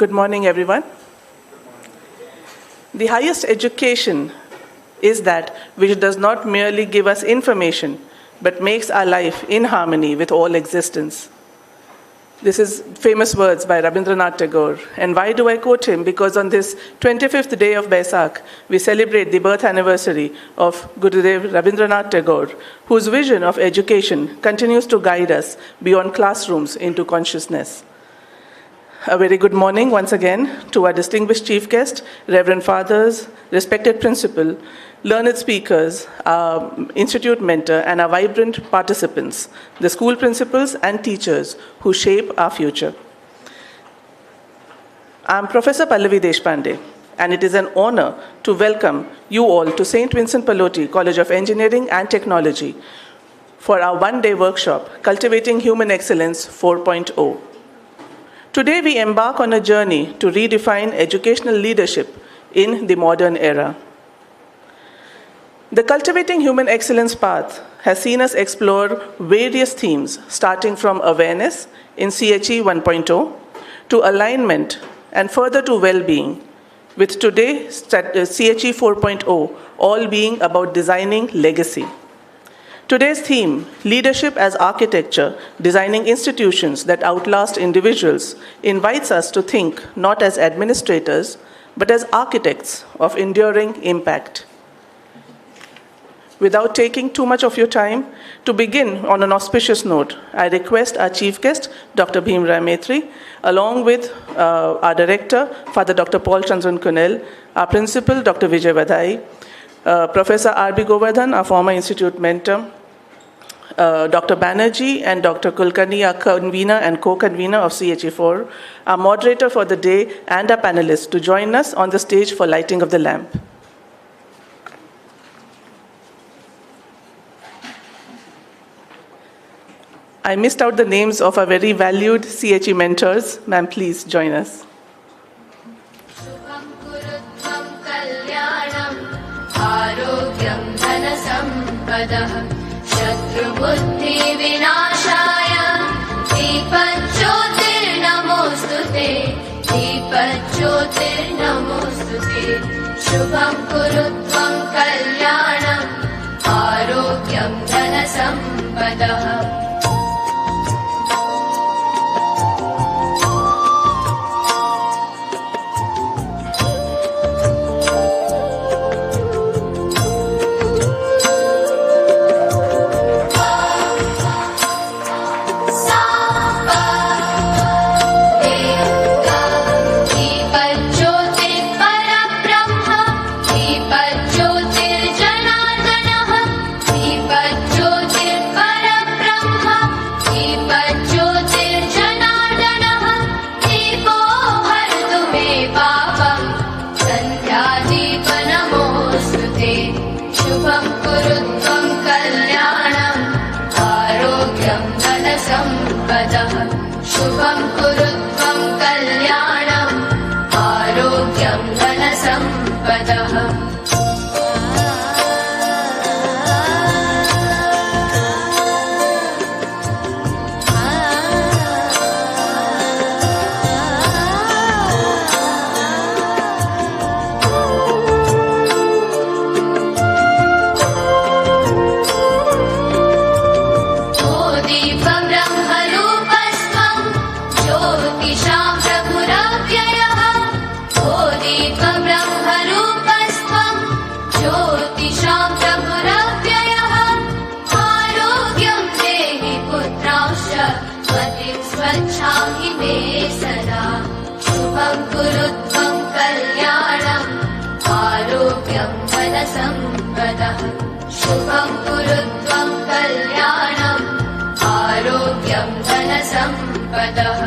Good morning, everyone. The highest education is that which does not merely give us information, but makes our life in harmony with all existence. This is famous words by Rabindranath Tagore. And why do I quote him? Because on this 25th day of Baisakh, we celebrate the birth anniversary of Gurudev Rabindranath Tagore, whose vision of education continues to guide us beyond classrooms into consciousness. A very good morning once again to our distinguished chief guest, Reverend Fathers, respected principal, learned speakers, our institute mentor, and our vibrant participants, the school principals and teachers who shape our future. I'm Professor Pallavi Deshpande, and it is an honor to welcome you all to St. Vincent Pallotti College of Engineering and Technology for our one-day workshop, Cultivating Human Excellence 4.0. Today, we embark on a journey to redefine educational leadership in the modern era. The Cultivating Human Excellence path has seen us explore various themes, starting from awareness in CHE 1.0 to alignment and further to well-being, with today CHE 4.0 all being about designing legacy. Today's theme, Leadership as Architecture, Designing Institutions that Outlast Individuals, invites us to think not as administrators, but as architects of enduring impact. Without taking too much of your time, to begin on an auspicious note, I request our chief guest, Dr. Bhimrai Maitri, along with our director, Father Dr. Paul Chandran Kunel, our principal, Dr. Vijay Vadai, Professor R.B. Govardhan, our former institute mentor, Dr. Banerjee and Dr. Kulkarni, our convener and co-convener of CHE4, our moderator for the day, and our panelists to join us on the stage for lighting of the lamp. I missed out the names of our very valued CHE mentors. Ma'am, please join us. शत्रुबुद्धि विनाशाय दीपज्योतिर्नमोस्तुते दीपज्योतिर्नमोस्तुते शुभं कुरु त्वं कल्याणम् आरोग्यं धनसम्पदः शुभं कुरु त्वं कल्याणम् आरोग्यं धनसम्पदः शुभं कुरु त्वं कल्याणम् आरोग्यं धनसम्पदः शुभं कुरु त्वं कल्याणम् आरोग्यं धनसम्पदः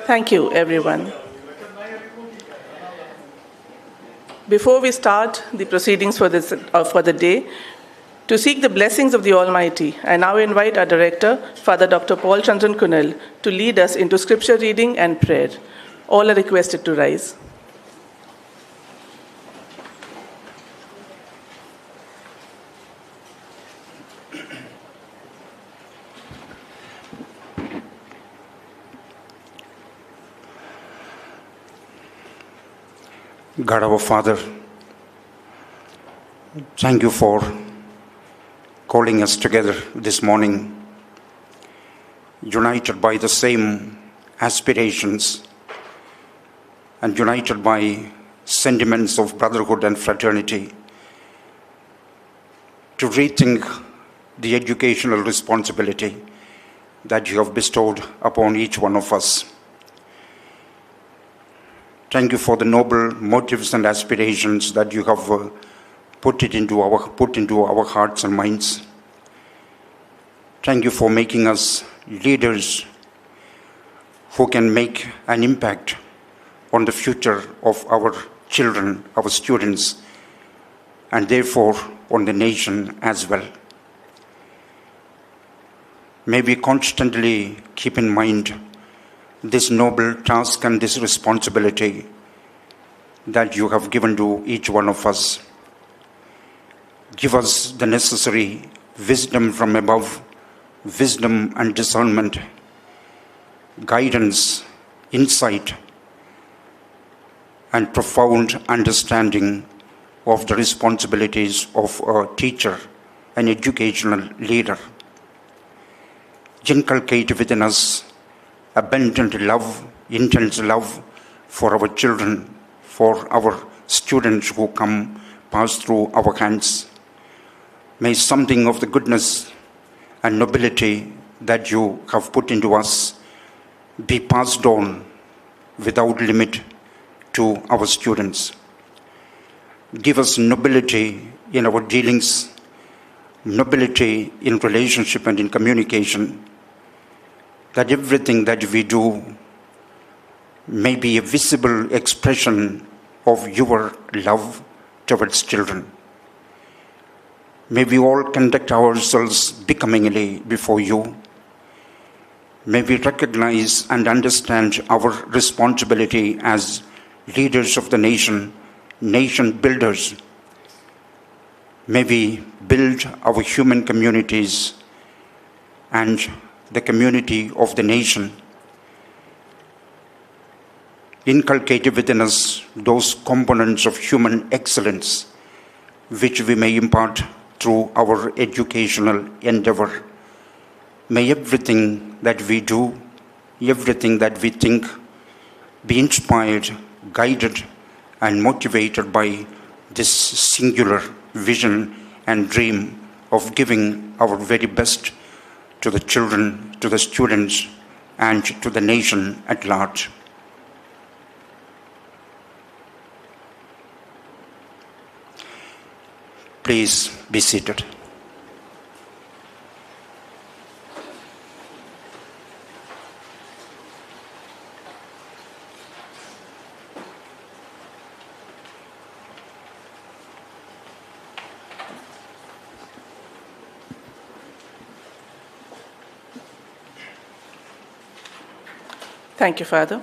Thank you, everyone. Before we start the proceedings for the day, to seek the blessings of the Almighty, I now invite our director, Father Dr. Paul Chandran Kunal, to lead us into scripture reading and prayer. All are requested to rise. God our Father, thank you for calling us together this morning, united by the same aspirations and united by sentiments of brotherhood and fraternity, to rethink the educational responsibility that you have bestowed upon each one of us. Thank you for the noble motives and aspirations that you have put into our hearts and minds. Thank you for making us leaders who can make an impact on the future of our children, our students, and therefore on the nation as well. May we constantly keep in mind this noble task and this responsibility that you have given to each one of us. Give us the necessary wisdom from above, wisdom and discernment, guidance, insight, and profound understanding of the responsibilities of a teacher, an educational leader. Inculcate within us abundant love, intense love for our children, for our students who pass through our hands. May something of the goodness and nobility that you have put into us be passed on without limit to our students. Give us nobility in our dealings, nobility in relationship and in communication, that everything that we do may be a visible expression of your love towards children. May we all conduct ourselves becomingly before you. May we recognize and understand our responsibility as leaders of the nation, nation builders. May we build our human communities and the community of the nation. Inculcate within us those components of human excellence which we may impart through our educational endeavor. May everything that we do, everything that we think, be inspired, guided, and motivated by this singular vision and dream of giving our very best to the children, to the students, and to the nation at large. Please be seated. Thank you, Father.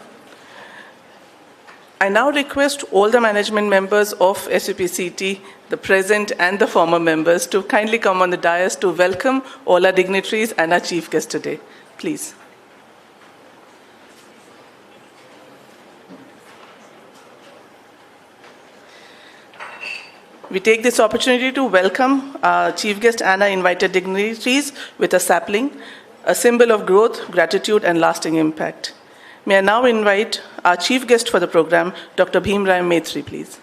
I now request all the management members of SUPCT, the present and the former members, to kindly come on the dais to welcome all our dignitaries and our chief guest today. Please. We take this opportunity to welcome our chief guest and our invited dignitaries with a sapling, a symbol of growth, gratitude, and lasting impact. May I now invite our chief guest for the program, Dr. Bhimrai Maitre, please.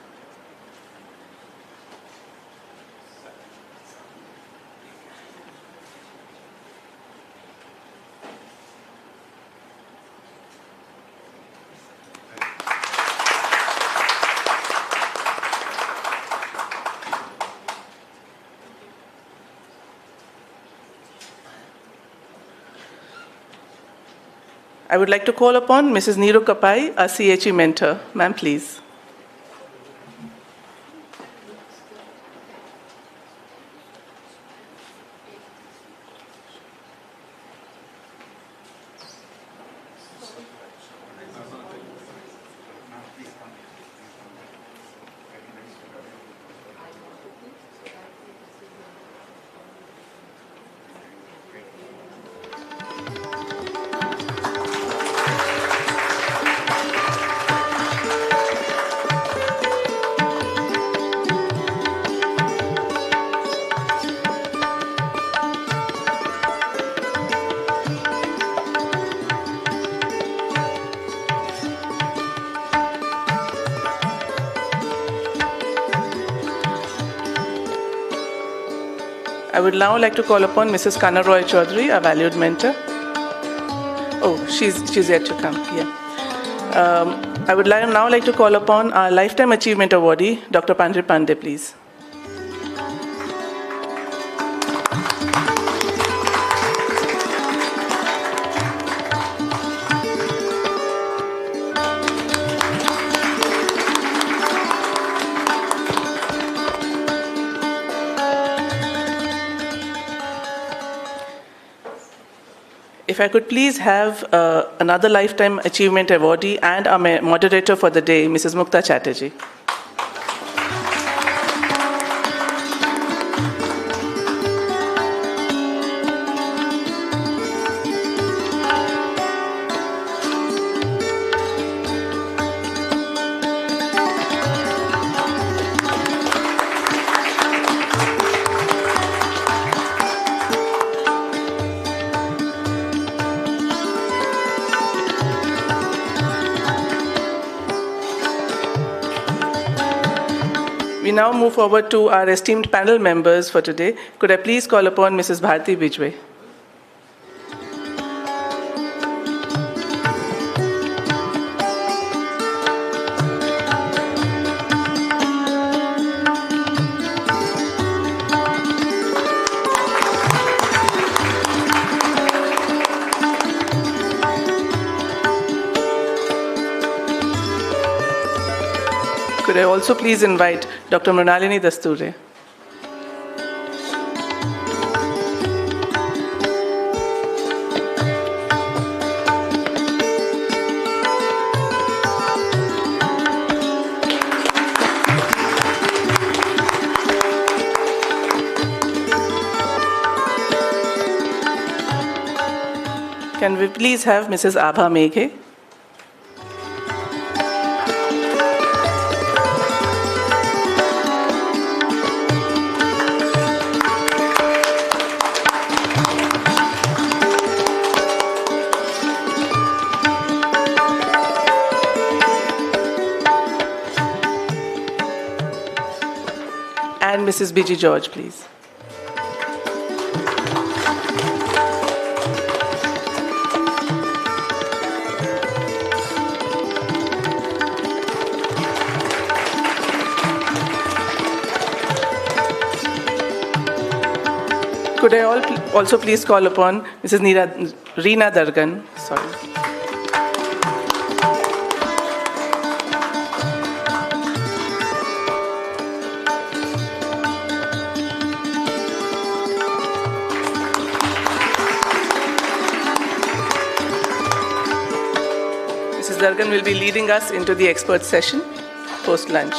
I would like to call upon Mrs. Neeru Kapai, our CHE mentor. Ma'am, please. I would now like to call upon Mrs. Kanna Roy Chaudhary, a valued mentor. Oh, she's yet to come. Yeah. I would now like to call upon our Lifetime Achievement Awardee, Dr. Pandit Pandey, please. If I could please have another Lifetime Achievement Awardee and our moderator for the day, Mrs. Mukta Chatterjee. We now move forward to our esteemed panel members for today. Could I please call upon Mrs. Bharti Bijwe? Could I also please invite Dr. Mrinalini Dasture? Can we please have Mrs. Abha Meghe? And Mrs. Biji George, please. Could I also please call upon Mrs. Reena Dargan? Sorry. Mrs. Dargan will be leading us into the expert session post-lunch.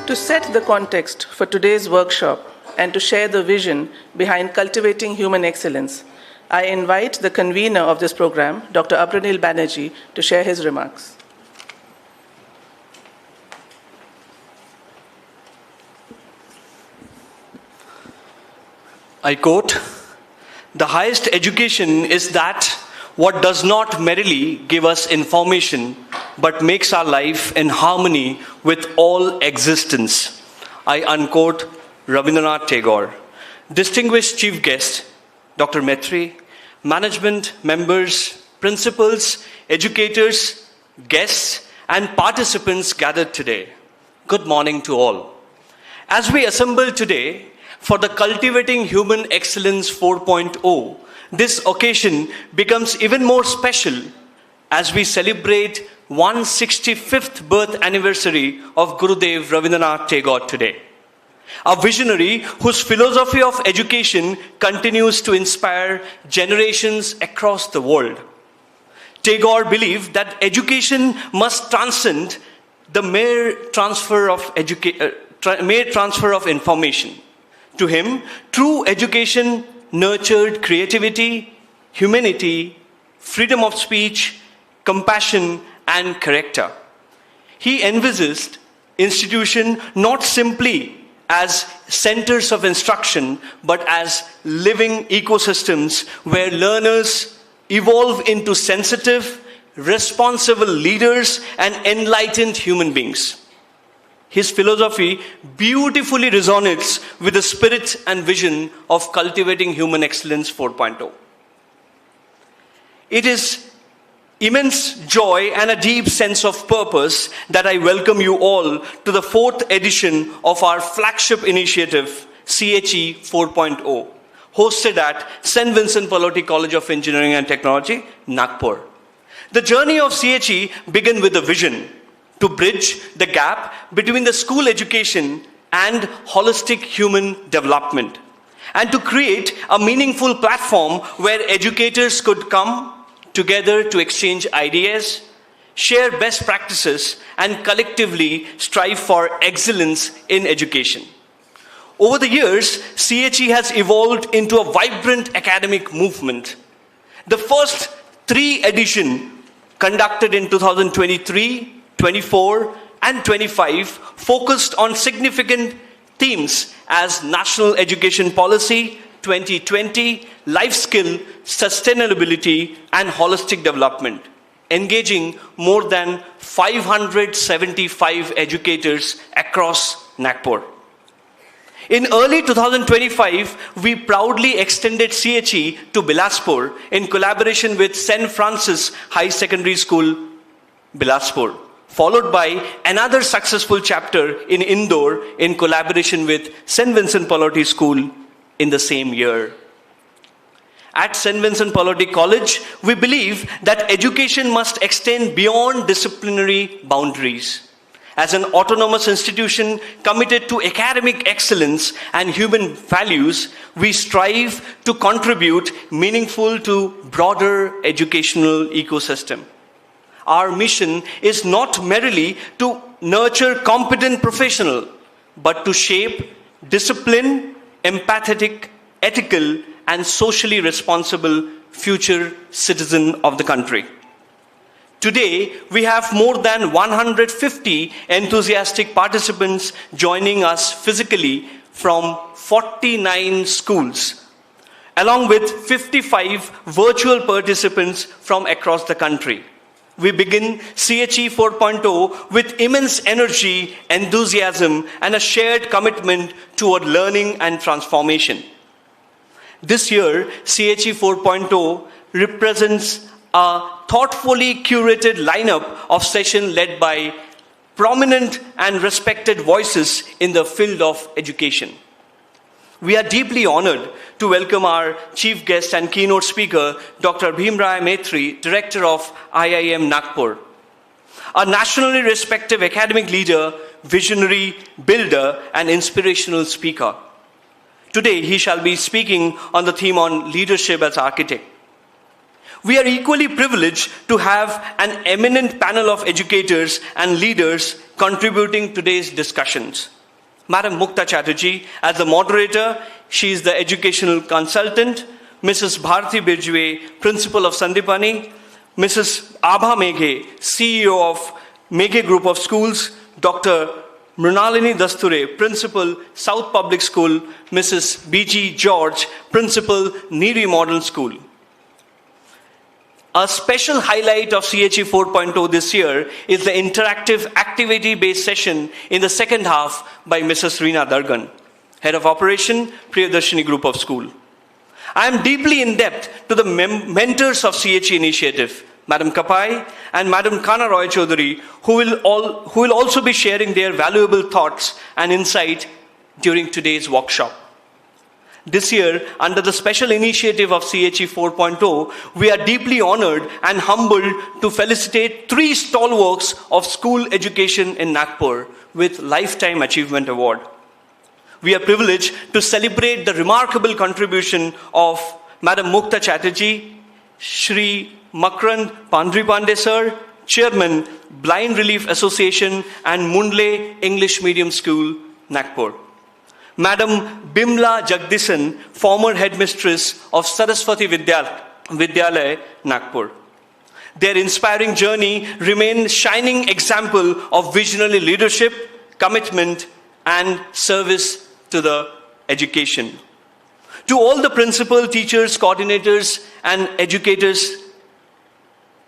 To set the context for today's workshop and to share the vision behind cultivating human excellence, I invite the convener of this program, Dr. Abranil Banerjee, to share his remarks. I quote, "The highest education is that what does not merely give us information, but makes our life in harmony with all existence." I unquote Rabindranath Tagore. Distinguished chief guest, Dr. Maitre, management members, principals, educators, guests, and participants gathered today. Good morning to all. As we assemble today for the Cultivating Human Excellence 4.0, this occasion becomes even more special as we celebrate 165th birth anniversary of Gurudev Rabindranath Tagore today. A visionary whose philosophy of education continues to inspire generations across the world. Tagore believed that education must transcend the mere transfer of information. To him, true education nurtured creativity, humanity, freedom of speech, compassion, and character. He envisaged institution not simply as centers of instruction, but as living ecosystems where learners evolve into sensitive, responsible leaders and enlightened human beings. His philosophy beautifully resonates with the spirit and vision of Cultivating Human Excellence 4.0. It is immense joy and a deep sense of purpose that I welcome you all to the 4th edition of our flagship initiative, CHE 4.0, hosted at St. Vincent Pallotti College of Engineering and Technology, Nagpur. The journey of CHE began with a vision to bridge the gap between the school education and holistic human development, and to create a meaningful platform where educators could come together to exchange ideas, share best practices, and collectively strive for excellence in education. Over the years, CHE has evolved into a vibrant academic movement. The first 3 editions conducted in 2023, 24, and 25 focused on significant themes as National Education Policy 2020, life skill, sustainability, and holistic development, engaging more than 575 educators across Nagpur. In early 2025, we proudly extended CHE to Bilaspur in collaboration with St. Francis High Secondary School, Bilaspur, followed by another successful chapter in Indore in collaboration with St. Vincent Pallotti School in the same year. At St. Vincent Pallotti College, we believe that education must extend beyond disciplinary boundaries. As an autonomous institution committed to academic excellence and human values, we strive to contribute meaningful to broader educational ecosystem. Our mission is not merely to nurture competent professionals, but to shape disciplined, empathetic, ethical, and socially responsible future citizen of the country. Today, we have more than 150 enthusiastic participants joining us physically from 49 schools, along with 55 virtual participants from across the country. We begin CHE 4.0 with immense energy, enthusiasm, and a shared commitment toward learning and transformation. This year, CHE 4.0 represents a thoughtfully curated lineup of sessions led by prominent and respected voices in the field of education. We are deeply honored to welcome our chief guest and keynote speaker, Dr. Bhimrai Maitri, Director of IIM Nagpur, a nationally respected academic leader, visionary, builder, and inspirational speaker. Today, he shall be speaking on the theme on leadership as architect. We are equally privileged to have an eminent panel of educators and leaders contributing to today's discussions. Madam Mukta Chatterjee, as the moderator, she is the educational consultant. Mrs. Bharati Birjwe, Principal of Sandipani. Mrs. Abha Meghe, CEO of Meghe Group of Schools. Dr. Mrinalini Dasture, Principal, South Public School. Mrs. B.G. George, Principal, Neeri Model School. A special highlight of CHE 4.0 this year is the interactive activity-based session in the second half by Mrs. Reena Dargan, Head of Operation, Priyadarshini Group of School. I am deeply indebted to the mentors of CHE initiative, Madam Kapai and Madam Kana Roy Chaudhary, who will also be sharing their valuable thoughts and insight during today's workshop. This year, under the special initiative of CHE 4.0, we are deeply honored and humbled to felicitate 3 stalwarts of school education in Nagpur with Lifetime Achievement Award. We are privileged to celebrate the remarkable contribution of Madam Mukta Chatterjee, Shri Makrand Pandripande Sir, Chairman, Blind Relief Association and Mundle English Medium School, Nagpur. Madam Bimla Jagdisan, former headmistress of Saraswati Vidyalaya, Nagpur. Their inspiring journey remains shining example of visionary leadership, commitment, and service to the education. To all the principal, teachers, coordinators, and educators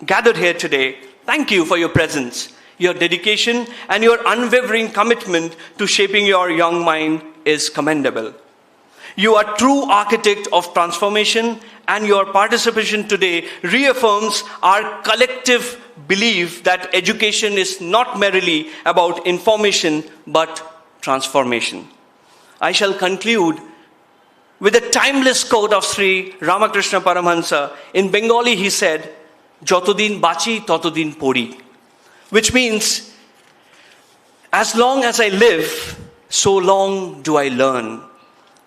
gathered here today, thank you for your presence. Your dedication and your unwavering commitment to shaping your young mind is commendable. You are true architect of transformation, and your participation today reaffirms our collective belief that education is not merely about information but transformation. I shall conclude with a timeless quote of Sri Ramakrishna Paramahansa. In Bengali he said, "Jotodin bachi totodin pori," which means, as long as I live, so long do I learn.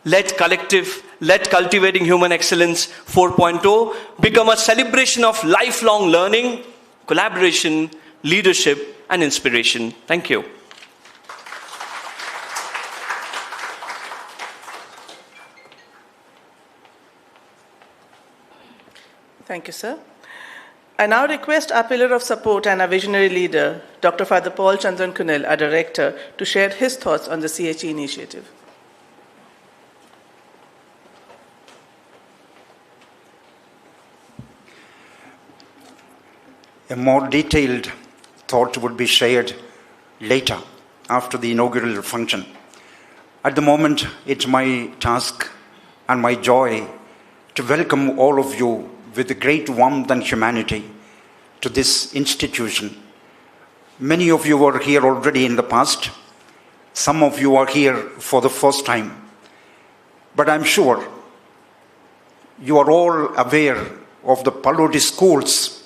Let Cultivating Human Excellence 4.0 become a celebration of lifelong learning, collaboration, leadership, and inspiration. Thank you. Thank you, sir. I now request our pillar of support and our visionary leader, Dr. Father Paul Chandran Kunil, our director, to share his thoughts on the CHE initiative. A more detailed thought would be shared later after the inaugural function. At the moment, it's my task and my joy to welcome all of you with great warmth and humanity to this institution. Many of you were here already in the past. Some of you are here for the first time. But I'm sure you are all aware of the Palodi schools,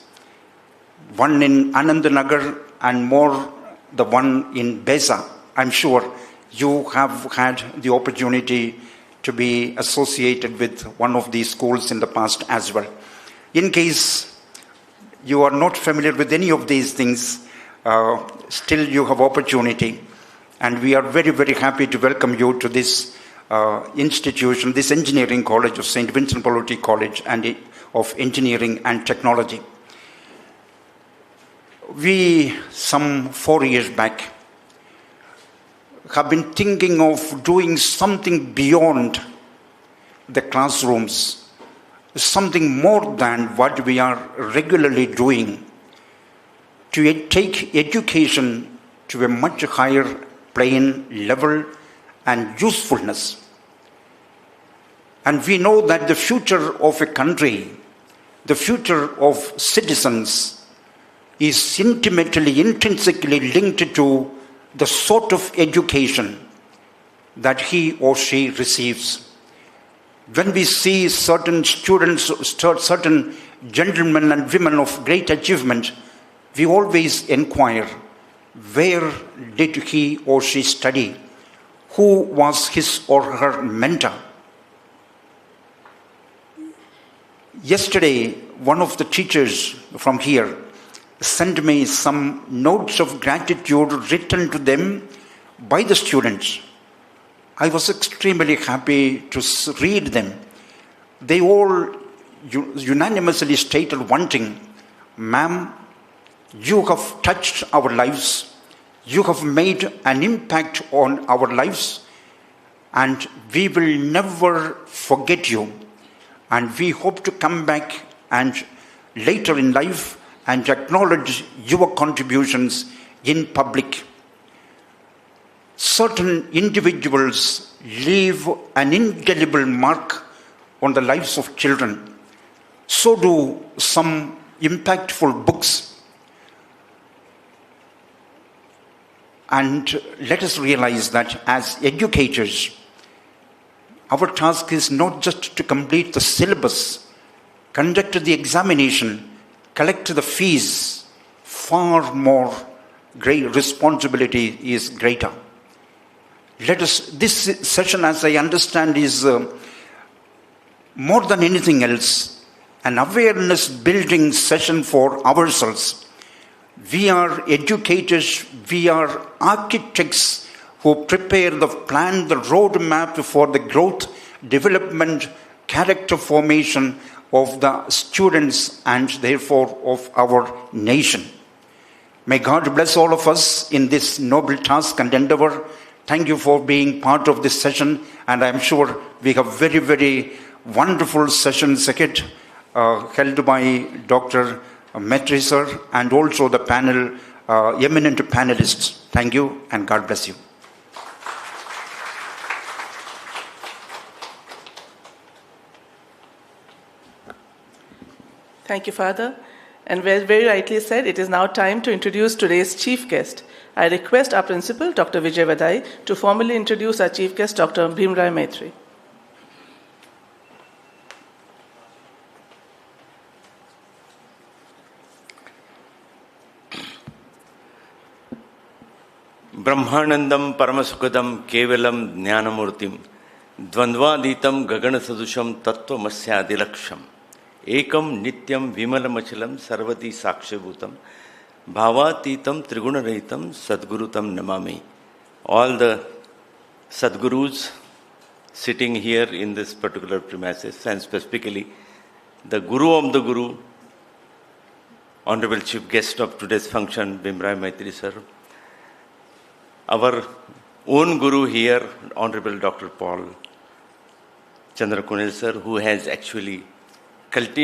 one in Anandanagar and more the one in Beza. I'm sure you have had the opportunity to be associated with one of these schools in the past as well. In case you are not familiar with any of these things, still you have opportunity. And we are very, very happy to welcome you to this institution, this engineering college of St. Vincent Pallotti College and of Engineering and Technology. We, some 4 years back, have been thinking of doing something beyond the classrooms, something more than what we are regularly doing, to take education to a much higher plane, level, and usefulness. And we know that the future of a country, the future of citizens, is intimately, intrinsically linked to the sort of education that he or she receives. When we see certain students, certain gentlemen and women of great achievement, we always inquire, where did he or she study? Who was his or her mentor? Yesterday, one of the teachers from here sent me some notes of gratitude written to them by the students. I was extremely happy to read them. They all unanimously stated one thing: "Ma'am, you have touched our lives. You have made an impact on our lives, and we will never forget you. And we hope to come back and later in life and acknowledge your contributions in public." Certain individuals leave an indelible mark on the lives of children. So do some impactful books. And let us realize that as educators, our task is not just to complete the syllabus, conduct the examination, collect the fees. Far more great responsibility is greater. This session, as I understand, is more than anything else, an awareness building session for ourselves. We are educators, we are architects who prepare the plan, the roadmap for the growth, development, character formation of the students and therefore of our nation. May God bless all of us in this noble task and endeavor. Thank you for being part of this session, and I'm sure we have very, very wonderful sessions ahead held by Dr. Maitri sir and also the panel, eminent panelists. Thank you and God bless you. Thank you, Father. And very rightly said, it is now time to introduce today's chief guest. I request our principal, Dr. Vijay Vadai, to formally introduce our chief guest, Dr. Bhimrai Maitri. Brahmanandam परमसुखदम केवलम ज्ञानमूर्तिम द्वंद्वातीतम गगनसदृशम तत्वमस्यादिलक्ष्यम एकम नित्यम विमलमचलम सर्वति साक्ष्यभूतम भावातीतम त्रिगुणरहितम सद्गुरुतम Namami. All the Sadgurus sitting here in this particular premises, and specifically the Guru of the Guru, Honorable Chief Guest of today's function, Bhimrai Maitri sir, our own Guru here, Honorable Dr. Paul Chandrakunil sir, who has actually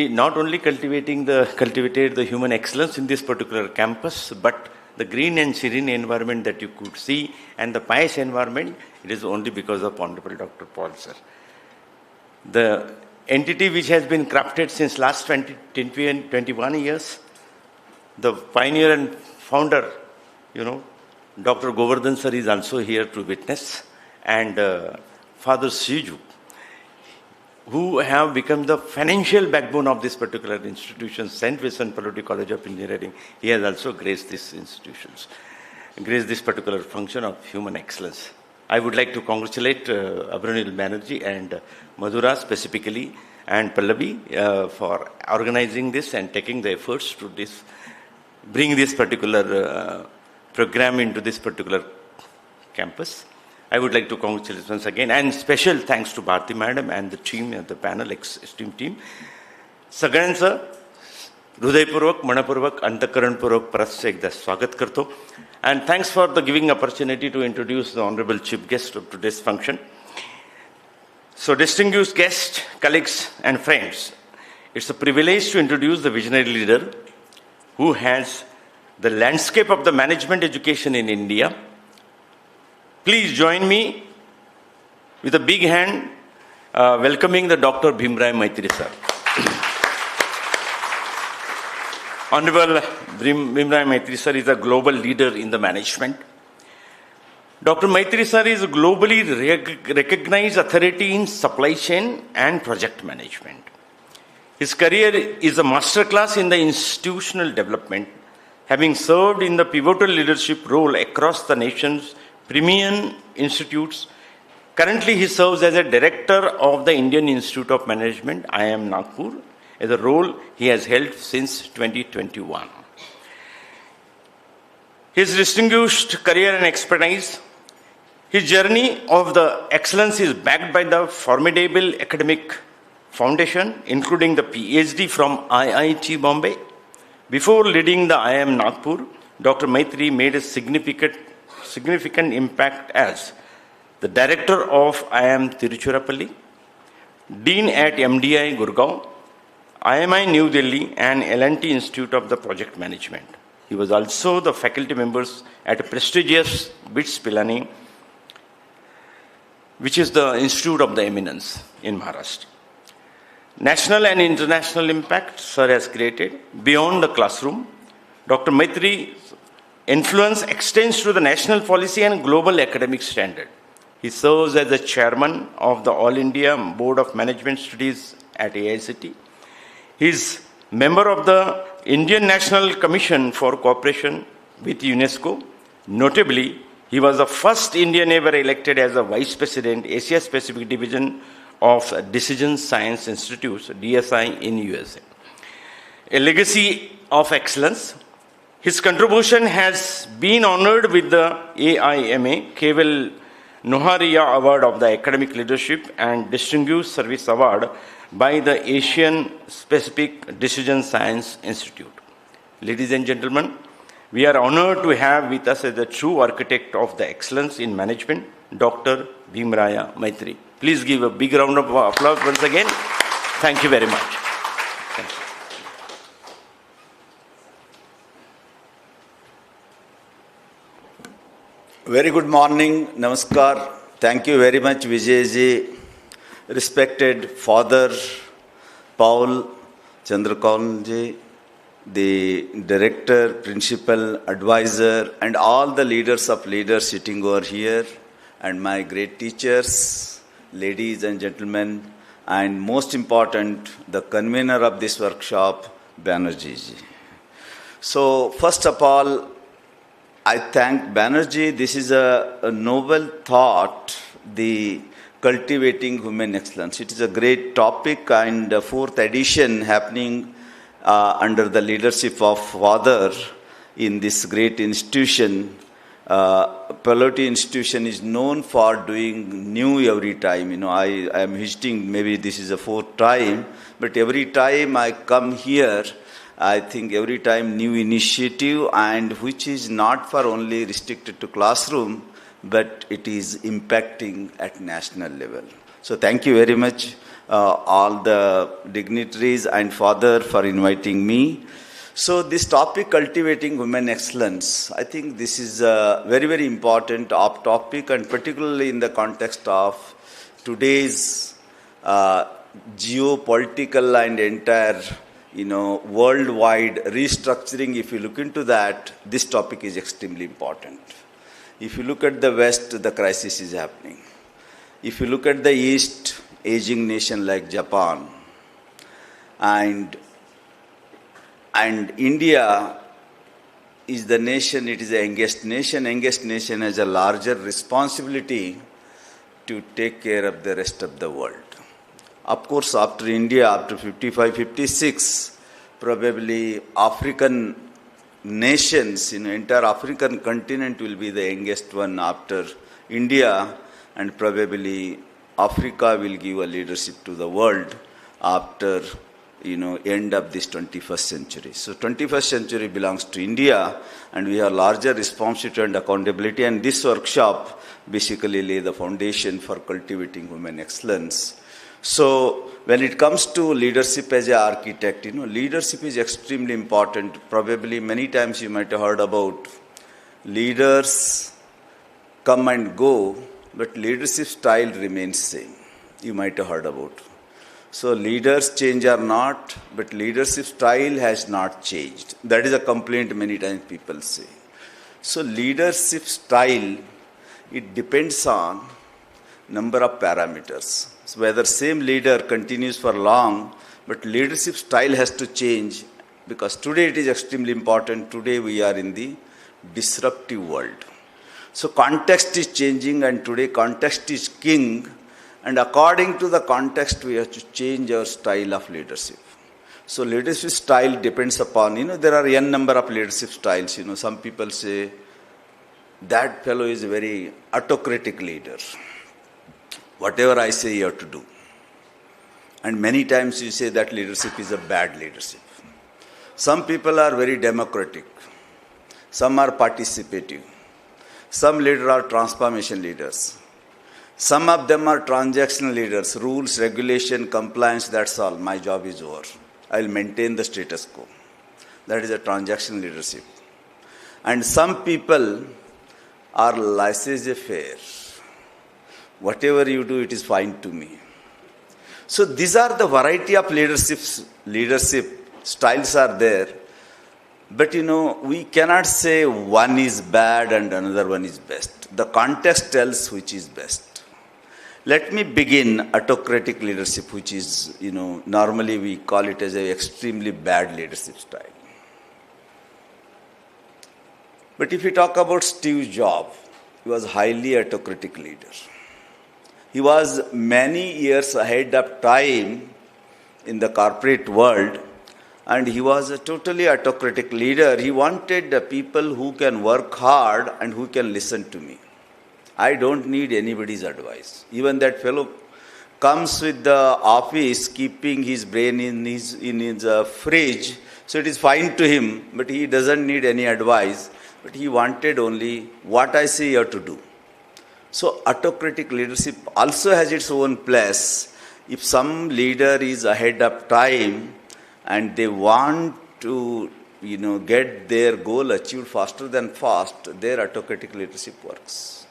not only cultivated the human excellence in this particular campus, but the green and serene environment that you could see and the pious environment, it is only because of Honorable Dr. Paul sir. The entity which has been crafted since last 21 years, the pioneer and founder, Dr. Govardhan sir is also here to witness, and Father Siju, who have become the financial backbone of this particular institution, St. Vincent Pallotti College of Engineering. He has also graced this particular function of human excellence. I would like to congratulate Abranil Banerjee and Madhura specifically and Pallavi for organizing this and taking the efforts to bring this particular program into this particular campus. I would like to congratulate once again, and special thanks to Bharti Madam and the team and the panel, esteemed team. Sagaranचा हृदयपूर्वक, मनपूर्वक, अंतकरणपूर्वक परत से एकदा स्वागत करतो. And thanks for the giving opportunity to introduce the honorable chief guest of today's function. So distinguished guests, colleagues and friends, it's a privilege to introduce the visionary leader who has the landscape of the management education in India. Please join me with a big hand welcoming the Dr. Bhimrai Maitri sir. Honorable Bhimrai Maitri sir is a global leader in the management. Dr. Maitri sir is a globally recognized authority in supply chain and project management. His career is a masterclass in the institutional development, having served in the pivotal leadership role across the nation's premier institutes. Currently, he serves as a director of the Indian Institute of Management, IIM Nagpur, as a role he has held since 2021. His distinguished career and expertise, his journey of the excellence is backed by the formidable academic foundation, including the PhD from IIT Bombay. Before leading the IIM Nagpur, Dr. Maitri made a significant impact as the director of IIM Tiruchirappalli, dean at MDI Gurgaon, IMI New Delhi, and L&T Institute of the Project Management. He was also the faculty members at a prestigious BITS Pilani, which is the Institute of the Eminence in Maharashtra. National and international impact Sir has created beyond the classroom. Dr. Maitri's influence extends to the national policy and global academic standard. He serves as the chairman of the All India Board of Management Studies at AICT. He is member of the Indian National Commission for Cooperation with UNESCO. Notably, he was the first Indian ever elected as a Vice President, Asia Pacific Division of Decision Science Institutes, DSI, in USA. A legacy of excellence. His contribution has been honored with the AIMA Keval Nohariya Award of the Academic Leadership and Distinguished Service Award by the Asian Specific Decision Science Institute. Ladies and gentlemen, we are honored to have with us as the true architect of the excellence in management, Dr. Bhimraya Maitri. Please give a big round of applause once again. Thank you very much. Thank you. Very good morning, Namaskar. Thank you very much, Vijayji. Respected Father Paul Chandrakaulji, the Director, Principal, Advisor, and all the leaders of leaders sitting over here, and my great teachers, ladies and gentlemen, and most important, the convener of this workshop, Banerjee ji. So, first of all, I thank Banerjee. This is a noble thought, the Cultivating Human Excellence. It is a great topic, and the fourth edition happening under the leadership of Father in this great institution. Pelosi institution is known for doing new every time. I am visiting, maybe this is the fourth time, but every time I come here, I think every time new initiative, and which is not for only restricted to classroom, but it is impacting at national level. So thank you very much, all the dignitaries and Father, for inviting me. So this topic, cultivating human excellence, I think this is a very, very important topic, and particularly in the context of today's geopolitical and entire worldwide restructuring. If you look into that, this topic is extremely important. If you look at the West, the crisis is happening. If you look at the East, aging nation like Japan, and India is the nation, it is the youngest nation. Youngest nation has a larger responsibility to take care of the rest of the world. Of course, after India, after 55, 56, probably African nations, entire African continent will be the youngest one after India, and probably Africa will give a leadership to the world after, end of this 21st century. So 21st century belongs to India, and we have larger responsibility and accountability, and this workshop basically lay the foundation for cultivating human excellence. So when it comes to leadership as an architect, leadership is extremely important. Probably many times you might have heard about leaders come and go, but leadership style remains same. You might have heard about. So leaders change or not, but leadership style has not changed. That is a complaint many times people say. So leadership style, it depends on number of parameters. So whether same leader continues for long, but leadership style has to change, because today it is extremely important. Today we are in the disruptive world. So context is changing, and today context is king, and according to the context we have to change our style of leadership. So leadership style depends upon, there are n number of leadership styles. Some people say that fellow is a very autocratic leader. Whatever I say, you have to do. And many times you say that leadership is a bad leadership. Some people are very democratic. Some are participative. Some leaders are transformation leaders. Some of them are transactional leaders. Rules, regulation, compliance, that's all. My job is over. I will maintain the status quo. That is a transaction leadership. And some people are laissez-faire. Whatever you do, it is fine to me. So these are the variety of leadership styles are there. But we cannot say one is bad and another one is best. The context tells which is best. Let me begin autocratic leadership, which is, normally we call it as an extremely bad leadership style. But if we talk about Steve Jobs, he was a highly autocratic leader. He was many years ahead of time in the corporate world, and he was a totally autocratic leader. He wanted people who can work hard and who can listen to me. I don't need anybody's advice. Even that fellow comes with the office keeping his brain in his fridge, so it is fine to him, but he doesn't need any advice, but he wanted only what I say you have to do. So autocratic leadership also has its own place. If some leader is ahead of time and they want to get their goal achieved faster than fast, their autocratic leadership works.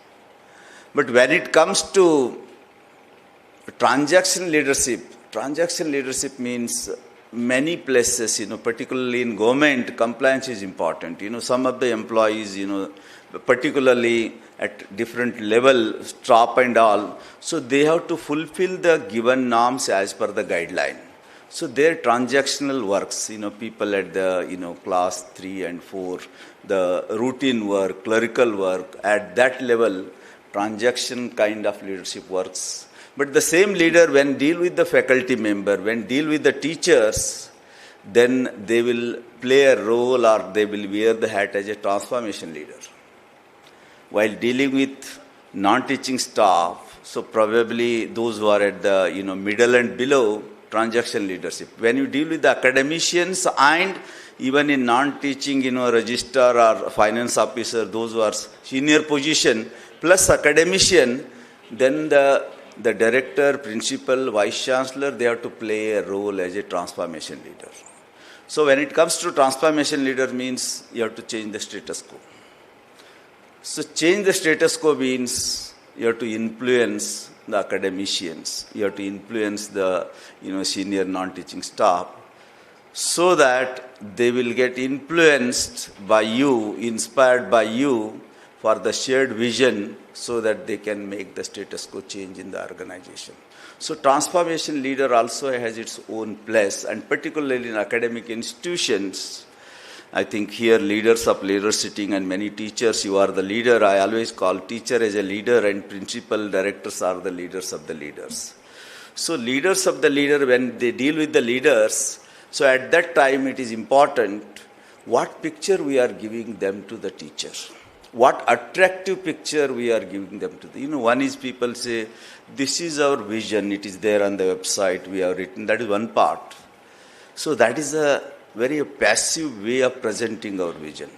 But when it comes to transaction leadership means many places, particularly in government, compliance is important. Some of the employees, particularly at different level, staff and all, so they have to fulfill the given norms as per the guideline. So their transactional works, people at the, class 3 and 4, the routine work, clerical work, at that level, transaction kind of leadership works. But the same leader, when deal with the faculty member, when deal with the teachers, then they will play a role or they will wear the hat as a transformation leader. While dealing with non-teaching staff, so probably those who are at the middle and below, transaction leadership. When you deal with the academicians and even in non-teaching, registrar or finance officer, those who are senior position, plus academician, then the director, principal, vice chancellor, they have to play a role as a transformation leader. So when it comes to transformation leader means you have to change the status quo. So change the status quo means you have to influence the academicians, you have to influence the senior non-teaching staff, so that they will get influenced by you, inspired by you for the shared vision, so that they can make the status quo change in the organization. So transformation leader also has its own place, and particularly in academic institutions, I think here leaders of leaders sitting and many teachers, you are the leader. I always call teacher as a leader and principal directors are the leaders of the leaders. So leaders of the leader, when they deal with the leaders, so at that time it is important what picture we are giving them to the teacher. What attractive picture we are giving them to the, one is people say, this is our vision, it is there on the website, we have written, that is one part. So that is a very passive way of presenting our vision.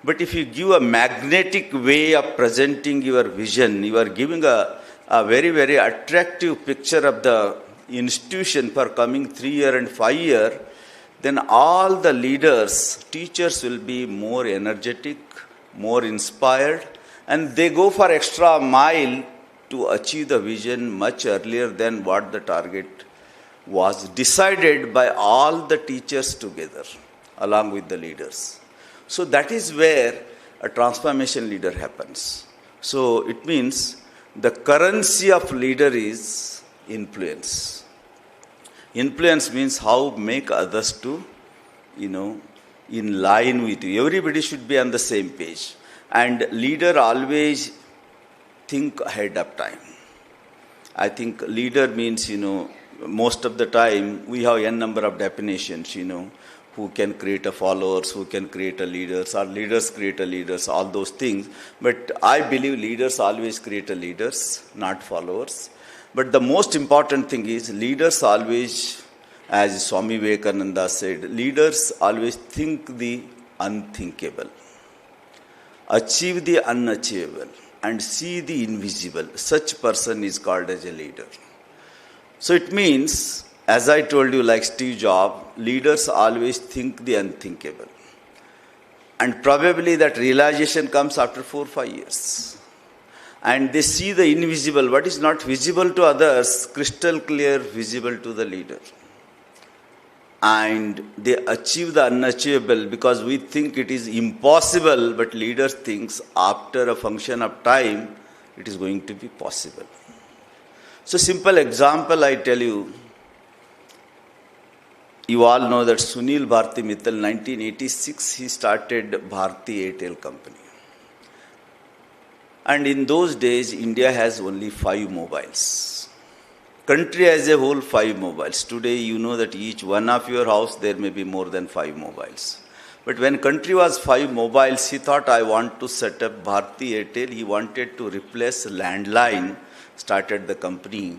But if you give a magnetic way of presenting your vision, you are giving a very, very attractive picture of the institution for coming 3 year and 5 year, then all the leaders, teachers will be more energetic, more inspired, and they go for extra mile to achieve the vision much earlier than what the target was decided by all the teachers together, along with the leaders. So that is where a transformation leader happens. So it means the currency of leader is influence. Influence means how make others to, in line with you. Everybody should be on the same page. And leader always think ahead of time. I think leader means, most of the time we have n number of definitions, who can create a followers, who can create a leaders, or leaders create a leaders, all those things. But I believe leaders always create a leaders, not followers. But the most important thing is leaders always, as Swami Vivekananda said, leaders always think the unthinkable, achieve the unachievable, and see the invisible. Such person is called as a leader. So it means, as I told you, like Steve Jobs, leaders always think the unthinkable. And probably that realization comes after 4 or 5 years. And they see the invisible, what is not visible to others, crystal clear, visible to the leader. And they achieve the unachievable because we think it is impossible, but leader thinks after a function of time, it is going to be possible. So simple example I tell you. You all know that Sunil Bharti Mittal, 1986, he started Bharti Airtel company. And in those days, India has only 5 mobiles. Country as a whole, 5 mobiles. Today, you know that each one of your house, there may be more than 5 mobiles. But when country was 5 mobiles, he thought, I want to set up Bharti Airtel. He wanted to replace landline, started the company.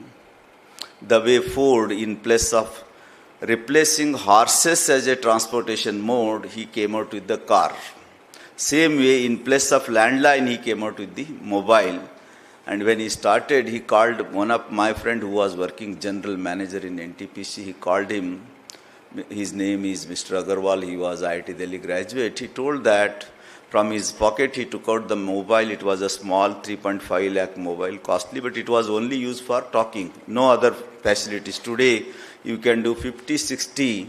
the way Ford, in place of replacing horses as a transportation mode, he came out with the car. Same way, in place of landline, he came out with the mobile. And when he started, he called one of my friend who was working general manager in NTPC. He called him. His name is Mr. Agarwal. He was IIT Delhi graduate. He told that from his pocket he took out the mobile. It was a small 3.5 lakh mobile, costly, but it was only used for talking. No other facilities. Today, you can do 50, 60.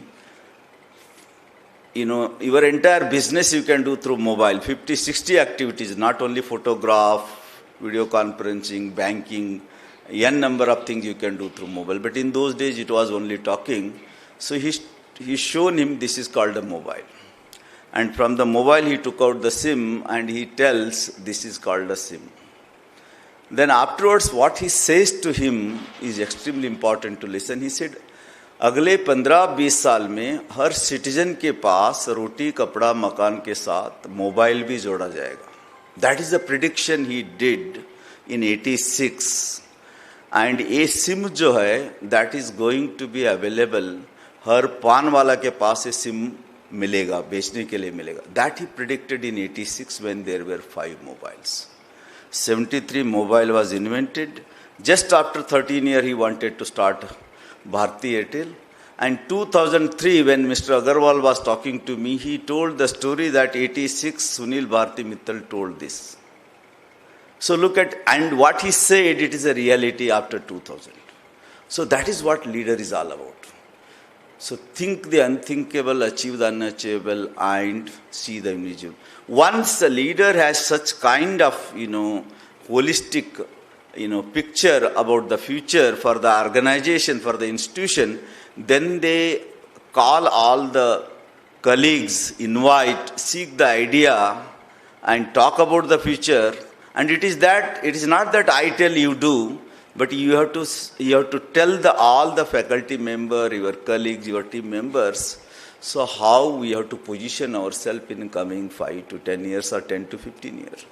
Your entire business you can do through mobile. 50, 60 activities, not only photograph, video conferencing, banking, n number of things you can do through mobile. But in those days, it was only talking. So he's shown him this is called a mobile. And from the mobile, he took out the SIM and he tells this is called a SIM. Then afterwards, what he says to him is extremely important to listen. He said, अगले 15-20 साल में हर citizen के पास रोटी कपड़ा मकान के साथ mobile भी जोड़ा जाएगा. That is the prediction he did in 86. And a SIM जो है, that is going to be available. हर पान वाला के पास a SIM मिलेगा, बेचने के लिए मिलेगा. That he predicted in 86 when there were 5 mobiles. 73 mobile was invented. Just after 13 years, he wanted to start Bharti Airtel. And 2003, when Mr. Agarwal was talking to me, he told the story that 86 Sunil Bharti Mittal told this. So look at, and what he said, it is a reality after 2000. So that is what leader is all about. So think the unthinkable, achieve the unachievable, and see the invisible. Once a leader has such kind of, holistic, picture about the future for the organization, for the institution, then they call all the colleagues, invite, seek the idea, and talk about the future. And it is not that I tell you do, but you have to tell all the faculty member, your colleagues, your team members, so how we have to position ourselves in coming 5 to 10 years or 10 to 15 years.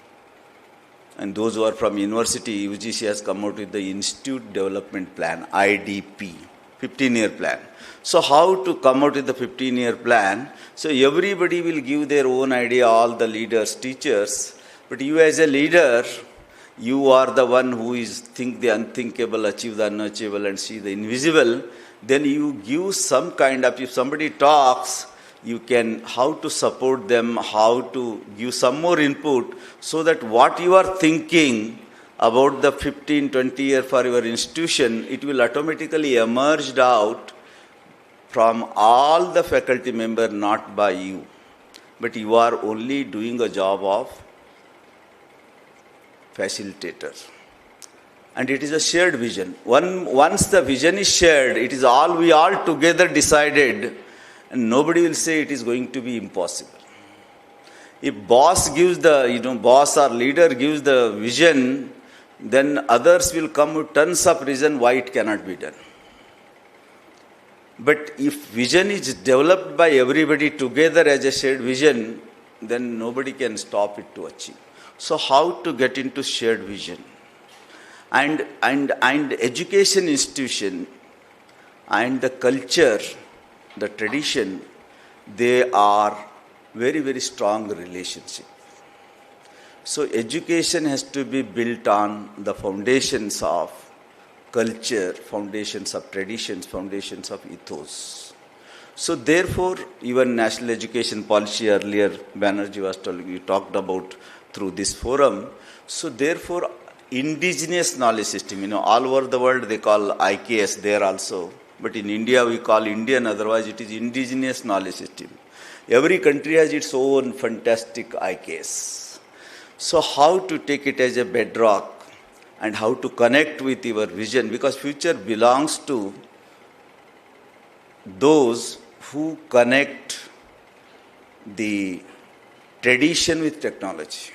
And those who are from university, UGC has come out with the Institute Development Plan, IDP, 15-year plan. So how to come out with the 15-year plan? So everybody will give their own idea, all the leaders, teachers. But you as a leader, you are the one who is think the unthinkable, achieve the unachievable, and see the invisible. Then you give some kind of, if somebody talks, you can, how to support them, how to give some more input, so that what you are thinking about the 15, 20 year for your institution, it will automatically emerge out from all the faculty member, not by you. But you are only doing a job of facilitator. And it is a shared vision. Once the vision is shared, it is all we all together decided, and nobody will say it is going to be impossible. If boss gives the, boss or leader gives the vision, then others will come with tons of reason why it cannot be done. But if vision is developed by everybody together as a shared vision, then nobody can stop it to achieve. So how to get into shared vision? And education institution and the culture, the tradition, they are very, very strong relationship. So education has to be built on the foundations of culture, foundations of traditions, foundations of ethos. So therefore, even national education policy earlier, Banerjee was telling you, talked about through this forum. So therefore, indigenous knowledge system, all over the world they call IKS there also. But in India we call Indian, otherwise it is indigenous knowledge system. Every country has its own fantastic IKS. So how to take it as a bedrock and how to connect with your vision, because future belongs to those who connect the tradition with technology.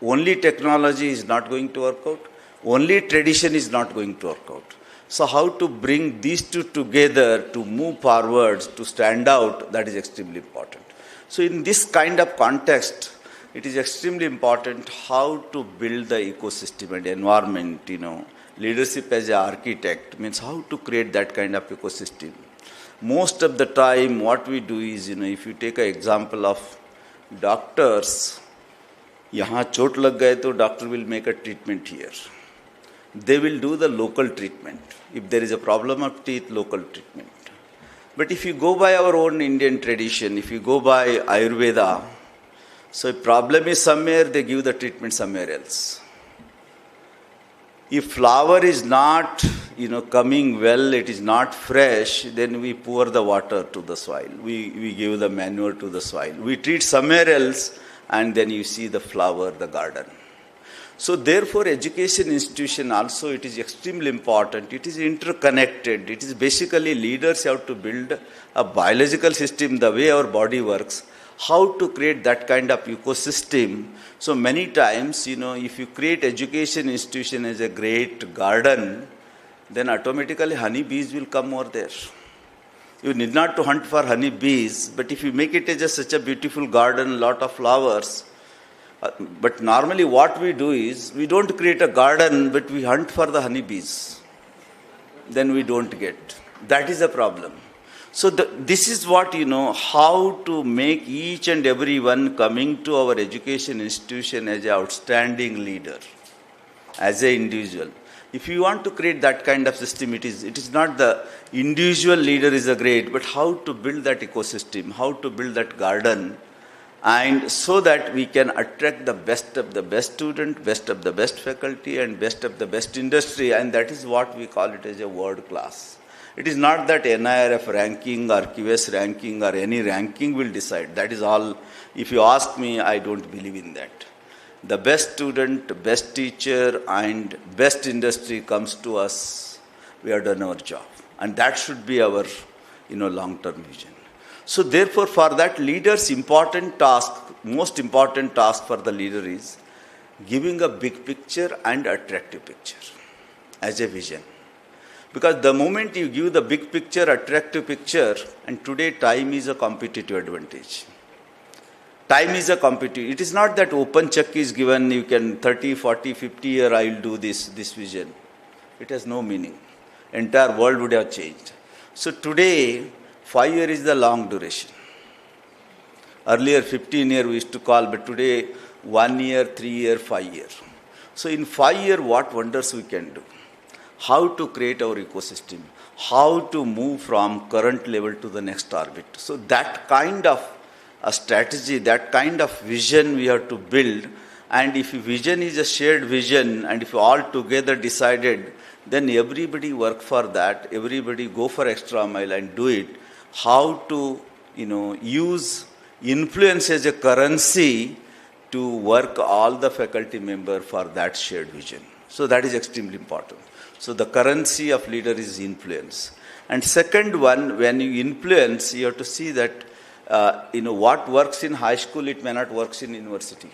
Only technology is not going to work out. Only tradition is not going to work out. So how to bring these two together to move forwards, to stand out, that is extremely important. So in this kind of context, it is extremely important how to build the ecosystem and environment, Leadership as an architect means how to create that kind of ecosystem. Most of the time, what we do is, if you take an example of doctors, यहाँ चोट लग गए तो doctor will make a treatment here. They will do the local treatment. If there is a problem of teeth, local treatment. But if you go by our own Indian tradition, if you go by Ayurveda, so if problem is somewhere, they give the treatment somewhere else. If flower is not, coming well, it is not fresh, then we pour the water to the soil. We give the manure to the soil. We treat somewhere else, and then you see the flower, the garden. So therefore, education institution also, it is extremely important. It is interconnected. It is basically leaders have to build a biological system, the way our body works, how to create that kind of ecosystem. So many times, if you create education institution as a great garden, then automatically honey bees will come over there. You need not to hunt for honey bees, but if you make it as such a beautiful garden, lot of flowers, but normally what we do is, we don't create a garden, but we hunt for the honey bees. Then we don't get. That is a problem. So this is what, how to make each and every one coming to our education institution as an outstanding leader, as an individual. If you want to create that kind of system, it is not the individual leader is a great, but how to build that ecosystem, how to build that garden, and so that we can attract the best of the best student, best of the best faculty, and best of the best industry, and that is what we call it as a world class. It is not that NIRF ranking or QS ranking or any ranking will decide. That is all. If you ask me, I don't believe in that. The best student, best teacher, and best industry comes to us. We have done our job. And that should be our, long-term vision. So therefore, for that, leader's important task, most important task for the leader is giving a big picture and attractive picture as a vision. Because the moment you give the big picture, attractive picture, and today time is a competitive advantage. Time is a competitive. It is not that open check is given, you can 30, 40, 50 year I will do this vision. It has no meaning. Entire world would have changed. So today, 5 years is the long duration. Earlier 15 years we used to call, but today 1 year, 3 year, 5 year. So in 5 years, what wonders we can do? How to create our ecosystem, how to move from current level to the next orbit. So that kind of a strategy, that kind of vision we have to build. And if vision is a shared vision, and if all together decided, then everybody work for that, everybody go for extra mile and do it. How to, use influence as a currency to work all the faculty member for that shared vision. So that is extremely important. So the currency of leader is influence. And second one, when you influence, you have to see that, what works in high school, it may not work in university.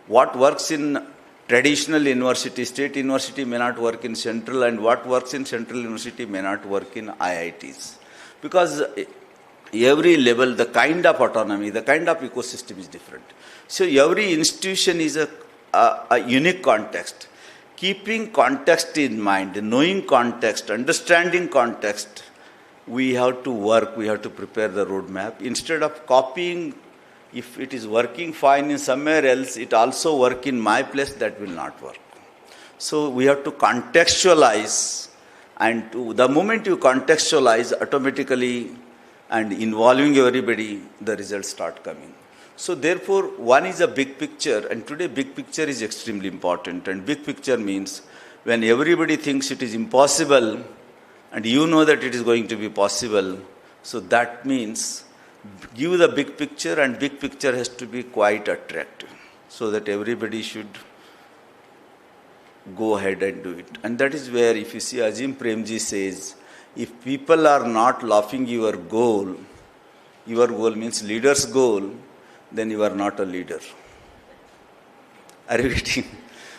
What works in traditional university, state university may not work in central, and what works in central university may not work in IITs. Because every level, the kind of autonomy, the kind of ecosystem is different. So every institution is a unique context. Keeping context in mind, knowing context, understanding context, we have to work, we have to prepare the roadmap. Instead of copying, if it is working fine in somewhere else, it also work in my place, that will not work. So we have to contextualize, and the moment you contextualize, automatically and involving everybody, the results start coming. So therefore, one is a big picture, and today big picture is extremely important. And big picture means when everybody thinks it is impossible, and you know that it is going to be possible, so that means give the big picture, and big picture has to be quite attractive, so that everybody should go ahead and do it. And that is where, if you see, Azim Premji says, if people are not laughing your goal means leader's goal, then you are not a leader. Are you getting?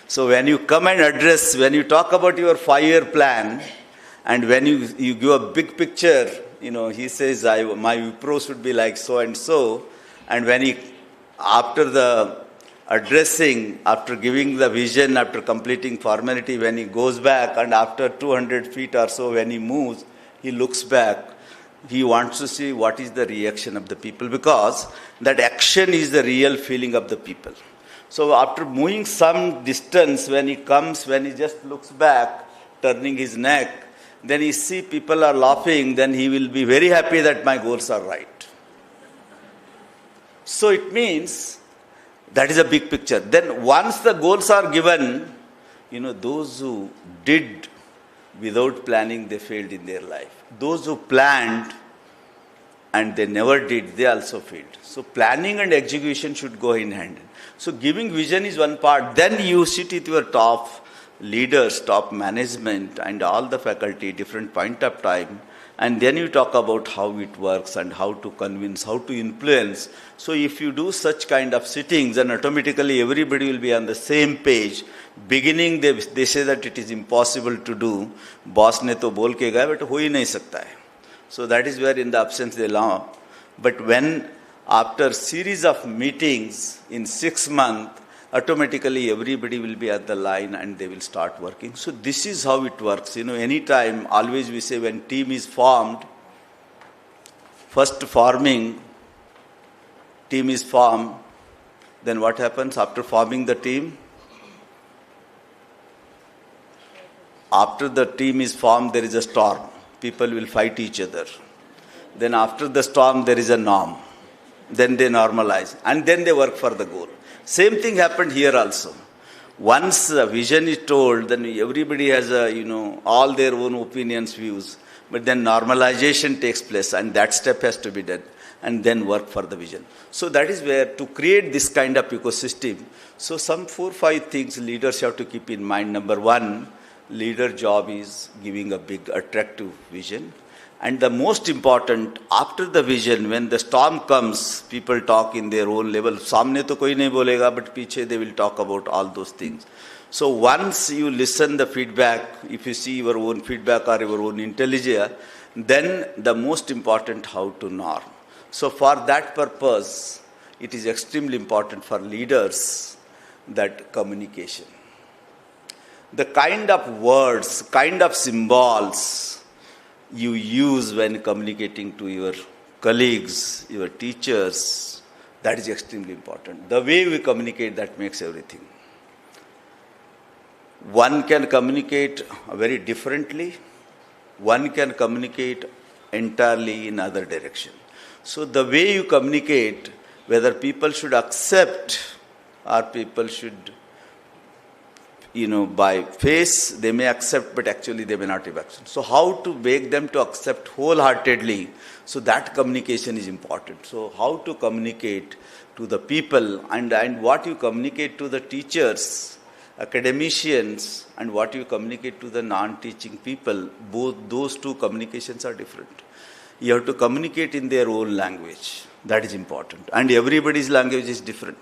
So when you come and address, when you talk about your 5-year plan, and when you give a big picture, he says, my approach should be like so and so, and when after the addressing, after giving the vision, after completing formality, when he goes back and after 200 feet or so, when he moves, he looks back. He wants to see what is the reaction of the people, because that action is the real feeling of the people. So after moving some distance, when he comes, when he just looks back, turning his neck, then he see people are laughing, then he will be very happy that my goals are right. So it means that is a big picture. Then once the goals are given, those who did without planning, they failed in their life. Those who planned and they never did, they also failed. So planning and execution should go in hand. So giving vision is one part. Then you sit with your top leaders, top management and all the faculty, different point of time. And then you talk about how it works and how to convince, how to influence. So if you do such kind of sittings, then automatically everybody will be on the same page. Beginning, they say that it is impossible to do. Boss ne to bol ke gaya, but ho hi nahi sakta hai. So that is where in the absence they laugh. But when after series of meetings in 6 months, automatically everybody will be at the line and they will start working. So this is how it works. Anytime, always we say when team is formed, first team is formed, then what happens after forming the team? After the team is formed, there is a storm. People will fight each other. Then after the storm, there is a norm. Then they normalize. And then they work for the goal. Same thing happened here also. Once a vision is told, then everybody has all their own opinions, views. But then normalization takes place and that step has to be done. And then work for the vision. So that is where to create this kind of ecosystem. So some 4 or 5 things leaders have to keep in mind. Number one, leader job is giving a big attractive vision. And the most important, after the vision, when the storm comes, people talk in their own level. Samne to koi nahi bolega, but piche they will talk about all those things. So once you listen the feedback, if you see your own feedback or your own intelligence, then the most important, how to norm. So for that purpose, it is extremely important for leaders that communication. The kind of words, kind of symbols you use when communicating to your colleagues, your teachers, that is extremely important. The way we communicate, that makes everything. One can communicate very differently. One can communicate entirely in other direction. So the way you communicate, whether people should accept or people should by face, they may accept, but actually they may not have accept. So how to make them to accept wholeheartedly? So that communication is important. So how to communicate to the people and what you communicate to the teachers, academicians, and what you communicate to the non-teaching people, both those two communications are different. You have to communicate in their own language. That is important. And everybody's language is different.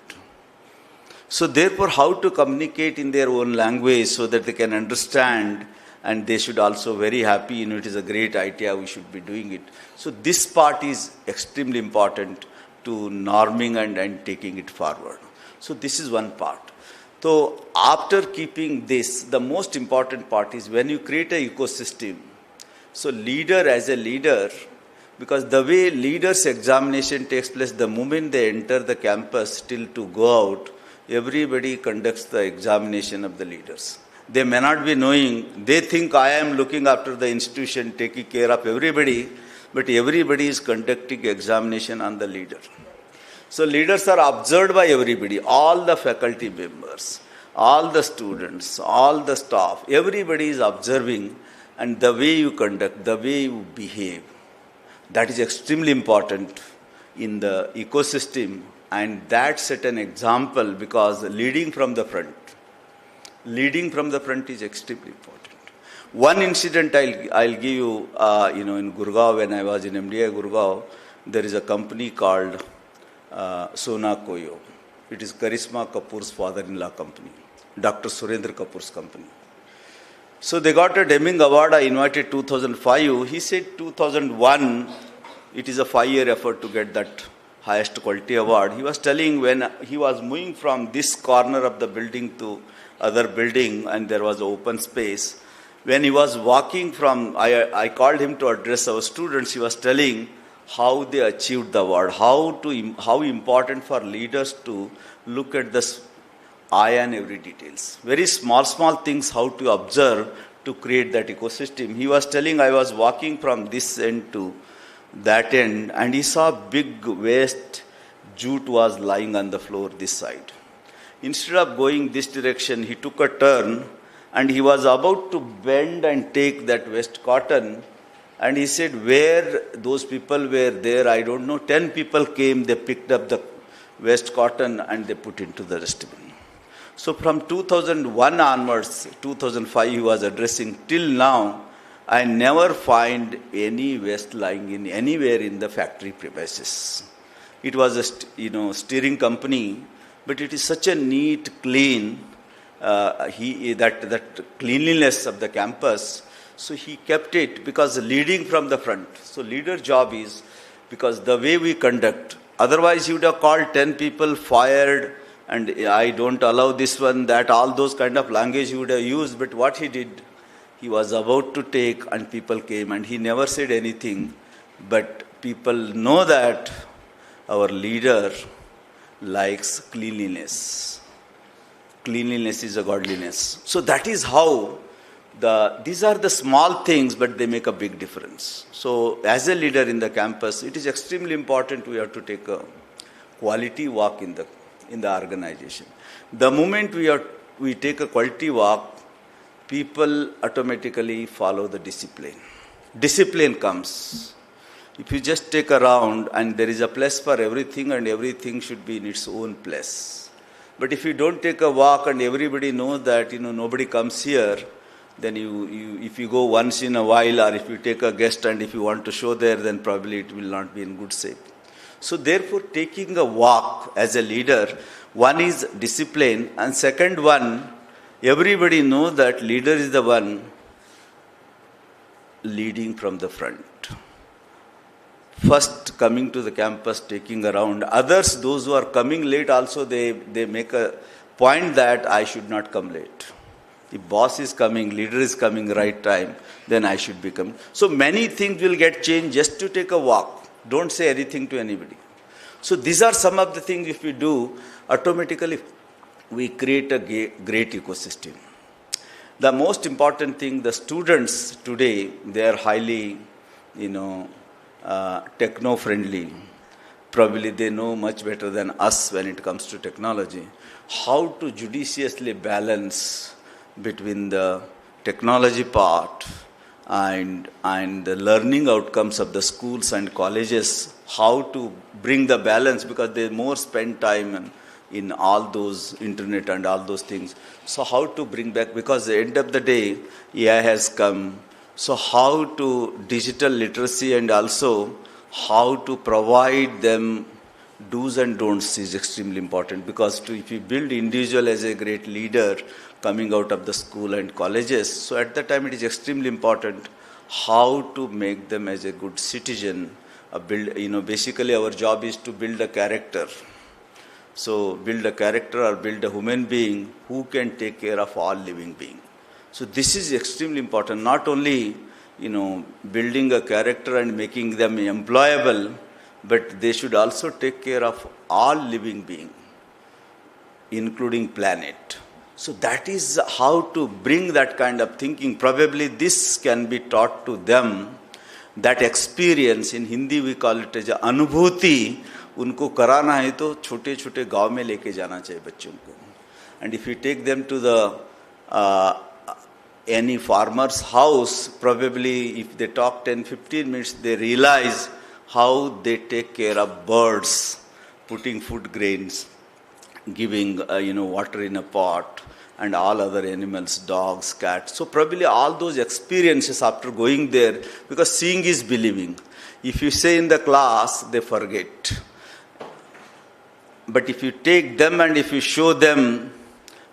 So therefore, how to communicate in their own language so that they can understand and they should also very happy, it is a great idea, we should be doing it. So this part is extremely important to norming and taking it forward. So this is one part. So after keeping this, the most important part is when you create an ecosystem. So leader as a leader, because the way leaders' examination takes place, the moment they enter the campus till to go out, everybody conducts the examination of the leaders. They may not be knowing, they think I am looking after the institution, taking care of everybody, but everybody is conducting examination on the leader. So leaders are observed by everybody, all the faculty members, all the students, all the staff, everybody is observing, and the way you conduct, the way you behave, that is extremely important in the ecosystem. And that set an example, because leading from the front is extremely important. One incident I'll give you, in Gurgaon, when I was in MDI Gurgaon, there is a company called Sona Koyo. It is Karisma Kapoor's father-in-law company, Dr. Surendra Kapoor's company. So they got a Deming Award. I invited 2005. He said 2001, it is a 5-year effort to get that highest quality award. He was telling when he was moving from this corner of the building to other building and there was open space, when he was walking from, I called him to address our students, he was telling how they achieved the award, how important for leaders to look at this eye and every details. Very small things, how to observe to create that ecosystem. He was telling I was walking from this end to that end and he saw big waste jute was lying on the floor this side. Instead of going this direction, he took a turn and he was about to bend and take that waste cotton. And he said, where those people were there, I don't know. 10 people came, they picked up the waste cotton and they put into the dustbin. So from 2001 onwards, 2005 he was addressing till now, I never find any waste lying in anywhere in the factory premises. It was a steering company, but it is such a neat, clean, that cleanliness of the campus. So he kept it because leading from the front. So leader job is because the way we conduct. Otherwise you would have called 10 people, fired, and I don't allow this one, that, all those kind of language he would have used. But what he did, he was about to take and people came and he never said anything. But people know that our leader likes cleanliness. Cleanliness is a godliness. So that is how these are the small things, but they make a big difference. So as a leader in the campus, it is extremely important we have to take a quality walk in the organization. The moment we take a quality walk, people automatically follow the discipline. Discipline comes. If you just take a round and there is a place for everything and everything should be in its own place. But if you don't take a walk and everybody knows that nobody comes here, then if you go once in a while or if you take a guest and if you want to show there, then probably it will not be in good shape. So therefore taking a walk as a leader, one is discipline and second one, everybody knows that leader is the one leading from the front. First coming to the campus, taking around. Others, those who are coming late also, they make a point that I should not come late. If boss is coming, leader is coming right time, then I should be coming. So many things will get changed just to take a walk. Don't say anything to anybody. So these are some of the things if we do, automatically we create a great ecosystem. The most important thing, the students today, they are highly, techno-friendly. Probably they know much better than us when it comes to technology. How to judiciously balance between the technology part and the learning outcomes of the schools and colleges, how to bring the balance because they more spend time in all those internet and all those things. So how to bring back, because at the end of the day, AI has come. So how to digital literacy and also how to provide them do's and don'ts is extremely important because if you build individual as a great leader coming out of the school and colleges, so at that time it is extremely important how to make them as a good citizen. Basically our job is to build a character. So build a character or build a human being who can take care of all living beings. So this is extremely important, not only, building a character and making them employable, but they should also take care of all living beings, including planet. So that is how to bring that kind of thinking. Probably this can be taught to them, that experience, in Hindi we call it as अनुभूति, उनको कराना है तो छोटे छोटे गांव में लेके जाना चाहिए बच्चों को. And if you take them to the any farmer's house, probably if they talk 10-15 minutes, they realize how they take care of birds, putting food grains, giving water in a pot, and all other animals, dogs, cats. So probably all those experiences after going there, because seeing is believing. If you say in the class, they forget. But if you take them and if you show them,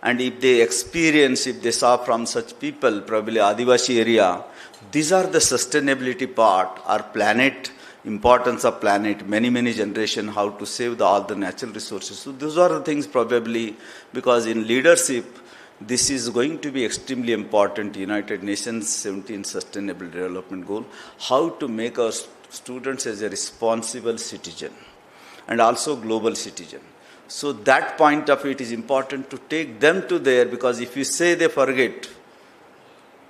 and if they experience, if they saw from such people, probably Adivasi area, these are the sustainability part. Our planet importance of planet, many generation, how to save all the natural resources. So those are the things probably, because in leadership, this is going to be extremely important. United Nations 17 Sustainable Development Goal, how to make our students as a responsible citizen and also global citizen. So that point of it is important to take them to there, because if you say they forget,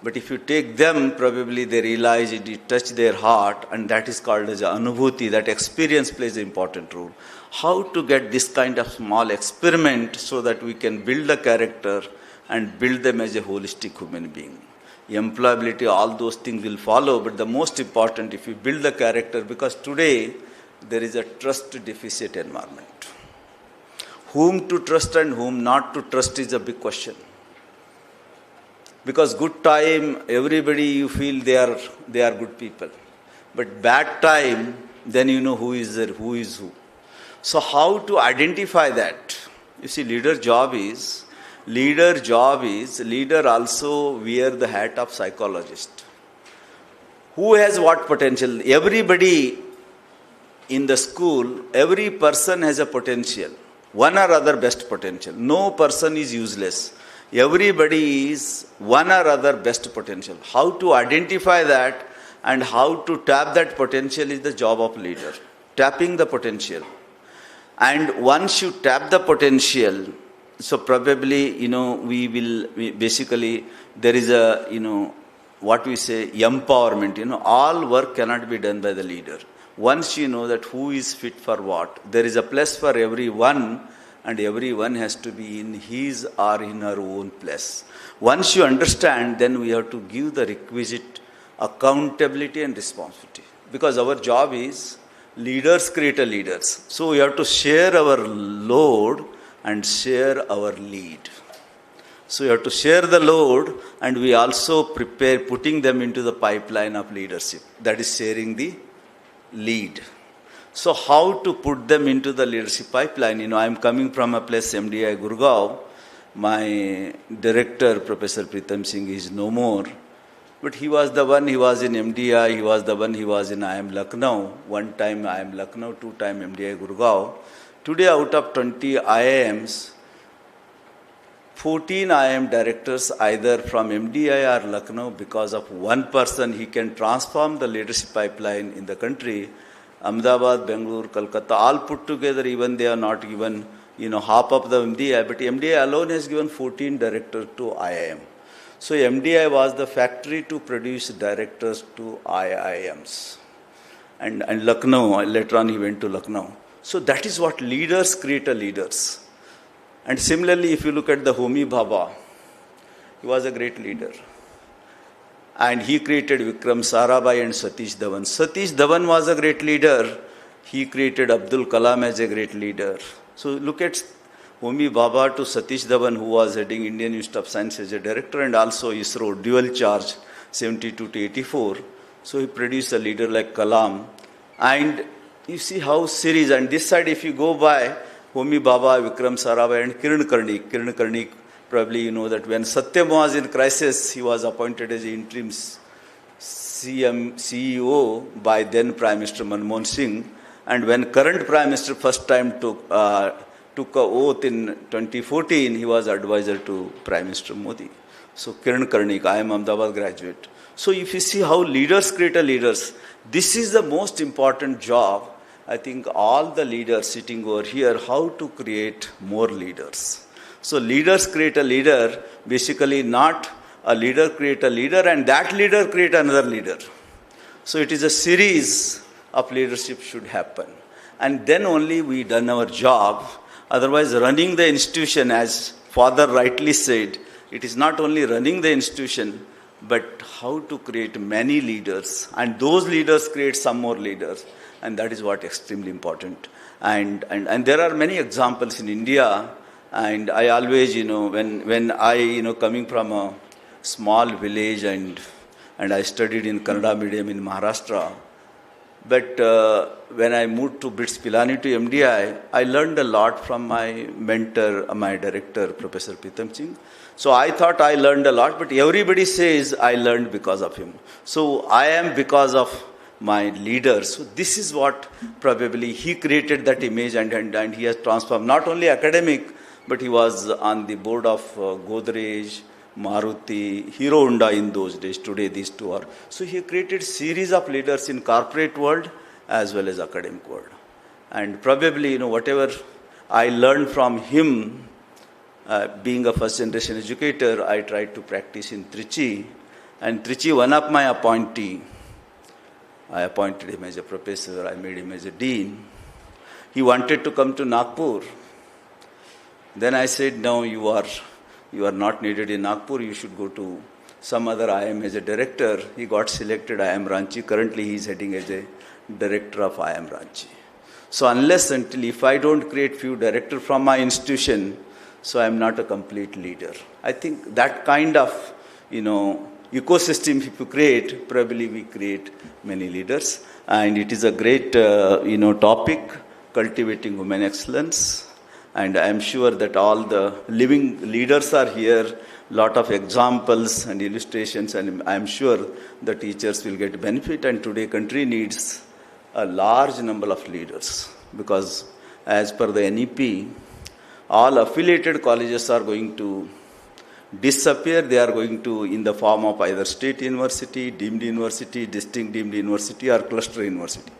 but if you take them, probably they realize it touched their heart, and that is called as anubhuti. That experience plays an important role. How to get this kind of small experiment so that we can build a character and build them as a holistic human being. Employability, all those things will follow, but the most important, if you build the character, because today there is a trust deficit environment. Whom to trust and whom not to trust is a big question. Because good time, everybody you feel they are good people. But bad time, then you know who is who. So how to identify that? You see, leader also wear the hat of psychologist. Who has what potential? Everybody in the school, every person has a potential. One or other best potential. No person is useless. Everybody is one or other best potential. How to identify that and how to tap that potential is the job of leader. Tapping the potential. And once you tap the potential, so probably, basically, there is a, what we say, empowerment. All work cannot be done by the leader. Once you know that who is fit for what, there is a place for everyone, and everyone has to be in his or in her own place. Once you understand, then we have to give the requisite accountability and responsibility. Because our job is leaders create a leaders. So we have to share our load and share our lead. So we have to share the load, and we also prepare putting them into the pipeline of leadership. That is sharing the lead. So how to put them into the leadership pipeline? I am coming from a place, MDI Gurgaon. My director, Professor Pritam Singh, is no more. But he was the one, he was in MDI, he was the one, he was in IIM Lucknow. One time IIM Lucknow, 2 time MDI Gurgaon. Today, out of 20 IIMs, 14 IIM directors, either from MDI or Lucknow, because of one person, he can transform the leadership pipeline in the country. Ahmedabad, Bangalore, Kolkata, all put together, even they are not given, half of the MDI, but MDI alone has given 14 directors to IIM. So MDI was the factory to produce directors to IIMs. And Lucknow, later on he went to Lucknow. So that is what leaders create a leaders. And similarly, if you look at the Homi Bhabha, he was a great leader. And he created Vikram Sarabhai and Satish Dhawan. Satish Dhawan was a great leader. He created Abdul Kalam as a great leader. So look at Homi Bhabha to Satish Dhawan, who was heading Indian Institute of Science as a director, and also ISRO, dual charge, 72 to 84. So he produced a leader like Kalam. And you see how series, and this side if you go by, Homi Bhabha, Vikram Sarabhai and Kiran Karnik. Kiran Karnik, probably you know that when Satyam was in crisis, he was appointed as the interim CEO by then Prime Minister Manmohan Singh. And when current Prime Minister first time took a oath in 2014, he was advisor to Prime Minister Modi. So Kiran Karnik, I am Ahmedabad graduate. So if you see how leaders create a leaders, this is the most important job. I think all the leaders sitting over here, how to create more leaders. So leaders create a leader, basically not a leader create a leader and that leader create another leader. So it is a series of leadership should happen. And then only we done our job. Otherwise running the institution, as Father rightly said, it is not only running the institution, but how to create many leaders. And those leaders create some more leaders. And that is what extremely important. And there are many examples in India. And I always, when I, coming from a small village and I studied in Kannada medium in Maharashtra. But when I moved to BITS Pilani to MDI, I learned a lot from my mentor, my director, Professor Pritam Singh. So I thought I learned a lot, but everybody says I learned because of him. So I am because of my leaders. So this is what probably he created that image, and he has transformed not only academic, but he was on the board of Godrej, Maruti, Hero Honda in those days. Today these two are. So he created series of leaders in corporate world as well as academic world. And probably, whatever I learned from him, being a first generation educator, I tried to practice in Trichy. And Trichy, one of my appointee, I appointed him as a professor, I made him as a dean. He wanted to come to Nagpur. Then I said, no, you are not needed in Nagpur, you should go to some other IIM as a director. He got selected IIM Ranchi. Currently he is heading as a director of IIM Ranchi. So until if I don't create few directors from my institution, so I am not a complete leader. I think that kind of, ecosystem if you create, probably we create many leaders. And it is a great, topic, cultivating human excellence. And I am sure that all the living leaders are here, lot of examples and illustrations, and I am sure the teachers will get benefit. And today country needs a large number of leaders, because as per the NEP, all affiliated colleges are going to disappear. They are going to in the form of either state university, deemed university, distinct deemed university, or cluster university.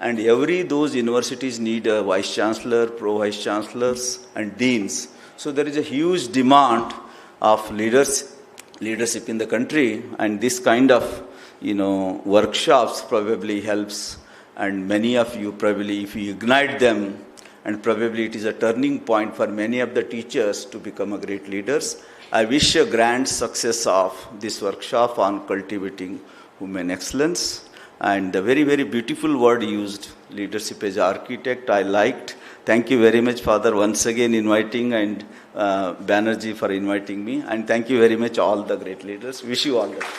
And those universities need a vice chancellor, pro vice chancellors, and deans. So there is a huge demand of leadership in the country, and this kind of workshops probably helps. And many of you probably, if you ignite them, and probably it is a turning point for many of the teachers to become a great leaders. I wish a grand success of this workshop on cultivating human excellence. And the very, very beautiful word used, leadership as architect, I liked. Thank you very much, Father, once again inviting, and Banerjee for inviting me. And thank you very much, all the great leaders. Wish you all the best.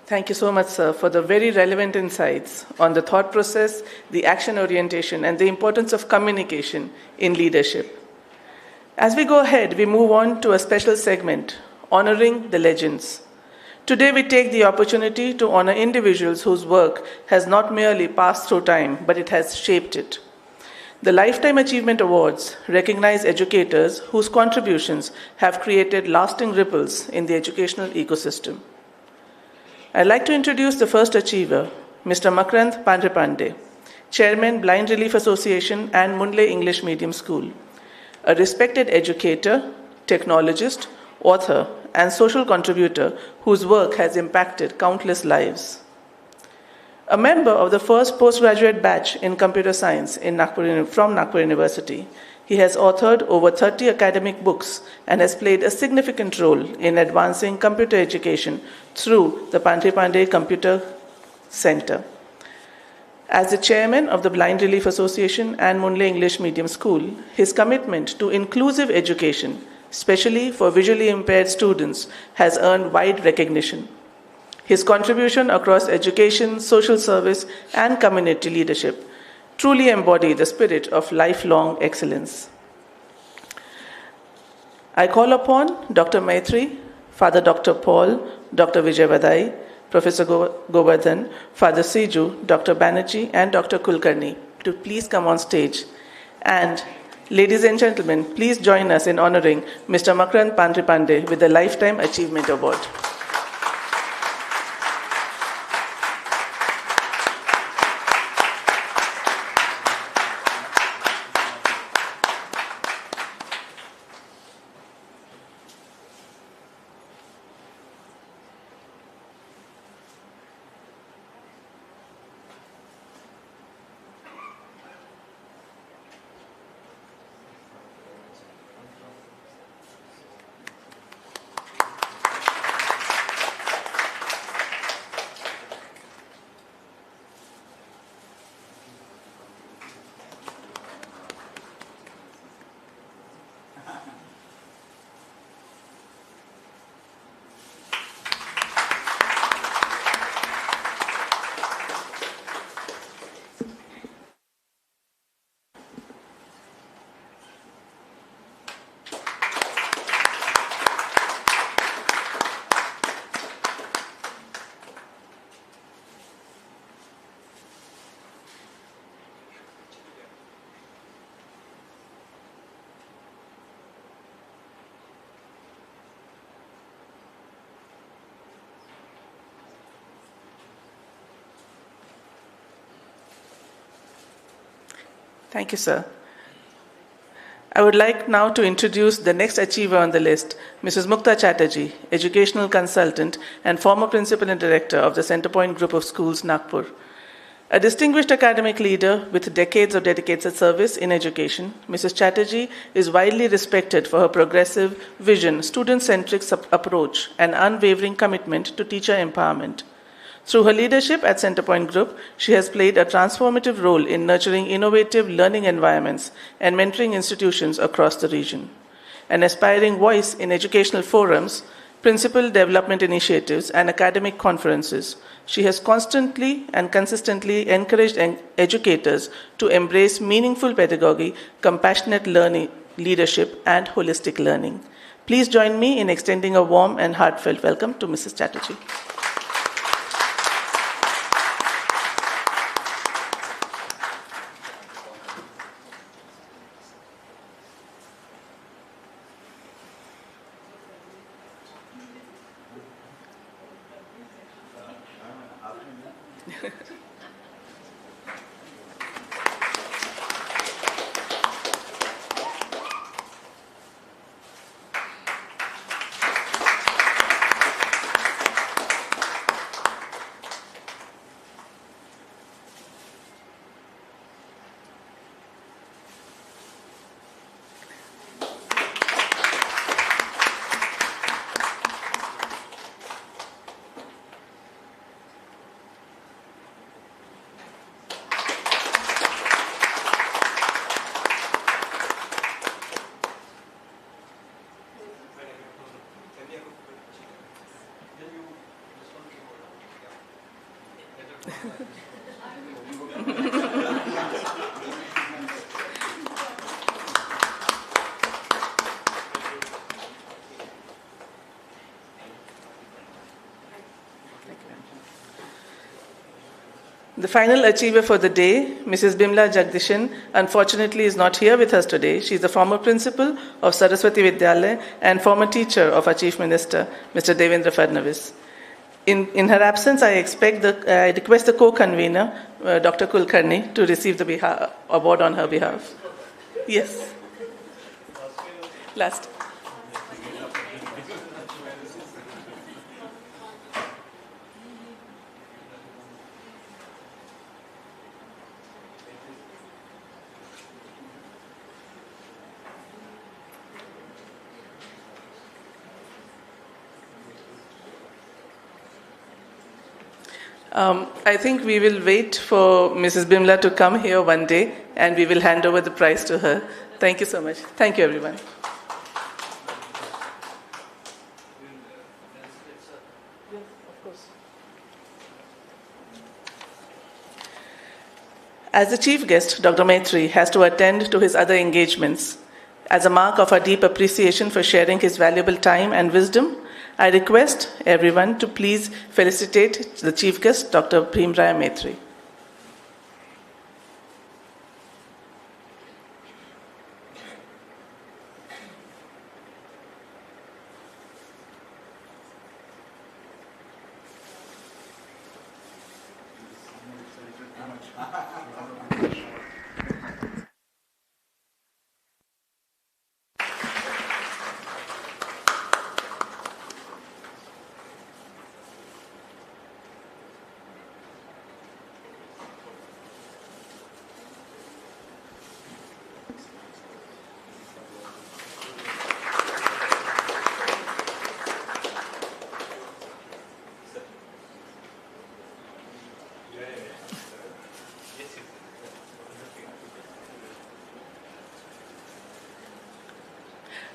Thank you so much, sir, for the very relevant insights on the thought process, the action orientation, and the importance of communication in leadership. As we go ahead, we move on to a special segment, Honoring the Legends. Today, we take the opportunity to honor individuals whose work has not merely passed through time, but it has shaped it. The Lifetime Achievement Awards recognize educators whose contributions have created lasting ripples in the educational ecosystem. I'd like to introduce the first achiever, Mr. Makrand Pandrepande, Chairman, Blind Relief Association and Mundle English Medium School, a respected educator, technologist, author, and social contributor whose work has impacted countless lives. A member of the first postgraduate batch in computer science from Nagpur University, he has authored over 30 academic books and has played a significant role in advancing computer education through the Pandrepande Computer Center. As the chairman of the Blind Relief Association and Mundle English Medium School, his commitment to inclusive education, especially for visually impaired students, has earned wide recognition. His contribution across education, social service, and community leadership truly embody the spirit of lifelong excellence. I call upon Dr. Maitri, Father Dr. Paul, Dr. Vijay Vadai, Professor Govardhan, Father Siju, Dr. Banerjee, and Dr. Kulkarni to please come on stage. And ladies and gentlemen, please join us in honoring Mr. Makrand Pandrepande with the Lifetime Achievement Award. Thank you, sir. I would like now to introduce the next achiever on the list, Mrs. Mukta Chatterjee, educational consultant and former principal and director of the Centrepoint Group of Schools, Nagpur. A distinguished academic leader with decades of dedicated service in education, Mrs. Chatterjee is widely respected for her progressive vision, student-centric approach, and unwavering commitment to teacher empowerment. Through her leadership at Centrepoint Group, she has played a transformative role in nurturing innovative learning environments and mentoring institutions across the region. An aspiring voice in educational forums, principal development initiatives, and academic conferences, she has constantly and consistently encouraged educators to embrace meaningful pedagogy, compassionate learning, leadership, and holistic learning. Please join me in extending a warm and heartfelt welcome to Mrs. Chatterjee. The final achiever for the day, Mrs. Bimla Jagdishan, unfortunately is not here with us today. She is the former principal of Saraswati Vidyalaya and former teacher of our Chief Minister, Mr. Devendra Fadnavis. In her absence, I request the co-convener, Dr. Kulkarni, to receive the award on her behalf. Yes. Last. I think we will wait for Mrs. Bimla to come here one day and we will hand over the prize to her. Thank you so much. Thank you, everyone. As the chief guest, Dr. Maitri has to attend to his other engagements. As a mark of our deep appreciation for sharing his valuable time and wisdom, I request everyone to please felicitate the chief guest, Dr. Bhimraya Maitri.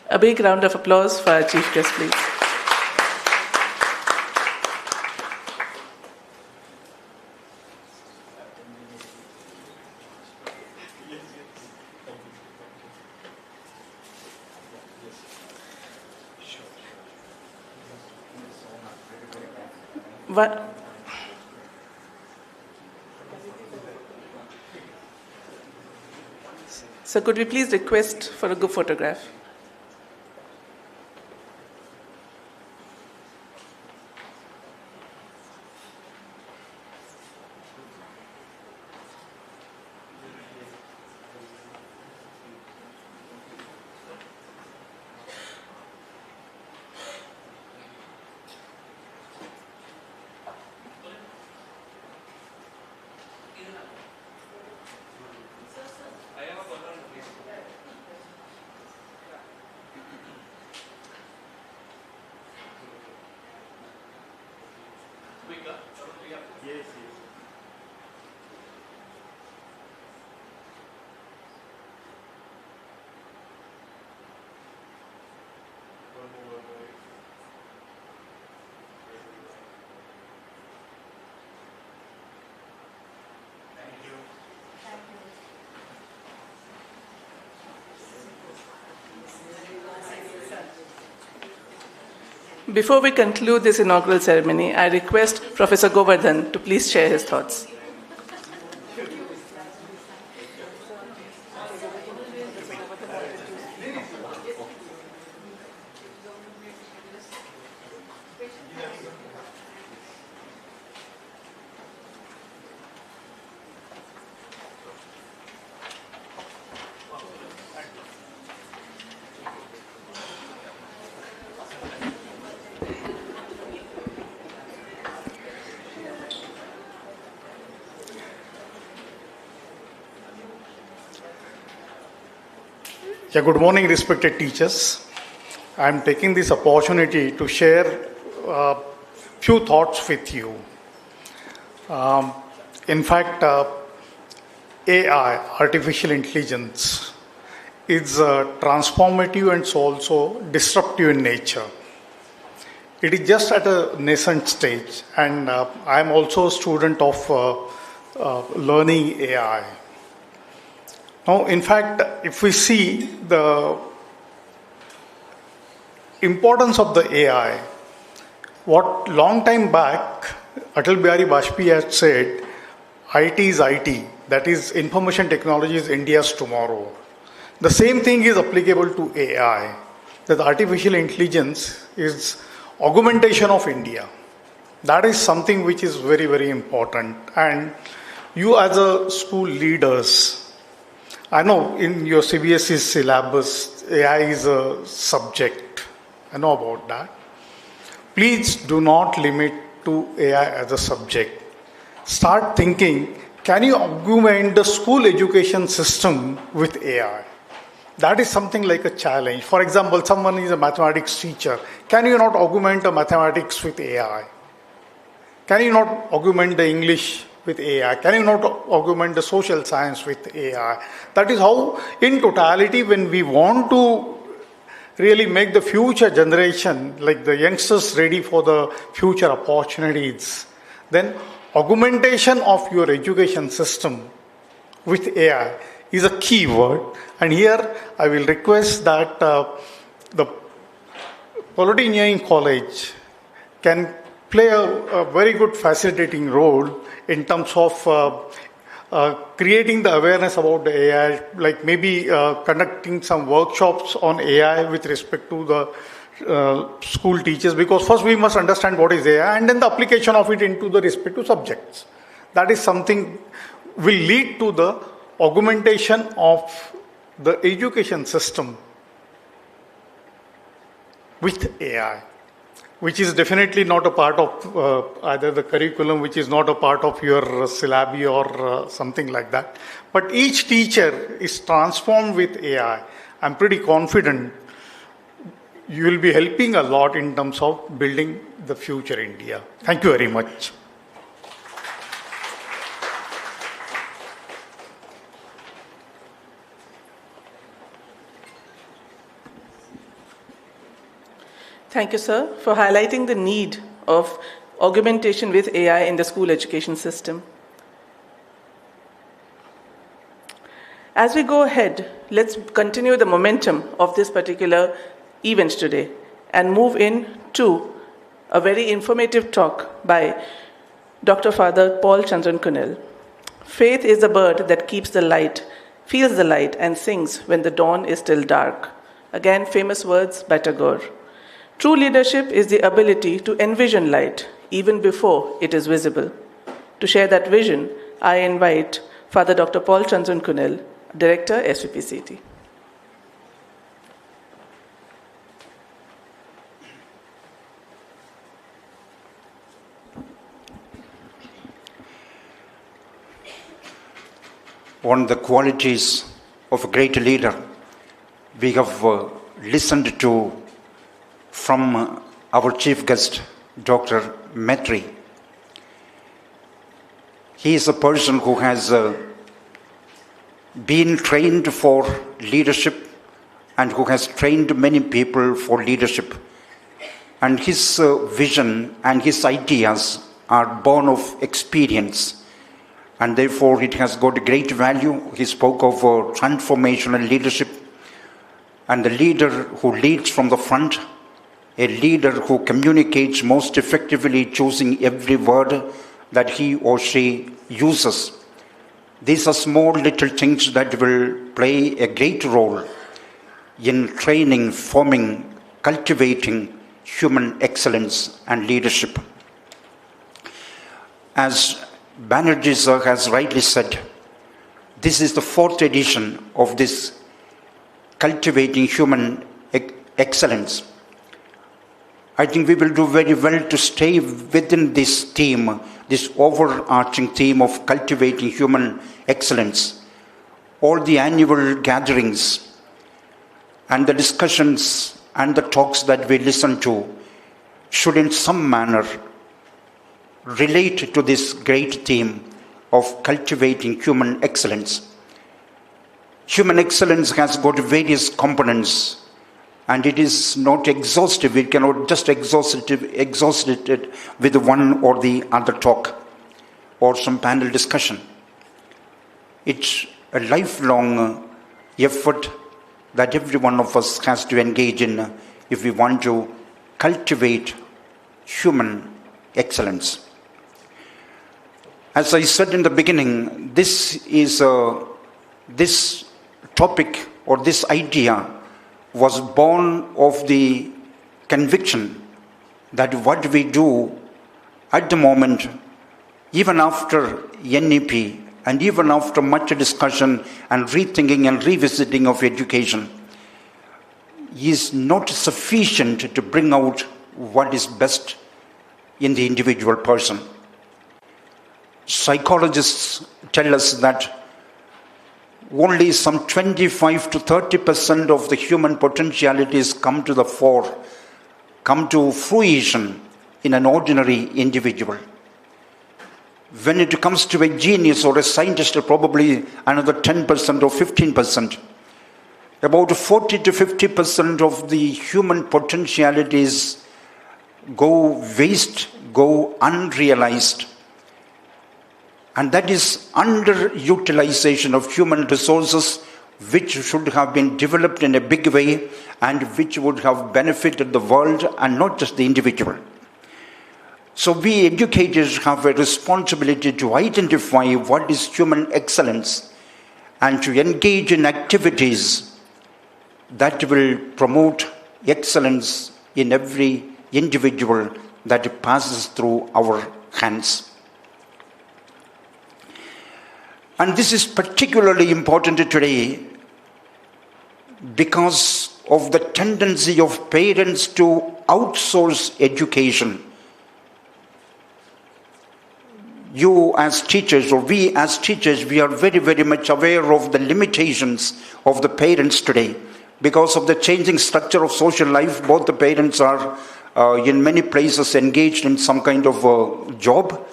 A big round of applause for our chief guest, please. What? So could we please request for a group photograph? Before we conclude this inaugural ceremony, I request Professor Govardhan to please share his thoughts. Yeah, good morning, respected teachers. I'm taking this opportunity to share a few thoughts with you. In fact, AI, artificial intelligence, is transformative and also disruptive in nature. It is just at a nascent stage, and I'm also a student of learning AI. Now, in fact, if we see the importance of the AI, what long time back Atal Bihari Vajpayee had said, IT is IT, that is information technology is India's tomorrow. The same thing is applicable to AI, that artificial intelligence is augmentation of India. That is something which is very, very important. And you as a school leaders, I know in your CBSE syllabus, AI is a subject. I know about that. Please do not limit to AI as a subject. Start thinking, can you augment the school education system with AI? That is something like a challenge. For example, someone is a mathematics teacher. Can you not augment the mathematics with AI? Can you not augment the English with AI? Can you not augment the social science with AI? That is how, in totality, when we want to really make the future generation, like the youngsters, ready for the future opportunities, then augmentation of your education system with AI is a key word. And here I will request that the Polytechnic College can play a very good facilitating role in terms of creating the awareness about the AI, like maybe conducting some workshops on AI with respect to the school teachers, because first we must understand what is AI and then the application of it into the respective subjects. That is something will lead to the augmentation of the education system with AI, which is definitely not a part of either the curriculum, which is not a part of your syllabi or something like that. But each teacher is transformed with AI. I'm pretty confident you will be helping a lot in terms of building the future India. Thank you very much. Thank you, sir, for highlighting the need of augmentation with AI in the school education system. As we go ahead, let's continue the momentum of this particular event today and move into a very informative talk by Dr. Father Paul Chandran Kunal. Faith is the bird that keeps the light, feels the light, and sings when the dawn is still dark. Again, famous words by Tagore. True leadership is the ability to envision light even before it is visible. To share that vision, I invite Father Dr. Paul Chandran Kunal, Director, SVPCT. One of the qualities of a great leader we have listened to from our chief guest, Dr. Metri. He is a person who has been trained for leadership and who has trained many people for leadership. And his vision and his ideas are born of experience, and therefore it has got great value. He spoke of transformational leadership, and the leader who leads from the front, a leader who communicates most effectively, choosing every word that he or she uses. These are small little things that will play a great role in training, forming, cultivating human excellence and leadership. As Banerjee sir has rightly said, this is the 4th edition of this Cultivating Human Excellence. I think we will do very well to stay within this theme, this overarching theme of cultivating human excellence. All the annual gatherings and the discussions and the talks that we listen to should in some manner relate to this great theme of cultivating human excellence. Human excellence has got various components, and it is not exhaustive. We cannot just exhaust it with one or the other talk or some panel discussion. It's a lifelong effort that every one of us has to engage in if we want to cultivate human excellence. As I said in the beginning, this topic or this idea was born of the conviction that what we do at the moment, even after NEP and even after much discussion and rethinking and revisiting of education, is not sufficient to bring out what is best in the individual person. Psychologists tell us that only some 25 to 30% of the human potentialities come to the fore, come to fruition in an ordinary individual. When it comes to a genius or a scientist, probably another 10% or 15%. About 40 to 50% of the human potentialities go waste, go unrealized. And that is underutilization of human resources, which should have been developed in a big way and which would have benefited the world and not just the individual. So we educators have a responsibility to identify what is human excellence and to engage in activities that will promote excellence in every individual that passes through our hands. And this is particularly important today because of the tendency of parents to outsource education. You as teachers, or we as teachers, we are very, very much aware of the limitations of the parents today. Because of the changing structure of social life, both the parents are in many places engaged in some kind of job.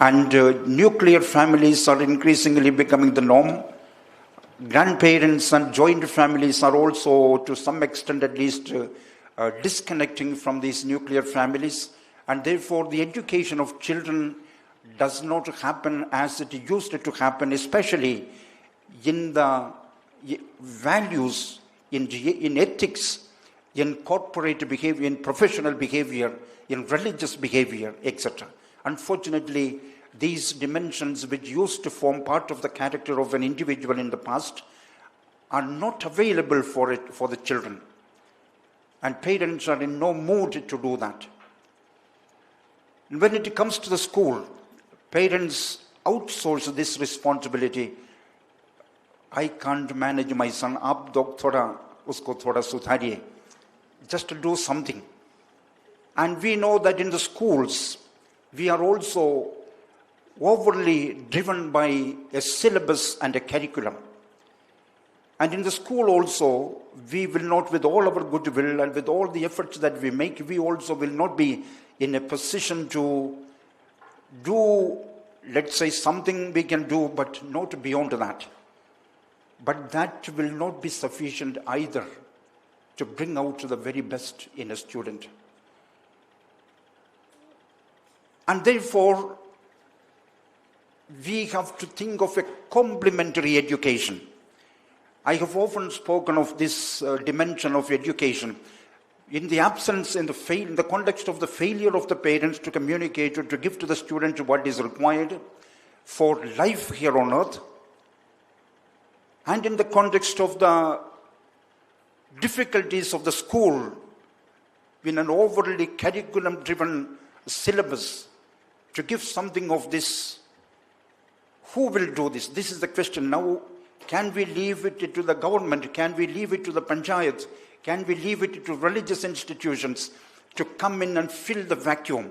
And nuclear families are increasingly becoming the norm. Grandparents and joint families are also, to some extent at least, disconnecting from these nuclear families. And therefore, the education of children does not happen as it used to happen, especially in the values, in ethics, in corporate behavior, in professional behavior, in religious behavior, etc. Unfortunately, these dimensions which used to form part of the character of an individual in the past are not available for the children. And parents are in no mood to do that. And when it comes to the school, parents outsource this responsibility. I can't manage my son. Aap dog thoda usko thoda sudhariye. Just to do something. And we know that in the schools, we are also overly driven by a syllabus and a curriculum. And in the school also, we will not, with all our goodwill and with all the efforts that we make, we also will not be in a position to do let's say, something we can do, but not beyond that. But that will not be sufficient either to bring out the very best in a student. And therefore, we have to think of a complementary education. I have often spoken of this dimension of education. In the absence, in the context of the failure of the parents to communicate or to give to the student what is required for life here on earth, and in the context of the difficulties of the school in an overly curriculum-driven syllabus, to give something of this, who will do this? This is the question. Now, can we leave it to the government? Can we leave it to the panchayats? Can we leave it to religious institutions to come in and fill the vacuum?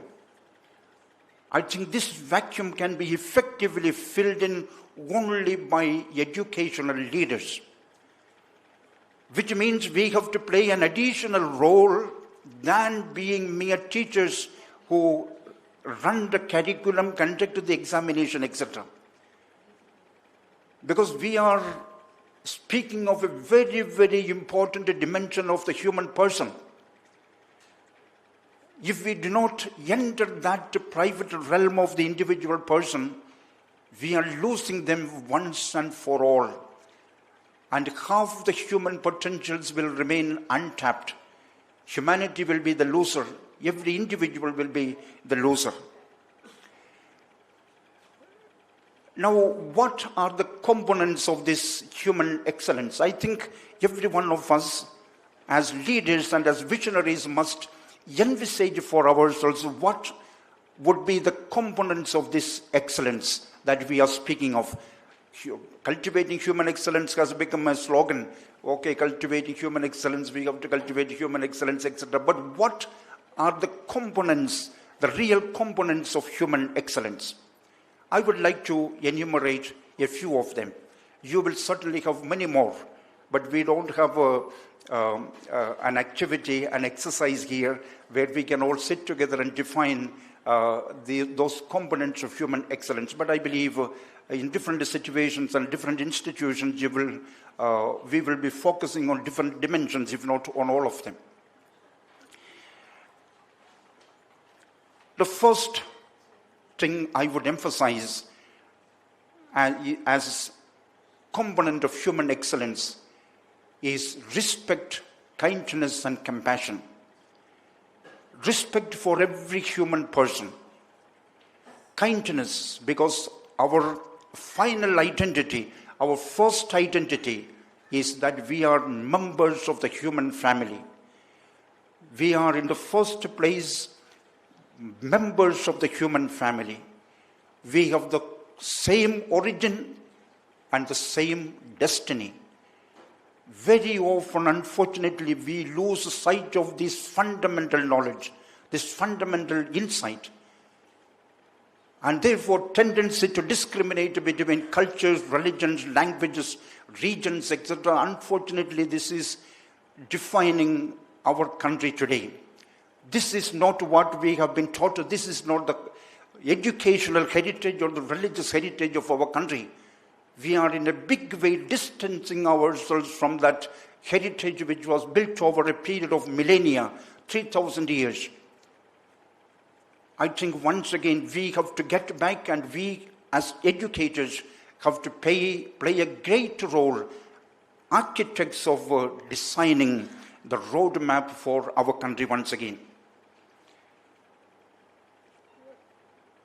I think this vacuum can be effectively filled in only by educational leaders, which means we have to play an additional role than being mere teachers who run the curriculum, conduct the examination, etc. Because we are speaking of a very, very important dimension of the human person. If we do not enter that private realm of the individual person, we are losing them once and for all. And half the human potentials will remain untapped. Humanity will be the loser. Every individual will be the loser. Now, what are the components of this human excellence? I think every one of us, as leaders and as visionaries, must envisage for ourselves what would be the components of this excellence that we are speaking of. Cultivating human excellence has become a slogan. Okay, cultivating human excellence, we have to cultivate human excellence, etc. But what are the components, the real components of human excellence? I would like to enumerate a few of them. You will certainly have many more, but we don't have an activity, an exercise here where we can all sit together and define those components of human excellence. But I believe in different situations and different institutions, we will be focusing on different dimensions, if not on all of them. The first thing I would emphasize as component of human excellence is respect, kindness, and compassion. Respect for every human person. Kindness, because our final identity, our first identity is that we are members of the human family. We are in the first place members of the human family. We have the same origin and the same destiny. Very often, unfortunately, we lose sight of this fundamental knowledge, this fundamental insight, and therefore tendency to discriminate between cultures, religions, languages, regions, etc. Unfortunately, this is defining our country today. This is not what we have been taught. This is not the educational heritage or the religious heritage of our country. We are in a big way distancing ourselves from that heritage which was built over a period of millennia, 3,000 years. I think once again we have to get back, and we as educators have to play a great role, architects of designing the roadmap for our country once again.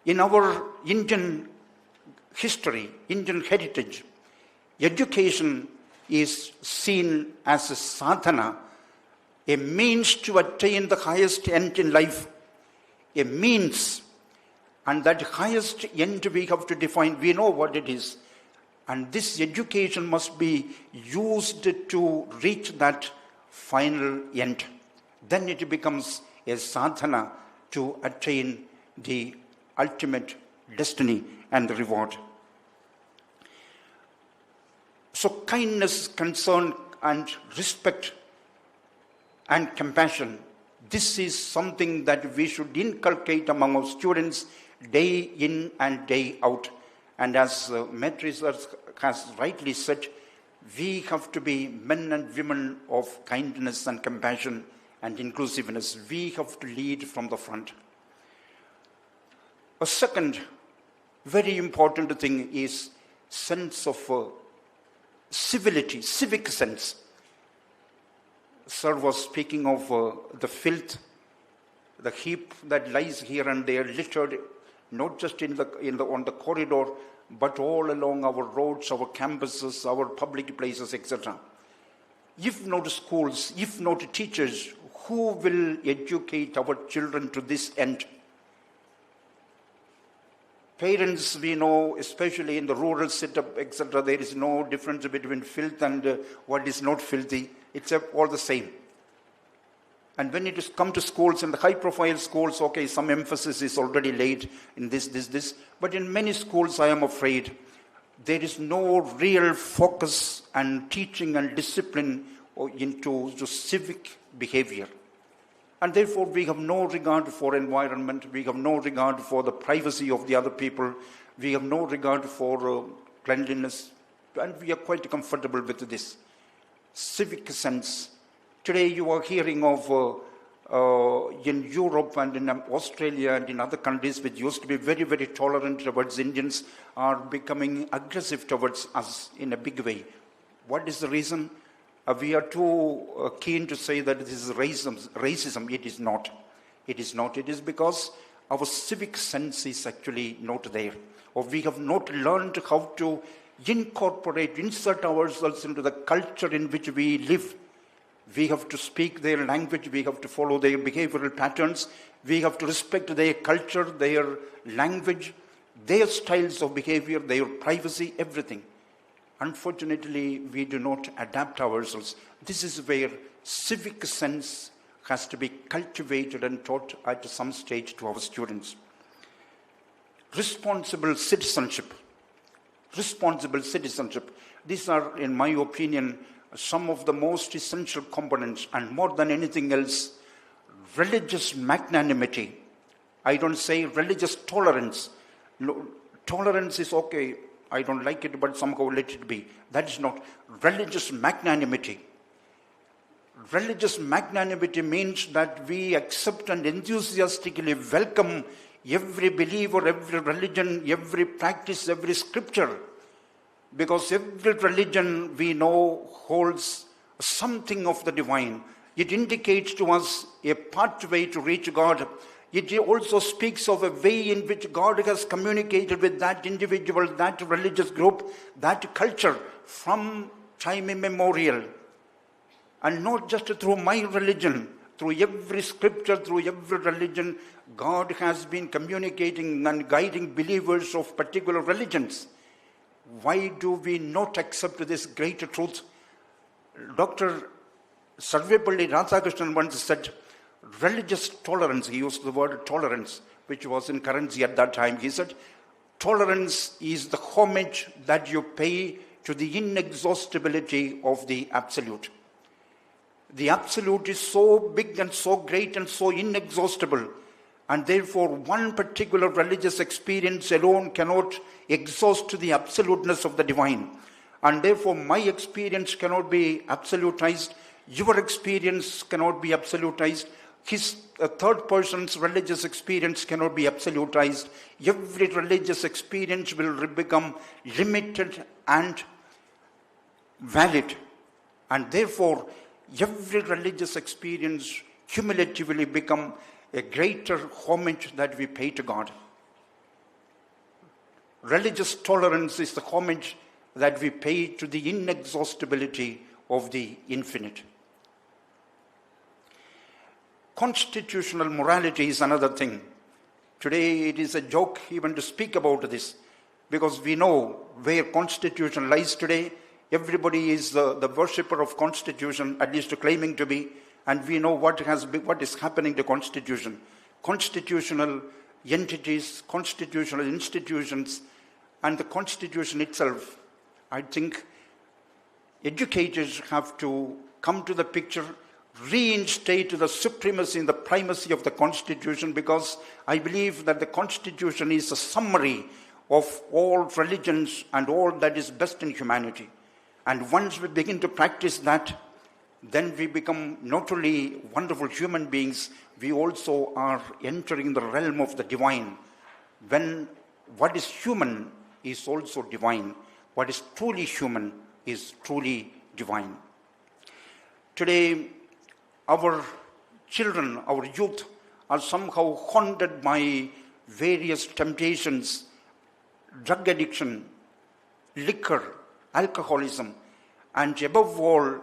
In our Indian history, Indian heritage, education is seen as a sadhana, a means to attain the highest end in life, a means, and that highest end we have to define. We know what it is, and this education must be used to reach that final end. Then it becomes a sadhana to attain the ultimate destiny and the reward. So kindness, concern, and respect and compassion, this is something that we should inculcate among our students day in and day out. And as Maitreya has rightly said, we have to be men and women of kindness and compassion and inclusiveness. We have to lead from the front. A second very important thing is sense of civility, civic sense. Sir was speaking of the filth, the heap that lies here and there, littered, not just on the corridor, but all along our roads, our campuses, our public places, etc. If not schools, if not teachers, who will educate our children to this end? Parents, we know, especially in the rural setup, etc., there is no difference between filth and what is not filthy. It's all the same. And when it is come to schools, and the high-profile schools, okay, some emphasis is already laid in this. But in many schools, I am afraid, there is no real focus and teaching and discipline into civic behavior. And therefore, we have no regard for environment, we have no regard for the privacy of the other people, we have no regard for cleanliness, and we are quite comfortable with this. Civic sense. Today you are hearing of in Europe and in Australia and in other countries which used to be very, very tolerant towards Indians are becoming aggressive towards us in a big way. What is the reason? We are too keen to say that this is racism. It is not. It is not. It is because our civic sense is actually not there. Or we have not learned how to insert ourselves into the culture in which we live. We have to speak their language. We have to follow their behavioral patterns. We have to respect their culture, their language, their styles of behavior, their privacy, everything. Unfortunately, we do not adapt ourselves. This is where civic sense has to be cultivated and taught at some stage to our students. Responsible citizenship. Responsible citizenship. These are, in my opinion, some of the most essential components, and more than anything else, religious magnanimity. I don't say religious tolerance. No, tolerance is okay. I don't like it, but somehow let it be. That is not religious magnanimity. Religious magnanimity means that we accept and enthusiastically welcome every believer, every religion, every practice, every scripture. Because every religion we know holds something of the divine. It indicates to us a pathway to reach God. It also speaks of a way in which God has communicated with that individual, that religious group, that culture from time immemorial. And not just through my religion, through every scripture, through every religion, God has been communicating and guiding believers of particular religions. Why do we not accept this greater truth? Dr. Sarvepalli Radhakrishnan once said, religious tolerance, he used the word tolerance, which was in currency at that time. He said, tolerance is the homage that you pay to the inexhaustibility of the absolute. The absolute is so big and so great and so inexhaustible, and therefore one particular religious experience alone cannot exhaust the absoluteness of the divine. And therefore my experience cannot be absolutized, your experience cannot be absolutized, his third person's religious experience cannot be absolutized. Every religious experience will become limited and valid. And therefore, every religious experience cumulatively become a greater homage that we pay to God. Religious tolerance is the homage that we pay to the inexhaustibility of the infinite. Constitutional morality is another thing. Today it is a joke even to speak about this, because we know where constitution lies today. Everybody is the worshipper of constitution, at least claiming to be, and we know what is happening to constitution. Constitutional entities, constitutional institutions, and the constitution itself. I think educators have to come to the picture, reinstate the supremacy and the primacy of the Constitution, because I believe that the Constitution is a summary of all religions and all that is best in humanity. And once we begin to practice that, then we become not only wonderful human beings, we also are entering the realm of the divine. When what is human is also divine. What is truly human is truly divine. Today, our children, our youth, are somehow haunted by various temptations, drug addiction, liquor, alcoholism, and above all,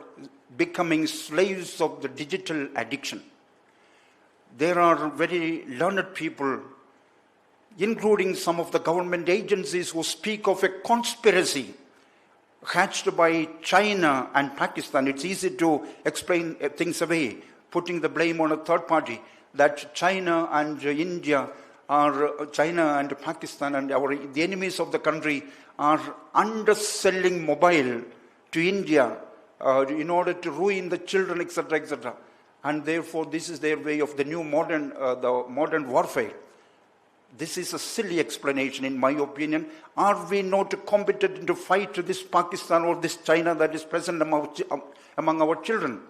becoming slaves of the digital addiction. There are very learned people, including some of the government agencies, who speak of a conspiracy hatched by China and Pakistan. It's easy to explain things away, putting the blame on a third party, that China and India are, China and Pakistan and the enemies of the country are underselling mobile to India in order to ruin the children, etc., etc. And therefore, this is their way of the new modern warfare. This is a silly explanation, in my opinion. Are we not competent to fight this Pakistan or this China that is present among our children?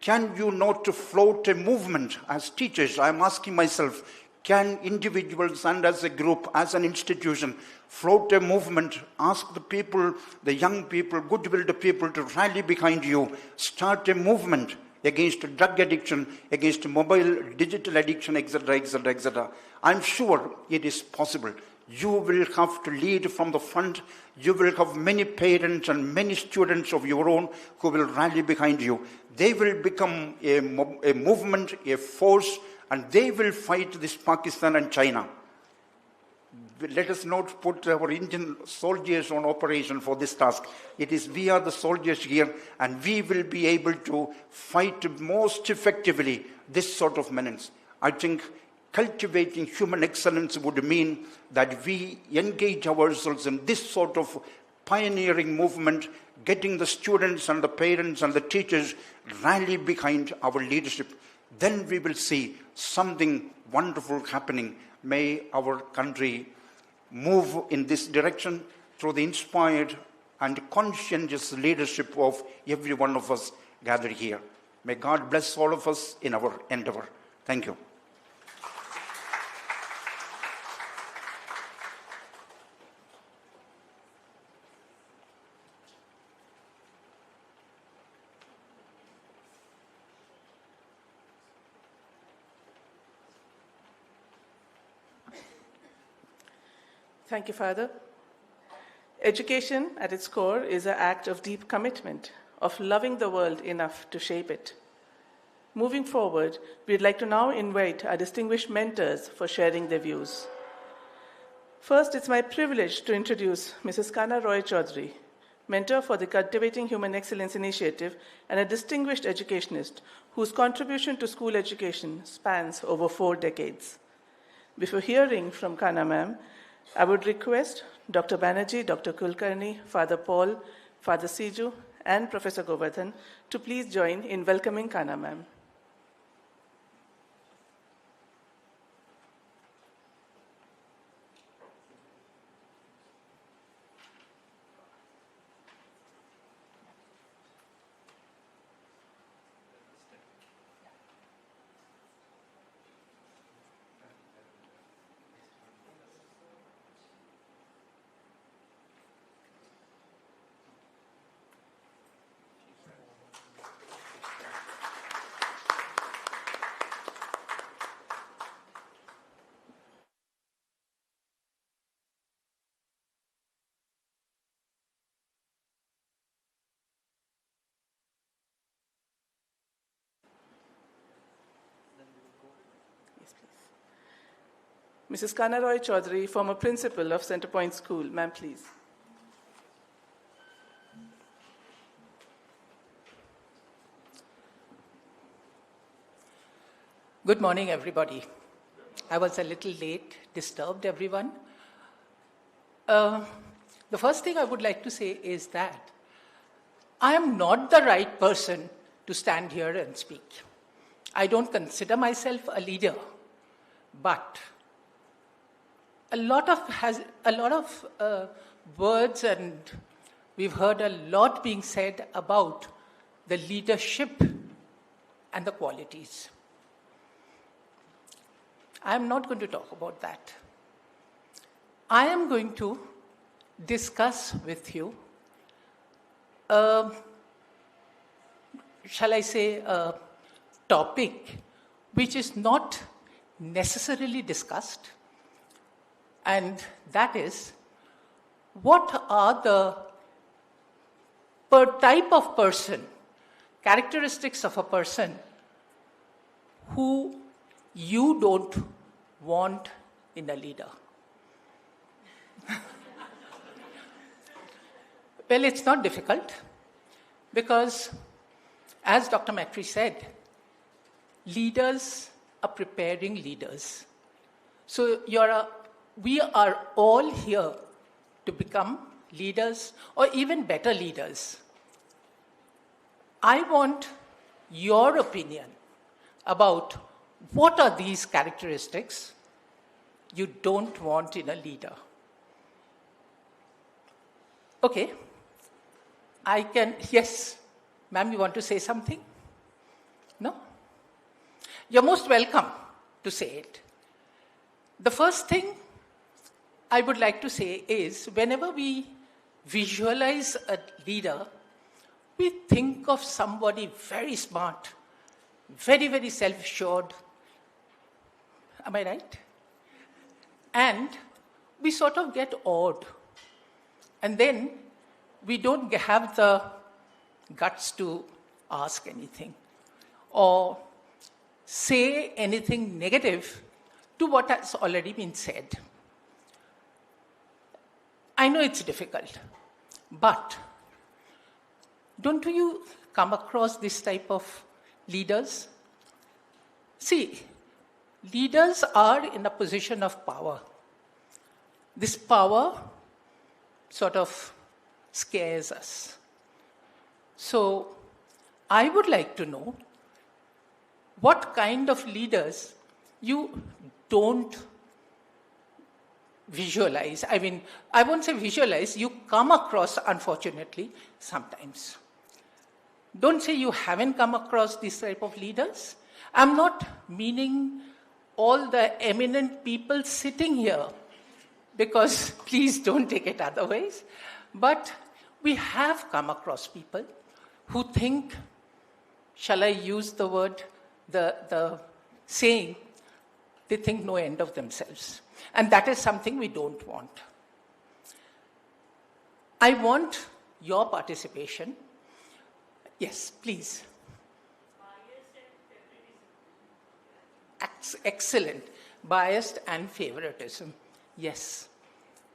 Can you not float a movement as teachers? I am asking myself, can individuals and as a group, as an institution, float a movement, ask the people, the young people, good-willed people to rally behind you, start a movement against drug addiction, against mobile, digital addiction, etc., etc., etc. I'm sure it is possible. You will have to lead from the front. You will have many parents and many students of your own who will rally behind you. They will become a movement, a force, and they will fight this Pakistan and China. Let us not put our Indian soldiers on operation for this task. We are the soldiers here, and we will be able to fight most effectively this sort of menace. I think cultivating human excellence would mean that we engage ourselves in this sort of pioneering movement, getting the students and the parents and the teachers rally behind our leadership. Then we will see something wonderful happening. May our country move in this direction through the inspired and conscientious leadership of every one of us gathered here. May God bless all of us in our endeavor. Thank you. Thank you, Father. Education, at its core, is an act of deep commitment, of loving the world enough to shape it. Moving forward, we'd like to now invite our distinguished mentors for sharing their views. First, it's my privilege to introduce Mrs. Kana Roy Chaudhary, mentor for the Cultivating Human Excellence Initiative and a distinguished educationist whose contribution to school education spans over 4 decades. Before hearing from Kana ma'am, I would request Dr. Banerjee, Dr. Kulkarni, Father Paul, Father Siju, and Professor Govardhan to please join in welcoming Kana ma'am. Yes, please. Mrs. Kana Roy Chaudhary, former principal of Centrepoint School. Ma'am, please. Good morning, everybody. I was a little late, disturbed everyone. The first thing I would like to say is that I am not the right person to stand here and speak. I don't consider myself a leader, but a lot of words, and we've heard a lot being said about the leadership and the qualities. I am not going to talk about that. I am going to discuss with you, shall I say, a topic which is not necessarily discussed, and that is, what are the type of person, characteristics of a person who you don't want in a leader? Well, it's not difficult, because as Dr. Matri said, leaders are preparing leaders. So we are all here to become leaders, or even better leaders. I want your opinion about what are these characteristics you don't want in a leader. Okay. Yes. Ma'am, you want to say something? No? You're most welcome to say it. The first thing I would like to say is, whenever we visualize a leader, we think of somebody very smart, very, very self-assured. Am I right? And we sort of get awed. And then we don't have the guts to ask anything or say anything negative to what has already been said. I know it's difficult, but don't you come across this type of leaders? See, leaders are in a position of power. This power sort of scares us. So I would like to know what kind of leaders you don't visualize. I mean, I won't say visualize, you come across, unfortunately, sometimes. Don't say you haven't come across this type of leaders. I'm not meaning all the eminent people sitting here, because please don't take it otherwise. But we have come across people who think, shall I use the word, the saying, they think no end of themselves. And that is something we don't want. I want your participation. Yes, please. Excellent. Biased and favoritism. Yes.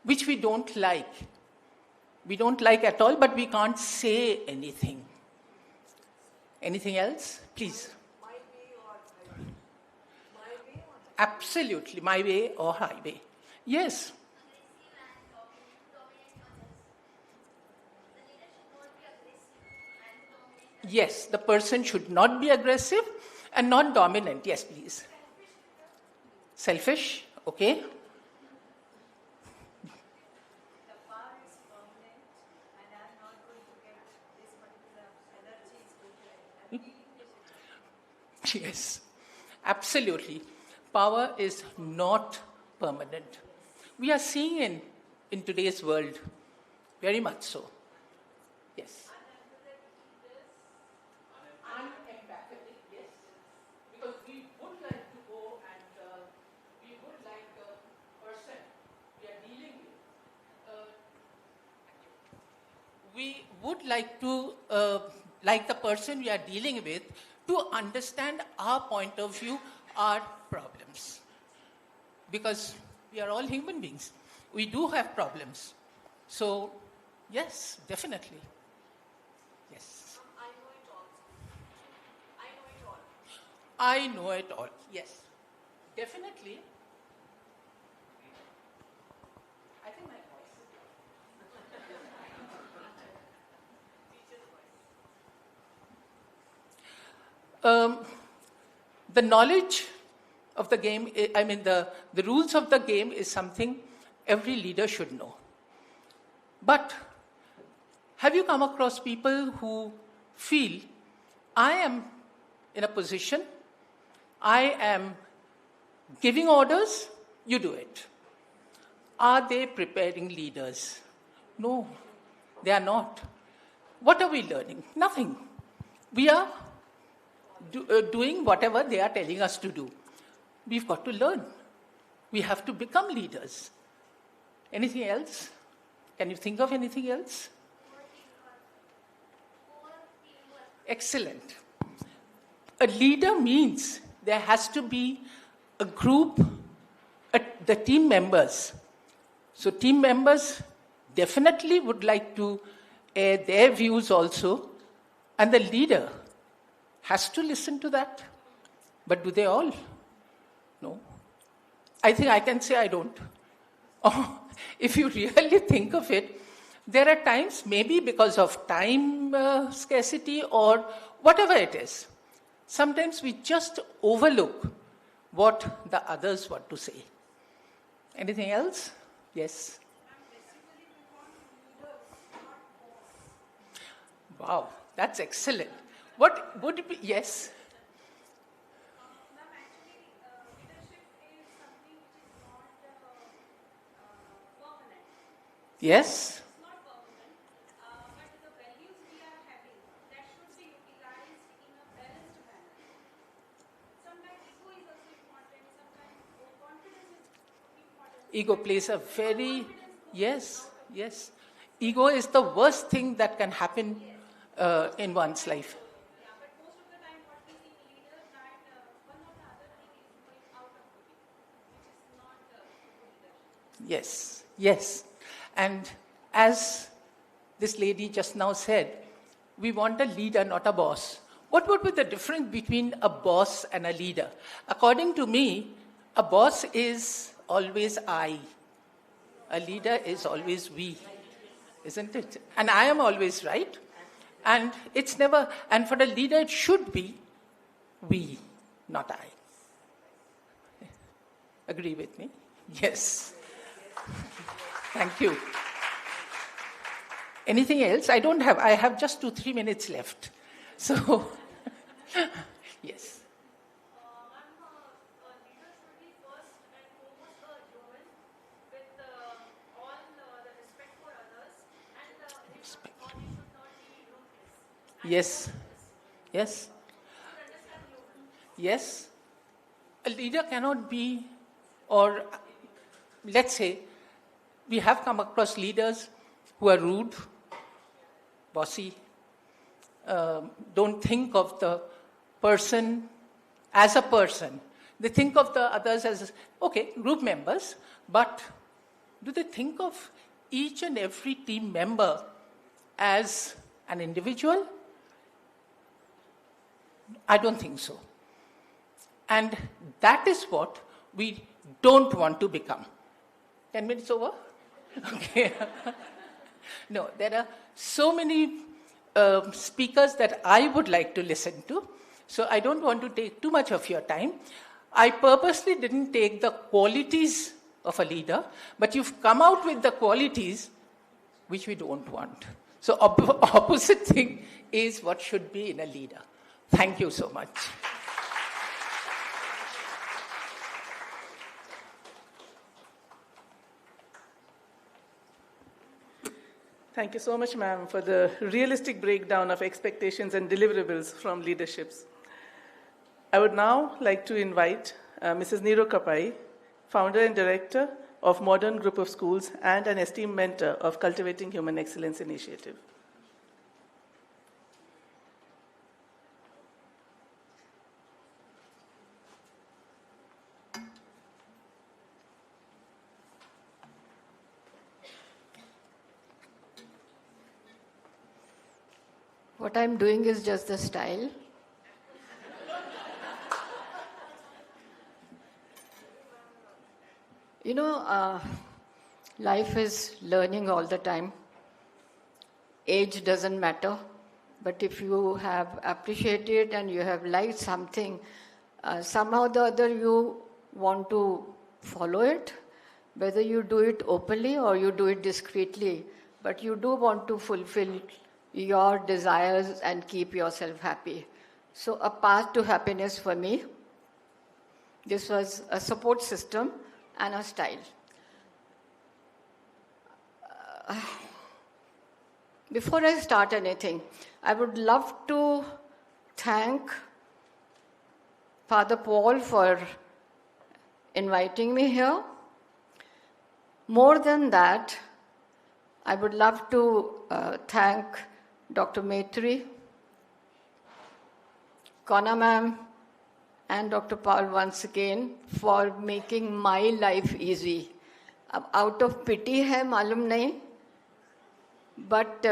Which we don't like. We don't like at all, but we can't say anything. Anything else? Please. My way or highway. My way or Absolutely. My way or highway. Yes. Yes, the person should not be aggressive and not dominant. Yes, please. Selfish, okay. the power is permanent and I'm not going to get this particular energy is going to Yes, absolutely. Power is not permanent. We are seeing in today's world, very much so. Yes. Unempathetic, yes. Because we would like to go and we would like the person we are dealing with. We would like to, like the person we are dealing with, to understand our point of view, our problems. Because we are all human beings. We do have problems. So, yes, definitely. Yes. I know it all. I know it all. I know it all. Yes. Definitely. I think my voice is the knowledge of the game, the rules of the game is something every leader should know. But have you come across people who feel, I am in a position, I am giving orders, you do it? Are they preparing leaders? No, they are not. What are we learning? Nothing. We are doing whatever they are telling us to do. We've got to learn. We have to become leaders. Anything else? Can you think of anything else? Excellent. A leader means there has to be a group, the team members. So team members definitely would like to air their views also, and the leader has to listen to that. But do they all? No. I think I can say I don't. Oh, if you really think of it, there are times, maybe because of time scarcity or whatever it is, sometimes we just overlook what the others want to say. Anything else? Yes. Wow, that's excellent. What would it be? Yes. Yes. Ego plays a very, yes. Ego is the worst thing that can happen in one's life. Yes. And as this lady just now said, we want a leader, not a boss. What would be the difference between a boss and a leader? According to me, a boss is always I. A leader is always we, isn't it? And I am always right. And it's never, and for a leader it should be we, not I. Agree with me? Yes. Thank you. Anything else? I have just 2-3 minutes left. So, yes. Yes. A leader cannot be, or let's say, we have come across leaders who are rude, bossy, don't think of the person as a person. They think of the others as, okay, group members, but do they think of each and every team member as an individual? I don't think so. And that is what we don't want to become. 10 minutes over? Okay. No, there are so many speakers that I would like to listen to, so I don't want to take too much of your time. I purposely didn't take the qualities of a leader, but you've come out with the qualities which we don't want. So opposite thing is what should be in a leader. Thank you so much. Thank you so much, ma'am, for the realistic breakdown of expectations and deliverables from leaderships. I would now like to invite Mrs. Neero Kapai, founder and director of Modern Group of Schools and an esteemed mentor of Cultivating Human Excellence Initiative. What I'm doing is just the style. You know, life is learning all the time. Age doesn't matter. But if you have appreciated and you have liked something, somehow or the other you want to follow it, whether you do it openly or you do it discreetly, but you do want to fulfill your desires and keep yourself happy. So a path to happiness for me, this was a support system and a style. Before I start anything, I would love to thank Father Paul for inviting me here. More than that, I would love to thank Dr. Maitri, Kona ma'am, and Dr. Paul once again for making my life easy. Out of pity hai, malum nahi, but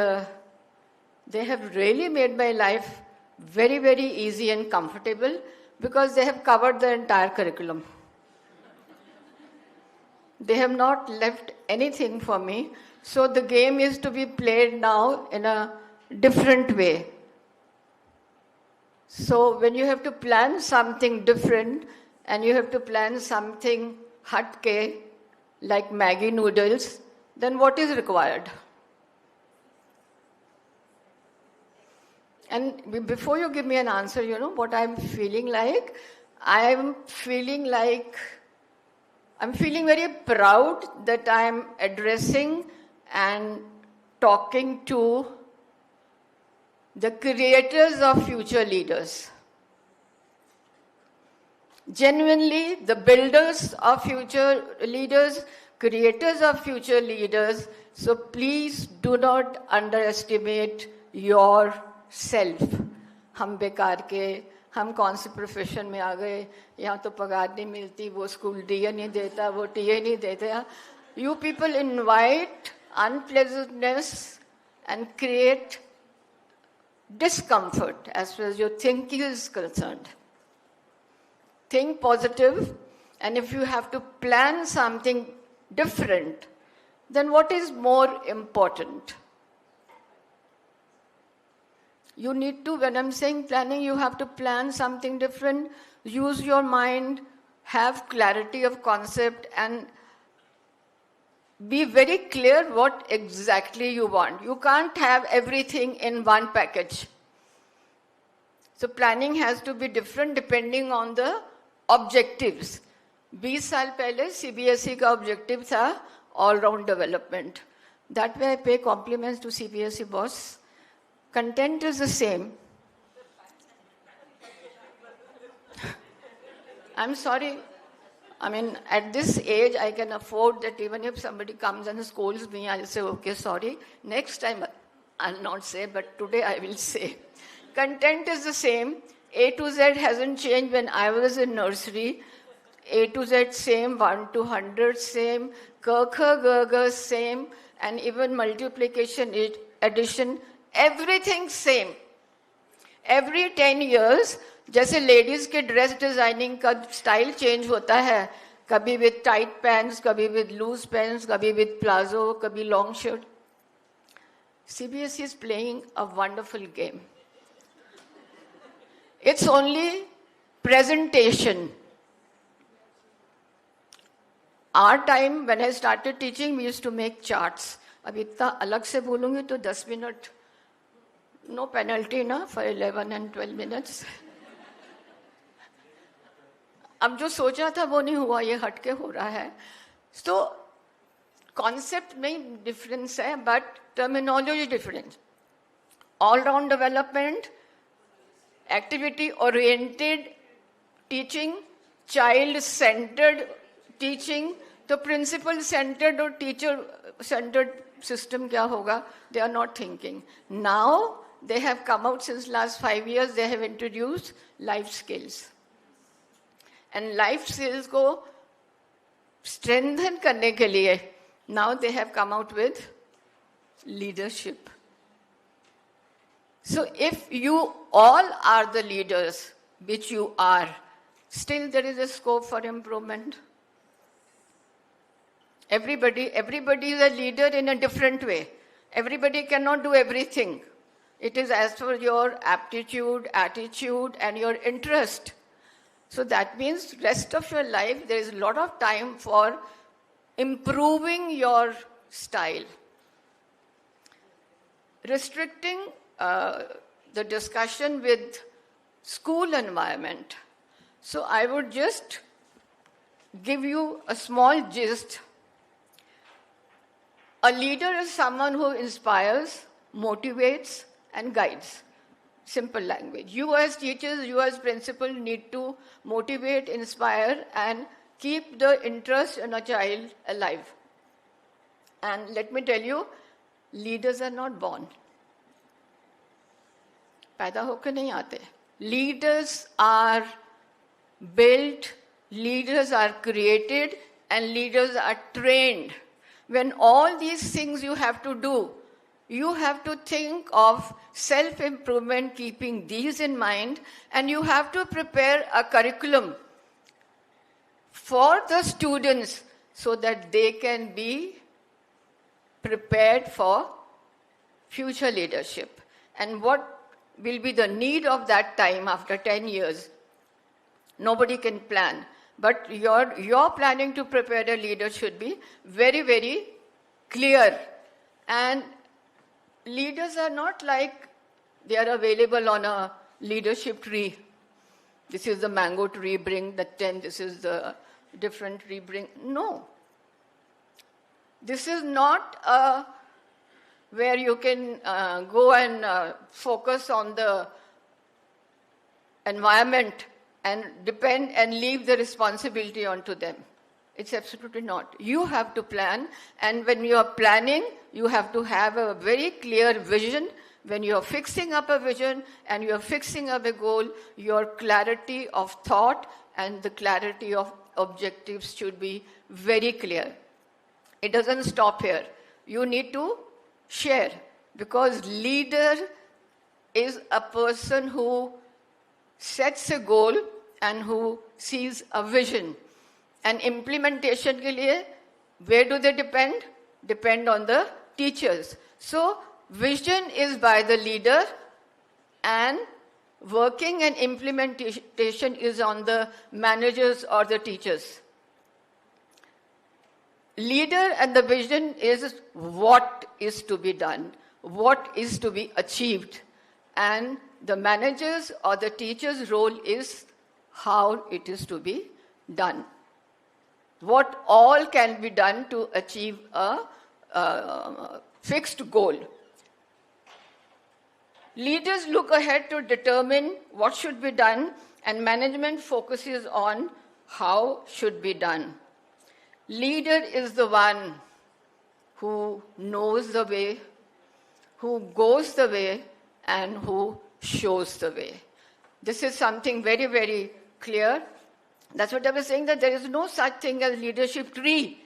they have really made my life very, very easy and comfortable because they have covered the entire curriculum. They have not left anything for me. So the game is to be played now in a different way. So when you have to plan something different and you have to plan something hatke, like Maggi noodles, then what is required? And before you give me an answer, you know what I'm feeling like? I'm feeling very proud that I'm addressing and talking to the creators of future leaders. Genuinely, the builders of future leaders, creators of future leaders. So please do not underestimate yourself. हम बेकार के, हम कौन से profession में आ गए, यहाँ तो पगार नहीं मिलती, वो स्कूल डीए नहीं देता, वो टीए नहीं देता. You people invite unpleasantness and create discomfort as far as your thinking is concerned. Think positive, and if you have to plan something different, then what is more important? You need to, when I'm saying planning, you have to plan something different, use your mind, have clarity of concept, and be very clear what exactly you want. You can't have everything in one package. So planning has to be different depending on the objectives. 20 साल पहले CBSE का objective था all-round development. That way I pay compliments to CBSE boss. Content is the same. I'm sorry. I mean, at this age, I can afford that even if somebody comes and scolds me, I'll say, okay, sorry. Next time, I'll not say, but today I will say. Content is the same. A to Z hasn't changed when I was in nursery. A to Z same, 1 to 100 same, K, K, G, G same, and even multiplication, addition, everything same. Every 10 years, जैसे ladies के dress designing का style change होता है, कभी with tight pants, कभी with loose pants, कभी with palazzo, कभी long shirt. CBSE is playing a wonderful game. It's only presentation. Our time, when I started teaching, we used to make charts. अब इतना अलग से बोलूंगी तो 10 मिनट, no penalty ना for 11 and 12 minutes. अब जो सोचा था वो नहीं हुआ, ये हटके हो रहा है. तो कॉन्सेप्ट में डिफरेंस है, but terminology difference. All round development, activity oriented teaching, child centred teaching. तो प्रिंसिपल सेंटर्ड और टीचर सेंटर्ड सिस्टम क्या होगा? They are not thinking. Now they have come out since last 5 years, they have introduced life skills. And life skills को strengthen करने के लिए, now they have come out with leadership. So if you all are the leaders, which you are, still there is a scope for improvement. Everybody is a leader in a different way. Everybody cannot do everything. It is as per your aptitude, attitude, and your interest. So that means rest of your life, there is a lot of time for improving your style. Restricting the discussion with school environment. So I would just give you a small gist. A leader is someone who inspires, motivates, and guides. Simple language. You as teachers, you as principal need to motivate, inspire, and keep the interest in a child alive. And let me tell you, leaders are not born. पैदा होकर नहीं आते. Leaders are built, leaders are created, and leaders are trained. When all these things you have to do, you have to think of self-improvement, keeping these in mind, and you have to prepare a curriculum for the students so that they can be prepared for future leadership. And what will be the need of that time after 10 years? Nobody can plan. But your planning to prepare a leader should be very, very clear. And leaders are not like they are available on a leadership tree. This is the mango tree, bring the 10, this is the different tree, bring. No. This is not where you can go and focus on the environment and depend and leave the responsibility onto them. It's absolutely not. You have to plan, and when you are planning, you have to have a very clear vision. When you are fixing up a vision and you are fixing up a goal, your clarity of thought and the clarity of objectives should be very clear. It doesn't stop here. You need to share, because leader is a person who sets a goal and who sees a vision. And implementation ke liye, where do they depend? Depend on the teachers. So vision is by the leader, and working and implementation is on the managers or the teachers. Leader and the vision is what is to be done, what is to be achieved. And the managers or the teacher's role is how it is to be done. What all can be done to achieve a fixed goal. Leaders look ahead to determine what should be done, and management focuses on how should be done. Leader is the one who knows the way, who goes the way, and who shows the way. This is something very, very clear. That's what I was saying, that there is no such thing as leadership tree.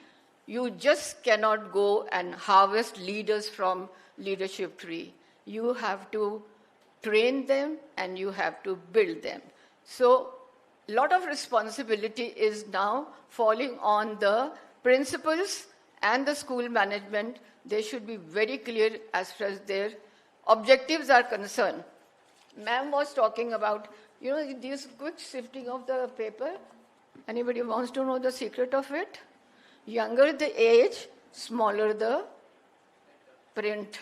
You just cannot go and harvest leaders from leadership tree. You have to train them and you have to build them. So a lot of responsibility is now falling on the principals and the school management. They should be very clear as far as their objectives are concerned. Ma'am was talking about, this quick shifting of the paper. Anybody wants to know the secret of it? Younger the age, smaller the print.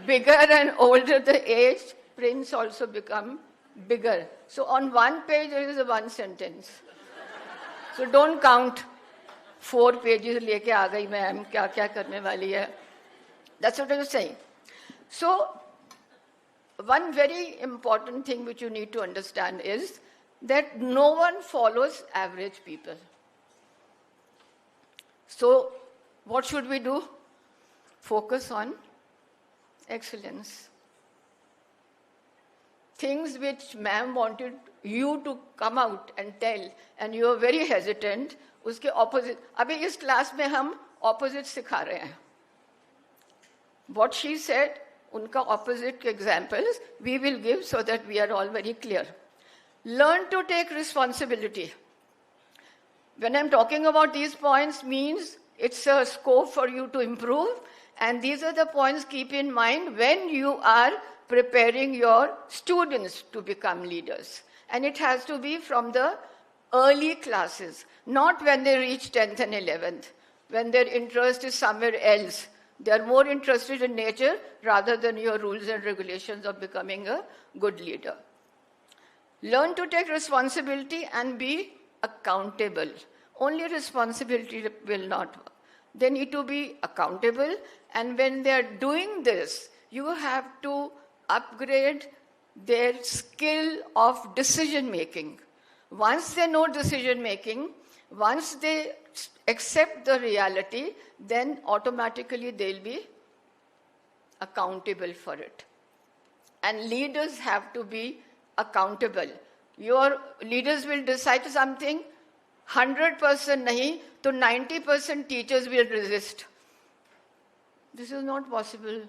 Bigger and older the age, prints also become bigger. So on one page there is one sentence. So don't count 4 pages leke aa gayi ma'am, kya karne wali hai. That's what I was saying. So one very important thing which you need to understand is that no one follows average people. So what should we do? Focus on excellence. Things which ma'am wanted you to come out and tell, and you are very hesitant, uske opposite. Abhi is class mein hum opposite sikha rahe hain. What she said, unka opposite examples we will give so that we are all very clear. Learn to take responsibility. When I'm talking about these points, means it's a scope for you to improve, And these are the points keep in mind when you are preparing your students to become leaders. And it has to be from the early classes, not when they reach 10th and 11th, when their interest is somewhere else. They are more interested in nature rather than your rules and regulations of becoming a good leader. Learn to take responsibility and be accountable. Only responsibility will not work. They need to be accountable, and when they are doing this, you have to upgrade their skill of decision making. Once they know decision making, once they accept the reality, then automatically they'll be accountable for it. And leaders have to be accountable. Your leaders will decide something, 100% nahi, to 90% teachers will resist. This is not possible.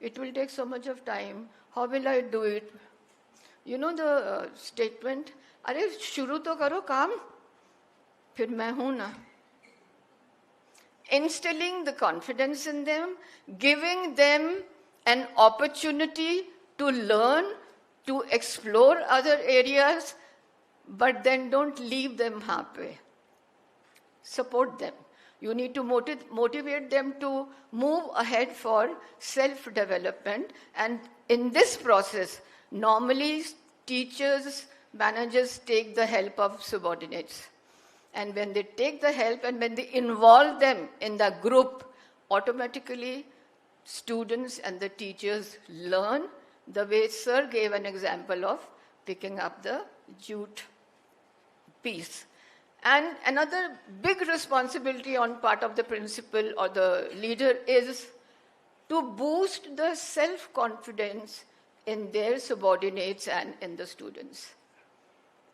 It will take so much of time. How will I do it? You know the statement, अरे शुरू तो करो काम, फिर मैं हूं ना. Instilling the confidence in them, giving them an opportunity to learn, to explore other areas, but then don't leave them halfway. Support them. You need to motivate them to move ahead for self-development. And in this process, normally teachers, managers take the help of subordinates. And when they take the help and when they involve them in the group, automatically students and the teachers learn the way Sir gave an example of picking up the jute piece. And another big responsibility on part of the principal or the leader is to boost the self-confidence in their subordinates and in the students.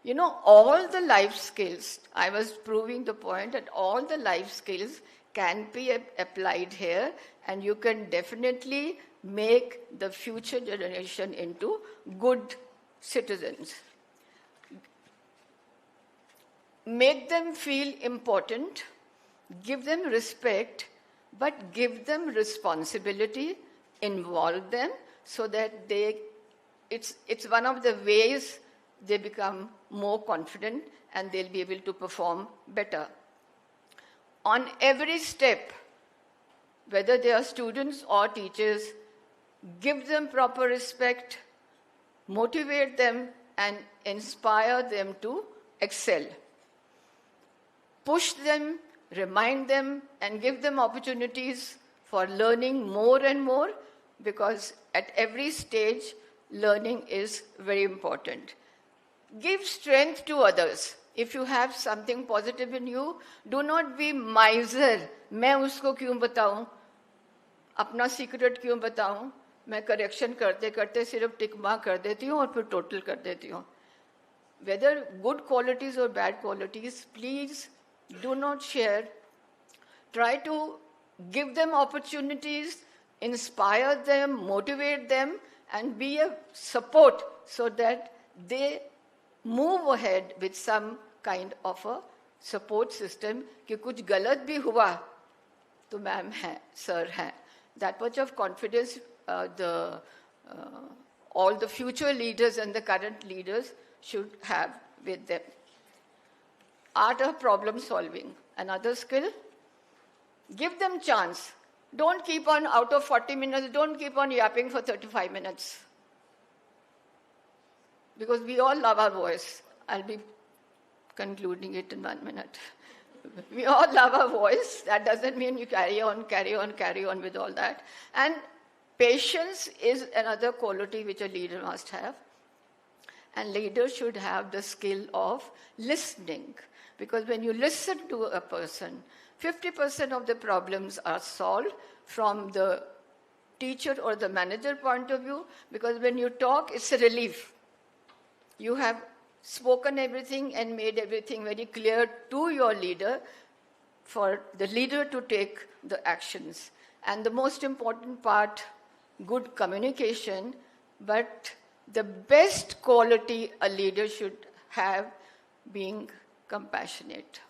You know, all the life skills, I was proving the point that all the life skills can be applied here, and you can definitely make the future generation into good citizens. Make them feel important, give them respect, but give them responsibility, involve them so that it's one of the ways they become more confident and they'll be able to perform better. On every step, whether they are students or teachers, give them proper respect, motivate them, and inspire them to excel. Push them, remind them, and give them opportunities for learning more and more, because at every stage, learning is very important. Give strength to others. If you have something positive in you, do not be miser. मैं उसको क्यों बताऊं? अपना secret क्यों बताऊं? मैं correction करते करते सिर्फ टिक मार्क कर देती हूं और फिर टोटल कर देती हूं. Whether good qualities or bad qualities, please do not share. Try to give them opportunities, inspire them, motivate them, and be a support so that they move ahead with some kind of a support system कि कुछ गलत भी हुआ तो ma'am हैं, sir हैं. That much of confidence all the future leaders and the current leaders should have with them. Art of problem solving, another skill. Give them chance. Don't keep on, out of 40 minutes, don't keep on yapping for 35 minutes. Because we all love our voice. I'll be concluding it in 1 minute. We all love our voice. That doesn't mean you carry on with all that. And patience is another quality which a leader must have. And leaders should have the skill of listening. Because when you listen to a person, 50% of the problems are solved from the teacher or the manager point of view. Because when you talk, it's a relief. You have spoken everything and made everything very clear to your leader for the leader to take the actions. And the most important part, good communication, but the best quality a leader should have being compassionate.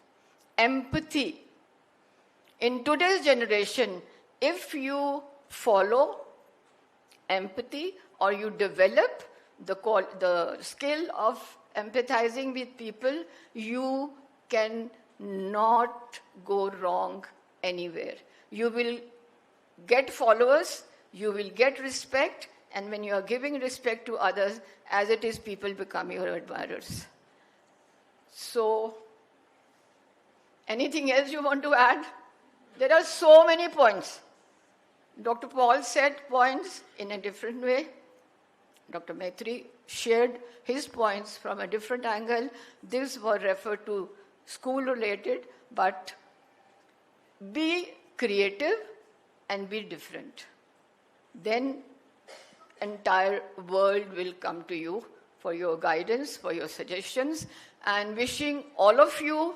Empathy. In today's generation, if you follow empathy or you develop the skill of empathizing with people, you can not go wrong anywhere. You will get followers, you will get respect, and when you are giving respect to others, as it is, people become your admirers. So, anything else you want to add? There are so many points. Dr. Paul said points in a different way. Dr. Maitri shared his points from a different angle. These were referred to school-related, but be creative and be different. Then entire world will come to you for your guidance, for your suggestions, and wishing all of you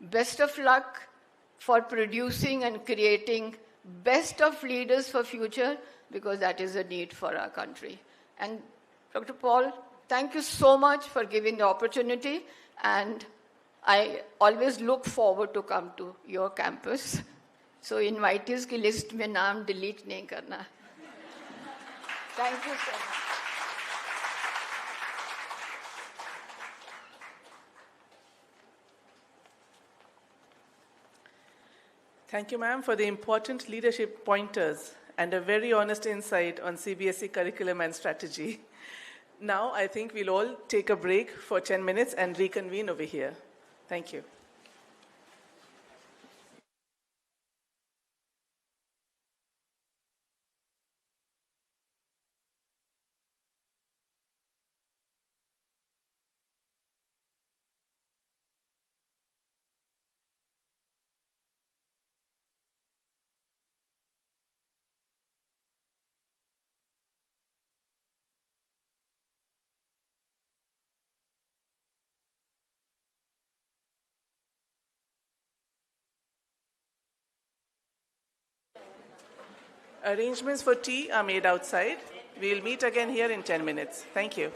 best of luck for producing and creating best of leaders for future, because that is a need for our country. And Dr. Paul, thank you so much for giving the opportunity, and I always look forward to come to your campus. So invitees की list में नाम delete नहीं करना. Thank you so much. Thank you, ma'am, for the important leadership pointers and a very honest insight on CBSE curriculum and strategy. Now, I think we'll all take a break for 10 minutes and reconvene over here. Thank you. Arrangements for tea are made outside. We'll meet again here in 10 minutes. Thank you.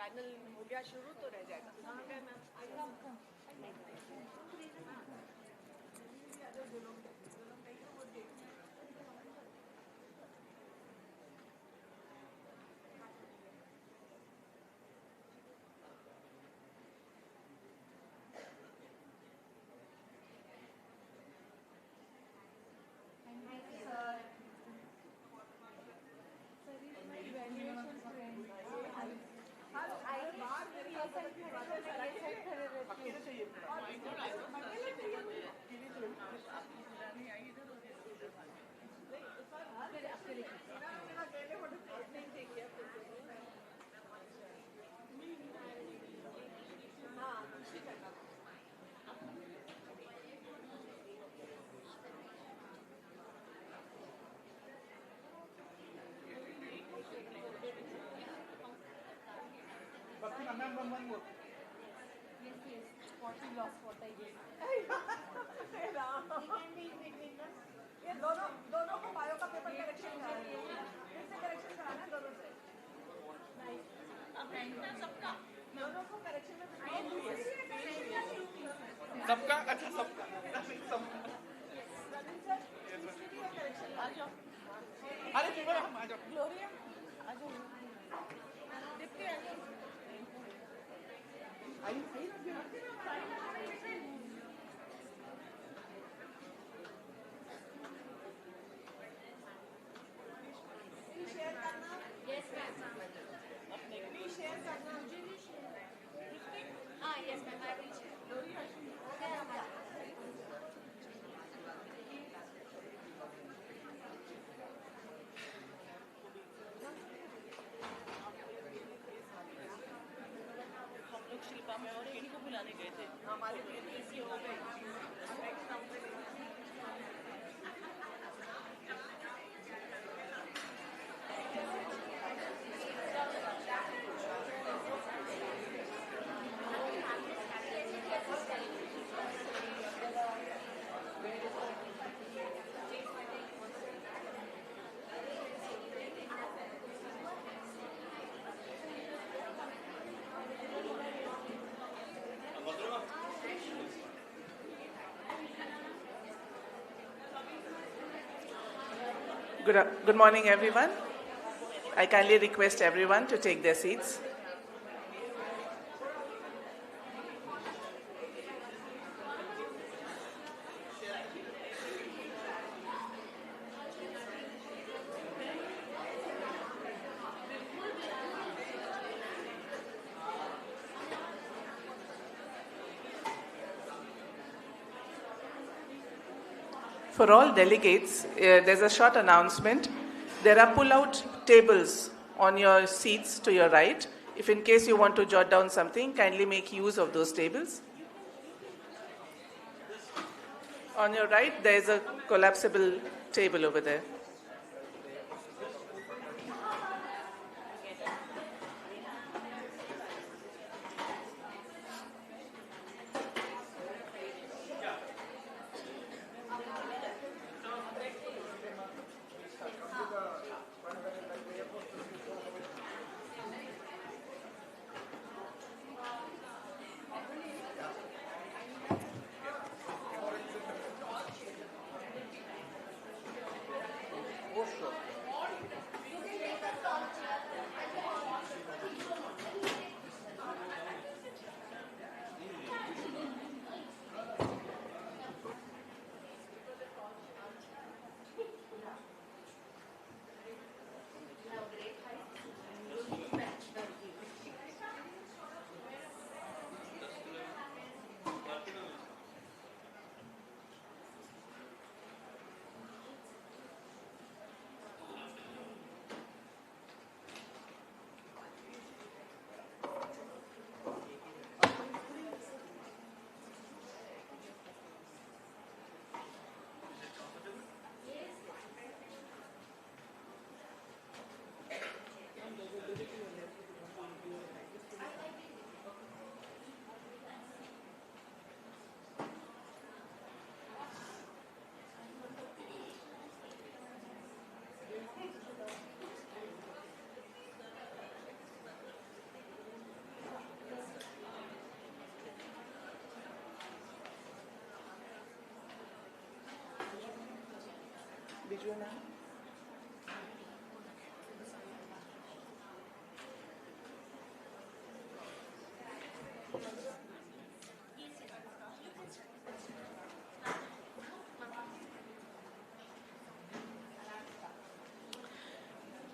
Panel हो गया शुरू तो रह जाएगा। ये दोनों को bio का पेपर करेक्शन फिर से करेक्शन कराना दोनों से। सबका दोनों को करेक्शन में सबका अच्छा सबका आ जाओ। अरे फिर हम आ जाओ। ग्लोरिया आ जाओ। दीप्ति आ जाओ। शेयर करना। Yes ma'am. अपने भी शेयर करना। मुझे भी शेयर। हाँ yes ma'am I will share. Gloria हो गया हमारा। शिल्पा में और इनको बुलाने गए थे हमारे लिए हो गए। Good morning, everyone. I kindly request everyone to take their seats. For all delegates, there's a short announcement. There are pull-out tables on your seats to your right. If in case you want to jot down something, kindly make use of those tables. On your right, there is a collapsible table over there.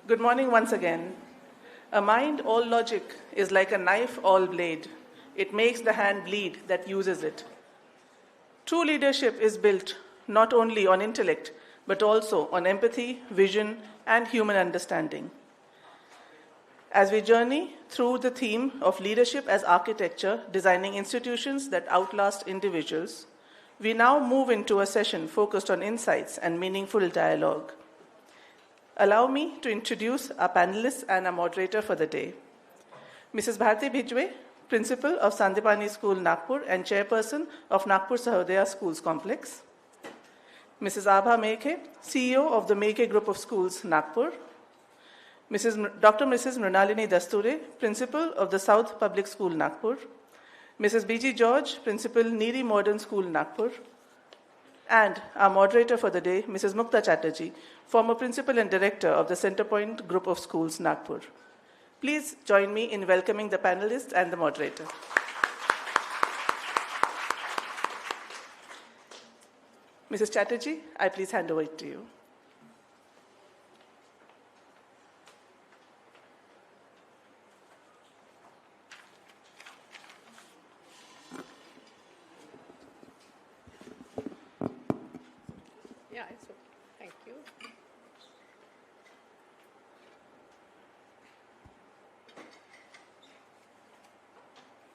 Good morning once again. A mind all logic is like a knife all blade. It makes the hand bleed that uses it. True leadership is built not only on intellect, but also on empathy, vision, and human understanding. As we journey through the theme of leadership as architecture, designing institutions that outlast individuals, we now move into a session focused on insights and meaningful dialogue. Allow me to introduce our panelists and our moderator for the day. Mrs. Bharti Bhijwe, Principal of Sandipani School, Nagpur, and Chairperson of Nagpur Sahodaya Schools Complex. Mrs. Abha Mekhe, CEO of the Mekhe Group of Schools, Nagpur. Dr. Mrs. Mrinalini Dasture, Principal of the South Public School, Nagpur. Mrs. B.G. George, Principal, Neeri Modern School, Nagpur. And our moderator for the day, Mrs. Mukta Chatterjee, former Principal and Director of the Centrepoint Group of Schools, Nagpur. Please join me in welcoming the panelists and the moderator. Mrs. Chatterjee, I please hand over to you. Yeah, it's okay. Thank you.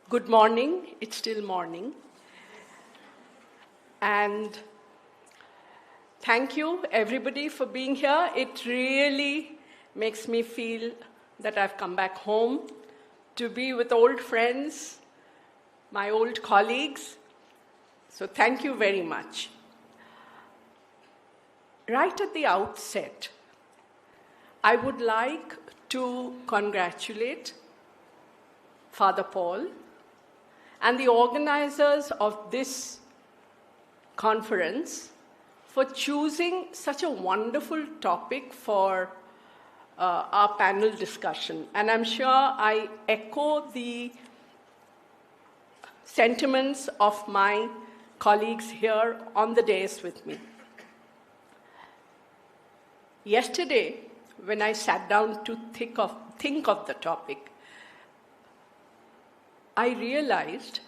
Good morning. It's still morning. And thank you, everybody, for being here. It really makes me feel that I've come back home to be with old friends, my old colleagues. So thank you very much. Right at the outset, I would like to congratulate Father Paul and the organizers of this conference for choosing such a wonderful topic for our panel discussion. And I'm sure I echo the sentiments of my colleagues here on the dais with me. Yesterday, when I sat down to think of the topic, I realized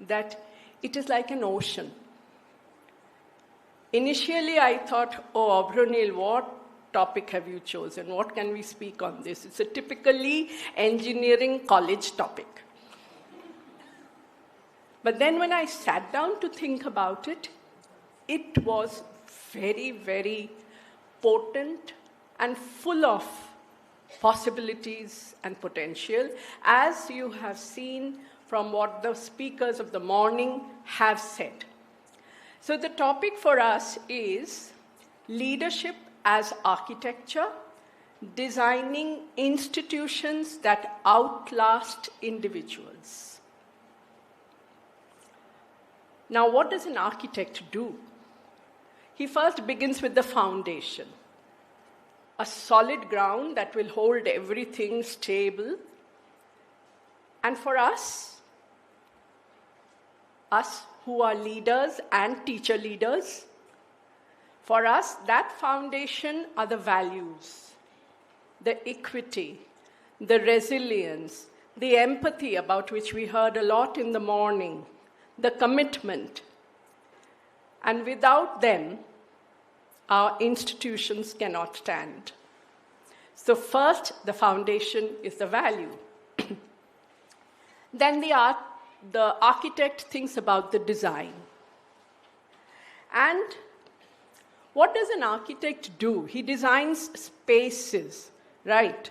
that it is like an ocean. Initially, I thought, oh, Abronil, what topic have you chosen? What can we speak on this? It's a typically engineering college topic. But then when I sat down to think about it, it was very, very potent and full of possibilities and potential, as you have seen from what the speakers of the morning have said. So the topic for us is leadership as architecture, designing institutions that outlast individuals. Now, what does an architect do? He first begins with the foundation, a solid ground that will hold everything stable. And for us who are leaders and teacher leaders, for us, that foundation are the values, the equity, the resilience, the empathy about which we heard a lot in the morning, the commitment. And without them, our institutions cannot stand. So first, the foundation is the value. Then the architect thinks about the design. And what does an architect do? He designs spaces, right?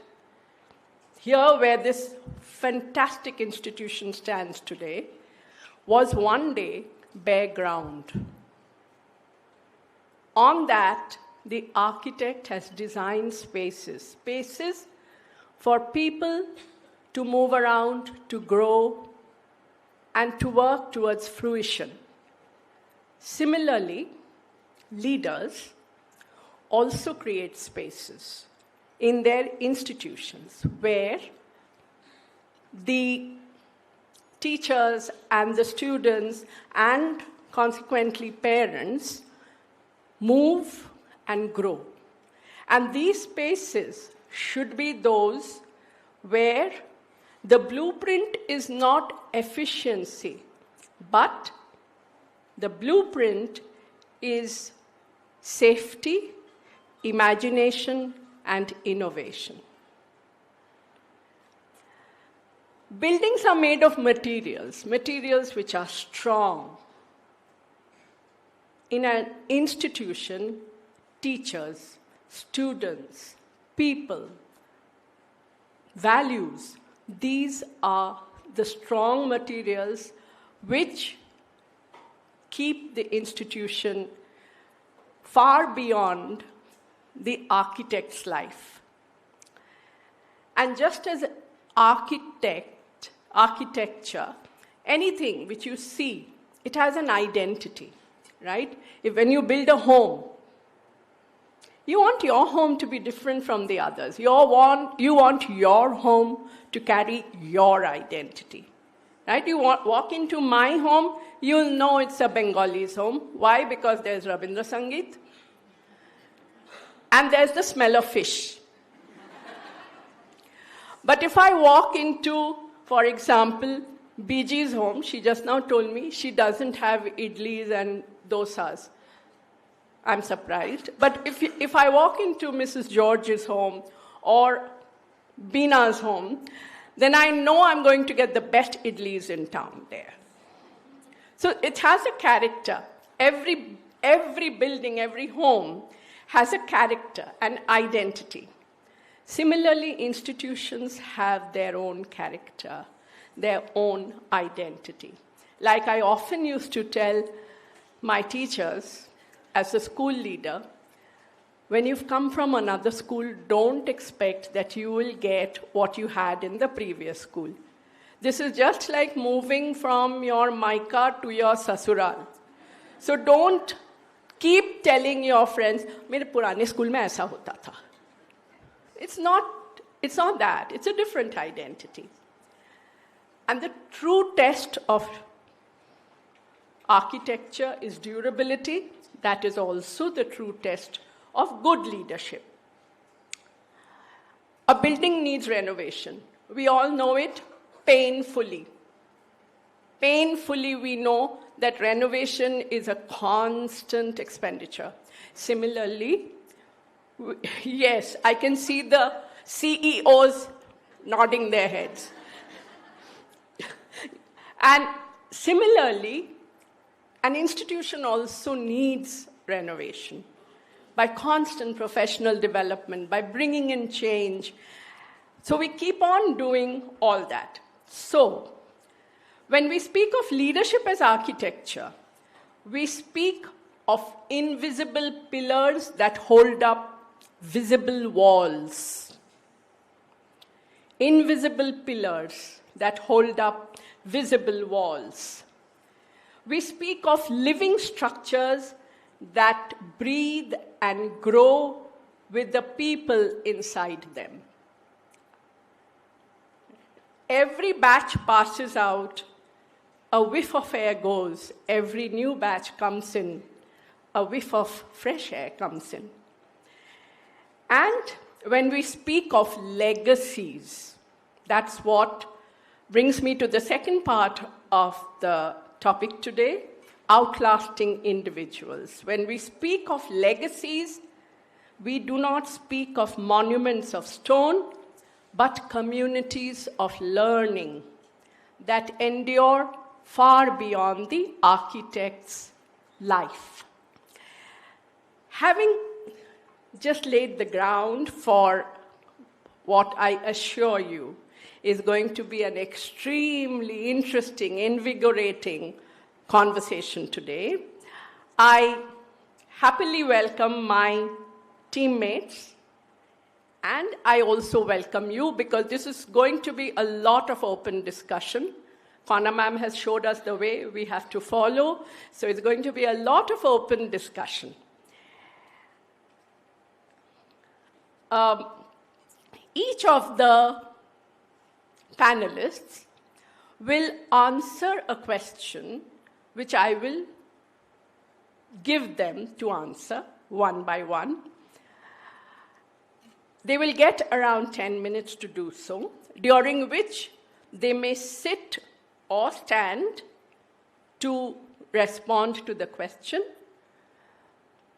Here, where this fantastic institution stands today, was one day bare ground. On that, the architect has designed spaces for people to move around, to grow, and to work towards fruition. Similarly, leaders also create spaces in their institutions where the teachers and the students and consequently parents move and grow. And these spaces should be those where the blueprint is not efficiency, but the blueprint is safety, imagination, and innovation. Buildings are made of materials which are strong. In an institution, teachers, students, people, values, these are the strong materials which keep the institution far beyond the architect's life. And just as architecture, anything which you see, it has an identity, right? When you build a home, you want your home to be different from the others. You want your home to carry your identity, right? You walk into my home, you'll know it's a Bengalis home. Why? Because there's Rabindra Sangeet, and there's the smell of fish. But if I walk into, for example, Biji's home, she just now told me she doesn't have idlis and dosas. I'm surprised. But if I walk into Mrs. George's home or Bina's home, then I know I'm going to get the best idlis in town there. So it has a character. Every building, every home has a character, an identity. Similarly, institutions have their own character, their own identity. Like I often used to tell my teachers, as a school leader, when you've come from another school, don't expect that you will get what you had in the previous school. This is just like moving from your maika to your sasural. So don't keep telling your friends, मेरे पुराने school में ऐसा होता था. It's not that. It's a different identity. And the true test of architecture is durability. That is also the true test of good leadership. A building needs renovation. We all know it painfully. Painfully, we know that renovation is a constant expenditure. Similarly, yes, I can see the CEOs nodding their heads. And similarly, an institution also needs renovation by constant professional development, by bringing in change. So we keep on doing all that. So, when we speak of leadership as architecture, we speak of invisible pillars that hold up visible walls. Invisible pillars that hold up visible walls. We speak of living structures that breathe and grow with the people inside them. Every batch passes out, a whiff of air goes, every new batch comes in, a whiff of fresh air comes in. And when we speak of legacies, that's what brings me to the second part of the topic today, outlasting individuals. When we speak of legacies, we do not speak of monuments of stone, but communities of learning that endure far beyond the architect's life. Having just laid the ground for what I assure you is going to be an extremely interesting, invigorating conversation today, I happily welcome my teammates, and I also welcome you because this is going to be a lot of open discussion. Kona ma'am has showed us the way we have to follow, so it's going to be a lot of open discussion. each of the panelists will answer a question which I will give them to answer one by one. They will get around 10 minutes to do so, during which they may sit or stand to respond to the question.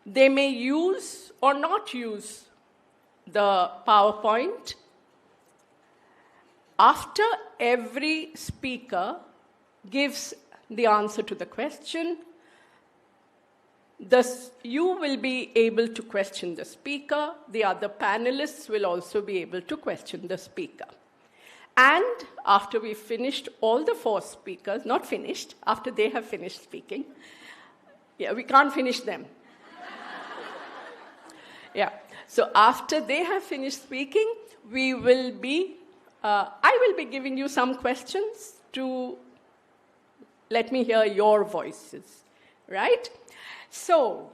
They may use or not use the PowerPoint. After every speaker gives the answer to the question, you will be able to question the speaker. The other panelists will also be able to question the speaker. And after we've finished all the 4 speakers, not finished, after they have finished speaking, we can't finish them. So after they have finished speaking, I will be giving you some questions to let me hear your voices, right? So,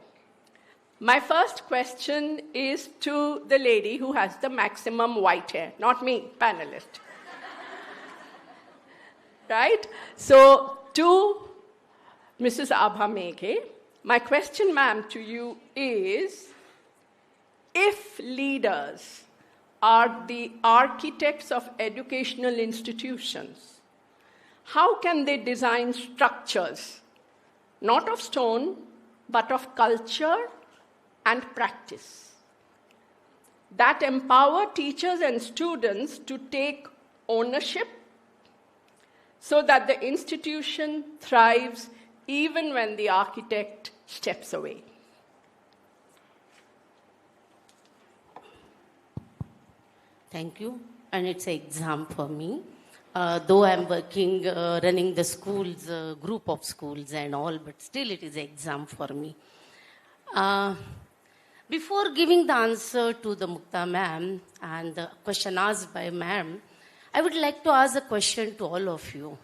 my first question is to the lady who has the maximum white hair, not me, panelist. Right? So, to Mrs. Abha Meghe, my question, ma'am, to you is, if leaders are the architects of educational institutions, how can they design structures, not of stone, but of culture and practice, that empower teachers and students to take ownership so that the institution thrives even when the architect steps away? Thank you. And it's an exam for me. Though I'm working, running the schools, group of schools and all, but still it is an exam for me. Before giving the answer to the Mukta ma'am and the question asked by ma'am, I would like to ask a question to all of you.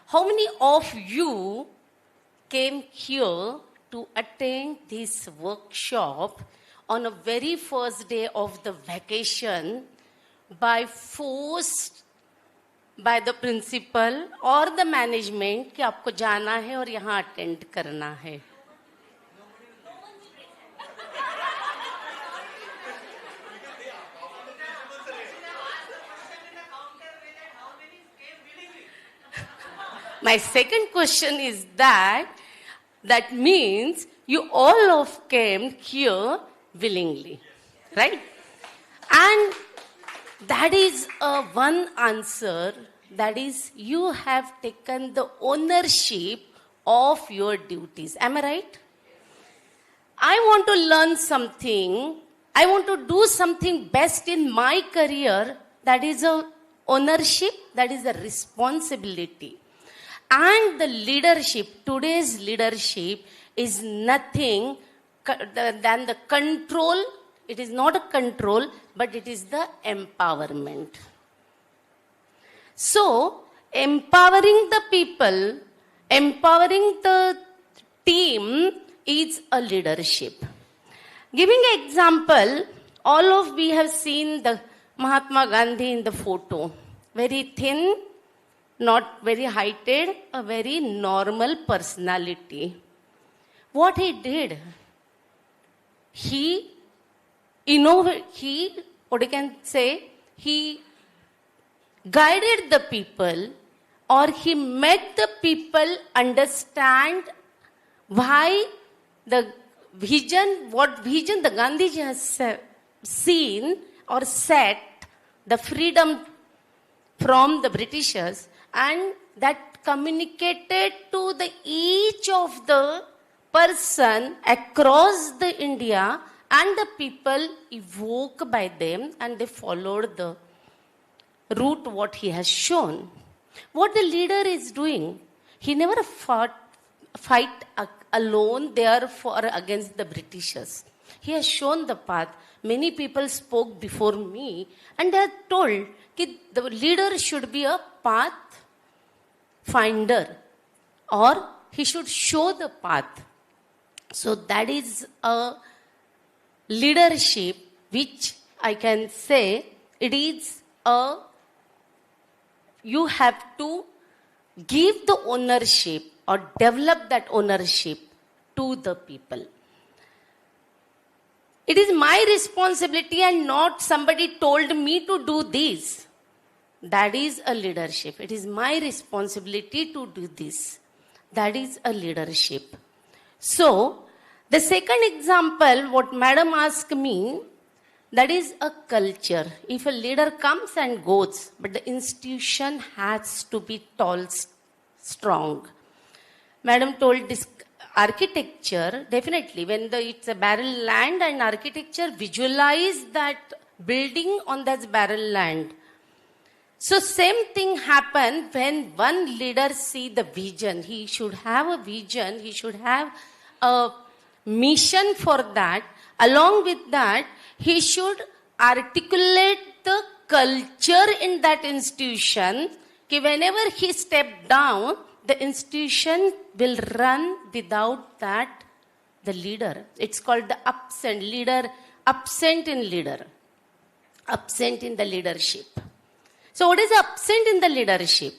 How many of you came here to attend this workshop on the very first day of the vacation by force by the principal or the management कि आपको जाना है और यहाँ attend करना है? My second question is that means you all of came here willingly, right? And that is one answer, that is you have taken the ownership of your duties. Am I right? I want to learn something. I want to do something best in my career. That is a ownership, that is a responsibility. And the leadership, today's leadership is nothing than the control. It is not a control, but it is the empowerment. So, empowering the people, empowering the team is a leadership. Giving an example, all of we have seen the Mahatma Gandhi in the photo. Very thin, not very heighted, a very normal personality. What he did, he guided the people, or he made the people understand why the vision, what vision the Gandhiji has seen or set, the freedom from the Britishers, and that communicated to the each of the person across the India, and the people evoked by them and they followed the route what he has shown. What the leader is doing, he never fight alone therefore against the Britishers. He has shown the path. Many people spoke before me and they are told that the leader should be a path finder, or he should show the path. So that is a leadership which I can say it is you have to give the ownership or develop that ownership to the people. It is my responsibility and not somebody told me to do this. That is a leadership. It is my responsibility to do this. That is a leadership. So, the second example, what madam asked me, that is a culture. If a leader comes and goes, but the institution has to be tall, strong. Madam told this architecture, definitely, when it's a barren land and architecture, visualize that building on that barren land. So same thing happen when one leader see the vision. He should have a vision. He should have a mission for that. Along with that, he should articulate the culture in that institution. Whenever he step down, the institution will run without that, the leader. It's called the absent leader, absent in leader, absent in the leadership. So what is absent in the leadership?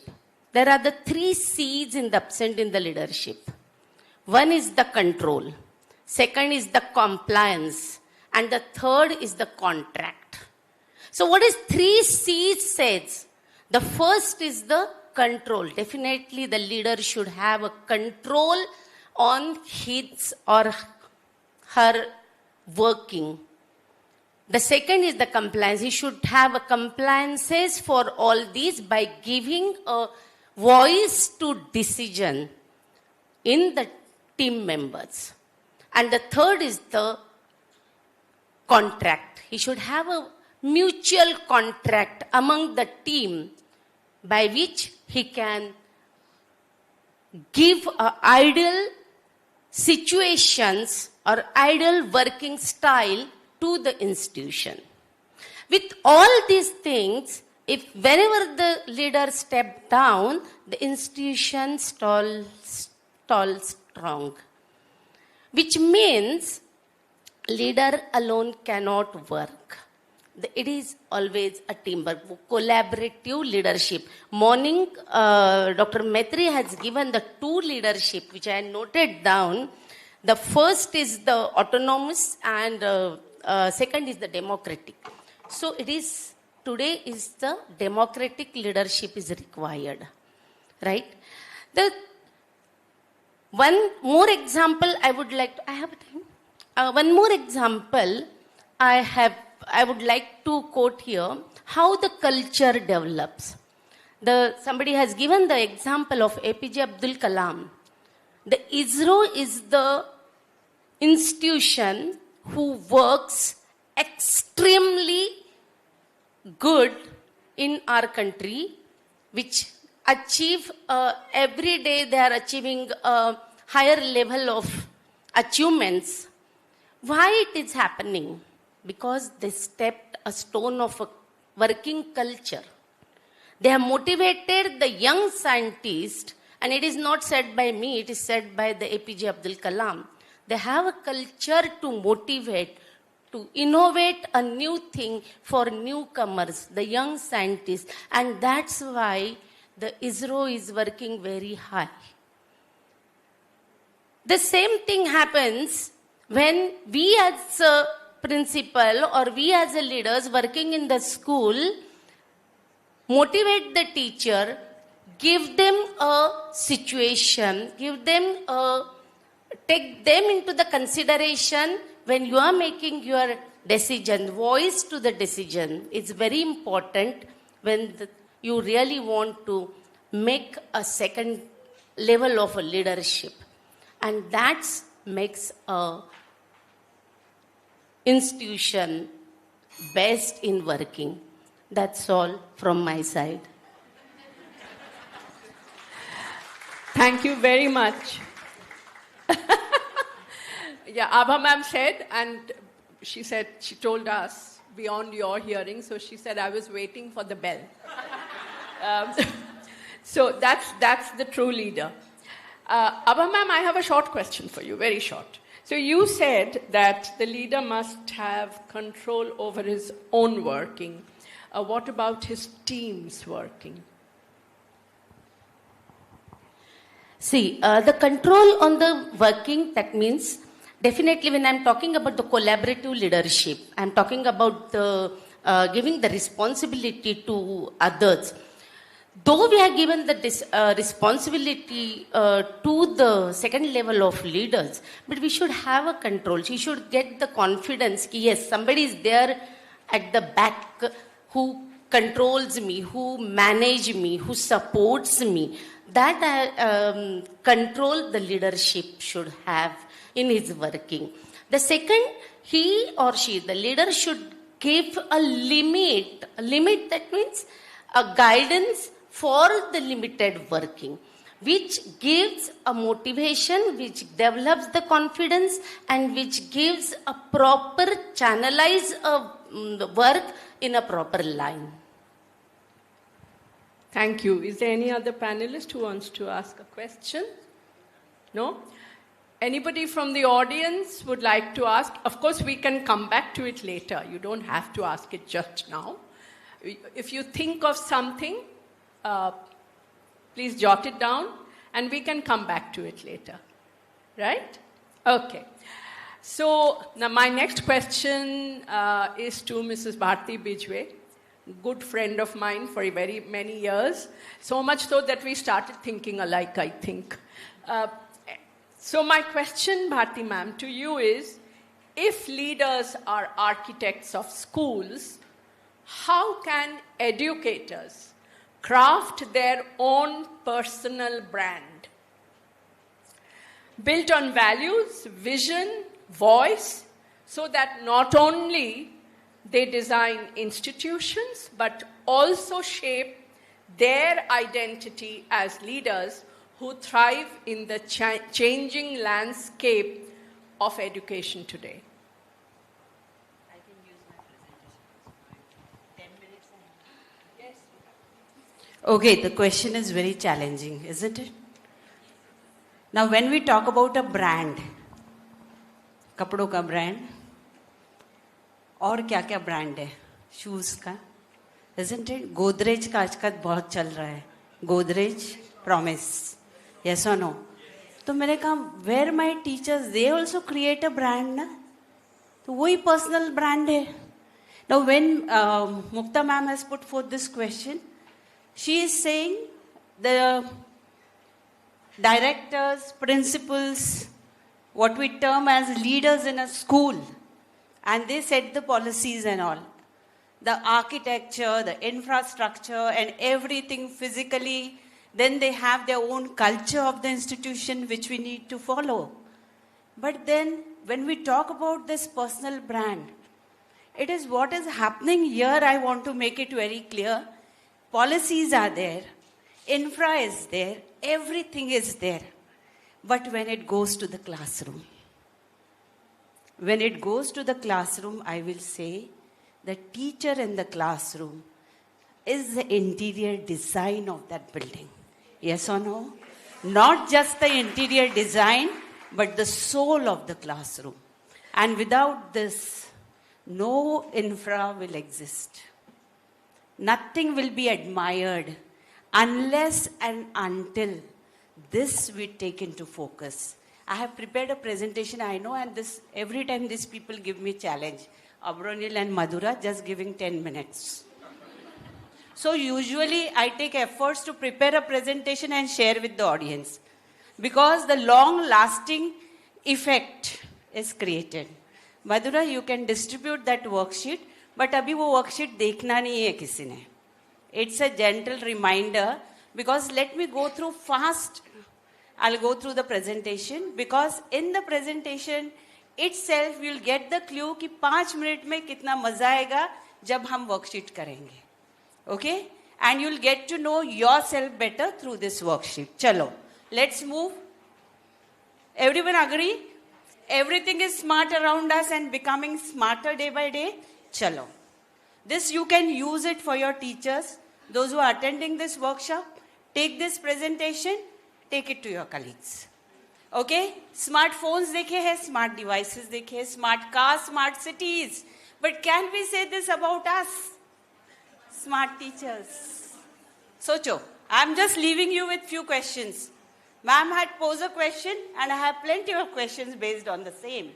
There are the 3 C's in the absent in the leadership. One is the control. Second is the compliance. And the third is the contract. So what is 3 C's says? The first is the control. Definitely the leader should have a control on his or her working. The second is the compliance. He should have a compliances for all these by giving a voice to decision in the team members. And the third is the contract. He should have a mutual contract among the team by which he can give ideal situations or ideal working style to the institution. With all these things, if whenever the leader step down, the institution stalls strong. Which means leader alone cannot work. It is always a teamwork, collaborative leadership. Morning, Dr. Maitri has given the 2 leadership, which I noted down. The first is the autonomous and second is the democratic. So it is, today is the democratic leadership is required, right? The one more example I would like to, I have time. One more example I would like to quote here, how the culture develops. Somebody has given the example of APJ Abdul Kalam. The ISRO is the institution who works extremely good in our country, which achieve, every day they are achieving a higher level of achievements. Why it is happening? Because they stepped a stone of a working culture. They have motivated the young scientists, and it is not said by me, it is said by the APJ Abdul Kalam. They have a culture to motivate, to innovate a new thing for newcomers, the young scientists, and that's why the ISRO is working very high. The same thing happens when we as a principal or we as a leaders working in the school motivate the teacher, give them a situation, take them into the consideration when you are making your decision, voice to the decision. It's very important when you really want to make a second level of a leadership. And that makes a institution best in working. That's all from my side. Thank you very much. Yeah, Abha ma'am said, and she told us beyond your hearing, so she said, I was waiting for the bell. So that's the true leader. Abha ma'am, I have a short question for you, very short. So you said that the leader must have control over his own working. What about his team's working? See, the control on the working, that means definitely when I'm talking about the collaborative leadership, I'm talking about the giving the responsibility to others. Though we are given the responsibility to the second level of leaders, but we should have a control. She should get the confidence that yes, somebody is there at the back who controls me, who manages me, who supports me. That control the leadership should have in his working. The second, he or she, the leader, should give a limit. A limit, that means a guidance for the limited working, which gives a motivation, which develops the confidence, and which gives a proper channelize work in a proper line. Thank you. Is there any other panelist who wants to ask a question? No? Anybody from the audience would like to ask? Of course, we can come back to it later. You don't have to ask it just now. If you think of something, please jot it down and we can come back to it later. Right? Okay. So now my next question is to Mrs. Bharti Bijwe, good friend of mine for very many years, so much so that we started thinking alike, I think. So my question, Bharti ma'am, to you is, if leaders are architects of schools, how can educators craft their own personal brand, built on values, vision, voice, so that not only they design institutions, but also shape their identity as leaders who thrive in the changing landscape of education today? I can use my presentation. 10 minutes. Yes. Okay, the question is very challenging, isn't it? Now, when we talk about a brand, कपड़ों का brand, और क्या क्या brand है, shoes का, isn't it? Godrej का आजकल बहुत चल रहा है, Godrej promise, yes or no? तो मैंने कहा, where my teachers, they also create a brand ना, तो वही personal brand है. Now when Mukta ma'am has put forth this question, she is saying the directors, principals, what we term as leaders in a school, and they set the policies and all. The architecture, the infrastructure, and everything physically. Then they have their own culture of the institution, which we need to follow. But then, when we talk about this personal brand, it is what is happening here. I want to make it very clear. Policies are there, infra is there, everything is there. But when it goes to the classroom, I will say the teacher in the classroom is the interior design of that building. Yes or no? Not just the interior design, but the soul of the classroom. And without this, no infra will exist. Nothing will be admired unless and until this we take into focus. I have prepared a presentation, I know, and this every time these people give me challenge. Abronil and Madhura just giving 10 minutes. So usually I take efforts to prepare a presentation and share with the audience, because the long-lasting effect is created. Madhura, you can distribute that worksheet, but abhi wo worksheet dekhna nahi hai kisi ne. It's a gentle reminder, because let me go through fast. I'll go through the presentation, because in the presentation itself you'll get the clue कि 5 minutes में कितना मजा आएगा जब हम worksheet करेंगे. Okay? And you'll get to know yourself better through this worksheet. Chalo, let's move. Everyone agree? Everything is smart around us and becoming smarter day by day. Chalo. This you can use it for your teachers. Those who are attending this workshop, take this presentation, take it to your colleagues. Okay, smartphones dekhe hai, smart devices dekhe hai, smart cars, smart cities. But can we say this about us? Smart teachers. Socho, I'm just leaving you with few questions. Ma'am had posed a question and I have plenty of questions based on the same.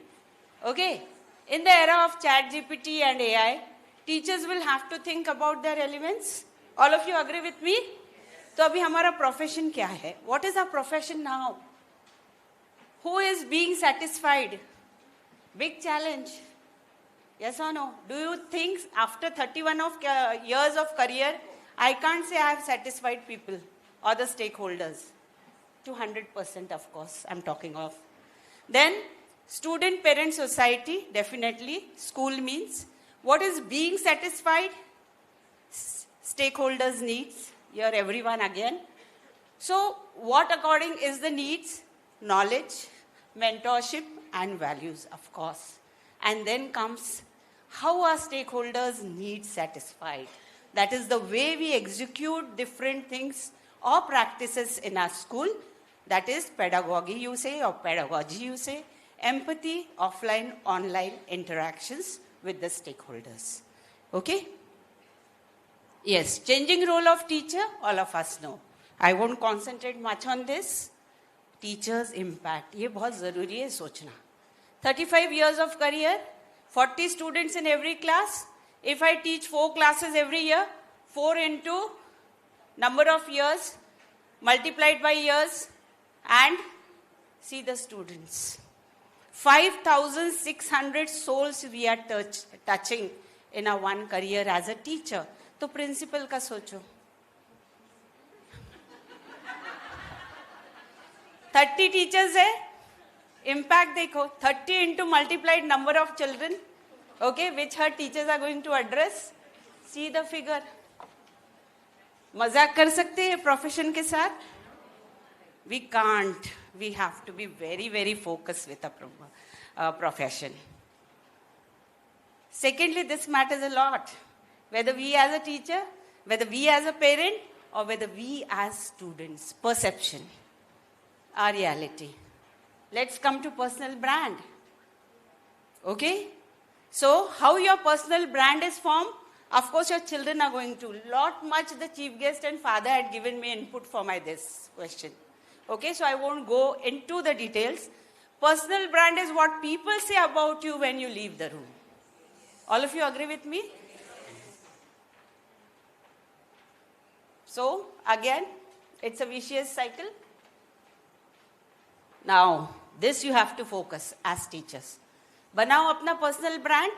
Okay, in the era of chat GPT and AI, teachers will have to think about their relevance. All of you agree with me? तो अभी हमारा profession क्या है? What is our profession now? Who is being satisfied? Big challenge. Yes or no? Do you think after 31 years of career, I can't say I have satisfied people or the stakeholders? 200%, of course, I'm talking of. Then, student parent society, definitely. School means. What is being satisfied? Stakeholders' needs. Here, everyone again. So, what according is the needs? Knowledge, mentorship, and values, of course. And then comes how are stakeholders' needs satisfied? That is the way we execute different things or practices in our school. That is pedagogy, you say, or pedagogy, you say. Empathy, offline, online interactions with the stakeholders. Okay? Yes, changing role of teacher, all of us know. I won't concentrate much on this. Teachers' impact, ये बहुत ज़रूरी है सोचना. 35 years of career, 40 students in every class. If I teach 4 classes every year, 4 into number of years, multiplied by years, and see the students. 5,600 souls we are touching in our one career as a teacher. तो principal का सोचो. 30 teachers है, impact देखो, 30 into multiplied number of children, okay, which her teachers are going to address. See the figure. मजाक कर सकते हैं profession के साथ? We can't. We have to be very, very focused with a profession. Secondly, this matters a lot. Whether we as a teacher, whether we as a parent, or whether we as students. Perception. Our reality. Let's come to personal brand. Okay? So, how your personal brand is formed? Of course, your children are going to. Much the chief guest and father had given me input for this question. Okay, so I won't go into the details. Personal brand is what people say about you when you leave the room. All of you agree with me? So, again, it's a vicious cycle. Now, this you have to focus as teachers. बनाओ अपना personal brand,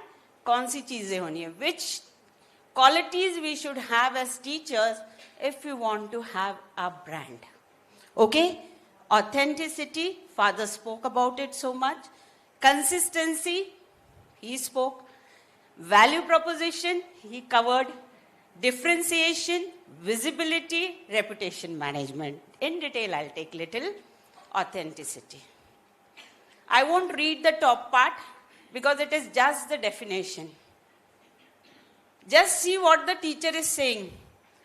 कौन सी चीजें होनी है? Which qualities we should have as teachers if we want to have a brand? Okay? Authenticity, father spoke about it so much. Consistency, he spoke. Value proposition, he covered. Differentiation, visibility, reputation management. In detail, I'll take little. Authenticity. I won't read the top part because it is just the definition. Just see what the teacher is saying.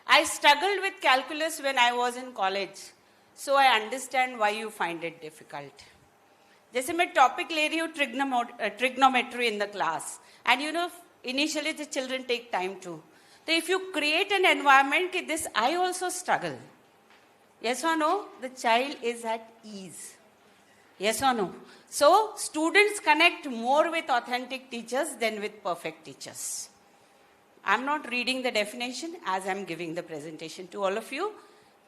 I struggled with calculus when I was in college. So I understand why you find it difficult. जैसे मैं topic ले रही हूँ trigonometry in the class. And you know, initially the children take time too. So if you create an environment like this, I also struggle. Yes or no? The child is at ease. Yes or no? So students connect more with authentic teachers than with perfect teachers. I'm not reading the definition as I'm giving the presentation to all of you.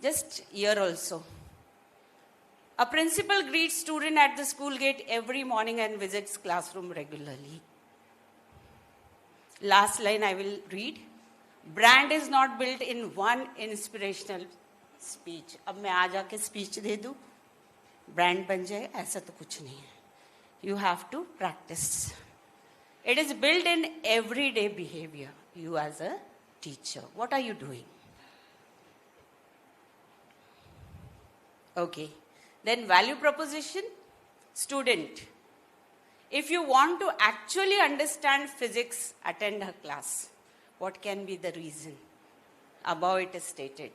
Just here also. A principal greets student at the school gate every morning and visits classroom regularly. Last line I will read. Brand is not built in one inspirational speech. अब मैं आ जाके speech दे दूँ, brand बन जाए, ऐसा तो कुछ नहीं है. You have to practice. It is built in everyday behavior. You as a teacher, what are you doing? Okay. Then value proposition, student. If you want to actually understand physics, attend her class. What can be the reason? Above it is stated.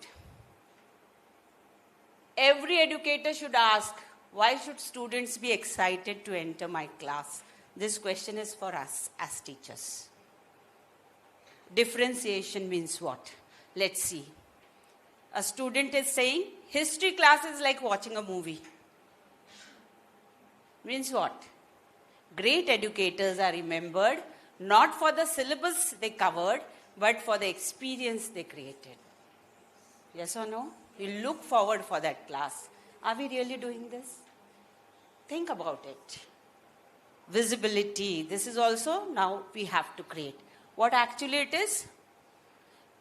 Every educator should ask, Why should students be excited to enter my class? This question is for us as teachers. Differentiation means what? Let's see. A student is saying, history class is like watching a movie. Means what? Great educators are remembered not for the syllabus they covered, but for the experience they created. Yes or no? You look forward for that class. Are we really doing this? Think about it. Visibility. This is also now we have to create. What actually it is?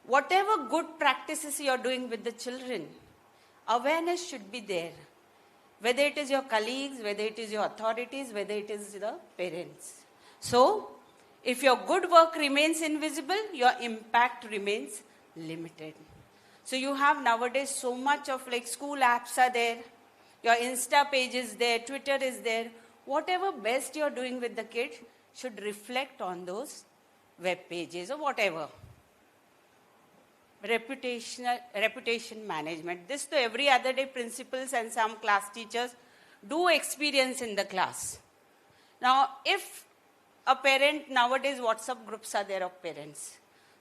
Whatever good practices you are doing with the children, awareness should be there. Whether it is your colleagues, whether it is your authorities, whether it is the parents. So, if your good work remains invisible, your impact remains limited. So you have nowadays so much of like school apps are there, your Insta page is there, Twitter is there. Whatever best you're doing with the kids should reflect on those web pages or whatever. Reputation management. This to every other day principals and some class teachers do experience in the class. Now, if a parent, nowadays WhatsApp groups are there of parents.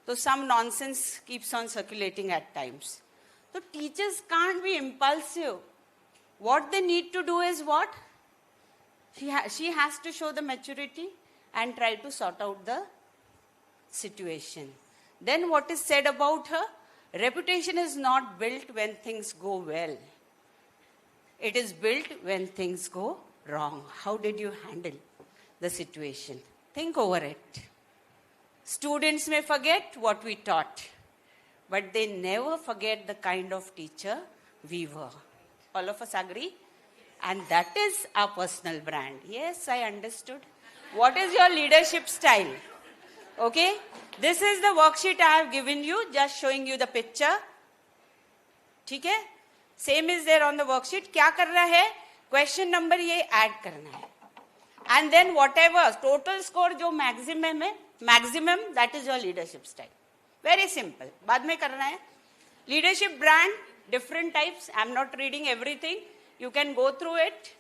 So some nonsense keeps on circulating at times. So teachers can't be impulsive. What they need to do is what? She has to show the maturity and try to sort out the situation. Then what is said about her? Reputation is not built when things go well. It is built when things go wrong. How did you handle the situation? Think over it. Students may forget what we taught, but they never forget the kind of teacher we were. All of us agree? And that is our personal brand. Yes, I understood. What is your leadership style? Okay? This is the worksheet I have given you, just showing you the picture. ठीक है? Same is there on the worksheet. क्या करना है? Question number ये add करना है. And then whatever, total score जो maximum है, maximum, that is your leadership style. Very simple. बाद में करना है. Leadership brand, different types. I'm not reading everything. You can go through it.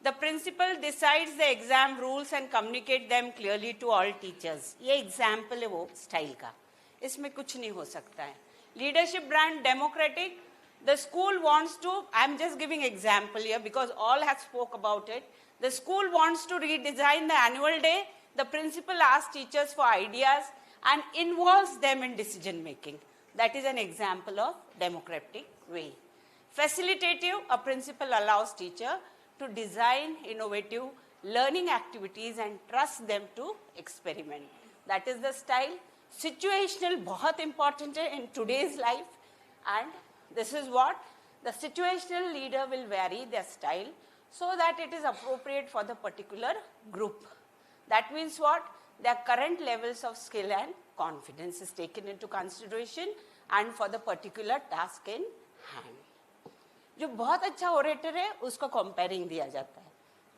The principal decides the exam rules and communicate them clearly to all teachers. ये example है वो style का. इसमें कुछ नहीं हो सकता है. Leadership brand, democratic. The school wants to, I'm just giving example here because all have spoke about it. The school wants to redesign the annual day. The principal asks teachers for ideas and involves them in decision making. That is an example of democratic way. Facilitative, a principal allows teacher to design innovative learning activities and trust them to experiment. That is the style. Situational, बहुत important है in today's life. And this is what the situational leader will vary their style so that it is appropriate for the particular group. That means what? Their current levels of skill and confidence is taken into consideration and for the particular task in hand. जो बहुत अच्छा orator है उसको comparing दिया जाता है.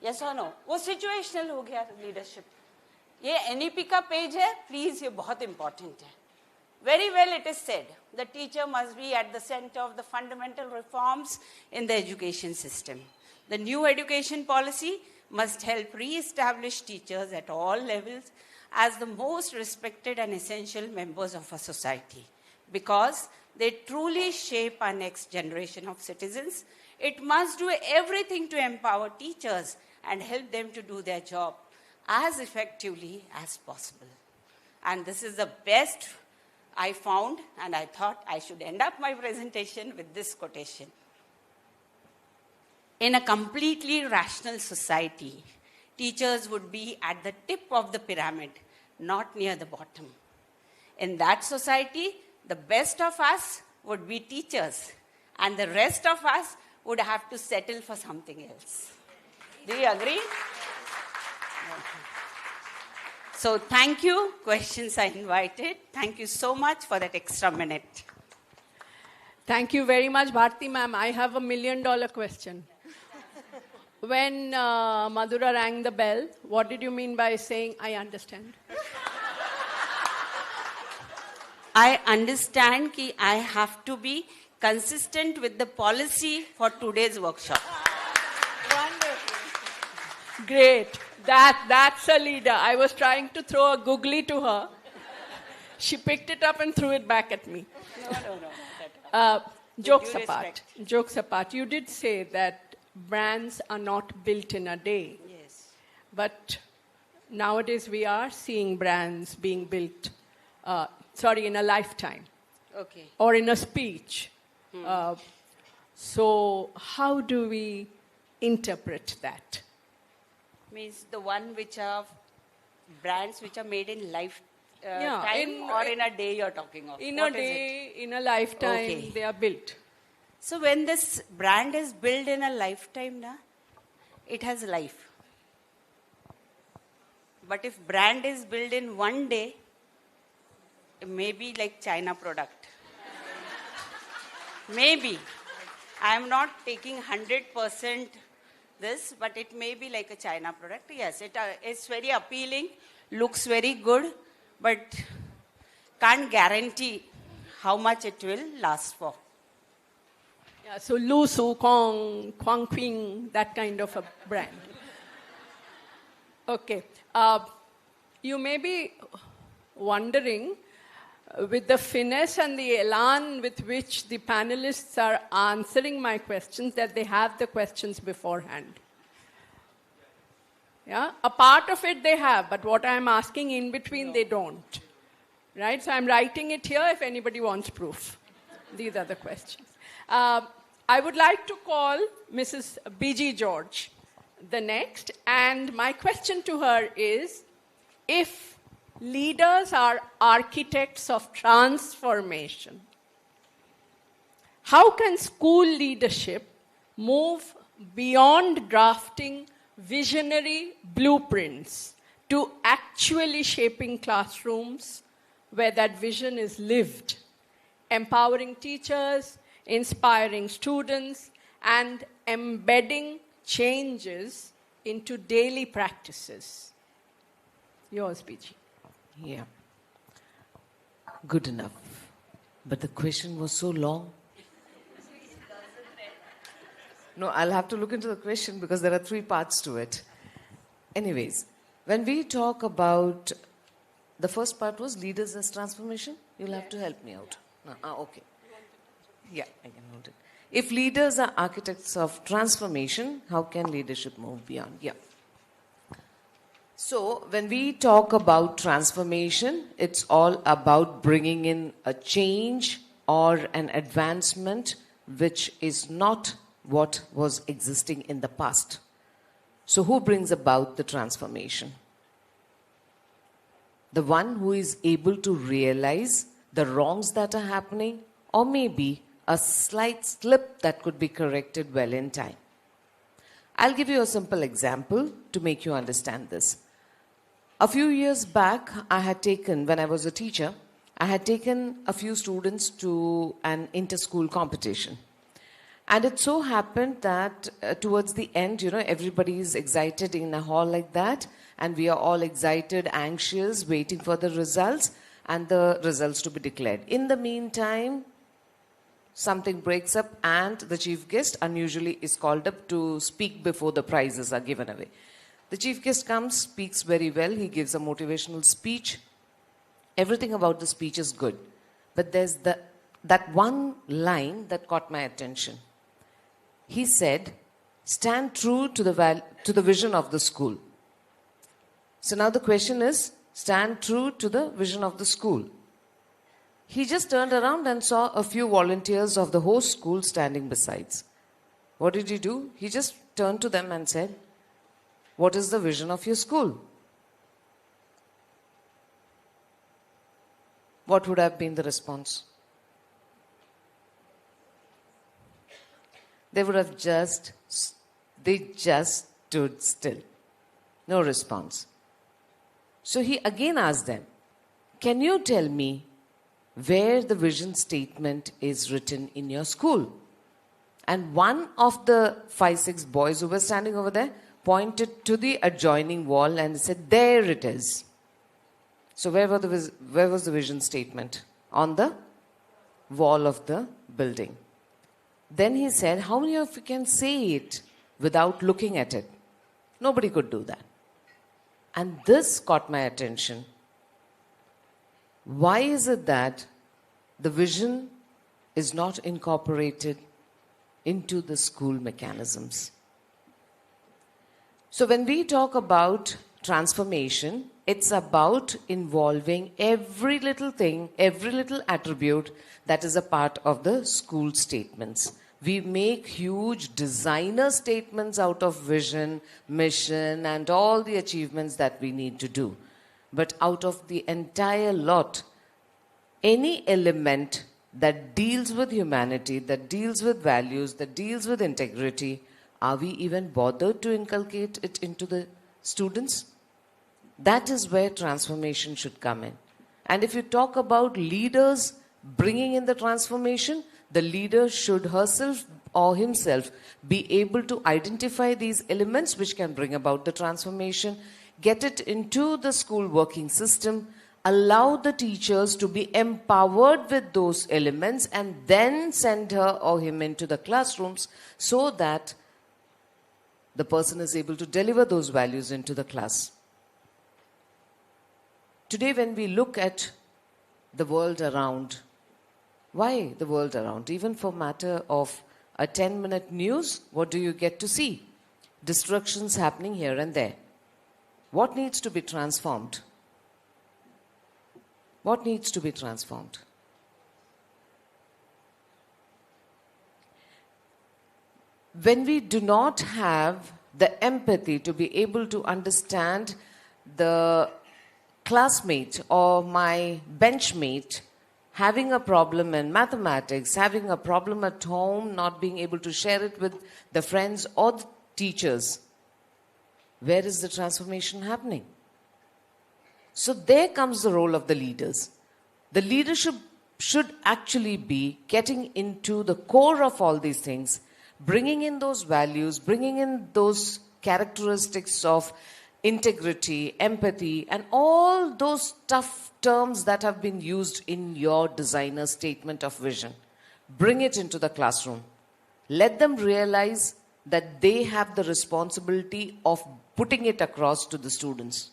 Yes और no? वो सिचुएशनल हो गया लीडरशिप. ये एनईपी का पेज है, प्लीज ये बहुत इंपॉर्टेंट है. Very well it is said, the teacher must be at the center of the fundamental reforms in the education system. The new education policy must help re-establish teachers at all levels as the most respected and essential members of a society. Because they truly shape our next generation of citizens, it must do everything to empower teachers and help them to do their job as effectively as possible. And this is the best I found, and I thought I should end up my presentation with this quotation. In a completely rational society, teachers would be at the tip of the pyramid, not near the bottom. In that society, the best of us would be teachers, and the rest of us would have to settle for something else. Do you agree? So thank you. Questions are invited. Thank you so much for that extra minute. Thank you very much, Bharti ma'am. I have $1 million question. When Madhura rang the bell, what did you mean by saying, I understand? I understand that I have to be consistent with the policy for today's workshop. Great. That's a leader. I was trying to throw a googly to her. She picked it up and threw it back at me. No. Jokes apart, you did say that brands are not built in a day. Yes. But nowadays we are seeing brands being built, in a lifetime. Okay. Or in a speech. So how do we interpret that? Means the one which are brands which are made in life Yeah, time or in a day you're talking of? In What a is day, in a lifetime, Okay. they are built. So when this brand is built in a lifetime, it has life. But if brand is built in one day, it may be like China product. Maybe. I am not taking 100% this, but it may be like a China product. Yes, it's very appealing, looks very good, but can't guarantee how much it will last for. Yeah, so Lu Su Kong, Kwang Qing, that kind of a brand. Okay. You may be wondering, with the finesse and the elan with which the panelists are answering my questions, that they have the questions beforehand. Yeah, a part of it they have, but what I'm asking in between, they don't. Right? So I'm writing it here if anybody wants proof. These are the questions. I would like to call Mrs. B.G. George the next, and my question to her is, if leaders are architects of transformation, how can school leadership move beyond drafting visionary blueprints to actually shaping classrooms where that vision is lived, empowering teachers, inspiring students, and embedding changes into daily practices? Yours, BG. Yeah. Good enough. But the question was so long. No, I'll have to look into the question because there are 3 parts to it. Anyways, when we talk about the first part was leaders as transformation, you'll have to help me out. Okay. Yeah, I can hold it. If leaders are architects of transformation, how can leadership move beyond? Yeah. So, when we talk about transformation, it's all about bringing in a change or an advancement which is not what was existing in the past. So, who brings about the transformation? The one who is able to realize the wrongs that are happening, or maybe a slight slip that could be corrected well in time. I'll give you a simple example to make you understand this. A few years back, when I was a teacher, I had taken a few students to an inter-school competition. And it so happened that towards the end, everybody is excited in a hall like that, and we are all excited, anxious, waiting for the results and the results to be declared. In the meantime, something breaks up and the chief guest unusually is called up to speak before the prizes are given away. The chief guest comes, speaks very well, he gives a motivational speech. Everything about the speech is good. But there's that one line that caught my attention. He said, stand true to the vision of the school. So now the question is, stand true to the vision of the school. He just turned around and saw a few volunteers of the host school standing besides. What did he do? He just turned to them and said, what is the vision of your school? What would have been the response? They would have just stood still. No response. So he again asked them, can you tell me where the vision statement is written in your school? And one of the 5-6 boys who were standing over there pointed to the adjoining wall and said, there it is. So where was the vision statement? On the wall of the building. Then he said, how many of you can say it without looking at it? Nobody could do that. And this caught my attention. Why is it that the vision is not incorporated into the school mechanisms? So when we talk about transformation, it's about involving every little thing, every little attribute that is a part of the school statements. We make huge designer statements out of vision, mission, and all the achievements that we need to do. But out of the entire lot, any element that deals with humanity, that deals with values, that deals with integrity, are we even bothered to inculcate it into the students? That is where transformation should come in. And if you talk about leaders bringing in the transformation, the leader should herself or himself be able to identify these elements which can bring about the transformation, get it into the school working system, allow the teachers to be empowered with those elements, and then send her or him into the classrooms so that the person is able to deliver those values into the class. Today, when we look at the world around, why the world around? Even for matter of a 10-minute news, what do you get to see? Destructions happening here and there. What needs to be transformed? What needs to be transformed? When we do not have the empathy to be able to understand the classmate or my benchmate having a problem in mathematics, having a problem at home, not being able to share it with the friends or the teachers, where is the transformation happening? So there comes the role of the leaders. The leadership should actually be getting into the core of all these things, bringing in those values, bringing in those characteristics of integrity, empathy, and all those tough terms that have been used in your designer statement of vision. Bring it into the classroom. Let them realize that they have the responsibility of putting it across to the students.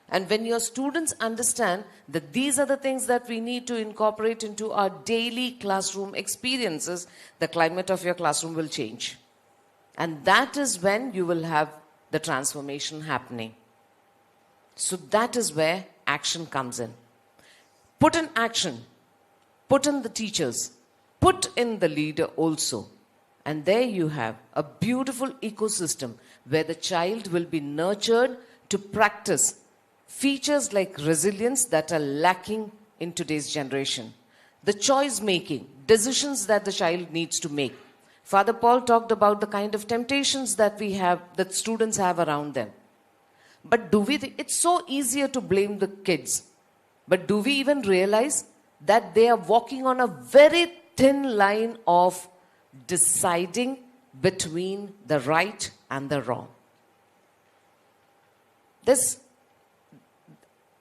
And when your students understand that these are the things that we need to incorporate into our daily classroom experiences, the climate of your classroom will change. And that is when you will have the transformation happening. So that is where action comes in. Put in action. Put in the teachers. Put in the leader also. And there you have a beautiful ecosystem where the child will be nurtured to practice features like resilience that are lacking in today's generation. The choice making, decisions that the child needs to make. Father Paul talked about the kind of temptations that we have, that students have around them. But do we, it's so easier to blame the kids. But do we even realize that they are walking on a very thin line of deciding between the right and the wrong?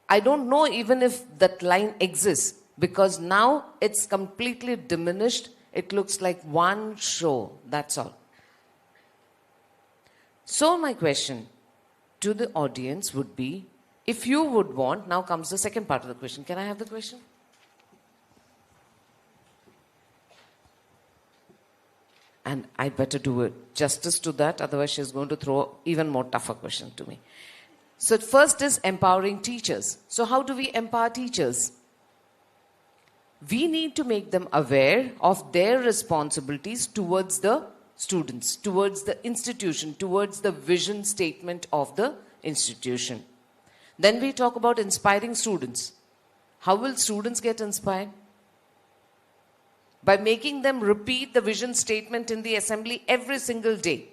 I don't know even if that line exists, because now it's completely diminished. It looks like one show, that's all. So my question to the audience would be, if you would want, now comes the second part of the question. Can I have the question? And I better do it justice to that, otherwise she's going to throw even more tougher question to me. So first is empowering teachers. So how do we empower teachers? We need to make them aware of their responsibilities towards the students, towards the institution, towards the vision statement of the institution. Then we talk about inspiring students. How will students get inspired? By making them repeat the vision statement in the assembly every single day.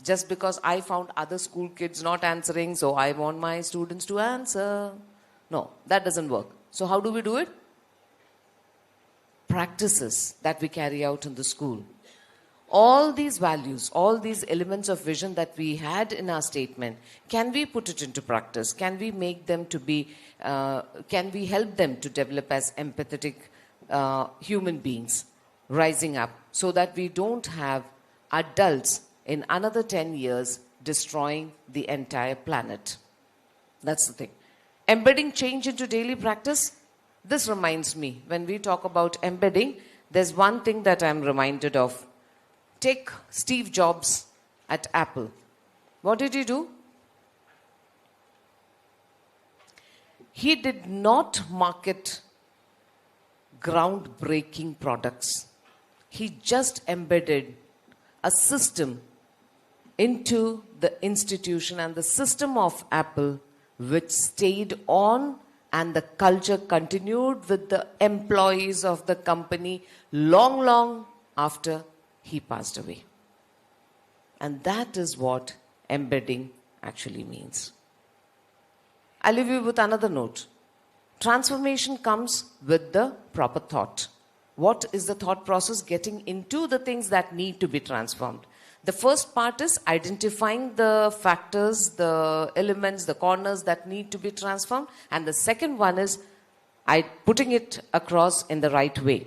Just because I found other school kids not answering, so I want my students to answer. No, that doesn't work. So how do we do it? Practices that we carry out in the school. All these values, all these elements of vision that we had in our statement, can we put it into practice? Can we make them to be, can we help them to develop as empathetic human beings rising up, so that we don't have adults in another 10 years destroying the entire planet. That's the thing. Embedding change into daily practice. This reminds me, when we talk about embedding, there's one thing that I'm reminded of. Take Steve Jobs at Apple. What did he do? He did not market groundbreaking products. He just embedded a system into the institution and the system of Apple, which stayed on, and the culture continued with the employees of the company long, long after he passed away. And that is what embedding actually means. I'll leave you with another note. Transformation comes with the proper thought. What is the thought process? Getting into the things that need to be transformed. The first part is identifying the factors, the elements, the corners that need to be transformed. And the second one is putting it across in the right way.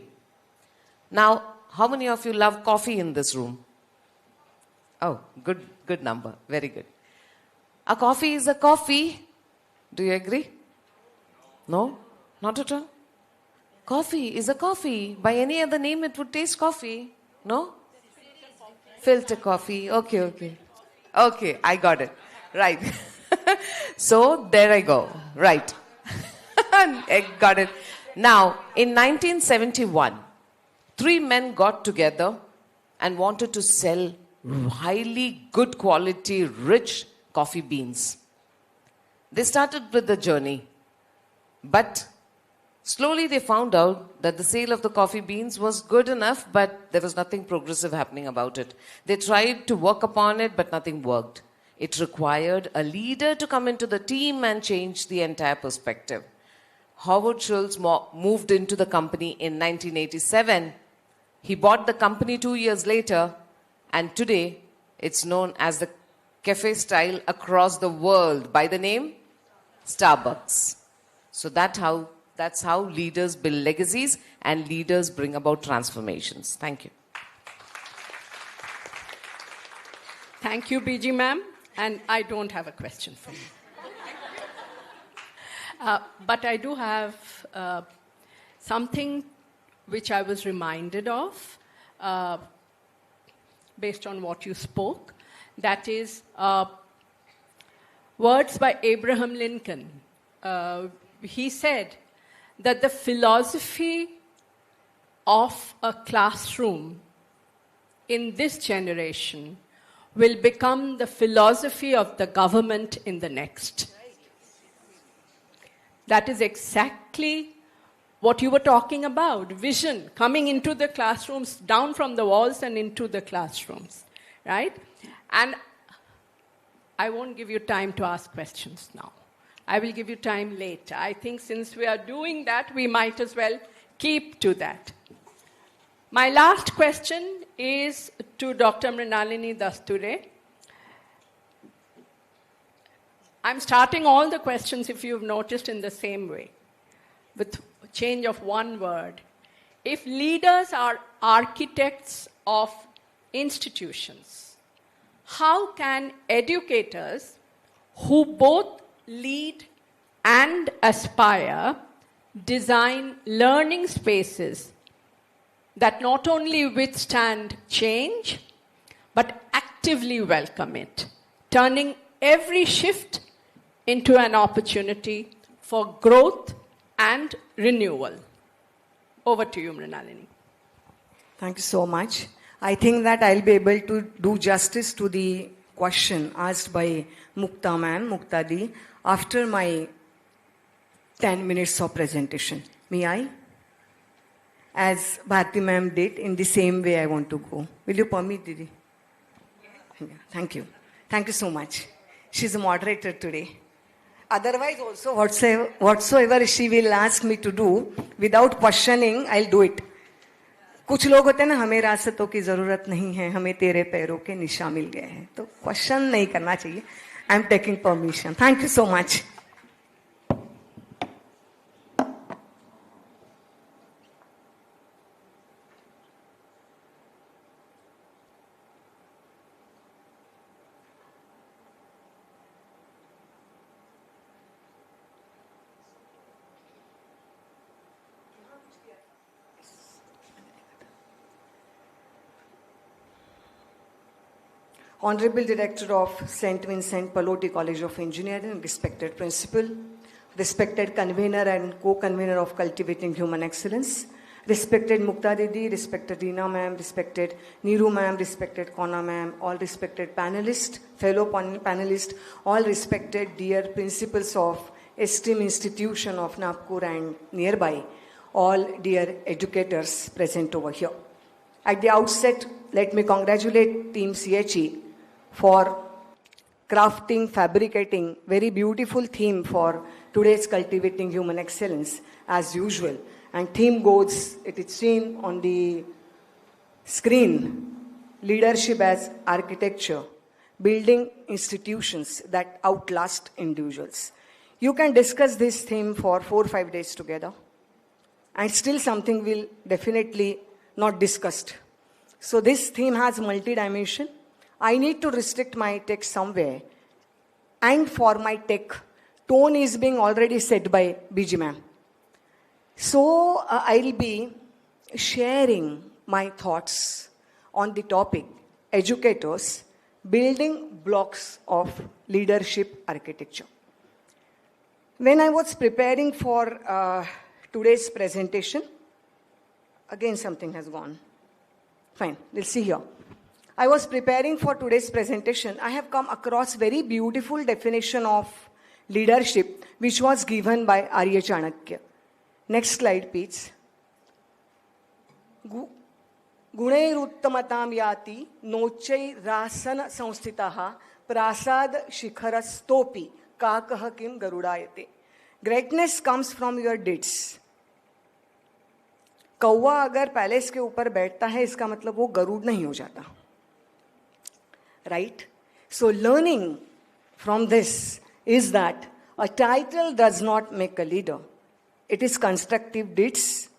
Now, how many of you love coffee in this room? Oh, good number. Very good. A coffee is a coffee. Do you agree? No? Not at all? Coffee is a coffee. By any other name, it would taste coffee. No? Filter coffee. Okay. Okay, I got it. Right. So, there I go. Right. I got it. Now, in 1971, 3 men got together and wanted to sell highly good quality, rich coffee beans. They started with the journey, but slowly they found out that the sale of the coffee beans was good enough, but there was nothing progressive happening about it. They tried to work upon it, but nothing worked. It required a leader to come into the team and change the entire perspective. Howard Schultz moved into the company in 1987. He bought the company 2 years later, and today it's known as the cafe style across the world by the name Starbucks. So that's how leaders build legacies and leaders bring about transformations. Thank you. Thank you, BG ma'am. And I don't have a question for you. But I do have something which I was reminded of based on what you spoke. That is words by Abraham Lincoln. He said that the philosophy of a classroom in this generation will become the philosophy of the government in the next. That is exactly what you were talking about, vision coming into the classrooms, down from the walls and into the classrooms, right? And I won't give you time to ask questions now. I will give you time later. I think since we are doing that, we might as well keep to that. My last question is to Dr. Mrinalini Dasture. I'm starting all the questions, if you've noticed, in the same way, with change of one word. If leaders are architects of institutions, how can educators who both lead and aspire design learning spaces that not only withstand change, but actively welcome it, turning every shift into an opportunity for growth and renewal? Over to you, Mrinalini. Thank you so much. I think that I'll be able to do justice to the question asked by Mukta ma'am, Mukta di, after my 10 minutes of presentation. May I? As Bharti ma'am did, in the same way I want to go. Will you permit, Didi? Thank you. Thank you so much. She's a moderator today. Otherwise also, whatsoever she will ask me to do, without questioning, I'll do it. कुछ लोग होते हैं ना, हमें रास्तों की जरूरत नहीं है, हमें तेरे पैरों के निशान मिल गए हैं, तो क्वेश्चन नहीं करना चाहिए. I am taking permission. Thank you so much. Honorable Director of St. Vincent Pallotti College of Engineering, respected Principal, respected Convener and Co-Convener of Cultivating Human Excellence, respected Mukta Didi, respected Reena ma'am, respected Neeru ma'am, respected Kona ma'am, all respected panelists, fellow panelists, all respected dear principals of esteemed institution of Nagpur and nearby, all dear educators present over here. At the outset, let me congratulate Team CHE for crafting, fabricating very beautiful theme for today's Cultivating Human Excellence as usual. And theme goes, it is seen on the screen, leadership as architecture, building institutions that outlast individuals. You can discuss this theme for 4 or 5 days together, and still something will definitely not discussed. So this theme has multi-dimension. I need to restrict my text somewhere. And for my tech, tone is being already set by BG ma'am. So I'll be sharing my thoughts on the topic, educators, building blocks of leadership architecture. When I was preparing for today's presentation, again something has gone. Fine, we'll see here. I was preparing for today's presentation. I have come across very beautiful definition of leadership, which was given by Arya Chanakya. Next slide, please. Gunairuttamatam yati nochai rasana samstitaha prasad shikharastopi kakah kim garudayate. Greatness comes from your deeds. कौवा अगर palace के ऊपर बैठता है इसका मतलब वो गरुड़ नहीं हो जाता. Right? So learning from this is that a title does not make a leader. It is constructive deeds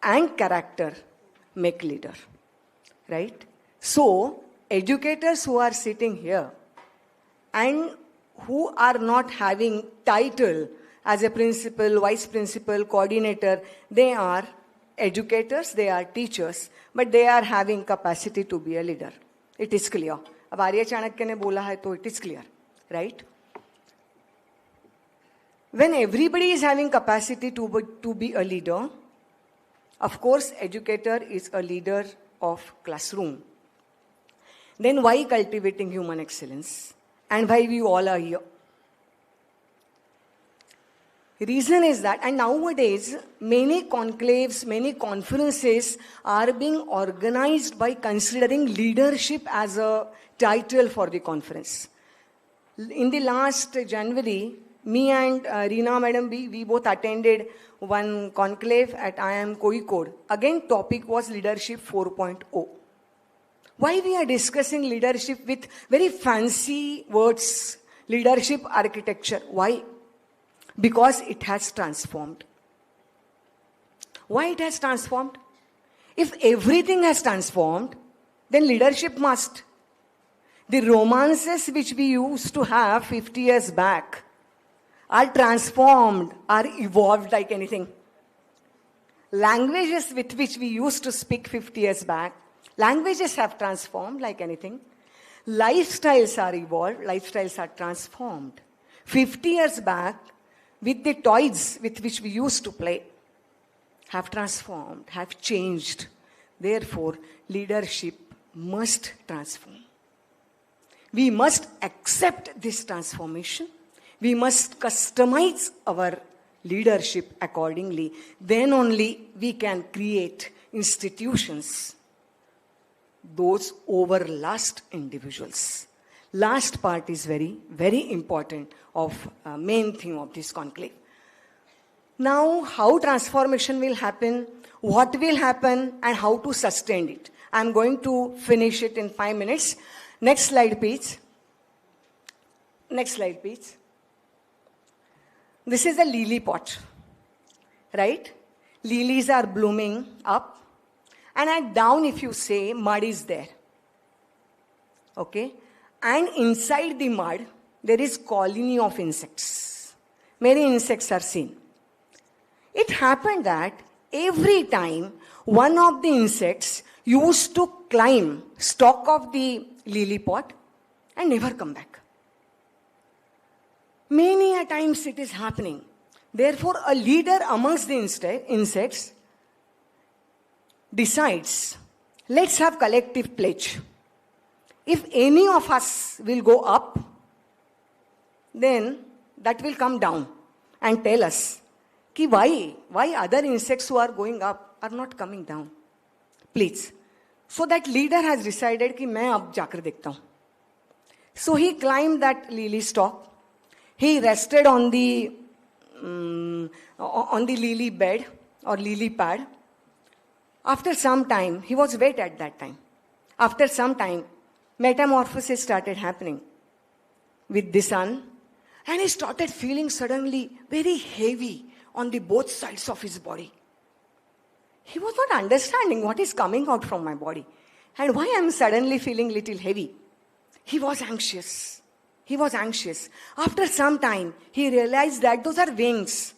and character make leader. Right? So educators who are sitting here and who are not having title as a principal, vice principal, coordinator, they are educators, they are teachers, but they are having capacity to be a leader. It is clear. अब आर्य चाणक्य ने बोला है तो it is clear, right? When everybody is having capacity to be a leader, of course, educator is a leader of classroom. Then why cultivating human excellence? And why we all are here? Reason is that, and nowadays, many conclaves, many conferences are being organized by considering leadership as a title for the conference. In the last January, me and Reena madam, we both attended one conclave at IIM Kozhikode. Again, topic was Leadership 4.0. Why we are discussing leadership with very fancy words, leadership architecture? Why? Because it has transformed. Why it has transformed? If everything has transformed, then leadership must. The romances which we used to have 50 years back are transformed, are evolved like anything. Languages with which we used to speak 50 years back, languages have transformed like anything. Lifestyles are evolved, lifestyles are transformed. 50 years back, with the toys with which we used to play, have transformed, have changed. Therefore, leadership must transform. We must accept this transformation. We must customize our leadership accordingly. Then only we can create institutions, those overlast individuals. Last part is very, very important of main theme of this conclave. Now, how transformation will happen, what will happen, and how to sustain it. I'm going to finish it in 5 minutes. Next slide, please. Next slide, please. This is a lily pot, right? Lilies are blooming up. And at down, if you say, mud is there. Okay? And inside the mud, there is colony of insects. Many insects are seen. It happened that every time one of the insects used to climb stalk of the lily pot and never come back. Many a times it is happening. Therefore, a leader amongst the insects decides, let's have collective pledge. If any of us will go up, then that will come down and tell us ki why other insects who are going up are not coming down. Please. So that leader has decided कि मैं अब जाकर देखता हूँ. So he climbed that lily stalk. He rested on the lily bed or lily pad. After some time, he was wet at that time. After some time, metamorphosis started happening with the sun, and he started feeling suddenly very heavy on the both sides of his body. He was not understanding what is coming out from my body and why I am suddenly feeling little heavy. He was anxious. He was anxious. After some time, he realized that those are wings.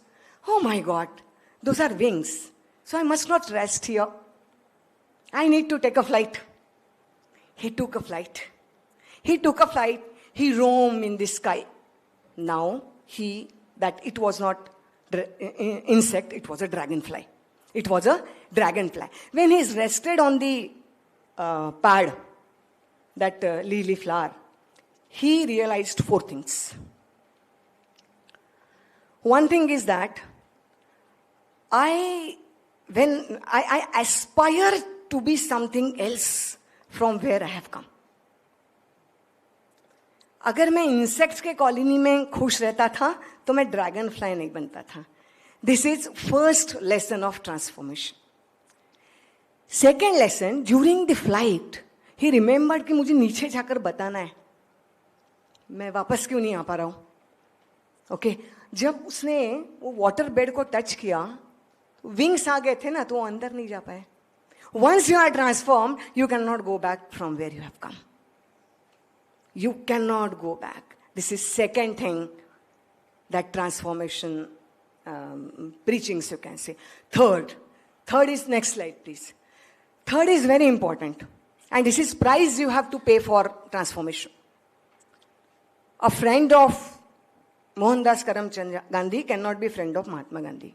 Oh my God, those are wings. So I must not rest here. I need to take a flight. He took a flight. He roamed in the sky. Now, it was not insect, it was a dragonfly. It was a dragonfly. When he rested on the pad, that lily flower, he realized 4 things. One thing is that when I aspire to be something else from where I have come. अगर मैं insects के colony में खुश रहता था तो मैं dragon fly नहीं बनता था. This is first lesson of transformation. Second lesson, during the flight he remembered कि मुझे नीचे जाकर बताना है मैं वापस क्यों नहीं आ पा रहा हूं. ओके, जब उसने वो वाटर बेड को टच किया, विंग्स आ गए थे ना, तो वो अंदर नहीं जा पाए. Once you are transformed, you can not go back from where you have come. You cannot go back. This is second thing that transformation preachings you can say. Third is next slide please. Third is very important, and this is price you have to pay for transformation. A friend of Mohandas Karamchand Gandhi cannot be friend of Mahatma Gandhi.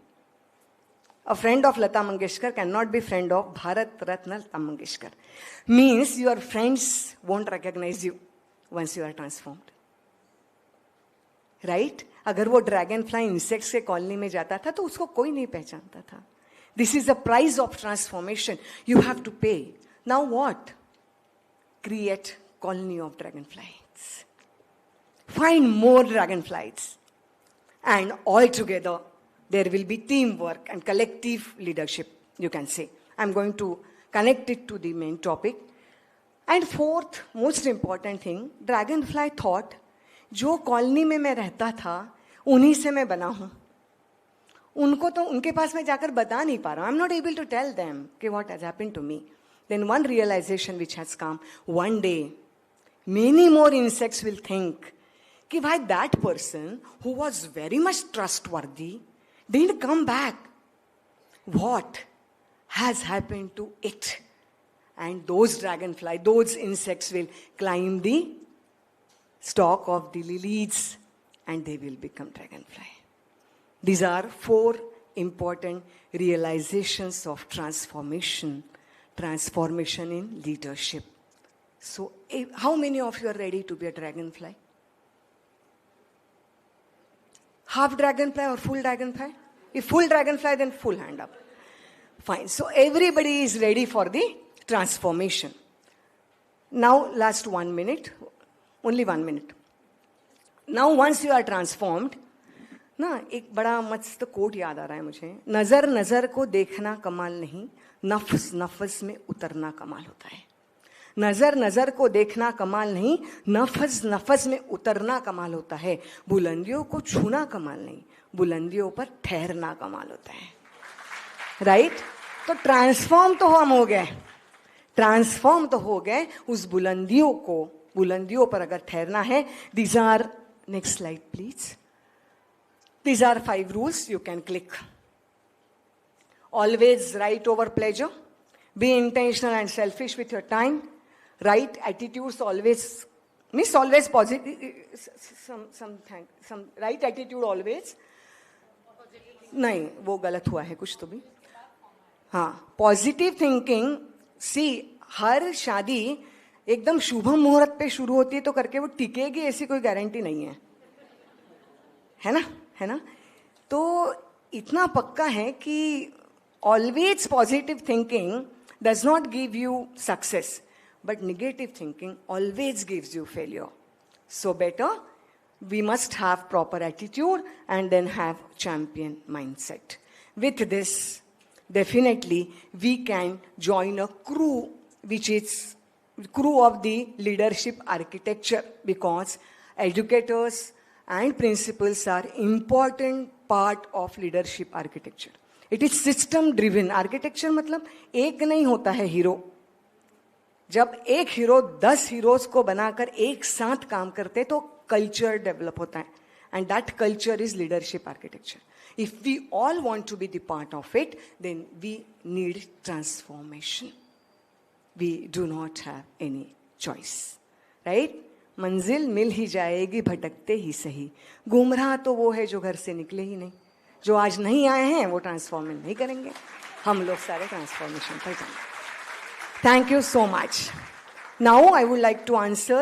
A friend of Lata Mangeshkar cannot be friend of Bharat Ratna Lata Mangeshkar. Means your friends won't recognize you once you are transformed. Right? अगर वो dragon fly insects के colony में जाता था तो उसको कोई नहीं पहचानता था. This is the price of transformation you have to pay. Now what? Create colony of dragon flies. Find more dragon flies, and all together there will be teamwork and collective leadership, you can say. I'm going to connect it to the main topic. And fourth, most important thing, dragonfly thought, जो colony में मैं रहता था उन्हीं से मैं बना हूं. उनको तो उनके पास मैं जाकर बता नहीं पा रहा हूं. I'm not able to tell them कि what has happened to me. Then one realization which has come, one day many more insects will think कि why that person who was very much trustworthy didn't come back. What has happened to it? And those dragonfly, those insects will climb the stalk of the lilies and they will become dragonfly. These are 4 important realizations of transformation in leadership. So how many of you are ready to be a dragonfly? Half dragonfly or full dragonfly? If full dragonfly, then full hand up. Fine. So everybody is ready for the transformation. Now last 1 minute. Only 1 minute. Now once you are transformed, ना एक बड़ा मस्त coat याद आ रहा है मुझे. नजर नजर को देखना कमाल नहीं, नफ्स नफ्स में उतरना कमाल होता है. नजर नजर को देखना कमाल नहीं, नफ्स नफ्स में उतरना कमाल होता है. बुलंदियों को छूना कमाल नहीं, बुलंदियों पर ठहरना कमाल होता है. राइट? तो ट्रांसफॉर्म तो हम हो गए, ट्रांसफॉर्म तो हो गए. उस बुलंदियों पर अगर ठहरना है, these are, next slide please. These are 5 rules you can click. Always right over pleasure. Be intentional and selfish with your time. Right attitudes always, means always positive, some right attitude always. नहीं, वो गलत हुआ है कुछ तो भी. हाँ, positive thinking. सी, हर शादी एकदम शुभ मुहूर्त पे शुरू होती है तो करके वो टिकेगी ऐसी कोई गारंटी नहीं है. है ना? है ना? तो इतना पक्का है कि always positive thinking does not give you success, but negative thinking always gives you failure. So better we must have proper attitude and then have champion mindset. With this, definitely we can join a crew, which is crew of the leadership architecture, because educators and principals are important part of leadership architecture. It is system driven architecture. मतलब एक नहीं होता है hero. जब एक hero 10 heroes को बनाकर एक साथ काम करते तो कल्चर डेवलप होता है. And that culture is leadership architecture. If we all want to be the part of it, then we need transformation. We do not have any choice. Right? मंजिल मिल ही जाएगी भटकते ही सही. गुमराह तो वो है जो घर से निकले ही नहीं. जो आज नहीं आए हैं वो ट्रांसफॉर्मेशन नहीं करेंगे. हम लोग सारे ट्रांसफॉर्मेशन पर जाएंगे. Thank you so much. Now I would like to answer,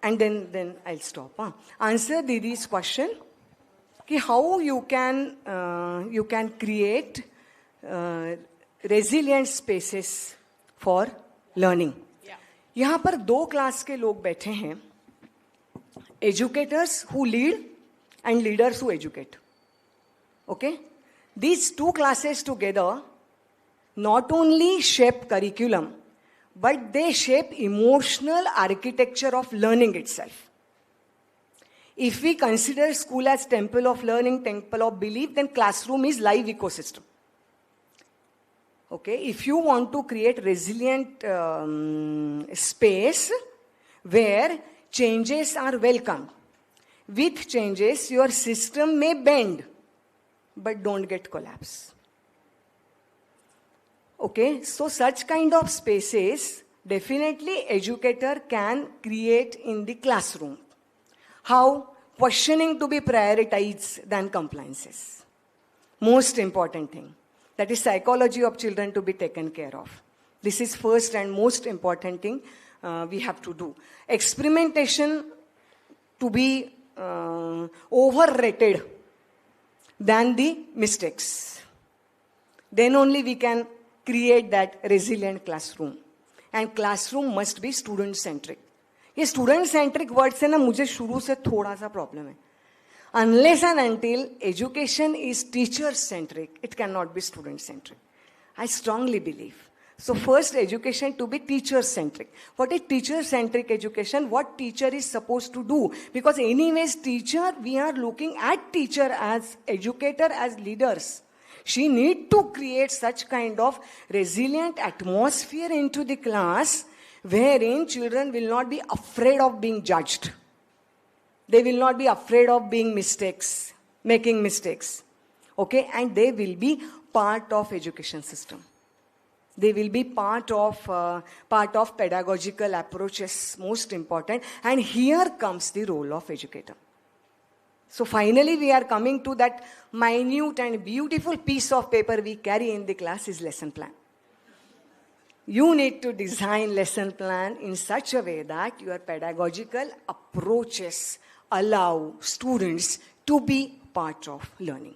and then I'll stop. Answer Didi's question कि how you can create resilient spaces for learning. यहाँ पर 2 क्लास के लोग बैठे हैं. Educators who lead and leaders who educate. Okay? These 2 classes together not only shape curriculum, but they shape emotional architecture of learning itself. If we consider school as temple of learning, temple of belief, then classroom is live ecosystem. Okay, if you want to create resilient space where changes are welcome, with changes your system may bend, but don't get collapse. Okay, so such kind of spaces definitely educator can create in the classroom. How? Questioning to be prioritized than compliances. Most important thing. That is psychology of children to be taken care of. This is first and most important thing we have to do. Experimentation to be overrated than the mistakes. Then only we can create that resilient classroom. And classroom must be student centric. ये student centric word से ना मुझे शुरू से थोड़ा सा problem है. Unless and until education is teacher centric, it cannot be student centric. I strongly believe. So first, education to be teacher centric. What is teacher centric education? What teacher is supposed to do? Because anyways teacher, we are looking at teacher as educator, as leaders. She need to create such kind of resilient atmosphere into the class wherein children will not be afraid of being judged. They will not be afraid of making mistakes. Okay, and they will be part of education system. They will be part of pedagogical approaches, most important. And here comes the role of educator. So finally we are coming to that minute and beautiful piece of paper we carry in the class is lesson plan. You need to design lesson plan in such a way that your pedagogical approaches allow students to be part of learning.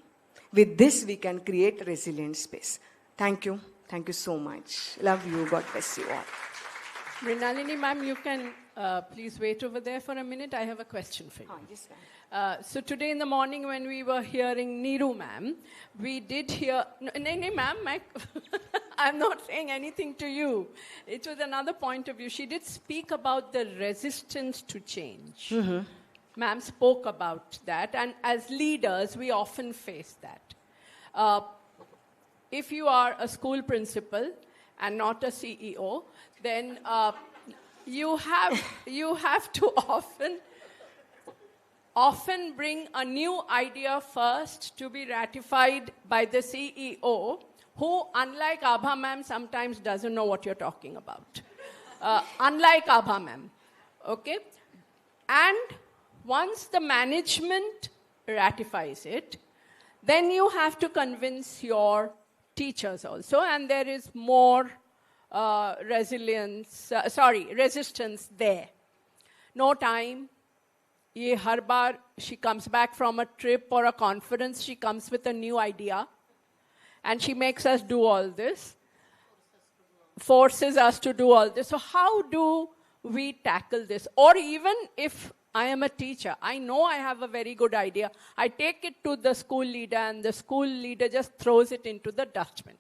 With this we can create resilient space. Thank you. Thank you so much. Love you. God bless you all. Mrinalini ma'am, you can please wait over there for a minute. I have a question for you. Yes, ma'am. So today in the morning when we were hearing Neeru ma'am, we did hear... No, ma'am, I'm not saying anything to you. It was another point of view. She did speak about the resistance to change. Mm-hmm. Ma'am spoke about that. And as leaders, we often face that. If you are a school principal and not a CEO, then you have to often bring a new idea first to be ratified by the CEO, who, unlike Abha ma'am, sometimes doesn't know what you're talking about. Unlike Abha ma'am. Okay? And once the management ratifies it, then you have to convince your teachers also, and there is more resistance there. No time. Ye har baar she comes back from a trip or a conference, she comes with a new idea, and she makes us do all this, forces us to do all this. So how do we tackle this? Or even if I am a teacher, I know I have a very good idea, I take it to the school leader and the school leader just throws it into the dustbin.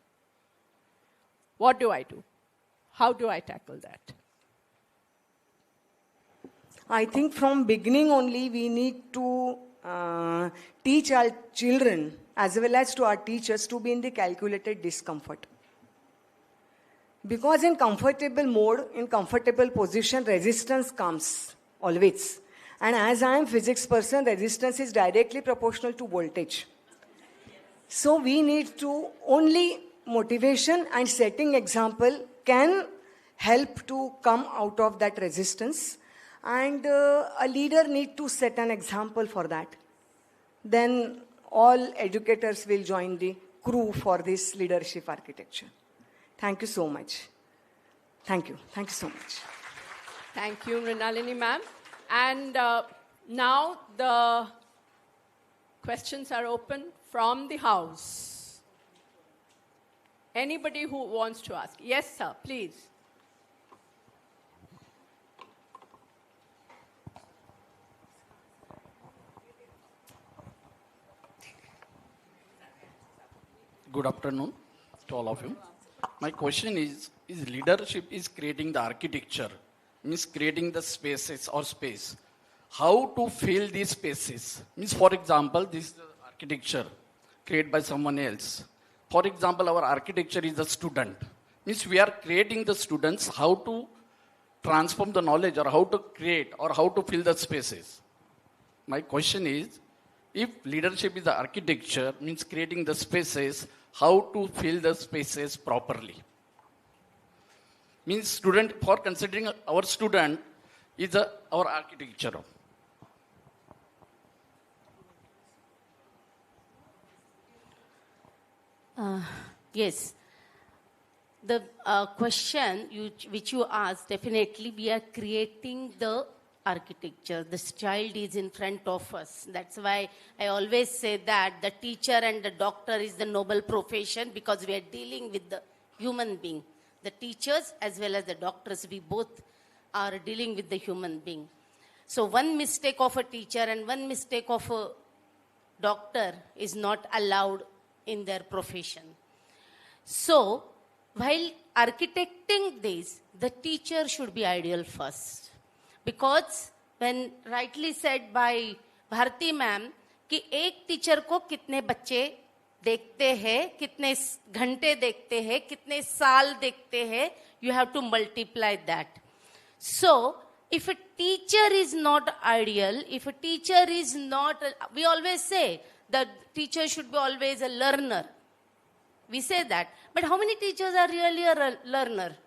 What do I do? How do I tackle that? I think from beginning only we need to teach our children as well as to our teachers to be in the calculated discomfort. Because in comfortable mode, in comfortable position, resistance comes always. And as I am physics person, resistance is directly proportional to voltage. So we need to only motivation and setting example can help to come out of that resistance. And a leader need to set an example for that. Then all educators will join the crew for this leadership architecture. Thank you so much. Thank you. Thank you so much. Thank you, Mrinalini ma'am. And now the questions are open from the house. Anybody who wants to ask? Yes, sir, please. Good afternoon to all of you. My question is leadership is creating the architecture, means creating the spaces or space. How to fill these spaces? Means, for example, this architecture created by someone else. For example, our architecture is the student. Means we are creating the students how to transform the knowledge or how to create or how to fill the spaces. My question is, if leadership is the architecture, means creating the spaces, how to fill the spaces properly? Means student, for considering our student is our architecture. Yes. The question which you asked, definitely we are creating the architecture. This child is in front of us. That's why I always say that the teacher and the doctor is the noble profession, because we are dealing with the human being. The teachers as well as the doctors, we both are dealing with the human being. So one mistake of a teacher and one mistake of a doctor is not allowed in their profession. So while architecting this, the teacher should be ideal first. Because when rightly said by Bharti ma'am, कि एक teacher को कितने बच्चे देखते हैं, कितने घंटे देखते हैं, कितने साल देखते हैं, you have to multiply that. So, if a teacher is not ideal, if a teacher is not, we always say that teacher should be always a learner. We say that. But how many teachers are really a learner?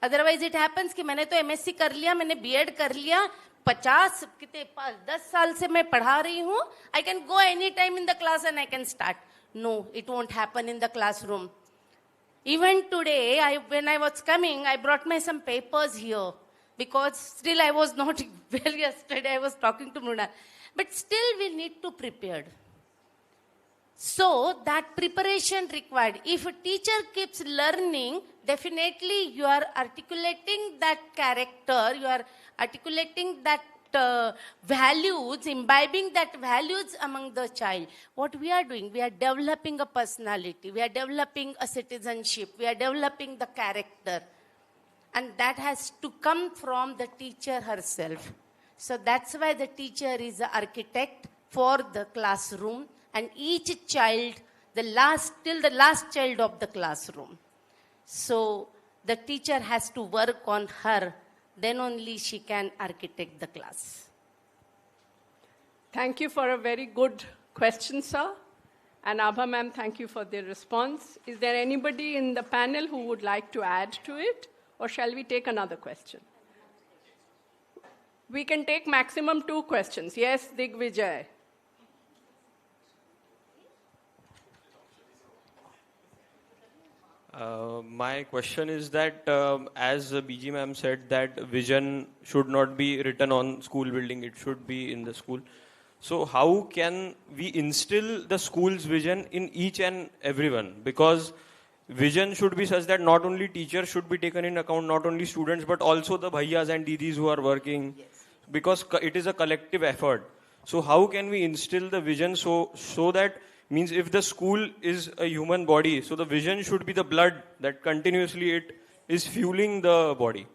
Otherwise it happens कि मैंने तो MSc कर लिया, मैंने B.Ed कर लिया, 10 साल से मैं पढ़ा रही हूँ, I can go any time in the class and I can start. No, it won't happen in the classroom. Even today, when I was coming, I brought some papers here, because still I was not well yesterday, I was talking to Mruna. But still we need to prepare. So that preparation required. If a teacher keeps learning, definitely you are articulating that character, you are articulating that values, imbibing that values among the child. What we are doing, we are developing a personality, we are developing a citizenship, we are developing the character. And that has to come from the teacher herself. So that's why the teacher is the architect for the classroom, and each child, till the last child of the classroom. So the teacher has to work on her, then only she can architect the class. Thank you for a very good question, sir. And Abha ma'am, thank you for the response. Is there anybody in the panel who would like to add to it? Or shall we take another question? We can take maximum 2 questions. Yes, Digvijay. My question is that, as BG ma'am said, that vision should not be written on school building, it should be in the school. So how can we instill the school's vision in each and everyone? Because vision should be such that not only teachers should be taken in account, not only students, but also the bhaiyas and didis who are working. Yes. Because it is a collective effort. So how can we instill the vision so that means if the school is a human body, so the vision should be the blood that continuously it is fueling the body.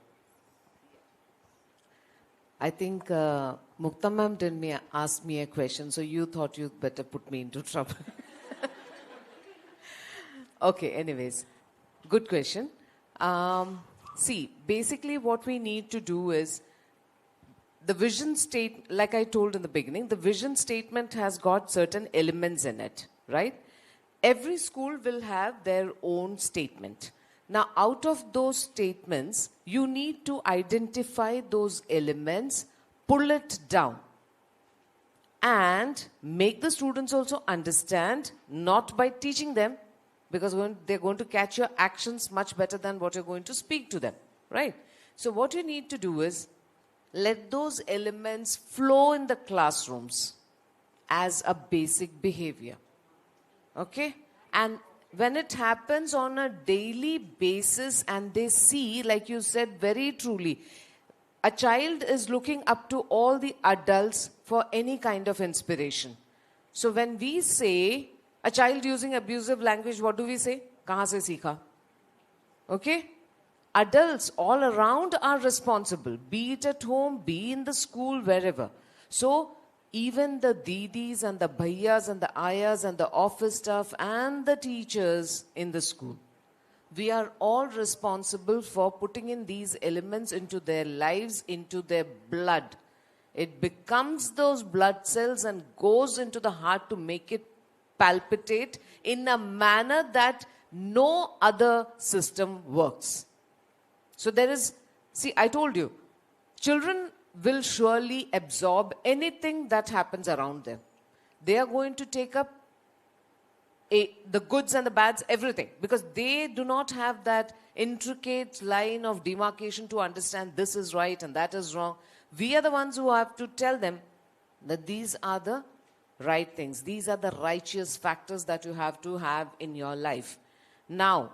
I think Mukta ma'am didn't ask me a question, so you thought you'd better put me into trouble. Okay, anyways, good question. See, basically what we need to do is, the vision state, like I told in the beginning, the vision statement has got certain elements in it, right? Every school will have their own statement. Now, out of those statements, you need to identify those elements, pull it down, and make the students also understand, not by teaching them, because they're going to catch your actions much better than what you're going to speak to them, right? So what you need to do is, let those elements flow in the classrooms as a basic behavior. Okay? And when it happens on a daily basis and they see, like you said very truly, a child is looking up to all the adults for any kind of inspiration. So when we say a child using abusive language, what do we say? Kahan se seekha? Okay? Adults all around are responsible, be it at home, be in the school, wherever. So even the didis and the bhaiyas and the ayas and the office staff and the teachers in the school, we are all responsible for putting in these elements into their lives, into their blood. It becomes those blood cells and goes into the heart to make it palpitate in a manner that no other system works. So there is, see, I told you, children will surely absorb anything that happens around them. They are going to take up the goods and the bads, everything, because they do not have that intricate line of demarcation to understand this is right and that is wrong. We are the ones who have to tell them that these are the right things. These are the righteous factors that you have to have in your life. Now,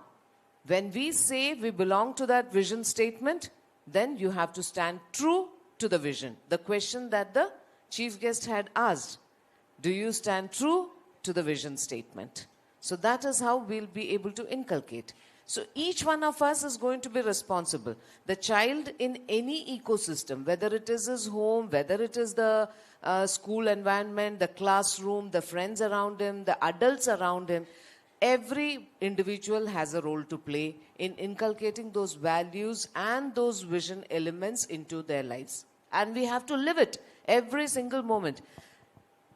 when we say we belong to that vision statement, then you have to stand true to the vision. The question that the chief guest had asked, do you stand true to the vision statement? So that is how we'll be able to inculcate. So each one of us is going to be responsible. The child in any ecosystem, whether it is his home, whether it is the school environment, the classroom, the friends around him, the adults around him, every individual has a role to play in inculcating those values and those vision elements into their lives. And we have to live it every single moment.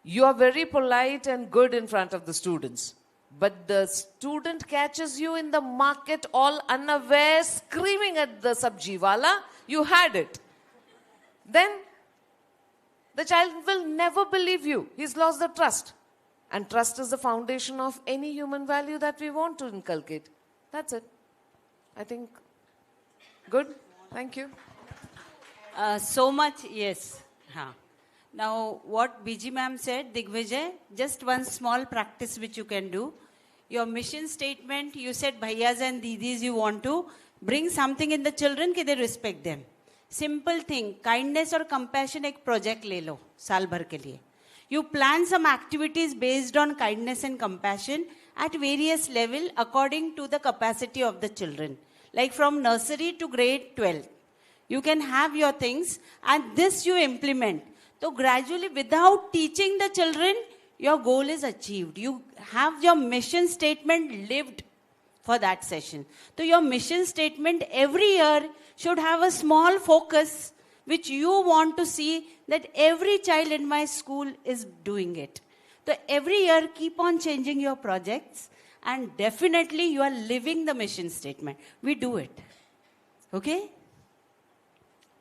You are very polite and good in front of the students, but the student catches you in the market all unaware, screaming at the sabji wala, you had it. Then the child will never believe you. He's lost the trust. And trust is the foundation of any human value that we want to inculcate. That's it. I think, good. Thank you. So much, yes. Now, what BG ma'am said, Digvijay, just one small practice which you can do. Your mission statement, you said bhaiyas and didis, you want to bring something in the children कि they respect them. Simple thing, kindness or compassion एक project ले लो साल भर के लिए. You plan some activities based on kindness and compassion at various level according to the capacity of the children. Like from nursery to grade 12. You can have your things and this you implement. So gradually without teaching the children, your goal is achieved. You have your mission statement lived for that session. So your mission statement every year should have a small focus which you want to see that every child in my school is doing it. So every year, keep on changing your projects, and definitely you are living the mission statement. We do it. Okay?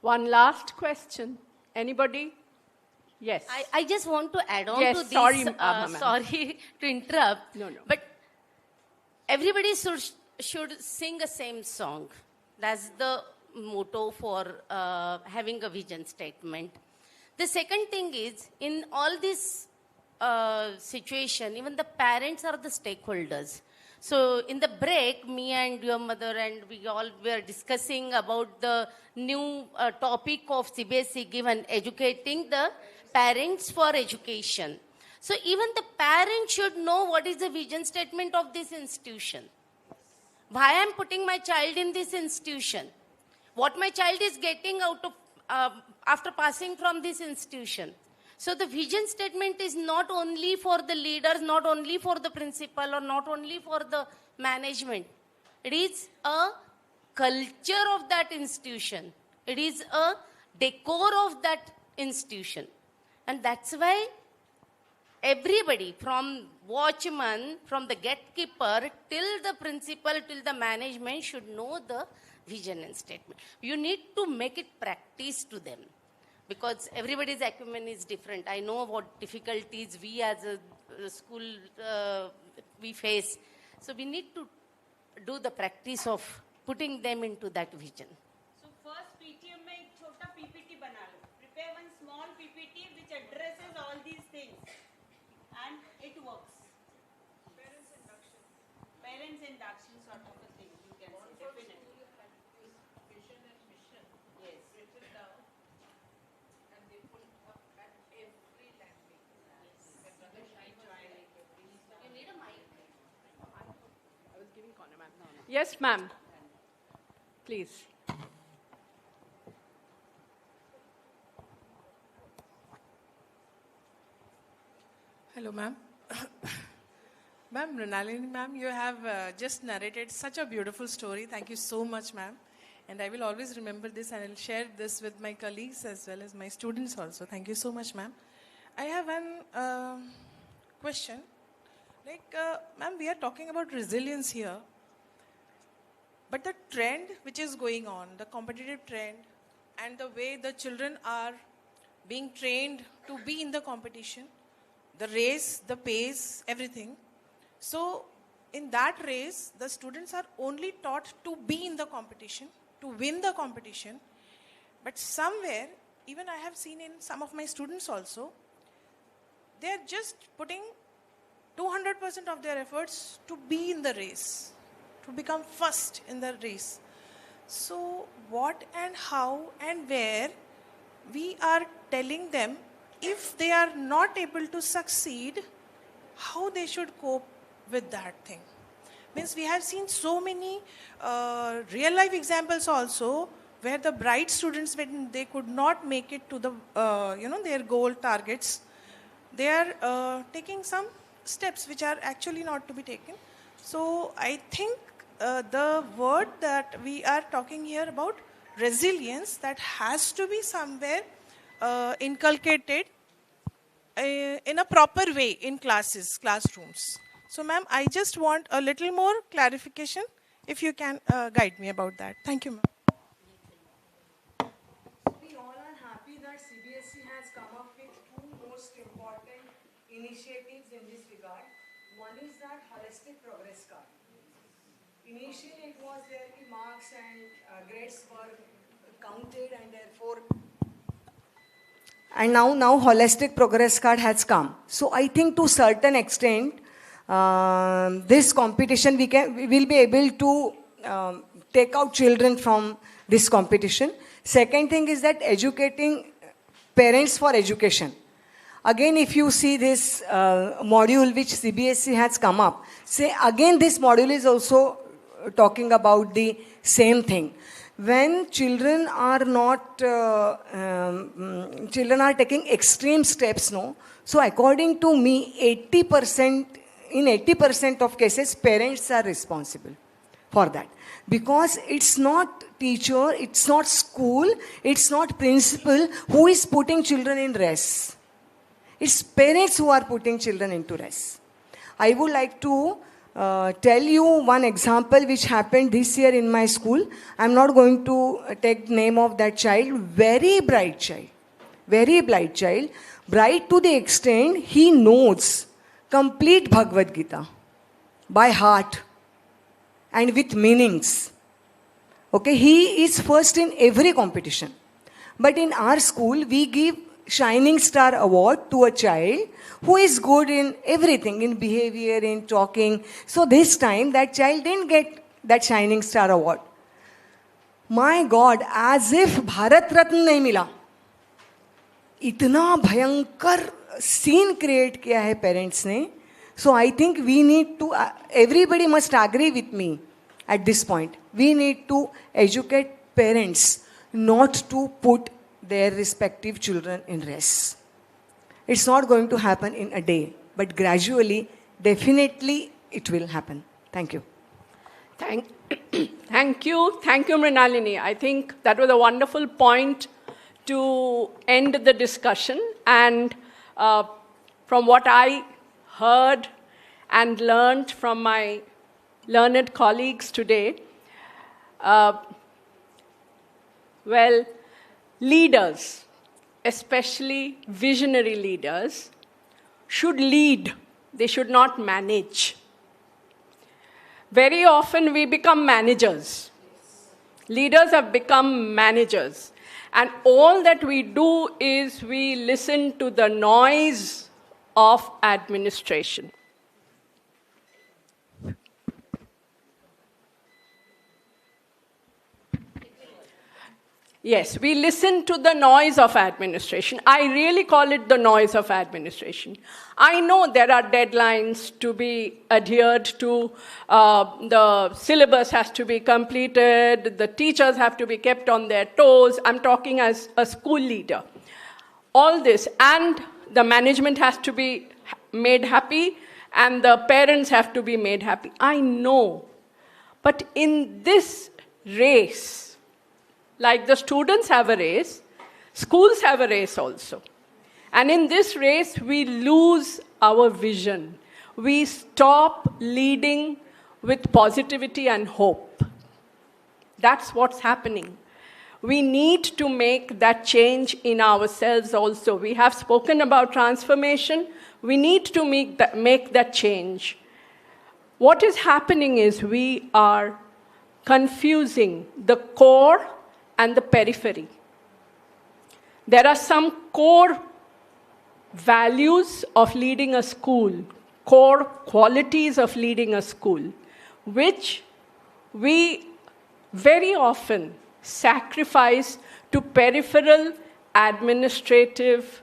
One last question. Anybody? Yes. I just want to add on Yes, to this. sorry, ma'am. Sorry to interrupt. No. But everybody should sing a same song. That's the motto for having a vision statement. The second thing is, in all this situation, even the parents are the stakeholders. So in the break, me and your mother and we all were discussing about the new topic of CBSE given, educating the parents for education. So even the parents should know what is the vision statement of this institution. Why I'm putting my child in this institution. What my child is getting out of after passing from this institution. So the vision statement is not only for the leaders, not only for the principal, or not only for the management. It is a culture of that institution. It is a decor of that institution. And that's why everybody, from watchman, from the gatekeeper, till the principal, till the management, should know the vision and statement. You need to make it practice to them, because everybody's acumen is different. I know what difficulties we as a school we face. So we need to do the practice of putting them into that vision. So first PTM में एक छोटा PPT बना लो. Prepare one small PPT which addresses all these things, and it works. Parents induction sort of a thing, you can say, definitely. Vision and mission. Yes. Written down, and they put up at every landing. You need a mic. I was giving corner, ma'am. Yes, ma'am. Please. Hello, ma'am. Ma'am, Mrinalini ma'am, you have just narrated such a beautiful story. Thank you so much, ma'am. And I will always remember this, and I will share this with my colleagues as well as my students also. Thank you so much, ma'am. I have one question. Ma'am, we are talking about resilience here. But the trend which is going on, the competitive trend, and the way the children are being trained to be in the competition, the race, the pace, everything. So in that race, the students are only taught to be in the competition, to win the competition. But somewhere, even I have seen in some of my students also, they are just putting 200% of their efforts to be in the race, to become first in the race. So what and how and where we are telling them, if they are not able to succeed, how they should cope with that thing. Means we have seen so many real life examples also, where the bright students, when they could not make it to the their goal targets, they are taking some steps which are actually not to be taken. So I think the word that we are talking here about, resilience, that has to be somewhere inculcated in a proper way in classrooms. So ma'am, I just want a little more clarification, if you can guide me about that. Thank you, ma'am. We all are happy that CBSE has come up with two most important initiatives in this regard. One is that holistic progress card. Initially it was there the marks and grades were counted, and therefore now holistic progress card has come. So I think to certain extent this competition we will be able to take out children from this competition. Second thing is that educating parents for education. Again, if you see this module which CBSE has come up, say again this module is also talking about the same thing. When children are not, children are taking extreme steps, no? So according to me, in 80% of cases, parents are responsible for that. Because it's not teacher, it's not school, it's not principal who is putting children in rest. It's parents who are putting children into rest. I would like to tell you one example which happened this year in my school. I'm not going to take the name of that child. Very bright child. Very bright child. Bright to the extent he knows complete Bhagavad Gita by heart and with meanings. Okay, he is first in every competition. But in our school, we give Shining Star Award to a child who is good in everything, in behavior, in talking. So this time, that child didn't get that Shining Star Award. My God, as if Bharat Ratna nahi mila. इतना भयंकर scene create किया है parents ने. So I think we need to, everybody must agree with me at this point. We need to educate parents not to put their respective children in rest. It's not going to happen in a day, but gradually, definitely it will happen. Thank you. Thank you. Thank you, Mrinalini. I think that was a wonderful point to end the discussion. And from what I heard and learned from my learned colleagues today, well, leaders, especially visionary leaders, should lead. They should not manage. Very often we become managers. Leaders have become managers. And all that we do is we listen to the noise of administration. Yes, we listen to the noise of administration. I really call it the noise of administration. I know there are deadlines to be adhered to, the syllabus has to be completed, the teachers have to be kept on their toes. I'm talking as a school leader. All this, and the management has to be made happy, and the parents have to be made happy. I know. But in this race, like the students have a race, schools have a race also. And in this race, we lose our vision. We stop leading with positivity and hope. That's what's happening. We need to make that change in ourselves also. We have spoken about transformation. We need to make that change. What is happening is we are confusing the core and the periphery. There are some core values of leading a school, core qualities of leading a school, which we very often sacrifice to peripheral administrative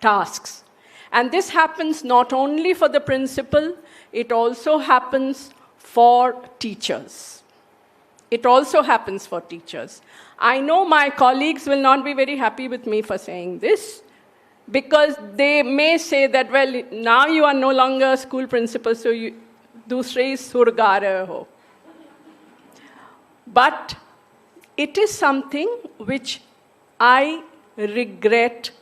tasks. And this happens not only for the principal, it also happens for teachers. It also happens for teachers. I know my colleagues will not be very happy with me for saying this, because they may say that, well, now you are no longer a school principal, so you dusre sur ga rahe ho. But it is something which I regret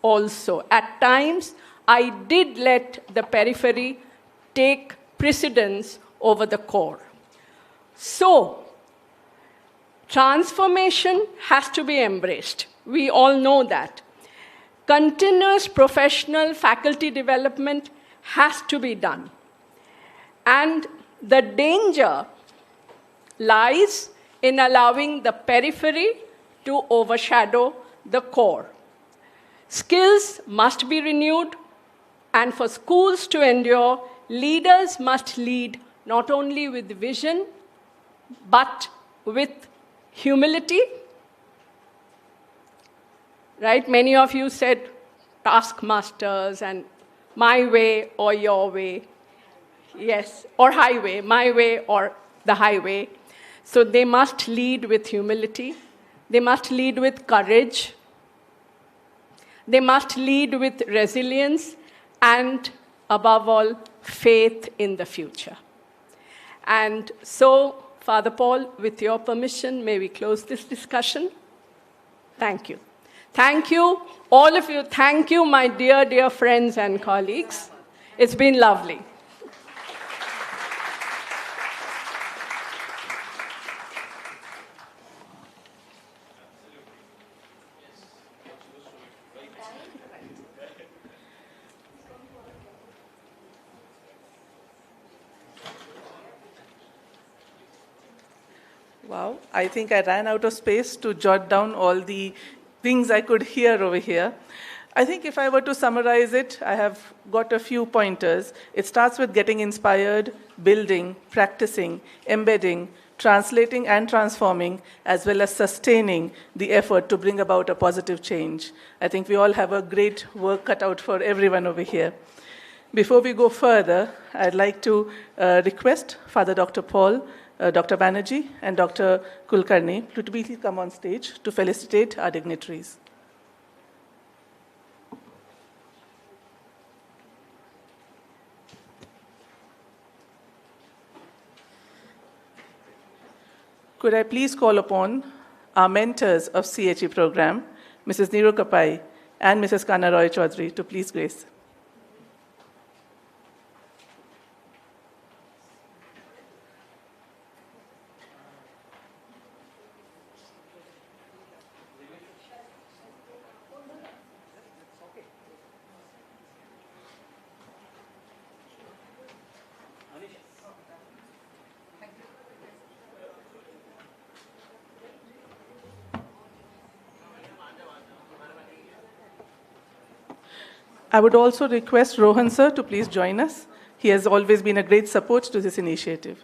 also. At times, I did let the periphery take precedence over the core. So, transformation has to be embraced. We all know that. Continuous professional faculty development has to be done. And the danger lies in allowing the periphery to overshadow the core. Skills must be renewed, and for schools to endure, leaders must lead not only with vision, but with humility. Right? Many of you said taskmasters and my way or your way. Yes, or highway, my way or the highway. So they must lead with humility. They must lead with courage. They must lead with resilience and, above all, faith in the future. And so, Father Paul, with your permission, may we close this discussion? Thank you. Thank you, all of you. Thank you, my dear, dear friends and colleagues. It's been lovely. Wow, I think I ran out of space to jot down all the things I could hear over here. I think if I were to summarize it, I have got a few pointers. It starts with getting inspired, building, practicing, embedding, translating and transforming, as well as sustaining the effort to bring about a positive change. I think we all have a great work cut out for everyone over here. Before we go further, I'd like to request Father Dr. Paul, Dr. Banerjee, and Dr. Kulkarni to please come on stage to felicitate our dignitaries. Could I please call upon our mentors of CHE program, Mrs. Neeru Kapai and Mrs. Kana Roy Chaudhary, to please grace. I would also request Rohan sir to please join us. He has always been a great support to this initiative.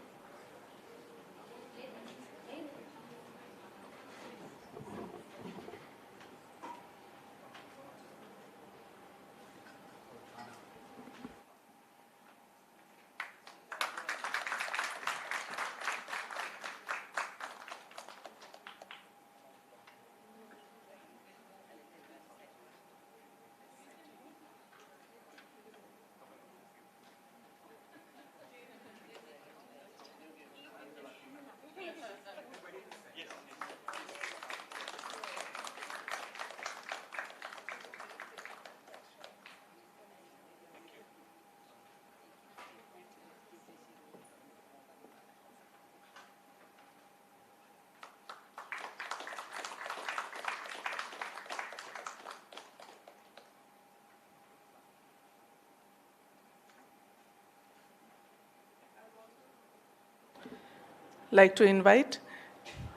Like to invite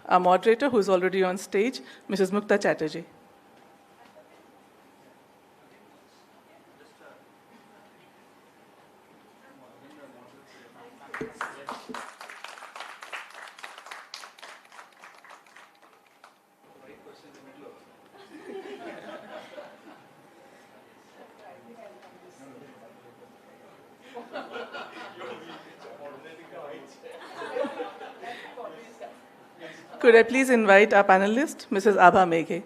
our moderator, who is already on stage, Mrs. Mukta Chatterjee. Could I please invite our panelist, Mrs. Abha Meghe?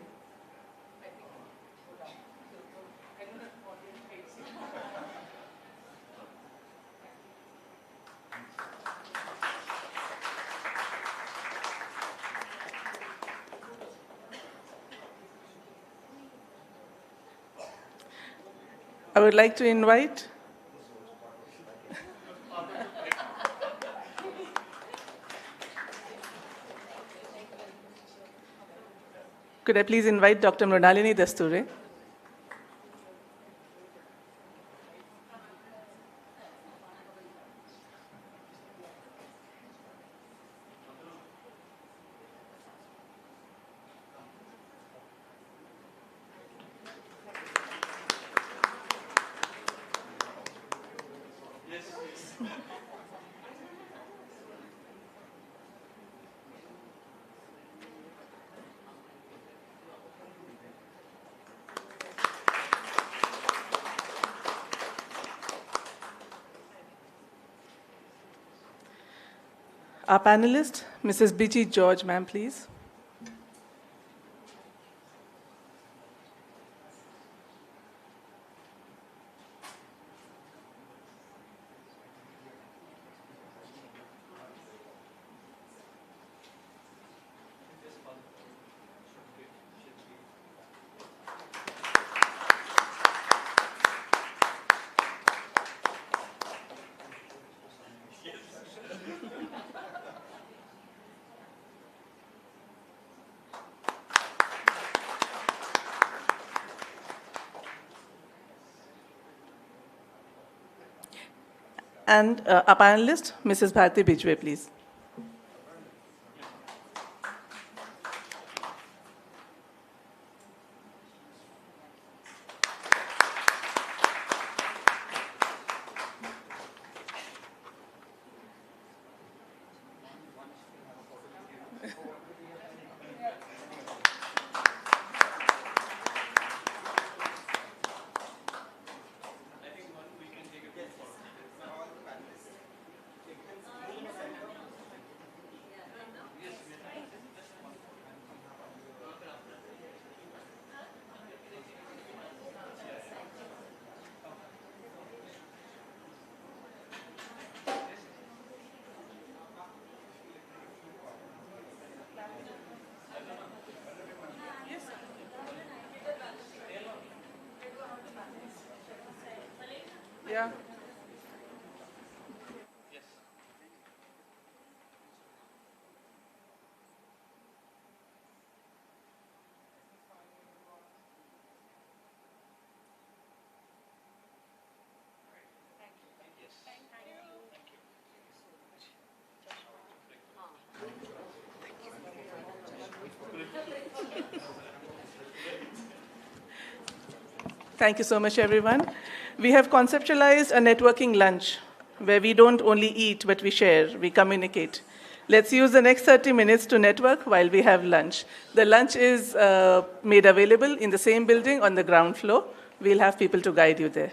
I would like to invite Could I please invite Dr. Mrinalini Dasture? Our panelist, Mrs. Biji George, ma'am, please. And our panelist, Mrs. Bharti Bijwe, please. Yeah. Thank you so much, everyone. We have conceptualized a networking lunch where we don't only eat, but we share, we communicate. Let's use the next 30 minutes to network while we have lunch. The lunch is made available in the same building on the ground floor. We'll have people to guide you there.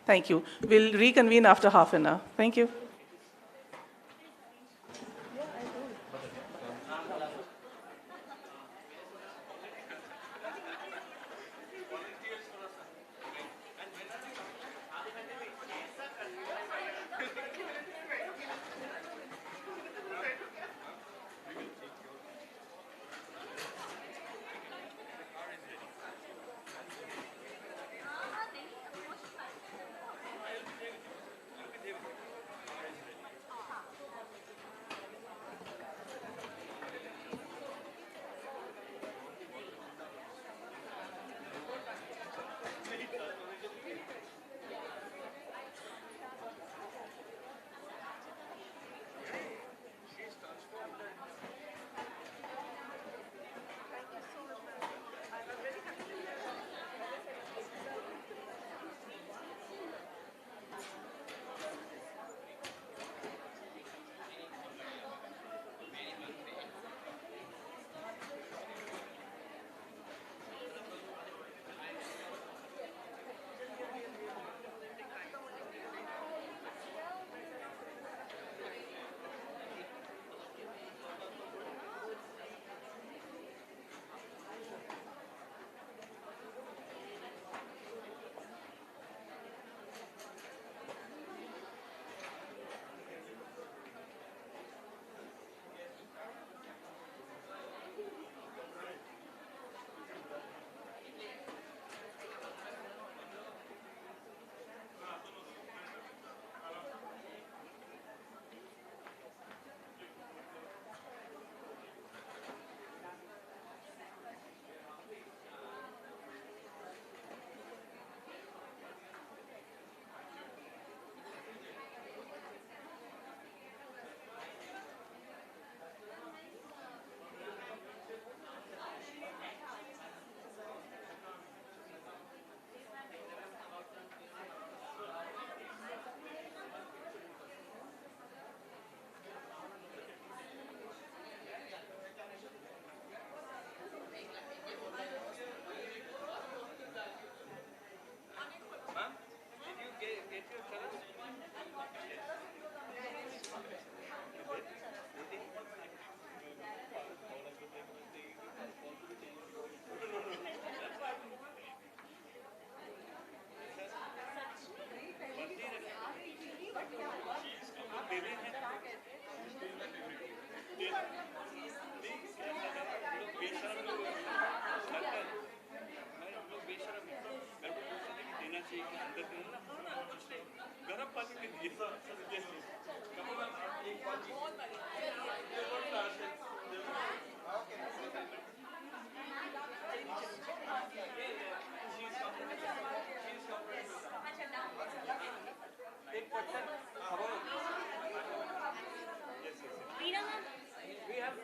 Thank you. We'll reconvene after half an hour. Thank you.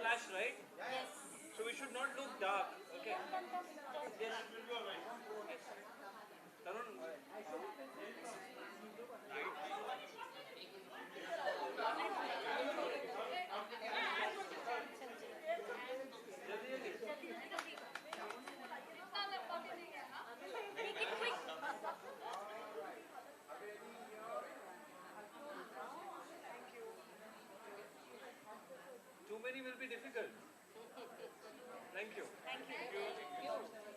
flash, right? Yes. So we should not look dark. Okay. Yes. Yes. Tarun. Make it quick. Too many will be difficult. Thank you. Thank you.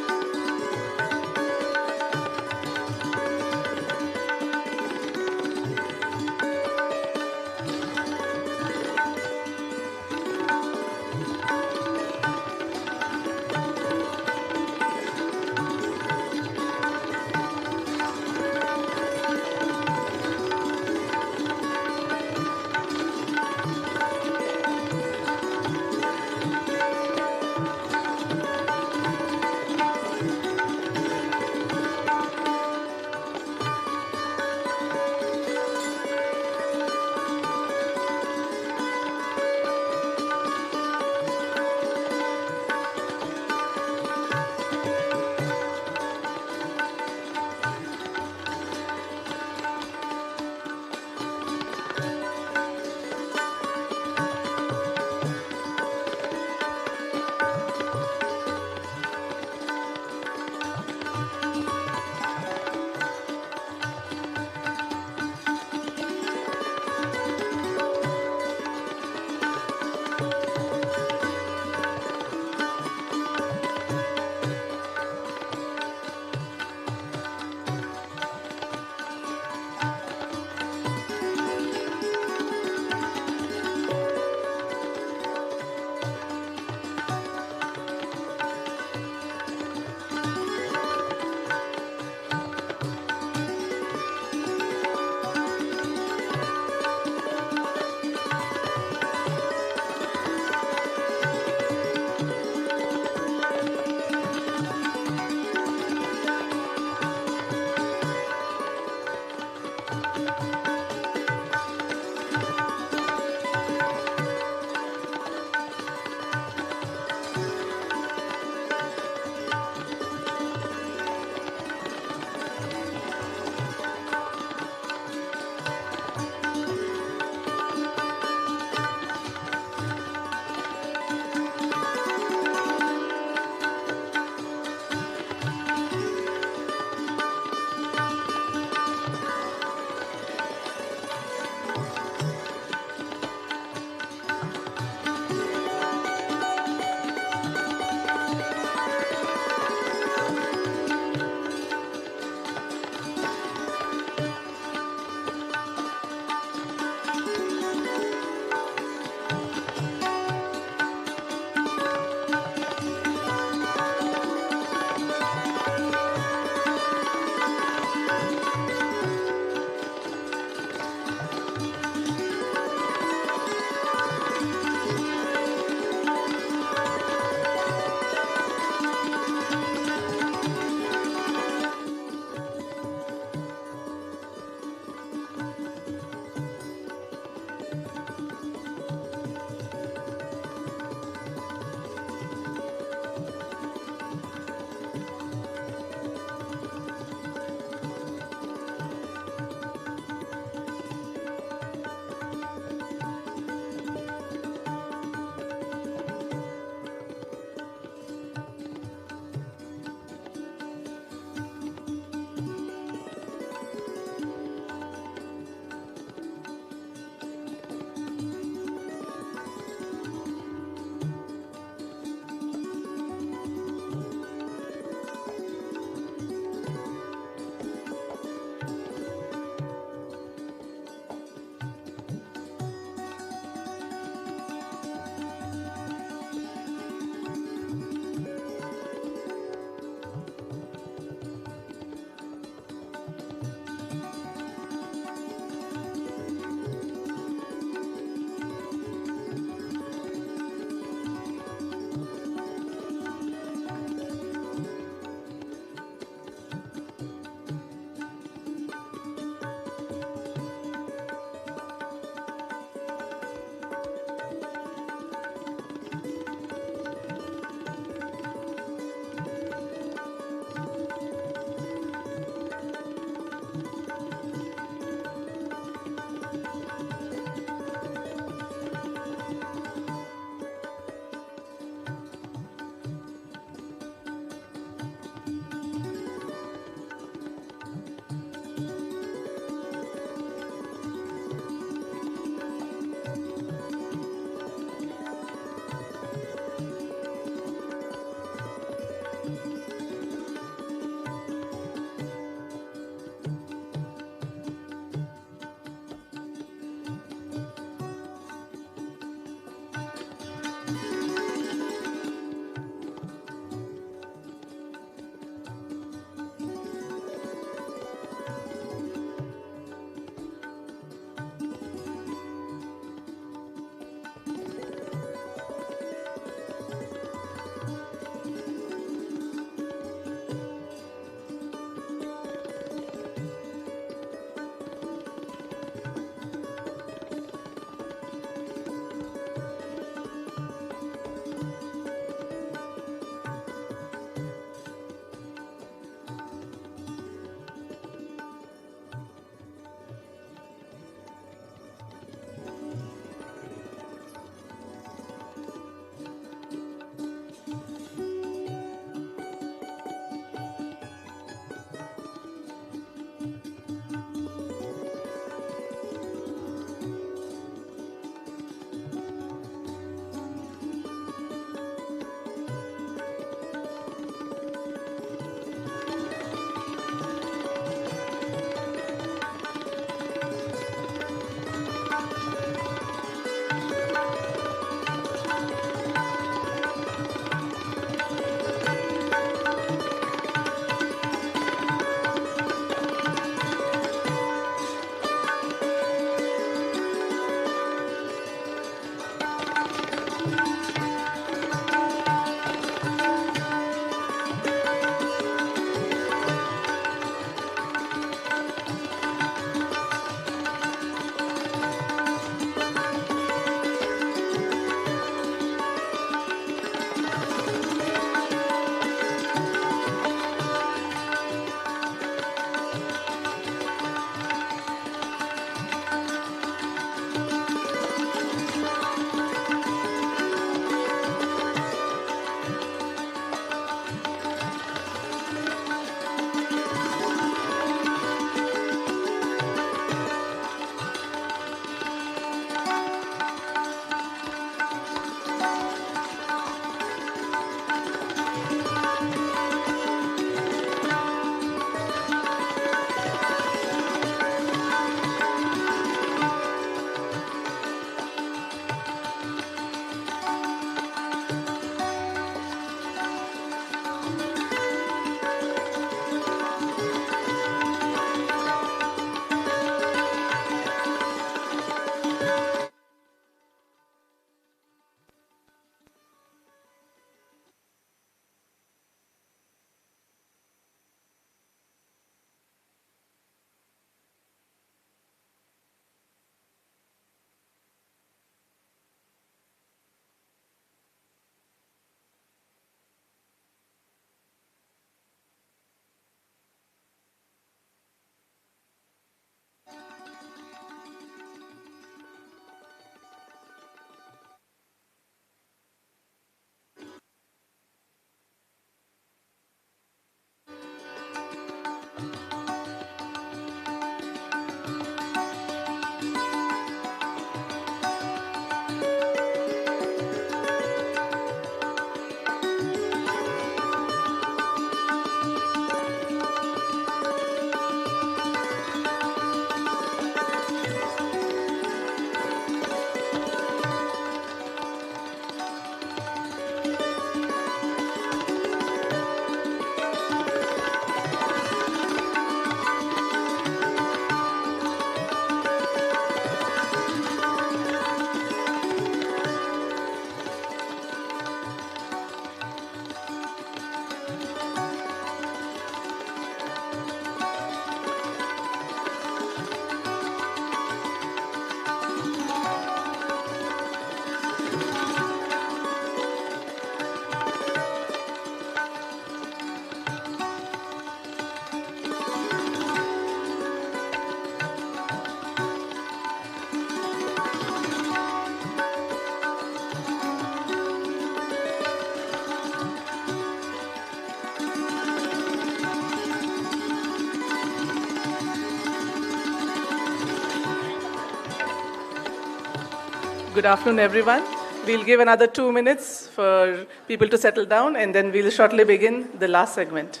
Good afternoon, everyone. We'll give another 2 minutes for people to settle down, and then we'll shortly begin the last segment.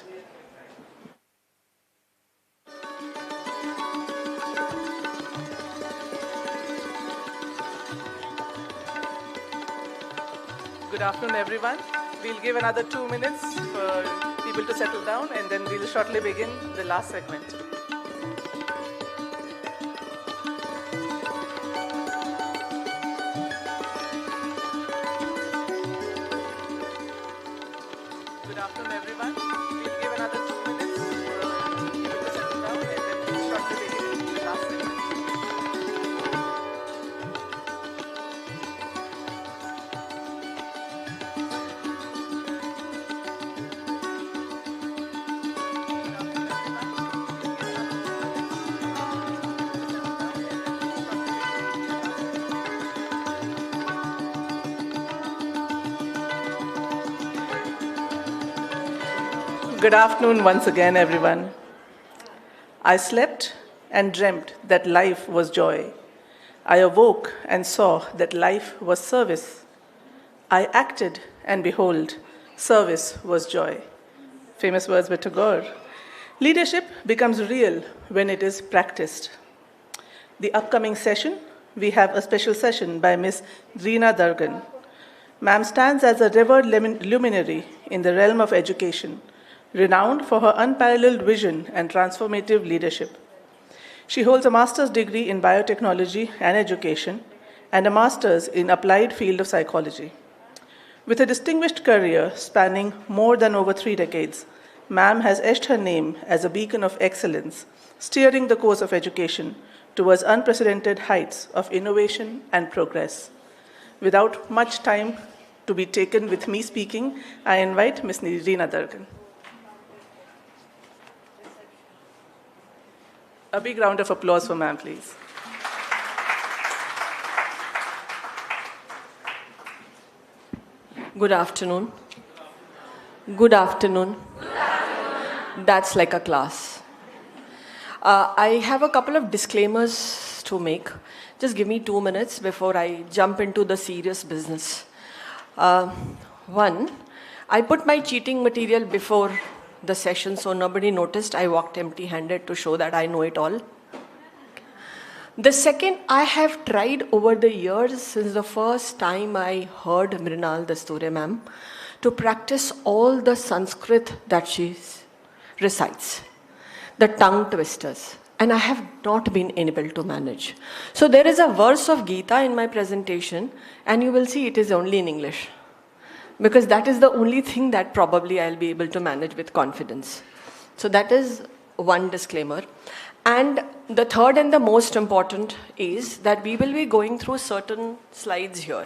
Good afternoon, everyone. We'll give another 2 minutes for people to settle down, and then we'll shortly begin the last segment. Good afternoon, everyone. We'll give another 2 minutes for people to settle down, and then we'll shortly begin the last segment. Good afternoon once again, everyone. I slept and dreamt that life was joy. I awoke and saw that life was service. I acted and behold, service was joy. Famous words by Tagore. Leadership becomes real when it is practiced. The upcoming session, we have a special session by Miss Reena Dargan. Ma'am stands as a revered luminary in the realm of education, renowned for her unparalleled vision and transformative leadership. She holds a master's degree in biotechnology and education and a master's in applied field of psychology. With a distinguished career spanning more than over 3 decades, Ma'am has etched her name as a beacon of excellence, steering the course of education towards unprecedented heights of innovation and progress. Without much time to be taken with me speaking, I invite Ms. Reena Dargan. A big round of applause for Ma'am, please. Good afternoon. Good afternoon. That's like a class. I have a couple of disclaimers to make. Just give me 2 minutes before I jump into the serious business. One, I put my cheating material before the session so nobody noticed I walked empty-handed to show that I know it all. The second, I have tried over the years since the first time I heard Mrinal Dasture ma'am to practice all the Sanskrit that she recites, the tongue twisters, and I have not been able to manage. So there is a verse of Gita in my presentation, and you will see it is only in English, because that is the only thing that probably I'll be able to manage with confidence. So that is one disclaimer. And the third and the most important is that we will be going through certain slides here.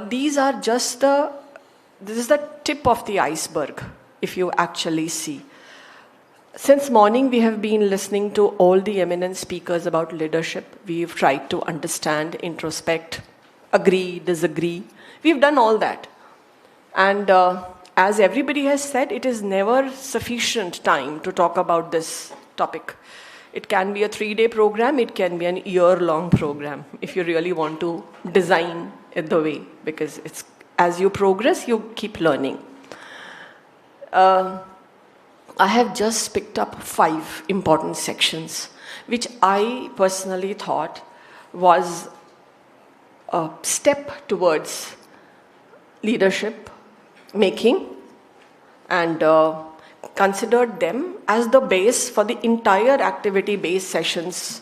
These are just this is the tip of the iceberg, if you actually see. Since morning, we have been listening to all the eminent speakers about leadership. We've tried to understand, introspect, agree, disagree. We've done all that. And as everybody has said, it is never sufficient time to talk about this topic. It can be a 3-day program, it can be an year-long program if you really want to design it the way, because it's as you progress, you keep learning. I have just picked up 5 important sections, which I personally thought was a step towards leadership making, and considered them as the base for the entire activity-based sessions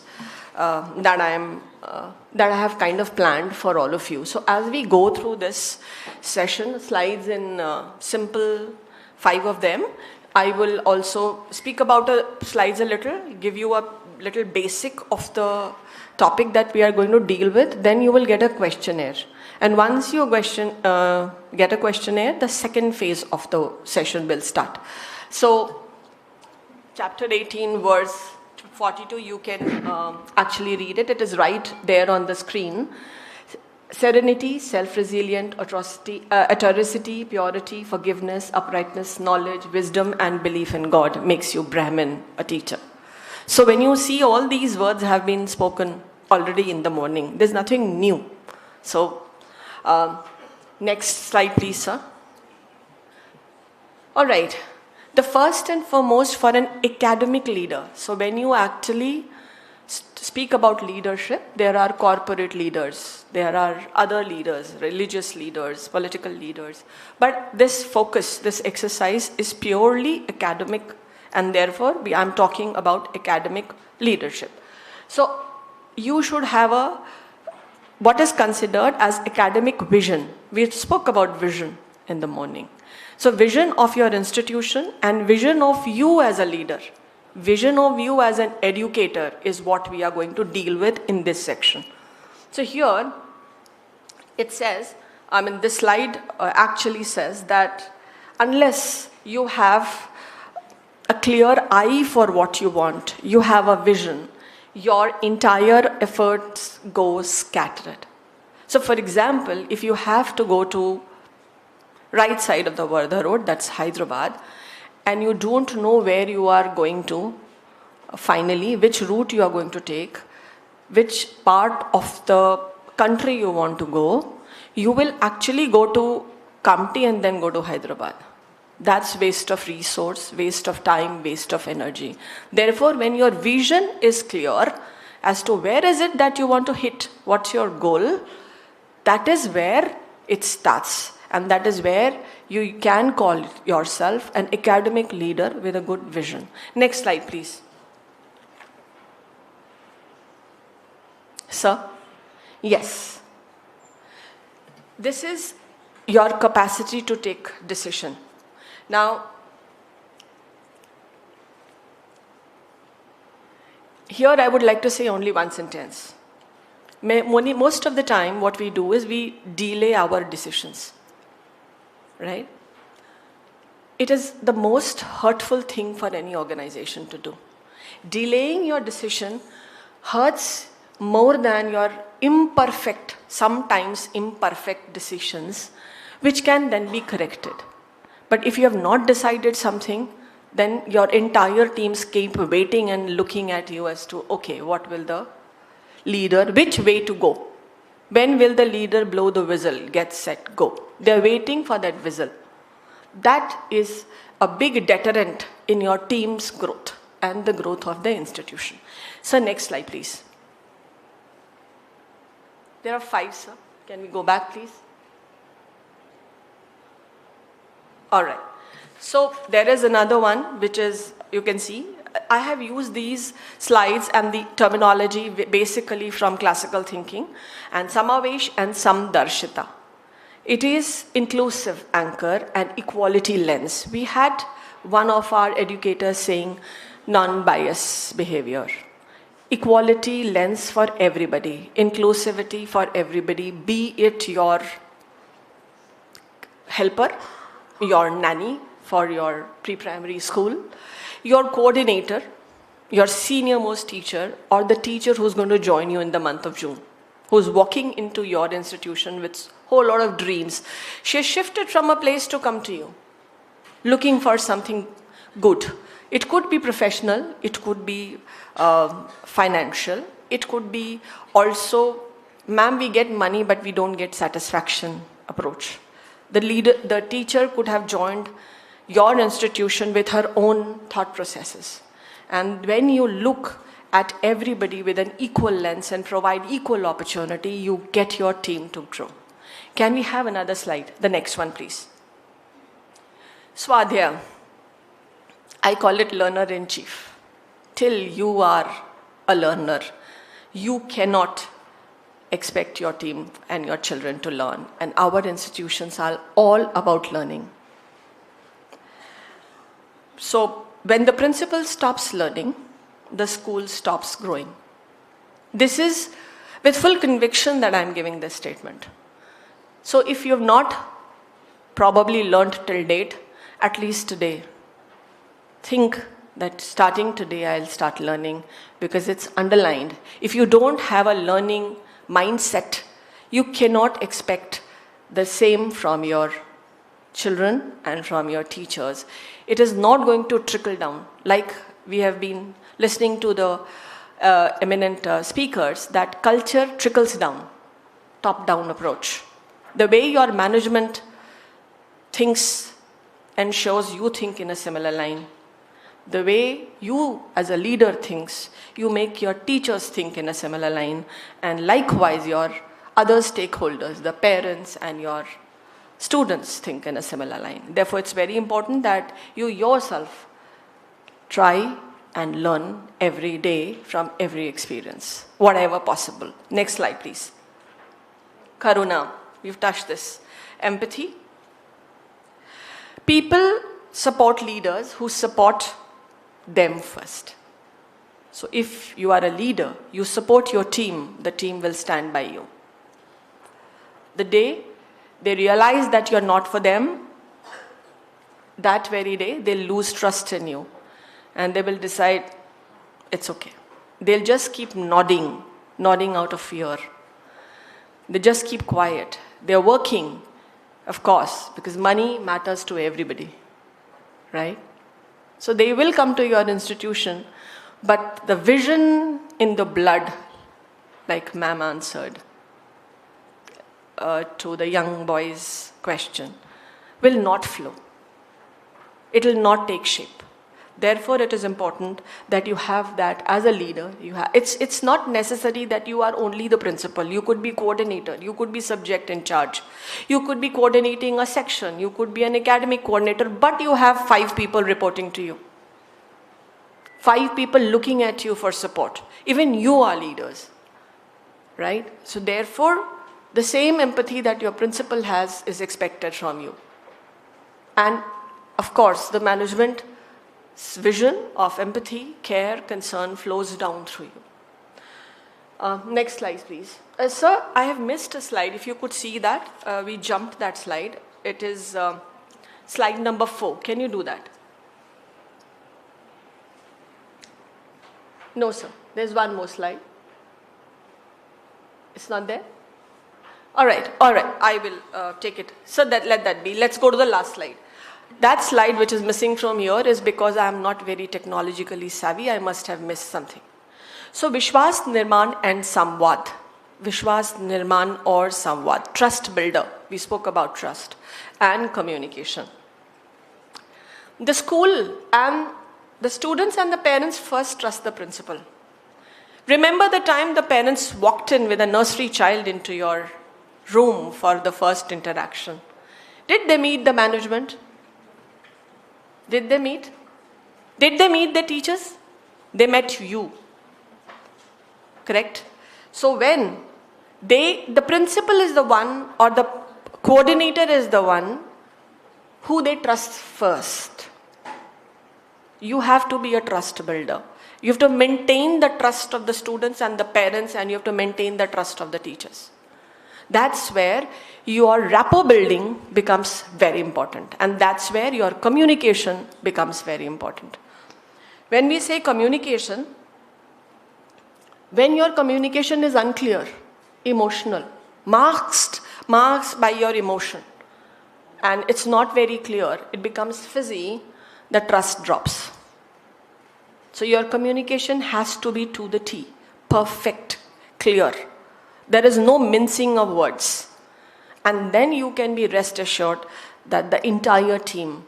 that I have kind of planned for all of you. So as we go through this session, slides in simple 5 of them, I will also speak about slides a little, give you a little basic of the topic that we are going to deal with. Then you will get a questionnaire. And once you get a questionnaire, the second phase of the session will start. So, chapter 18, verse 42, you can actually read it. It is right there on the screen. Serenity, self-resilient, authority, purity, forgiveness, uprightness, knowledge, wisdom, and belief in God makes you Brahmin, a teacher. So when you see all these words have been spoken already in the morning, there's nothing new. So, next slide, please, sir. All right. The first and foremost for an academic leader. So when you actually speak about leadership, there are corporate leaders, there are other leaders, religious leaders, political leaders. But this focus, this exercise is purely academic, and therefore I'm talking about academic leadership. So you should have what is considered as academic vision. We spoke about vision in the morning. So vision of your institution and vision of you as a leader, vision of you as an educator is what we are going to deal with in this section. So here it says, this slide actually says that unless you have a clear eye for what you want, you have a vision, your entire efforts go scattered. So for example, if you have to go to right side of the Wardha road, that's Hyderabad, and you don't know where you are going to, finally, which route you are going to take, which part of the country you want to go, you will actually go to Kamptee and then go to Hyderabad. That's waste of resource, waste of time, waste of energy. Therefore, when your vision is clear as to where is it that you want to hit, what's your goal, that is where it starts. And that is where you can call yourself an academic leader with a good vision. Next slide, please. Sir? Yes. This is your capacity to take decision. Now, here I would like to say only one sentence. Most of the time, what we do is we delay our decisions. Right? It is the most hurtful thing for any organization to do. Delaying your decision hurts more than your sometimes imperfect decisions, which can then be corrected. But if you have not decided something, then your entire teams keep waiting and looking at you as to, okay, what will the leader, which way to go? When will the leader blow the whistle, get set, go? They're waiting for that whistle. That is a big deterrent in your team's growth and the growth of the institution. So next slide, please. There are 5, sir. Can we go back, please? All right. So there is another one, which is, you can see, I have used these slides and the terminology basically from classical thinking and Samavesh and Samdarshita. It is inclusive anchor and equality lens. We had one of our educators saying non-bias behavior. Equality lens for everybody, inclusivity for everybody, be it your helper, your nanny for your pre-primary school, your coordinator, your senior most teacher, or the teacher who's going to join you in the month of June, who's walking into your institution with a whole lot of dreams. She has shifted from a place to come to you, looking for something good. It could be professional, it could be financial, it could be also, ma'am, we get money but we don't get satisfaction approach. The teacher could have joined your institution with her own thought processes. And when you look at everybody with an equal lens and provide equal opportunity, you get your team to grow. Can we have another slide? The next one, please. Swadhyaya. I call it learner in chief. Till you are a learner, you cannot expect your team and your children to learn. And our institutions are all about learning. So when the principal stops learning, the school stops growing. This is with full conviction that I'm giving this statement. So if you have not probably learned till date, at least today, think that starting today I'll start learning, because it's underlined. If you don't have a learning mindset, you cannot expect the same from your children and from your teachers. It is not going to trickle down. Like we have been listening to the eminent speakers, that culture trickles down. top-down approach. The way your management thinks ensures you think in a similar line. The way you as a leader thinks, you make your teachers think in a similar line, and likewise your other stakeholders, the parents and your students think in a similar line. Therefore, it's very important that you yourself try and learn every day from every experience, whatever possible. Next slide, please. Karuna, we've touched this. Empathy. People support leaders who support them first. So if you are a leader, you support your team, the team will stand by you. The day they realize that you're not for them, that very day they'll lose trust in you and they will decide it's okay. They'll just keep nodding out of fear. They just keep quiet. They're working, of course, because money matters to everybody, right? So they will come to your institution, but the vision in the blood, like ma'am answered to the young boy's question, will not flow. It will not take shape. Therefore, it is important that you have that as a leader. It's not necessary that you are only the principal. You could be coordinator. You could be subject in charge. You could be coordinating a section. You could be an academic coordinator, but you have 5 people reporting to you. 5 people looking at you for support. Even you are leaders, right? So therefore, the same empathy that your principal has is expected from you. And of course, the management vision of empathy, care, concern flows down through you. Next slide, please. Sir, I have missed a slide. If you could see that, we jumped that slide. It is slide number 4. Can you do that? No, sir. There's one more slide. It's not there? All right. I will take it. So let that be. Let's go to the last slide. That slide which is missing from here is because I am not very technologically savvy. I must have missed something. So Vishwas Nirman and Samvad. Vishwas Nirman or Samvad. Trust builder. We spoke about trust and communication. The school and the students and the parents first trust the principal. Remember the time the parents walked in with a nursery child into your room for the first interaction. Did they meet the management? Did they meet? Did they meet the teachers? They met you. Correct? So when the principal is the one or the coordinator is the one who they trust first. You have to be a trust builder. You have to maintain the trust of the students and the parents, and you have to maintain the trust of the teachers. That's where your rapport building becomes very important, and that's where your communication becomes very important. When we say communication, when your communication is unclear, emotional, masked by your emotion, and it's not very clear, it becomes fuzzy, the trust drops. So your communication has to be to the T, perfect, clear. There is no mincing of words. And then you can be rest assured that the entire team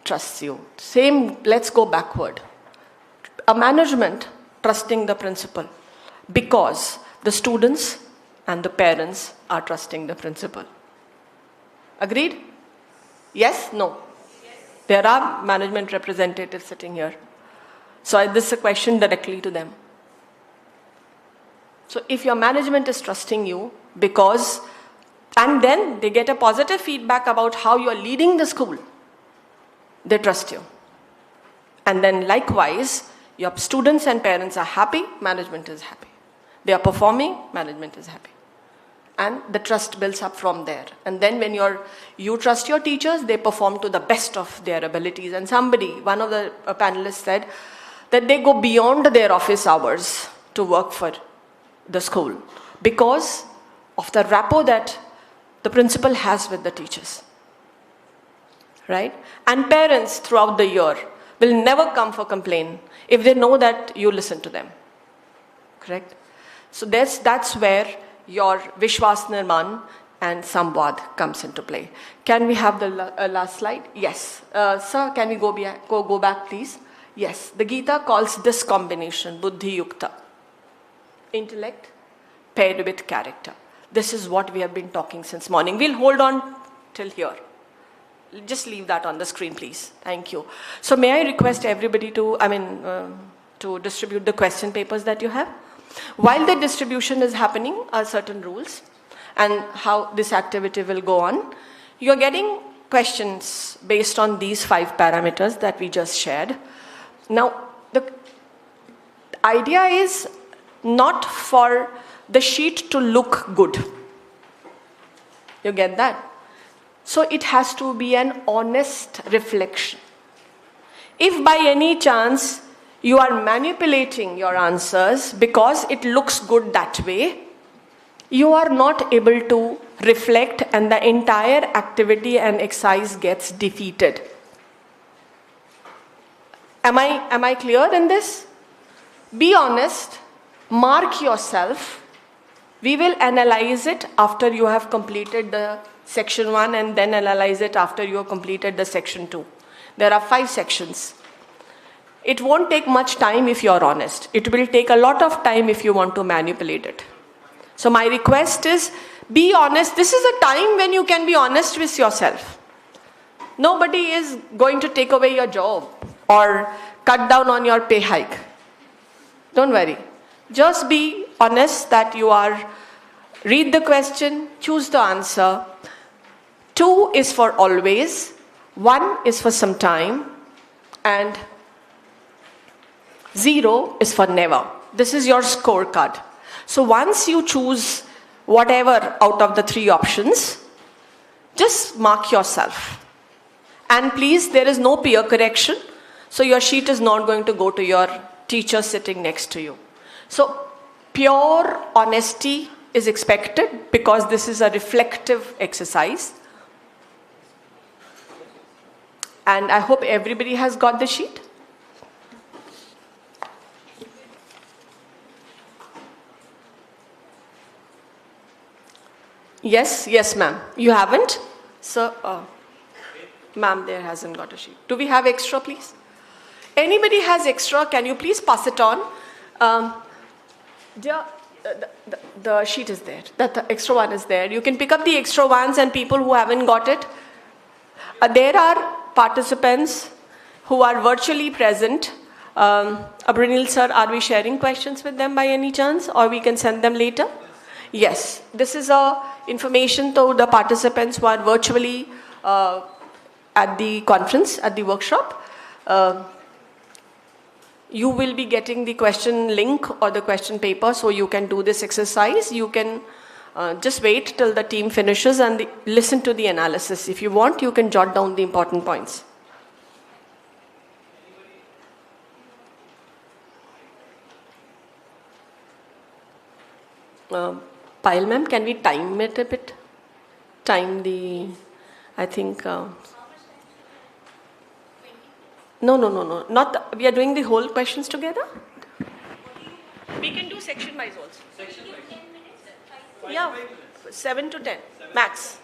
trusts you. Same, let's go backward. A management trusting the principal because the students and the parents are trusting the principal. Agreed? Yes? No? Yes. There are management representatives sitting here. So this is a question directly to them. So if your management is trusting you because, and then they get a positive feedback about how you are leading the school, they trust you. And then likewise, your students and parents are happy, management is happy. They are performing, management is happy. And the trust builds up from there. And then when you trust your teachers, they perform to the best of their abilities. And one of the panelists said that they go beyond their office hours to work for the school because of the rapport that the principal has with the teachers, right? And parents throughout the year will never come for complaint if they know that you listen to them, correct? So that's where your Vishwas Nirman and Samvad comes into play. Can we have the last slide? Yes. Sir, can we go back, please? Yes. The Gita calls this combination Buddhi Yukta. Intellect paired with character. This is what we have been talking since morning. We'll hold on till here. Just leave that on the screen, please. Thank you. So may I request everybody to distribute the question papers that you have? While the distribution is happening, are certain rules and how this activity will go on. You're getting questions based on these 5 parameters that we just shared. Now, the idea is not for the sheet to look good. You get that? So it has to be an honest reflection. If by any chance you are manipulating your answers because it looks good that way, you are not able to reflect and the entire activity and exercise gets defeated. Am I clear in this? Be honest, mark yourself. We will analyze it after you have completed the section 1 and then analyze it after you have completed the section 2. There are 5 sections. It won't take much time if you're honest. It will take a lot of time if you want to manipulate it. So my request is, be honest. This is a time when you can be honest with yourself. Nobody is going to take away your job or cut down on your pay hike. Don't worry. Just be honest that you are, read the question, choose the answer. 2 is for always, 1 is for some time, and 0 is for never. This is your scorecard. So once you choose whatever out of the 3 options, just mark yourself. And please, there is no peer correction, so your sheet is not going to go to your teacher sitting next to you. So pure honesty is expected because this is a reflective exercise. And I hope everybody has got the sheet. Yes, ma'am. You haven't? Sir, ma'am, there hasn't got a sheet. Do we have extra, please? Anybody has extra, can you please pass it on? The sheet is there. The extra one is there. You can pick up the extra ones, and people who haven't got it. There are participants who are virtually present. Abrinil sir, are we sharing questions with them by any chance, or we can send them later? Yes. This is information to the participants who are virtually at the conference, at the workshop. You will be getting the question link or the question paper, so you can do this exercise. You can just wait till the team finishes and listen to the analysis. If you want, you can jot down the important points. Payal ma'am, can we time it a bit? Time the, I think... No. Not we are doing the whole questions together? We can do section wise also. Section wise. Yeah, 7 to 10, max.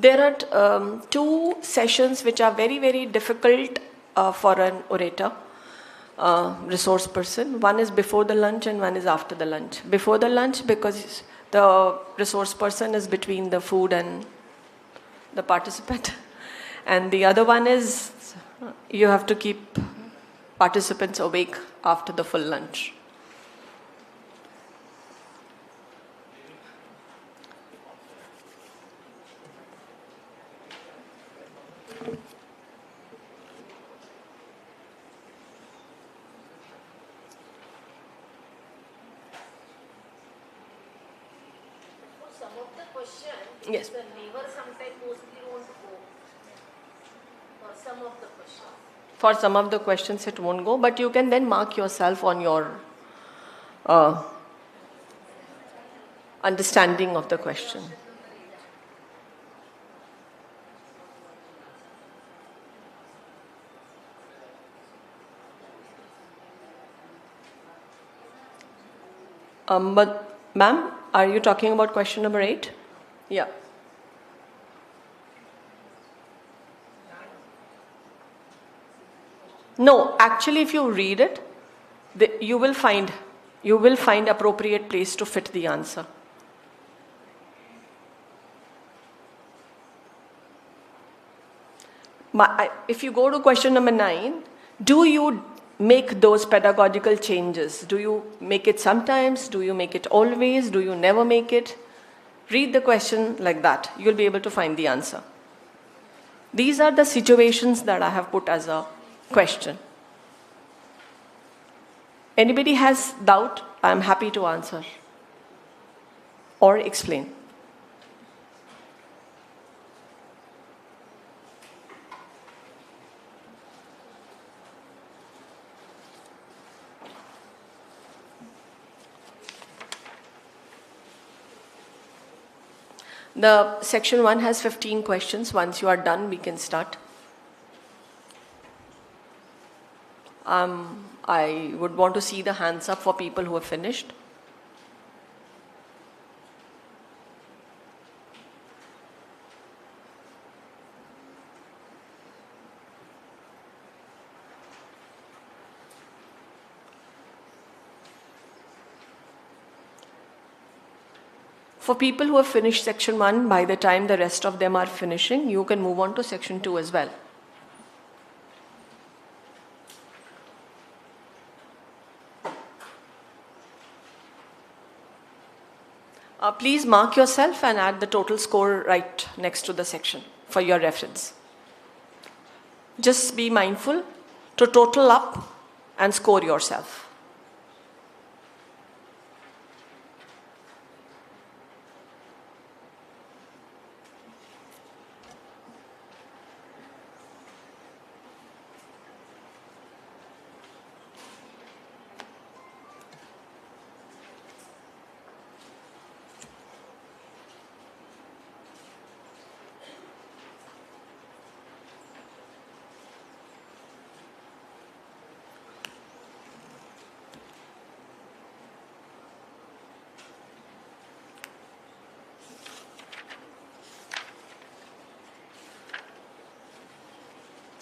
There are 2 sessions which are very, very difficult for an orator, resource person. One is before the lunch and one is after the lunch. Before the lunch, because the resource person is between the food and the participant. And the other one is you have to keep participants awake after the full lunch. question. Yes. The never sometimes mostly won't go for some of the questions. For some of the questions, it won't go, but you can then mark yourself on your understanding of the question. But, ma'am, are you talking about question number 8? Yeah. No, actually, if you read it, you will find appropriate place to fit the answer. If you go to question number 9, do you make those pedagogical changes? Do you make it sometimes? Do you make it always? Do you never make it? Read the question like that. You'll be able to find the answer. These are the situations that I have put as a question. Anybody has doubt? I'm happy to answer or explain. The section 1 has 15 questions. Once you are done, we can start. I would want to see the hands up for people who have finished. For people who have finished section 1, by the time the rest of them are finishing, you can move on to section 2 as well. Please mark yourself and add the total score right next to the section for your reference. Just be mindful to total up and score yourself.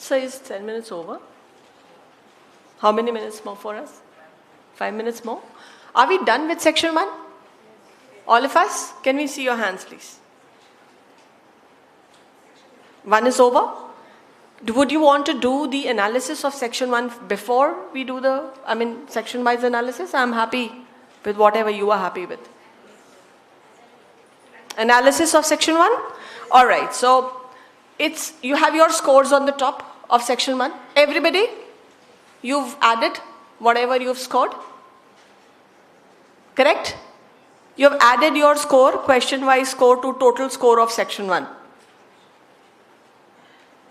So is 10 minutes over? How many minutes more for us? 5 minutes more? Are we done with section 1? All of us? Can we see your hands, please? 1 is over? Would you want to do the analysis of section 1 before we do the, section-wise analysis? I'm happy with whatever you are happy with. Analysis of section 1? All right, so you have your scores on the top of section 1. Everybody, you've added whatever you've scored. Correct? You've added your score, question-wise score, to total score of section 1.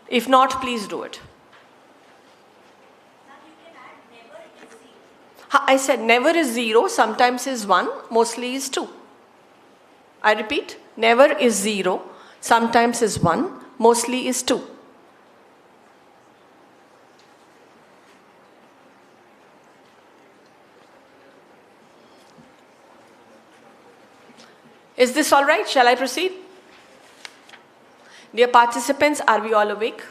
If not, please do it. I said never is 0, sometimes is 1, mostly is 2. I repeat, never is 0, sometimes is 1, mostly is 2. Is this all right? Shall I proceed? Dear participants, are we all awake?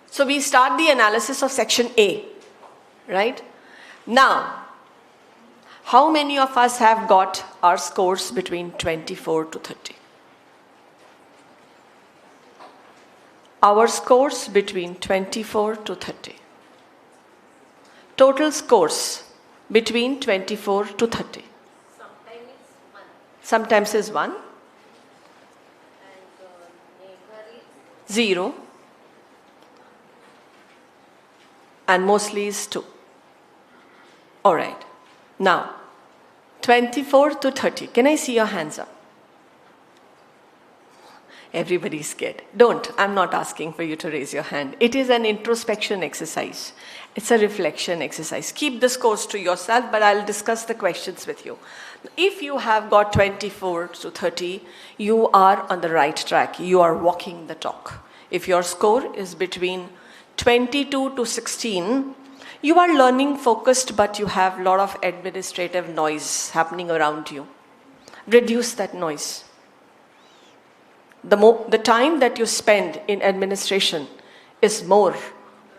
So we start the analysis of section A, right? Now, how many of us have got our scores between 24 to 30? Our scores between 24 to 30. Total scores between 24 to 30. Sometimes is 1. 0. And mostly is 2. All right. Now, 24 to 30. Can I see your hands up? Everybody's scared. Don't. I'm not asking for you to raise your hand. It is an introspection exercise. It's a reflection exercise. Keep this course to yourself, but I'll discuss the questions with you. If you have got 24 to 30, you are on the right track. You are walking the talk. If your score is between 22 to 16, you are learning focused, but you have a lot of administrative noise happening around you. Reduce that noise. The time that you spend in administration is more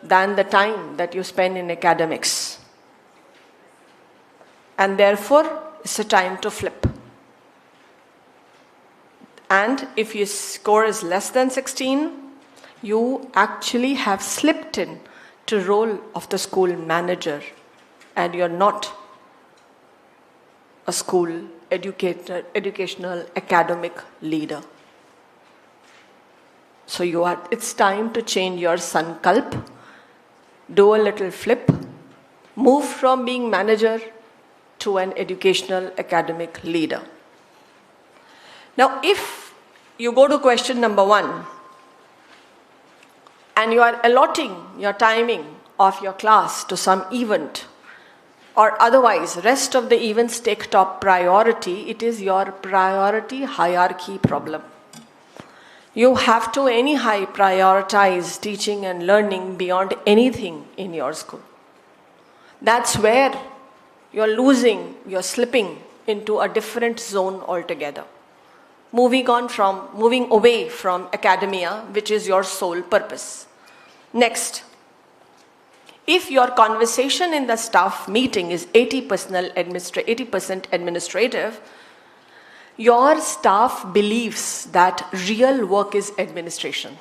than the time that you spend in academics. And therefore, it's a time to flip. And if your score is less than 16, you actually have slipped in to role of the school manager, and you're not a school educator, educational, academic leader. So it's time to change your sankalp, do a little flip, move from being manager to an educational academic leader. Now, if you go to question number 1 and you are allotting your timing of your class to some event, or otherwise rest of the events take top priority, it is your priority hierarchy problem. You have to anyhow prioritize teaching and learning beyond anything in your school. That's where you're slipping into a different zone altogether. Moving away from academia, which is your sole purpose. Next, if your conversation in the staff meeting is 80% administrative, your staff believes that real work is administration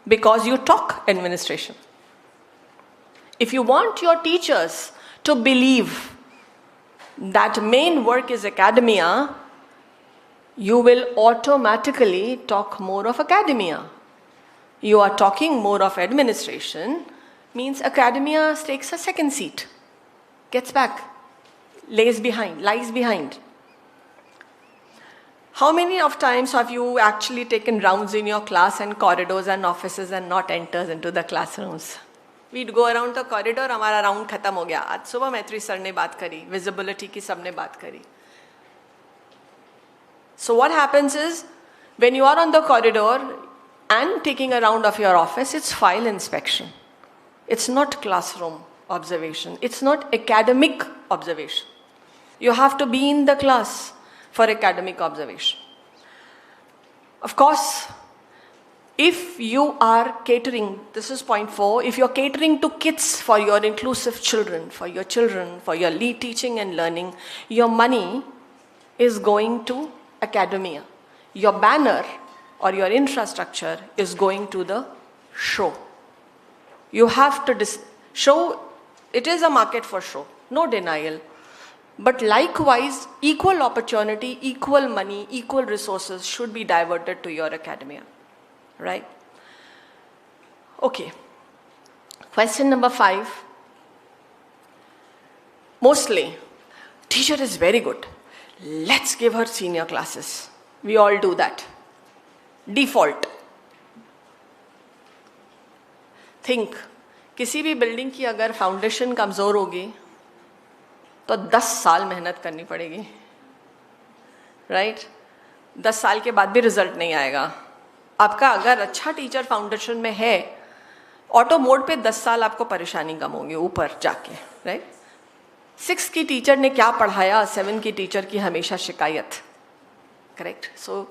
because you talk administration. If you want your teachers to believe that main work is academia, you will automatically talk more of academia. You are talking more of administration, means academia takes a second seat, gets back, lies behind. How many of times have you actually taken rounds in your class and corridors and offices and not enters into the classrooms? We'd go around the corridor, हमारा round खत्म हो गया. आज सुबह मैत्री sir ने बात करी, visibility की सबने बात करी. So what happens is, when you are on the corridor and taking a round of your office, it's file inspection. It's not classroom observation. It's not academic observation. You have to be in the class for academic observation. Of course, if you are catering, this is point 4, if you're catering to kids for your inclusive children, for your lead teaching and learning, your money is going to academia. Your banner or your infrastructure is going to the show. You have to show, it is a market for show, no denial. But likewise, equal opportunity, equal money, equal resources should be diverted to your academia, right? Okay. Question number 5. Mostly, teacher is very good. Let's give her senior classes. We all do that. Default. Think, किसी भी building की अगर foundation कमजोर होगी तो 10 साल मेहनत करनी पड़ेगी, राइट? 10 साल के बाद भी रिजल्ट नहीं आएगा. आपका अगर अच्छा टीचर फाउंडेशन में है, ऑटो मोड पे 10 साल आपको परेशानी कम होगी ऊपर जाके, राइट? 6 की टीचर ने क्या पढ़ाया, 7 की टीचर की हमेशा शिकायत, करेक्ट? सो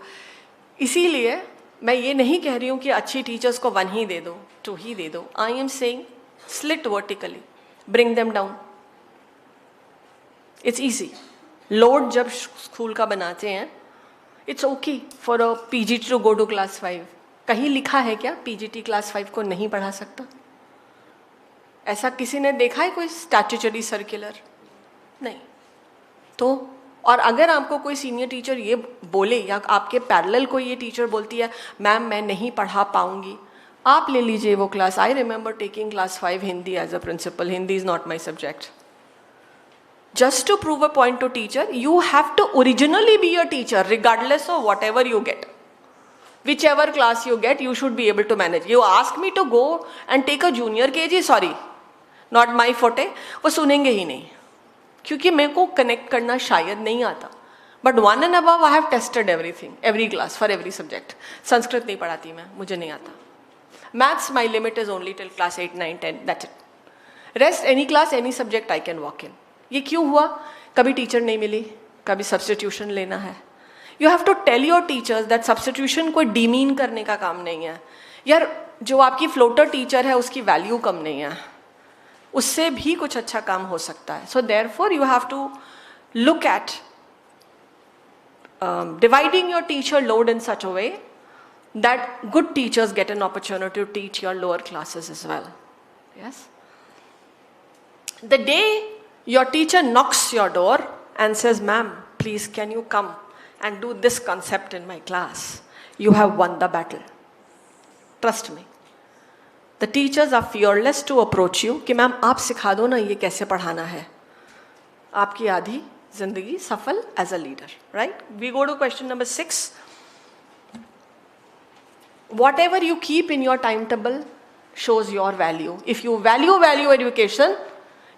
इसीलिए मैं ये नहीं कह रही हूँ कि अच्छी टीचर्स को 1 ही दे दो, 2 ही दे दो. I am saying slit vertically, bring them down. It's easy. Load जब स्कूल का बनाते हैं, it's okay for a PGT to go to class 5. कहीं लिखा है क्या पीजीटी क्लास 5 को नहीं पढ़ा सकता? ऐसा किसी ने देखा है कोई स्टैट्यूटरी सर्कुलर? नहीं. तो और अगर आपको कोई सीनियर टीचर ये बोले या आपके पैरेलल कोई ये टीचर बोलती है मैम मैं नहीं पढ़ा पाऊंगी, आप ले लीजिए वो class. I remember taking class 5 Hindi as a principal. Hindi is not my subject. Just to prove a point to teacher, you have to originally be a teacher regardless of whatever you get. Whichever class you get, you should be able to manage. You ask me to go and take a junior KG, sorry, not my forte. वो सुनेंगे ही नहीं, क्योंकि मेरे को connect करना शायद नहीं आता. But 1 and above, I have tested everything, every class, for every subject. Sanskrit नहीं पढ़ाती मैं, मुझे नहीं आता. Maths, my limit is only till class 8, 9, 10, that's it. Rest, any class, any subject I can walk in. ये क्यों हुआ? कभी टीचर नहीं मिली, कभी सब्स्टिट्यूशन लेना है. You have to tell your teachers that substitution कोई demean करने का काम नहीं है. यार जो आपकी floater teacher है उसकी value कम नहीं है, उससे भी कुछ अच्छा काम हो सकता है. So therefore you have to look at dividing your teacher load in such a way that good teachers get an opportunity to teach your lower classes as well. Yes? The day your teacher knocks your door and says, "Ma'am, please can you come and do this concept in my class," you have won the battle. Trust me. The teachers are fearless to approach you कि ma'am आप सिखा दो ना ये कैसे पढ़ाना है. आपकी आधी जिंदगी सफल as a leader. Right? We go to question number 6. Whatever you keep in your timetable shows your value. If you value education,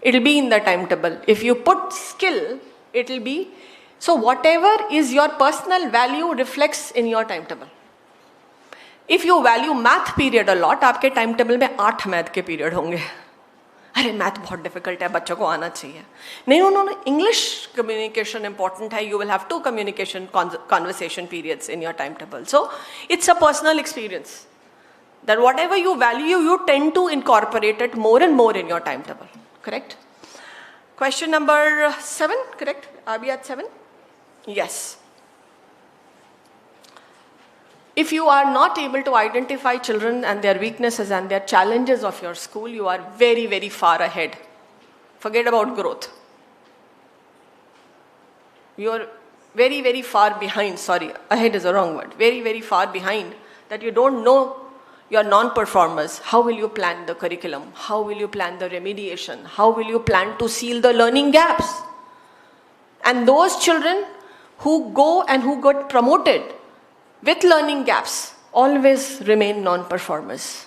it will be in the timetable. If you put skill, it will be. So whatever is your personal value reflects in your timetable. If you value math period a lot, आपके timetable में 8 math के period होंगे. अरे math बहुत difficult है, बच्चों को आना चाहिए. नहीं, no, English communication important है. You will have 2 communication conversation periods in your timetable. So it's a personal experience. That whatever you value, you tend to incorporate it more and more in your timetable. Correct? Question number 7, correct? Are we at 7? Yes. If you are not able to identify children and their weaknesses and their challenges of your school, you are very, very far ahead. Forget about growth. You are very, very far behind. Sorry, ahead is a wrong word. Very, very far behind, that you don't know your non-performers. How will you plan the curriculum? How will you plan the remediation? How will you plan to seal the learning gaps? And those children who go and who got promoted with learning gaps always remain non-performers.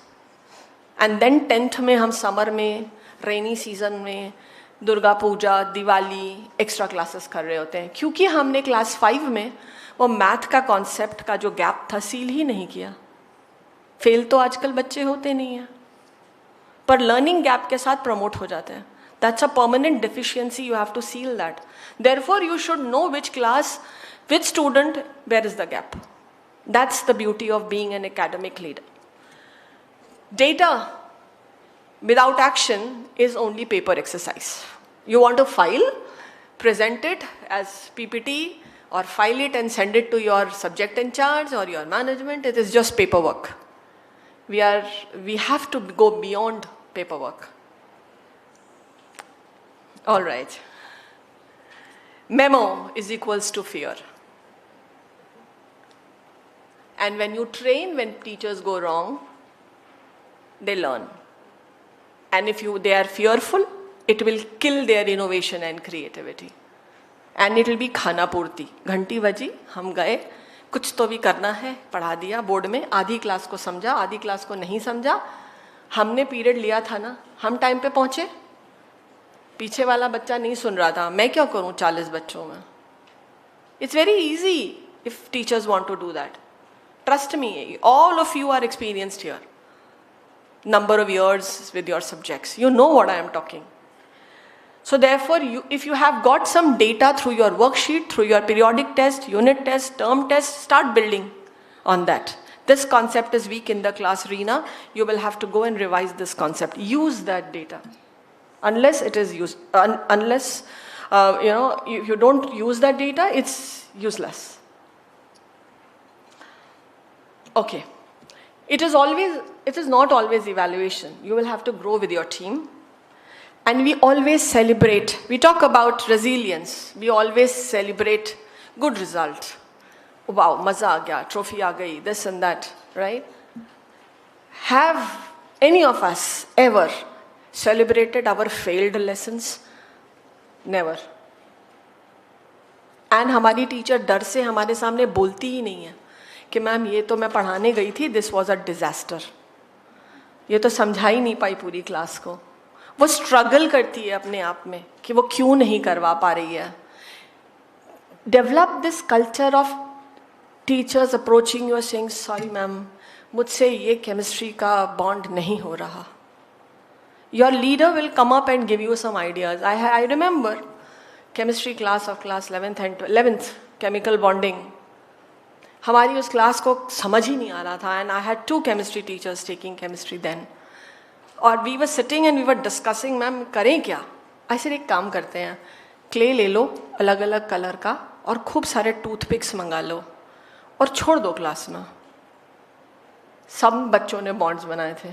And then 10th में हम summer में, rainy season में, Durga Puja, Diwali, extra classes कर रहे होते हैं. क्योंकि हमने class 5 में वो math का concept का जो gap था seal ही नहीं किया. फेल तो आजकल बच्चे होते नहीं हैं, पर लर्निंग गैप के साथ प्रमोट हो जाते हैं. That's a permanent deficiency. You have to seal that. Therefore you should know which class, which student, where is the gap. That's the beauty of being an academic leader. Data without action is only paper exercise. You want to file, present it as PPT, or file it and send it to your subject in charge or your management. It is just paperwork. We have to go beyond paperwork. All right. Memo is equals to fear. And when you train, when teachers go wrong, they learn. And if they are fearful, it will kill their innovation and creativity. And it will be khana purti. घंटी बजी, हम गए, कुछ तो भी करना है, पढ़ा दिया बोर्ड में, आधी क्लास को समझा, आधी क्लास को नहीं समझा. हमने पीरियड लिया था ना, हम टाइम पे पहुंचे, पीछे वाला बच्चा नहीं सुन रहा था, मैं क्या करूं 40 बच्चों में. It's very easy if teachers want to do that. Trust me, all of you are experienced here. Number of years with your subjects. You know what I am talking. So therefore, if you have got some data through your worksheet, through your periodic test, unit test, term test, start building on that. This concept is weak in the class arena. You will have to go and revise this concept. Use that data. Unless it is used, if you don't use that data, it's useless. Okay. It is not always evaluation. You will have to grow with your team. And we always celebrate. We talk about resilience. We always celebrate good result. Wow, maza aa gaya, trophy aa gayi, this and that, right? Have any of us ever celebrated our failed lessons? Never. And हमारी teacher डर से हमारे सामने बोलती ही नहीं है कि ma'am ये तो मैं पढ़ाने गई थी, दिस वॉज अ डिजास्टर. ये तो समझा ही नहीं पाई पूरी क्लास को. वो स्ट्रगल करती है अपने आप में कि वो क्यों नहीं करवा पा रही है. Develop this culture of teachers approaching you saying sorry ma'am, मुझसे ये केमिस्ट्री का बॉन्ड नहीं हो रहा. Your leader will come up and give you some ideas. I remember chemistry class of class 11th and 11th, chemical bonding. हमारी उस class को समझ ही नहीं आ रहा था. And I had 2 chemistry teachers taking chemistry then. और we were sitting and we were discussing, ma'am करें क्या. ऐसे एक काम करते हैं, क्ले ले लो अलग अलग कलर का और खूब सारे टूथपिक्स मंगा लो और छोड़ दो क्लास में. सब बच्चों ने बॉन्ड्स बनाए थे,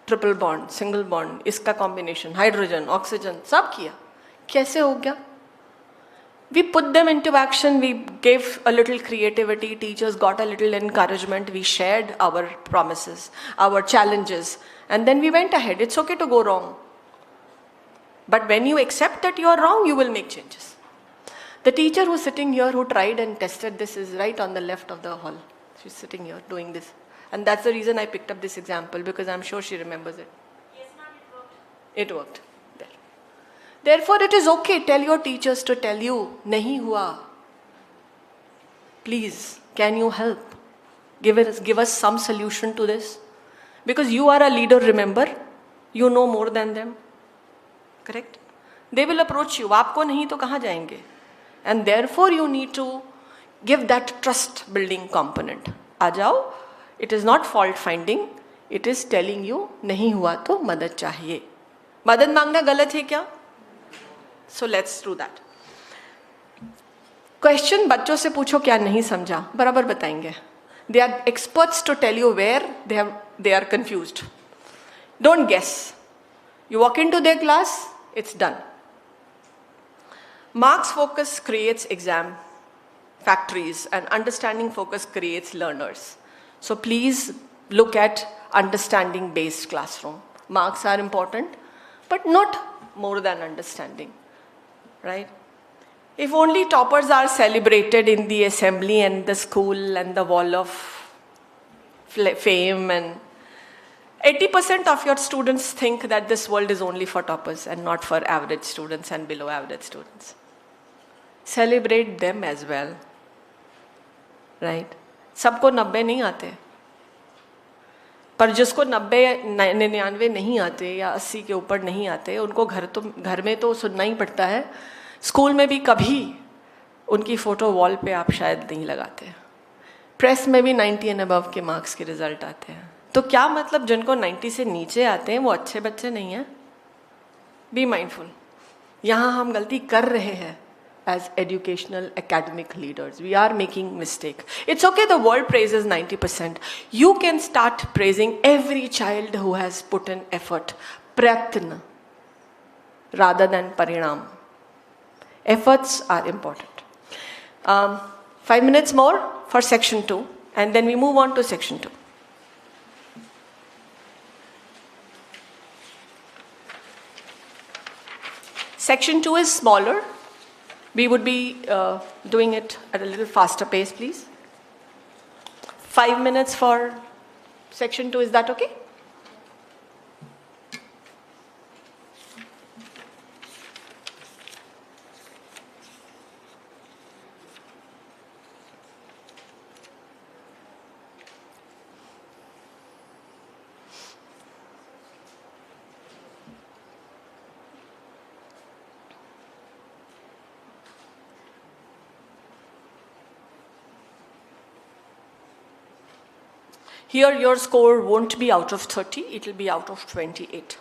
ट्रिपल बॉन्ड, सिंगल बॉन्ड, इसका कॉम्बिनेशन, हाइड्रोजन, ऑक्सीजन, सब किया. कैसे हो गया? We put them into action, we gave a little creativity, teachers got a little encouragement, we shared our promises, our challenges, and then we went ahead. It's okay to go wrong. But when you accept that you are wrong, you will make changes. The teacher who's sitting here who tried and tested this is right on the left of the hall. She's sitting here doing this. And that's the reason I picked up this example, because I'm sure she remembers it. Yes, ma'am, it worked. It worked. There. Therefore, it is okay. Tell your teachers to tell you, nahi hua. Please, can you help? Give us some solution to this. Because you are a leader, remember? You know more than them. Correct? They will approach you. आपको नहीं तो कहाँ जाएंगे? And therefore, you need to give that trust building component. आ जाओ. It is not fault finding. It is telling you, नहीं हुआ तो मदद चाहिए. मदद मांगना गलत है क्या? So let's do that. Question बच्चों से पूछो क्या नहीं समझा, बराबर बताएंगे. They are experts to tell you where they are confused. Don't guess. You walk into their class, it's done. Marks focus creates exam factories, and understanding focus creates learners. So please look at understanding based classroom. Marks are important, but not more than understanding. Right? If only toppers are celebrated in the assembly and the school and the wall of fame, and 80% of your students think that this world is only for toppers and not for average students and below average students. Celebrate them as well. Right? सबको 90 नहीं आते, पर जिसको 90-99 नहीं आते या 80 के ऊपर नहीं आते, उनको घर में तो सुनना ही पड़ता है. स्कूल में भी कभी उनकी फोटो वॉल पे आप शायद नहीं लगाते. प्रेस में भी 90 एंड अबव के मार्क्स के रिजल्ट आते हैं. तो क्या मतलब जिनको 90 से नीचे आते हैं वो अच्छे बच्चे नहीं हैं? Be mindful. यहाँ हम गलती कर रहे हैं. As educational academic leaders, we are making mistake. It's okay, the world praises 90%. You can start praising every child who has put in effort. Prayatna rather than parinam. Efforts are important. 5 minutes more for section 2, and then we move on to section 2. Section 2 is smaller. We would be doing it at a little faster pace, please. 5 minutes for section 2, is that okay? Here your score won't be out of 30, it will be out of 28.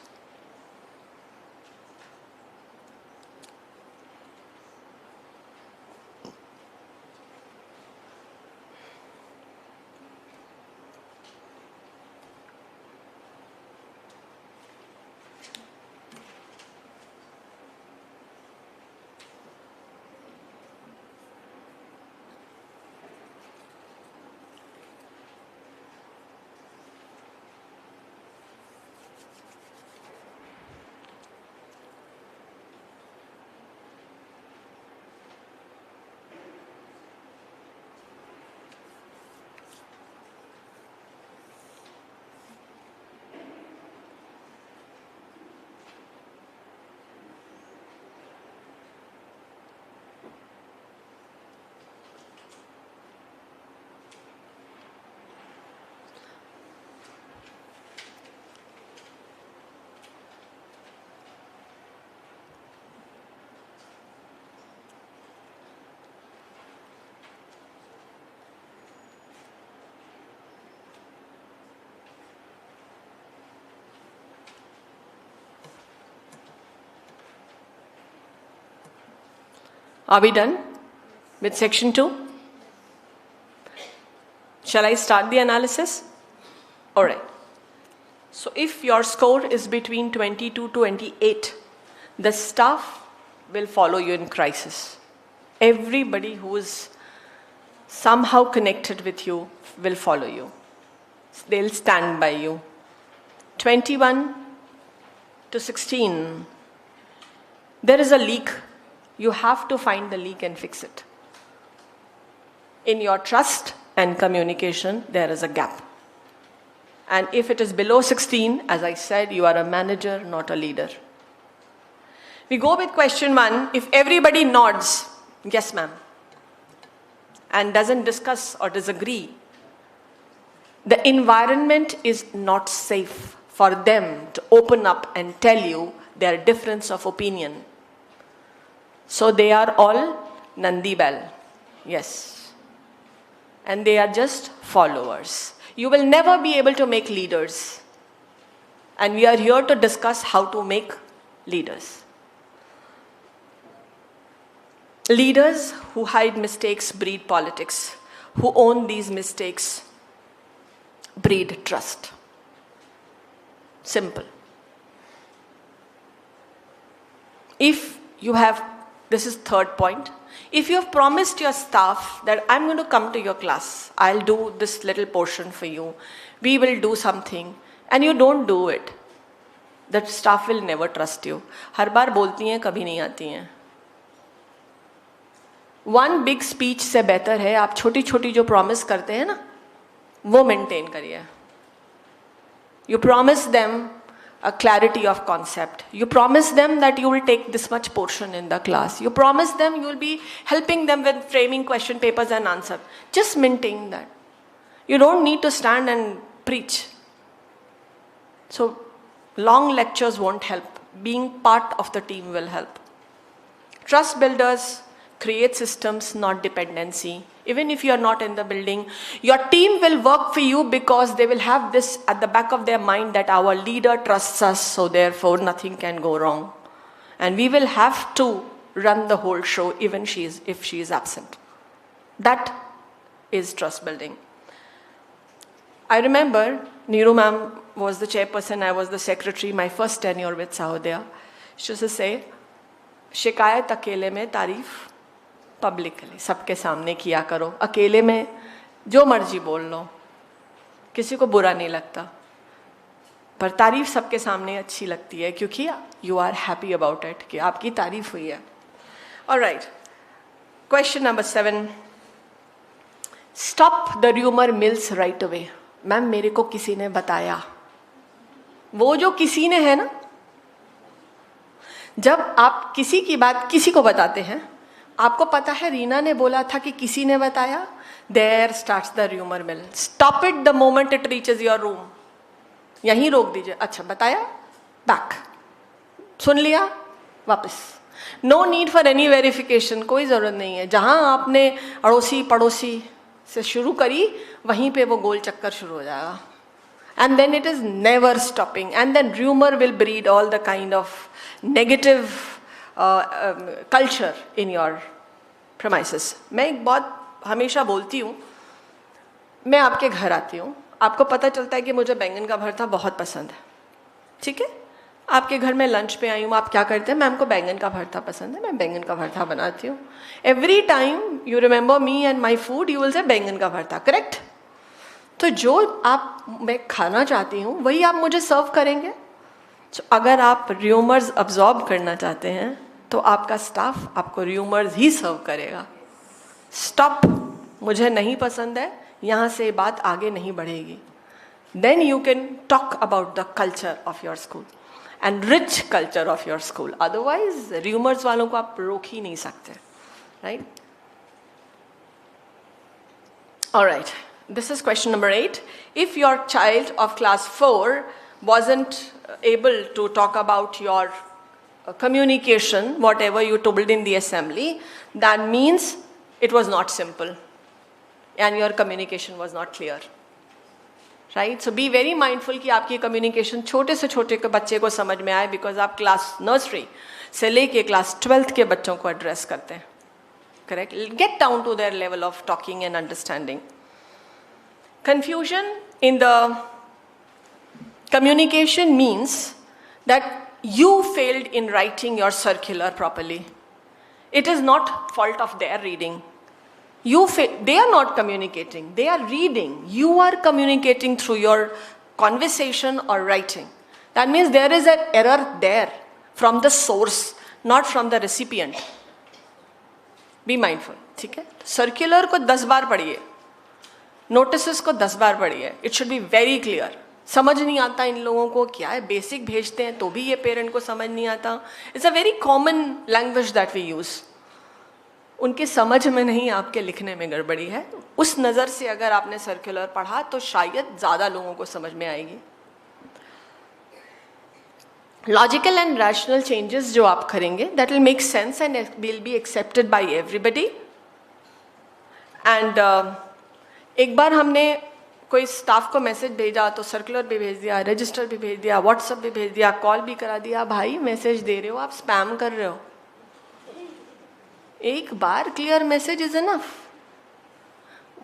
Are we done with section 2? Shall I start the analysis? All right. So if your score is between 20 to 28, the staff will follow you in crisis. Everybody who is somehow connected with you will follow you. They'll stand by you. 21 to 16, there is a leak. You have to find the leak and fix it. In your trust and communication, there is a gap. And if it is below 16, as I said, you are a manager, not a leader. We go with question 1. If everybody nods, yes ma'am, and doesn't discuss or disagree, the environment is not safe for them to open up and tell you their difference of opinion. So they are all Nandi Bell. Yes. And they are just followers. You will never be able to make leaders. And we are here to discuss how to make leaders. Leaders who hide mistakes breed politics. Who own these mistakes breed trust. Simple. If you have, this is third point, if you have promised your staff that I'm going to come to your class, I'll do this little portion for you, we will do something, and you don't do it, the staff will never trust you. हर बार बोलती हैं, कभी नहीं आती हैं. One big speech से बेहतर है आप छोटी छोटी जो promise करते हैं ना, वो maintain करिए. You promise them a clarity of concept. You promise them that you will take this much portion in the class. You promise them you will be helping them with framing question papers and answer. Just maintain that. You don't need to stand and preach. So long lectures won't help. Being part of the team will help. Trust builders create systems, not dependency. Even if you are not in the building, your team will work for you because they will have this at the back of their mind that our leader trusts us, so therefore nothing can go wrong. And we will have to run the whole show even if she is absent. That is trust building. I remember Neeru ma'am was the chairperson, I was the secretary, my first tenure with Sahodaya. She used to say, शिकायत अकेले में तारीफ publicly सबके सामने किया करो. अकेले में जो मर्जी बोल लो, किसी को बुरा नहीं लगता, पर तारीफ सबके सामने अच्छी लगती है क्योंकि you are happy about it कि आपकी तारीफ हुई है. Alright, question number 7. Stop the rumour mills right away. Ma'am मेरे को किसी ने बताया. वो जो किसी ने है ना, जब आप किसी की बात किसी को बताते हैं, आपको पता है रीना ने बोला था कि किसी ने बताया, there starts the rumour mill. Stop it the moment it reaches your room. यहीं रोक दीजिए. अच्छा बताया, बैक. सुन लिया, वापस. No need for any verification. कोई जरूरत नहीं है. जहां आपने अड़ोसी पड़ोसी से शुरू करी, वहीं पे वो गोल चक्कर शुरू हो जाएगा. And then it is never stopping. And then rumor will breed all the kind of negative culture in your premises. मैं एक बहुत हमेशा बोलती हूँ, मैं आपके घर आती हूँ, आपको पता चलता है कि मुझे बैंगन का भरता बहुत पसंद है. ठीक है, आपके घर में लंच पे आई हूँ, आप क्या करते हैं, मैम को बैंगन का भरता पसंद है, मैं बैंगन का भरता बनाती हूँ. Every time you remember me and my food, you will say बैंगन का भरता. करेक्ट? तो जो आप मैं खाना चाहती हूँ वही आप मुझे सर्व करेंगे. तो अगर आप र्यूमर्स अब्जॉर्ब करना चाहते हैं तो आपका स्टाफ आपको र्यूमर्स ही सर्व करेगा. स्टॉप, मुझे नहीं पसंद है, यहाँ से बात आगे नहीं बढ़ेगी. Then you can talk about the culture of your school and rich culture of your school. Otherwise rumours वालों को आप रोक ही नहीं सकते. Right? Alright, this is question number 8. If your child of class 4 wasn't able to talk about your communication, whatever you told in the assembly, that means it was not simple and your communication was not clear. Right? So be very mindful कि आपकी communication छोटे से छोटे के बच्चे को समझ में आए, because आप class nursery से लेके class 12th के बच्चों को address करते हैं. correct? Get down to their level of talking and understanding. Confusion in the communication means that you failed in writing your circular properly. It is not fault of their reading. They are not communicating, they are reading. You are communicating through your conversation or writing. That means there is an error there from the source, not from the recipient. Be mindful, ठीक है? Circular को 10 बार पढ़िए, notices को 10 बार पढ़िए. It should be very clear. समझ नहीं आता इन लोगों को, क्या है, बेसिक भेजते हैं तो भी ये पेरेंट को समझ नहीं आता. It's a very common language that we use. उनके समझ में नहीं, आपके लिखने में गड़बड़ी है. उस नज़र से अगर आपने सर्कुलर पढ़ा तो शायद ज़्यादा लोगों को समझ में आएगी. लॉजिकल एंड रैशनल चेंजेस जो आप करेंगे, that will make sense and will be accepted by everybody. And एक बार हमने कोई स्टाफ को मैसेज भेजा तो सर्कुलर भी भेज दिया, रजिस्टर भी भेज दिया, व्हाट्सएप भी भेज दिया, कॉल भी करा दिया. भाई मैसेज दे रहे हो, आप स्पैम कर रहे हो. एक बार क्लियर मैसेज इज इनफ.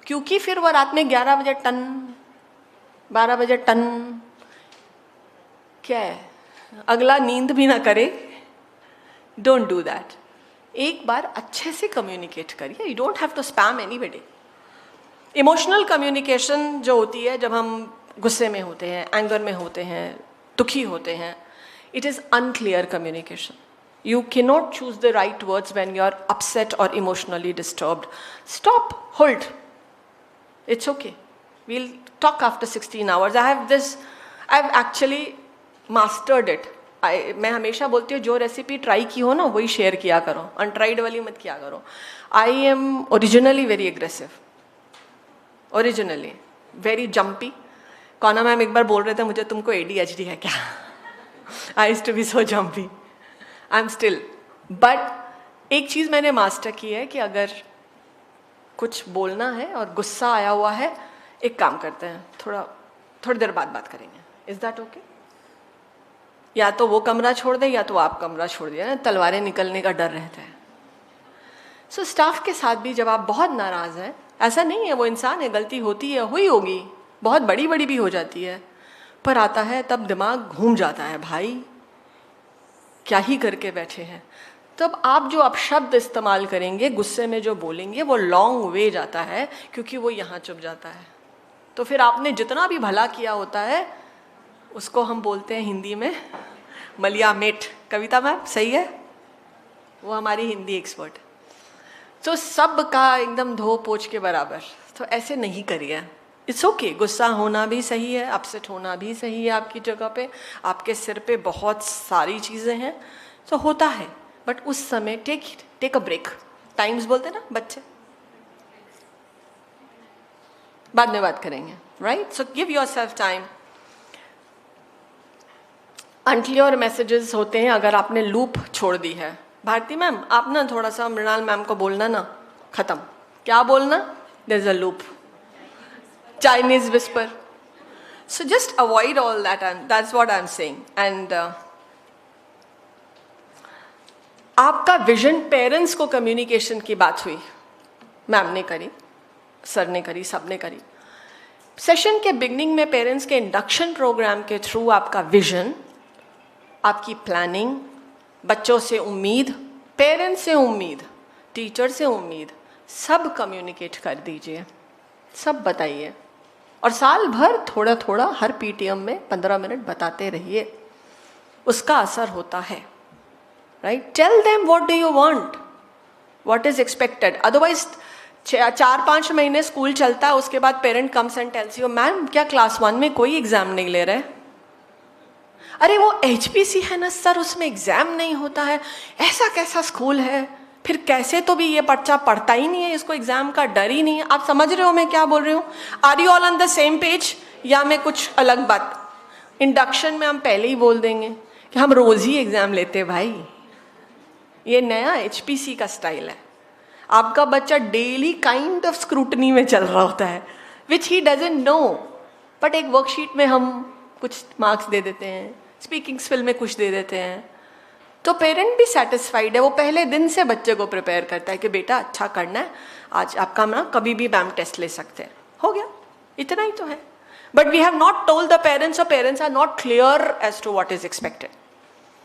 क्योंकि फिर वो रात में 11 बजे टन, 12 बजे टन, क्या है, अगला नींद भी ना करे. Don't do that. एक बार अच्छे से कम्युनिकेट करिए. You don't have to spam anybody. Emotional communication जो होती है जब हम गुस्से में होते हैं, एंगर में होते हैं, दुखी होते हैं, it is unclear communication. You cannot choose the right words when you are upset or emotionally disturbed. Stop, hold. It's okay. We'll talk after 16 hours. I've actually mastered it. मैं हमेशा बोलती हूँ जो रेसिपी ट्राई की हो ना वही share किया करो, अनट्राइड वाली मत किया करो. I am originally very aggressive. Originally very jumpy. कौना मैम एक बार बोल रहे थे मुझे तुमको ADHD है क्या? I used to be so jumpy. I'm still. But एक चीज़ मैंने मास्टर की है कि अगर कुछ बोलना है और गुस्सा आया हुआ है, एक काम करते हैं, थोड़ी देर बाद बात करेंगे. Is that okay? या तो वो कमरा छोड़ दे या तो आप कमरा छोड़ दिया ना, तलवारें निकलने का डर रहता है. सो स्टाफ के साथ भी जब आप बहुत नाराज़ हैं, ऐसा नहीं है, वो इंसान है, गलती होती है, हुई होगी, बहुत बड़ी बड़ी भी हो जाती है, पर आता है तब दिमाग घूम जाता है. भाई क्या ही करके बैठे हैं. तब आप जो अपशब्द इस्तेमाल करेंगे, गुस्से में जो बोलेंगे, वो लॉन्ग वे जाता है क्योंकि वो यहाँ चुप जाता है. तो फिर आपने जितना भी भला किया होता है उसको हम बोलते हैं हिंदी में मलिया मेट. कविता मैम सही है, वो हमारी हिंदी एक्सपर्ट. तो सब का एकदम धो पोछ के बराबर. तो ऐसे नहीं करिए. It's okay. गुस्सा होना भी सही है, अपसेट होना भी सही है. आपकी जगह पे, आपके सिर पे बहुत सारी चीज़ें हैं, तो होता है. बट उस समय टेक अ ब्रेक. टाइम्स बोलते ना बच्चे, बाद में बात करेंगे, right? So give yourself time. Unclear messages होते हैं अगर आपने लूप छोड़ दी है. भारती मैम आप ना थोड़ा सा मृणाल मैम को बोलना ना, खत्म. क्या बोलना? There is a loop. Chinese whisper. So just avoid all that, and that's what I'm saying. And आपका विजन, पेरेंट्स को कम्युनिकेशन की बात हुई, मैम ने करी, सर ने करी, सब ने करी. सेशन के बिगनिंग में पेरेंट्स के इंडक्शन प्रोग्राम के थ्रू आपका विजन, आपकी प्लानिंग, बच्चों से उम्मीद, पेरेंट्स से उम्मीद, टीचर से उम्मीद, सब कम्युनिकेट कर दीजिए, सब बताइए. और साल भर थोड़ा थोड़ा हर पीटीएम में 15 मिनट बताते रहिए. उसका असर होता है, right? Tell them what do you want, what is expected. Otherwise 4-5 महीने स्कूल चलता है, उसके बाद parent comes and tells you ma'am क्या क्लास 1 में कोई एग्जाम नहीं ले रहे? अरे वो HPC है ना सर, उसमें एग्जाम नहीं होता है. ऐसा कैसा स्कूल है? फिर कैसे तो भी ये बच्चा पढ़ता ही नहीं है, इसको एग्जाम का डर ही नहीं है. आप समझ रहे हो मैं क्या बोल रही हूँ? Are you all on the same page या मैं कुछ अलग बात? इंडक्शन में हम पहले ही बोल देंगे कि हम रोज ही एग्जाम लेते हैं. भाई ये नया HPC का स्टाइल है. आपका बच्चा डेली काइंड ऑफ स्क्रूटनी में चल रहा होता है, विच ही डजंट नो. बट एक वर्कशीट में हम कुछ मार्क्स दे देते हैं, स्पीकिंग स्किल में कुछ दे देते हैं. तो पेरेंट भी सेटिस्फाइड है, वो पहले दिन से बच्चे को प्रिपेयर करता है कि बेटा अच्छा करना है, आज आपका ना कभी भी मैम टेस्ट ले सकते हैं, हो गया, इतना ही तो है. But we have not told the parents, or parents are not clear as to what is expected.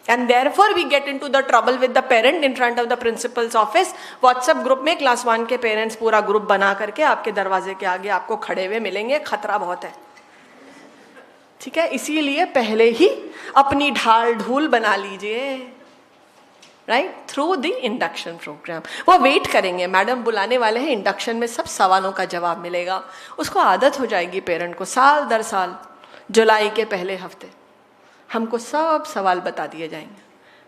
And therefore we get into the trouble with the parent in front of the principal's office. WhatsApp group में class 1 के parents पूरा group बना करके आपके दरवाजे के आगे आपको खड़े हुए मिलेंगे, खतरा बहुत है. ठीक है, इसीलिए पहले ही अपनी ढाल ढूल बना लीजिए, right, through the induction programme. वो वेट करेंगे, मैडम बुलाने वाले हैं, इंडक्शन में सब सवालों का जवाब मिलेगा. उसको आदत हो जाएगी पेरेंट को, साल दर साल जुलाई के पहले हफ्ते हमको सब सवाल बता दिए जाएंगे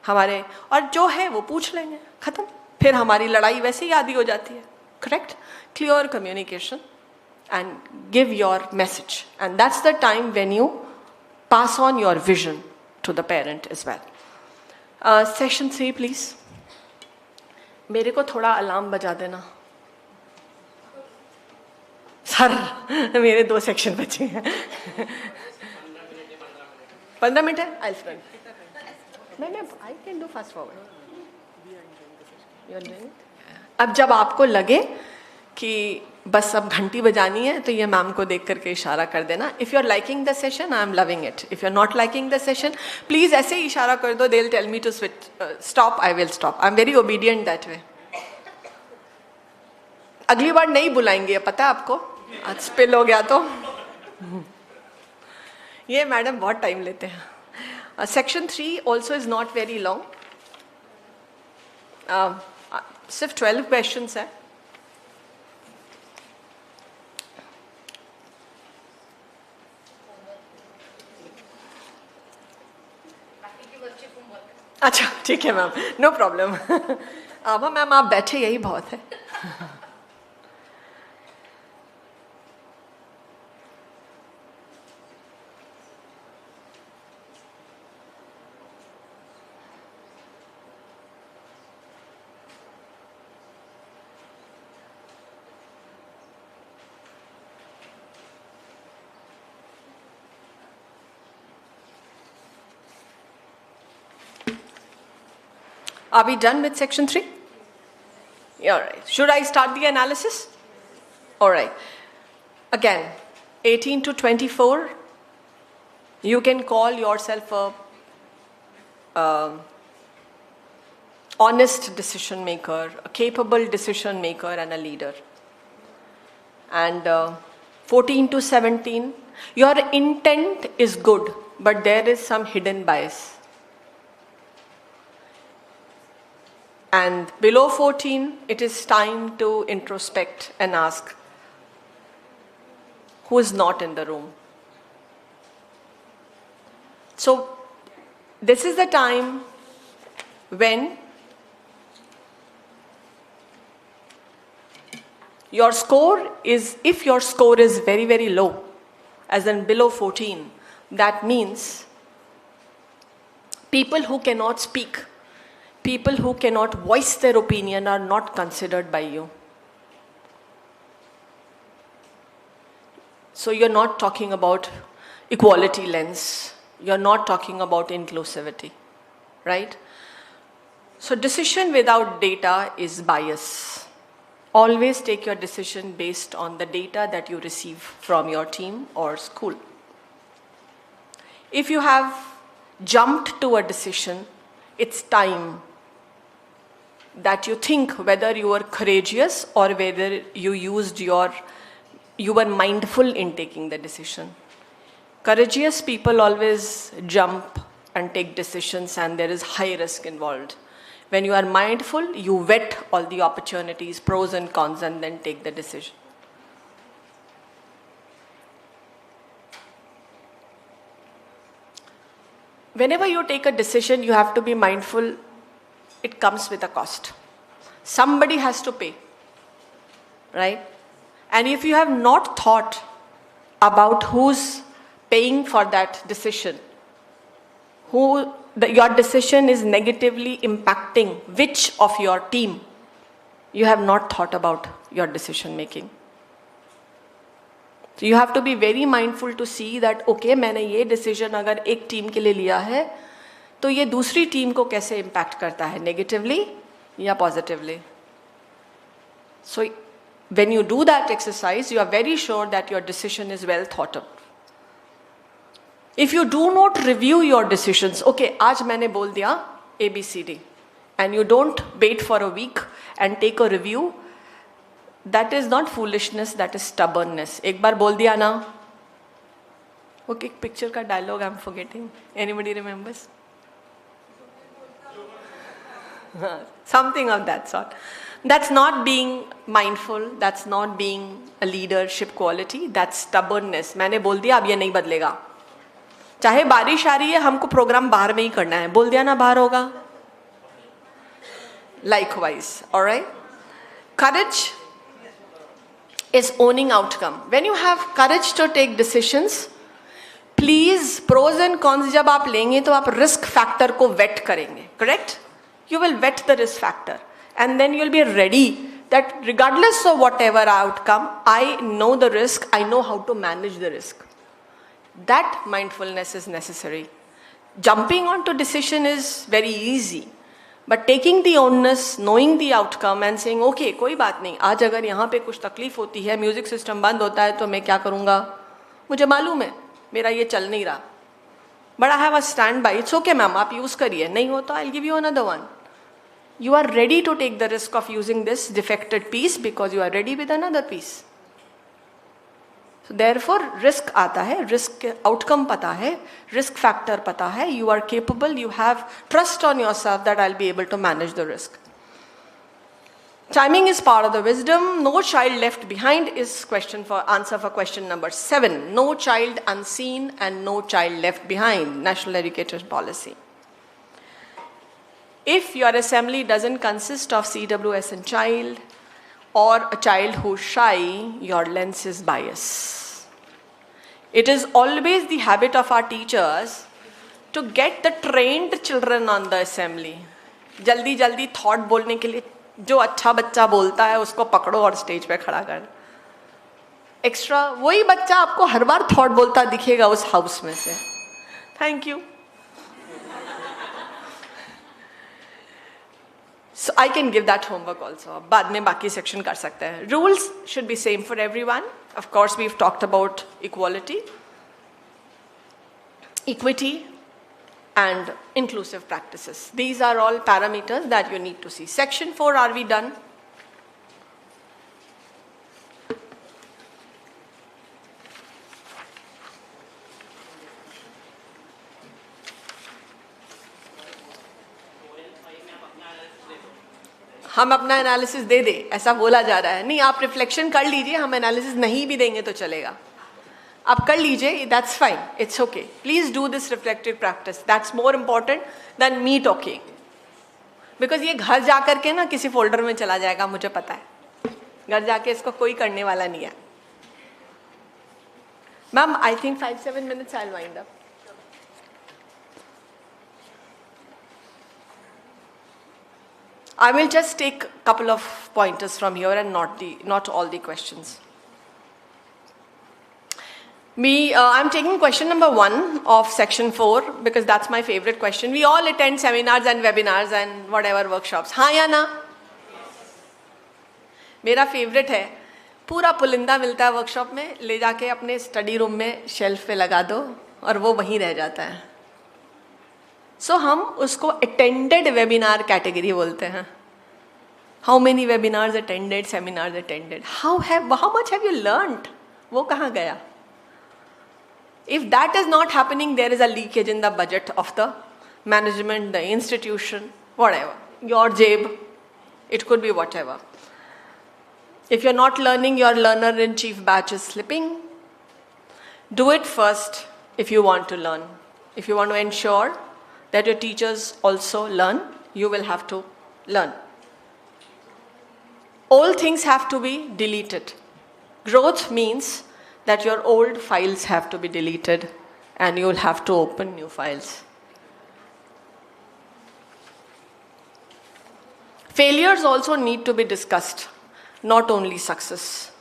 हमारे, और जो है वो पूछ लेंगे, खत्म. फिर हमारी लड़ाई वैसे ही आधी हो जाती है. Correct, clear communication and give your message, and that's the time when you pass on your vision to the parent as well. Session 3 please. मेरे को थोड़ा अलार्म बजा देना सर, मेरे 2 सेक्शन बचे हैं. 15 मिनट है, I'll spend. नहीं, I can do fast forward. You are doing it? अब जब आपको लगे कि बस अब घंटी बजानी है तो ये मैम को देख करके इशारा कर देना. If you are liking the session, I am loving it. If you are not liking the session, please ऐसे ही इशारा कर दो. They will tell me to switch, stop, I will stop. I am very obedient that way. अगली बार नहीं बुलाएंगे, पता है आपको, आज स्पिल हो गया तो. ये मैडम बहुत टाइम लेते हैं. Section 3 also is not very long, सिर्फ 12 क्वेश्चंस है. अच्छा ठीक है मैम, नो प्रॉब्लम. आभा मैम आप बैठे, यही बहुत है. Are we done with section 3? Yeah, all right. Should I start the analysis? All right. Again, 18 to 24, you can call yourself a honest decision maker, a capable decision maker, and a leader. And 14 to 17, your intent is good, but there is some hidden bias. And below 14, it is time to introspect and ask, who is not in the room? So, this is the time when your score is, if your score is very, very low, as in below 14, that means people who cannot speak, people who cannot voice their opinion are not considered by you. So you're not talking about equality lens. You're not talking about inclusivity, right? So decision without data is bias. Always take your decision based on the data that you receive from your team or school. If you have jumped to a decision, it's time that you think whether you were courageous or whether you were mindful in taking the decision. Courageous people always jump and take decisions, and there is high risk involved. When you are mindful, you vet all the opportunities, pros and cons, and then take the decision. Whenever you take a decision, you have to be mindful it comes with a cost. Somebody has to pay, right? And if you have not thought about who's paying for that decision, your decision is negatively impacting which of your team, you have not thought about your decision making. So you have to be very mindful to see that, okay, मैंने ये decision अगर एक team के लिए लिया है, तो ये दूसरी टीम को कैसे इम्पैक्ट करता है, नेगेटिवली या positively. So when you do that exercise, you are very sure that your decision is well thought of. If you do not review your decisions, okay, आज मैंने बोल दिया ABCD, and you don't wait for a week and take a review, that is not foolishness, that is stubbornness. एक बार बोल दिया ना, okay, picture का dialogue I'm forgetting. Anybody remembers? Something of that sort. That's not being mindful, that's not being a leadership quality, that's stubbornness. मैंने बोल दिया अब ये नहीं बदलेगा. चाहे बारिश आ रही है, हमको प्रोग्राम बाहर में ही करना है. बोल दिया ना बाहर होगा. Likewise, all right? Courage is owning outcome. When you have courage to take decisions, please, pros and cons जब आप लेंगे तो आप risk factor को vet करेंगे, correct? You will vet the risk factor. And then you'll be ready that regardless of whatever outcome, I know the risk, I know how to manage the risk. That mindfulness is necessary. Jumping onto decision is very easy. But taking the onus, knowing the outcome and saying, okay, कोई बात नहीं, आज अगर यहाँ पे कुछ तकलीफ होती है, म्यूजिक सिस्टम बंद होता है तो मैं क्या करूँगा? मुझे मालूम है, मेरा ये चल नहीं रहा. But I have a standby. It's okay, ma'am, आप use करिए. नहीं हो तो I'll give you another one. You are ready to take the risk of using this defected piece because you are ready with another piece. So therefore, risk आता है, risk outcome पता है, risk factor पता है, you are capable, you have trust on yourself that I'll be able to manage the risk. Timing is part of the wisdom. No child left behind is answer for question number 7. No child unseen and no child left behind. National Education Policy. If your assembly doesn't consist of CWS and child or a child who's shy, your lens is bias. It is always the habit of our teachers to get the trained children on the assembly. जल्दी जल्दी thought बोलने के लिए जो अच्छा बच्चा बोलता है उसको पकड़ो और स्टेज पे खड़ा कर. एक्स्ट्रा वही बच्चा आपको हर बार थॉट बोलता दिखेगा उस हाउस में से. Thank you. So I can give that homework also. बाद में बाकी section कर सकते हैं. Rules should be same for everyone. Of course, we've talked about equality, equity, and inclusive practices. These are all parameters that you need to see. Section 4, are we done? हम अपना analysis दे दे ऐसा बोला जा रहा है. नहीं, आप रिफ्लेक्शन कर लीजिए, हम एनालिसिस नहीं भी देंगे तो चलेगा. आप कर लीजिए, that's fine, it's okay. Please do this reflective practice. That's more important than me talking. Because ये घर जा कर के ना किसी फोल्डर में चला जाएगा, मुझे पता है. घर जाके इसको कोई करने वाला नहीं है. Ma'am, I think 5-7 minutes I'll wind up. I will just take a couple of pointers from here and not all the questions. I'm taking question number 1 of section 4 because that's my favorite question. We all attend seminars and webinars and whatever workshops. हाँ या ना? मेरा favorite है. पूरा पुलिंदा मिलता है workshop में, ले जाके अपने स्टडी रूम में शेल्फ पे लगा दो और वो वहीं रह जाता है. So हम उसको attended webinar category बोलते हैं. How many webinars attended, seminars attended? How much have you learned? वो कहाँ गया? If that is not happening, there is a leakage in the budget of the management, the institution, whatever. Your jab, it could be whatever. If you're not learning, your learner-in-chief badge is slipping. Do it first if you want to learn. If you want to ensure that your teachers also learn, you will have to learn. All things have to be deleted. Growth means that your old files have to be deleted and you will have to open new files. Failures also need to be discussed, not only success.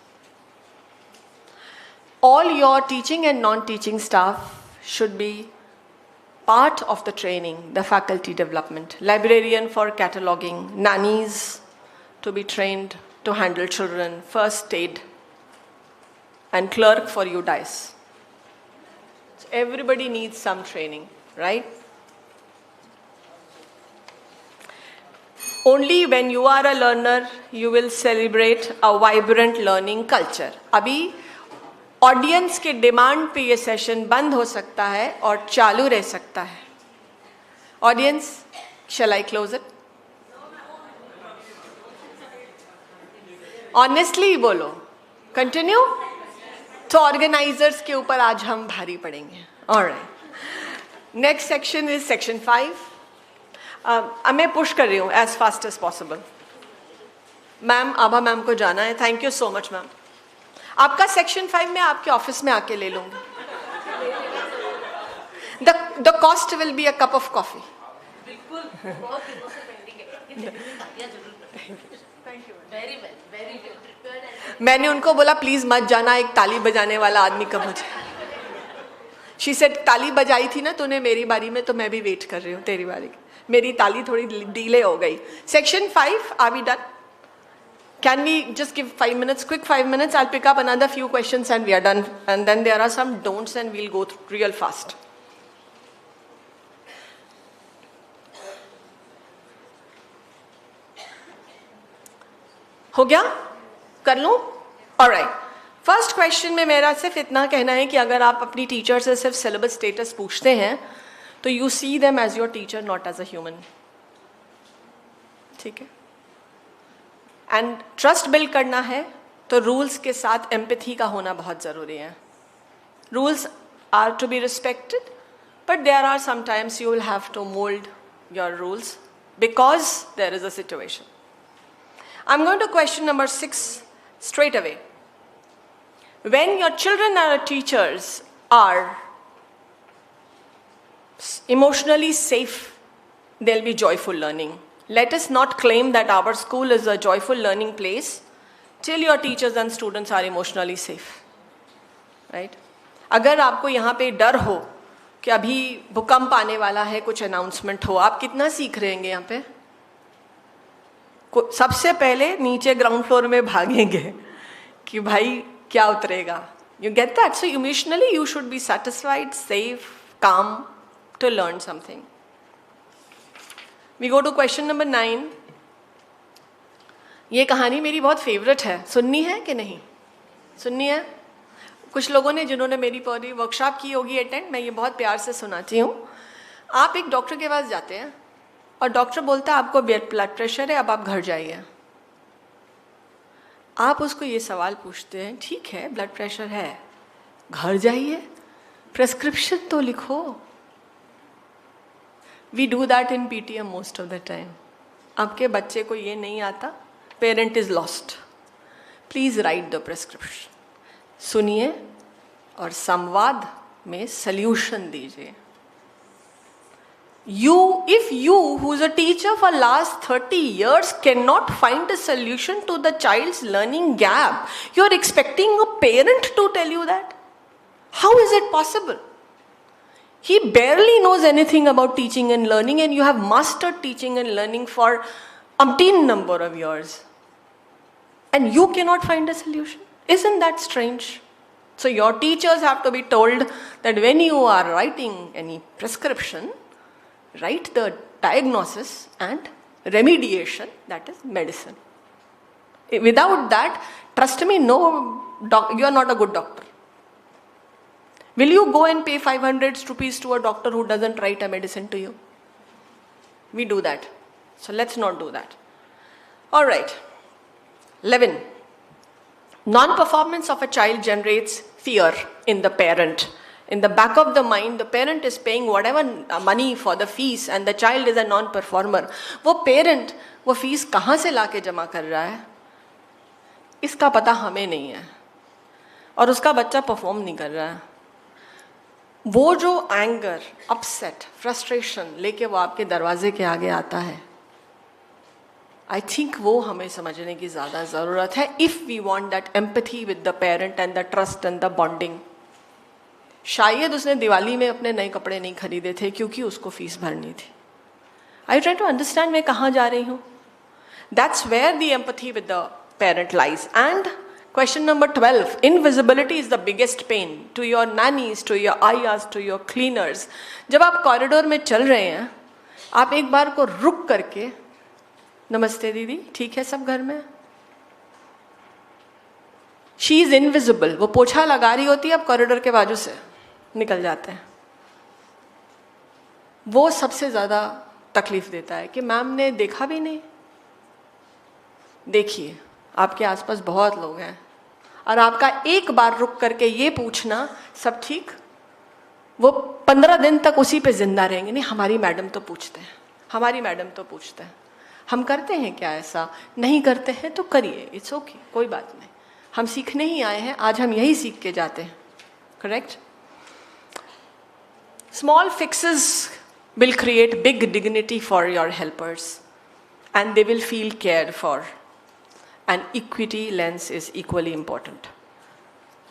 All your teaching and non-teaching staff should be part of the training, the faculty development. Librarian for cataloging, nannies to be trained to handle children, first aid, and clerk for UDICE. So everybody needs some training, right? Only when you are a learner, you will celebrate a vibrant learning culture. अभी audience के demand पे ये session बंद हो सकता है और चालू रह सकता है. Audience, shall I close it? Honestly बोलो, कंटिन्यू. तो ऑर्गेनाइजर्स के ऊपर आज हम भारी पड़ेंगे. Alright, next section is section 5. मैं पुश कर रही हूँ as fast as possible. Ma'am, Abha ma'am को जाना है. Thank you so much ma'am. आपका सेक्शन 5 में आपके ऑफिस में आके ले लूंगी. The cost will be a cup of coffee. मैंने उनको बोला प्लीज मत जाना, एक ताली बजाने वाला आदमी कब हो जाए. शी सेड ताली बजाई थी ना तूने मेरी बारी में, तो मैं भी वेट कर रही हूँ तेरी बारी की. मेरी ताली थोड़ी डिले हो गई. Section 5, are we done? Can we just give 5 minutes, quick 5 minutes? I'll pick up another few questions and we are done. And then there are some don'ts and we'll go through real fast. हो गया? कर लूं? Alright. First question में मेरा सिर्फ इतना कहना है कि अगर आप अपनी टीचर से सिर्फ सिलेबस स्टेटस पूछते हैं तो you see them as your teacher, not as a human. ठीक है? एंड ट्रस्ट बिल्ड करना है तो रूल्स के साथ एम्पैथी का होना बहुत ज़रूरी है. Rules are to be respected, but there are sometimes you will have to mould your rules because there is a situation. I am going to question number 6 straight away. When your children or teachers are emotionally safe, there'll be joyful learning. Let us not claim that our school is a joyful learning place till your teachers and students are emotionally safe. Right? अगर आपको यहाँ पे डर हो कि अभी भूकंप आने वाला है, कुछ अनाउंसमेंट हो, आप कितना सीख रहे हैं यहाँ पे? सबसे पहले नीचे ग्राउंड फ्लोर में भागेंगे कि भाई क्या उतरेगा. You get that? So emotionally you should be satisfied, safe, calm to learn something. We go to question number 9. ये कहानी मेरी बहुत फेवरेट है. सुननी है कि नहीं? सुननी है? कुछ लोगों ने जिन्होंने मेरी पूरी वर्कशॉप की होगी अटेंड, मैं ये बहुत प्यार से सुनाती हूँ. आप एक डॉक्टर के पास जाते हैं और डॉक्टर बोलता है आपको ब्लड प्रेशर है, अब आप घर जाइए. आप उसको ये सवाल पूछते हैं, ठीक है ब्लड प्रेशर है, घर जाइए, प्रेस्क्रिप्शन तो लिखो. We do that in PTM most of the time. आपके बच्चे को ये नहीं आता, parent is lost, please write the prescription. सुनिए और संवाद में सल्यूशन दीजिए. If you, who's a teacher for last 30 years, cannot find a solution to the child's learning gap, you're expecting a parent to tell you that? How is it possible? He barely knows anything about teaching and learning, and you have mastered teaching and learning for umpteen number of years. And you cannot find a solution. Isn't that strange? So your teachers have to be told that when you are writing any prescription, write the diagnosis and remediation, that is medicine. Without that, trust me, no, you are not a good doctor. Will you go and pay 500 rupees to a doctor who doesn't write a medicine to you? We do that. So let's not do that. All right. 11. Non-performance of a child generates fear in the parent. In the back of the mind, the parent is paying whatever money for the fees and the child is a non-performer. वो parent वो fees कहाँ से लाके जमा कर रहा है, इसका पता हमें नहीं है, और उसका बच्चा perform नहीं कर रहा है. वो जो anger, upset, frustration लेके वो आपके दरवाजे के आगे आता है, I think वो हमें समझने की ज़्यादा ज़रूरत है if we want that empathy with the parent and the trust and the bonding. शायद उसने दिवाली में अपने नए कपड़े नहीं खरीदे थे क्योंकि उसको फीस भरनी थी. आई ट्राई टू अंडरस्टैंड मैं कहाँ जा रही हूँ. That's where the empathy with the parent lies. And question number 12, invisibility is the biggest pain to your nannies, to your ayas, to your cleaners. जब आप कॉरिडोर में चल रहे हैं, आप एक बार को रुक करके, नमस्ते दीदी, ठीक है सब घर में? She is invisible. वो पोछा लगा रही होती है, आप कॉरिडोर के बाजू से निकल जाते हैं. वो सबसे ज़्यादा तकलीफ देता है कि मैम ने देखा भी नहीं. देखिए, आपके आसपास बहुत लोग हैं और आपका एक बार रुक करके ये पूछना सब ठीक, वो 15 दिन तक उसी पे जिंदा रहेंगे. नहीं, हमारी मैडम तो पूछते हैं, हमारी मैडम तो पूछते हैं. हम करते हैं क्या ऐसा? नहीं करते हैं तो करिए, इट्स ओके, कोई बात नहीं. हम सीखने ही आए हैं, आज हम यही सीख के जाते हैं. Correct? Small fixes will create big dignity for your helpers and they will feel cared for. And equity lens is equally important.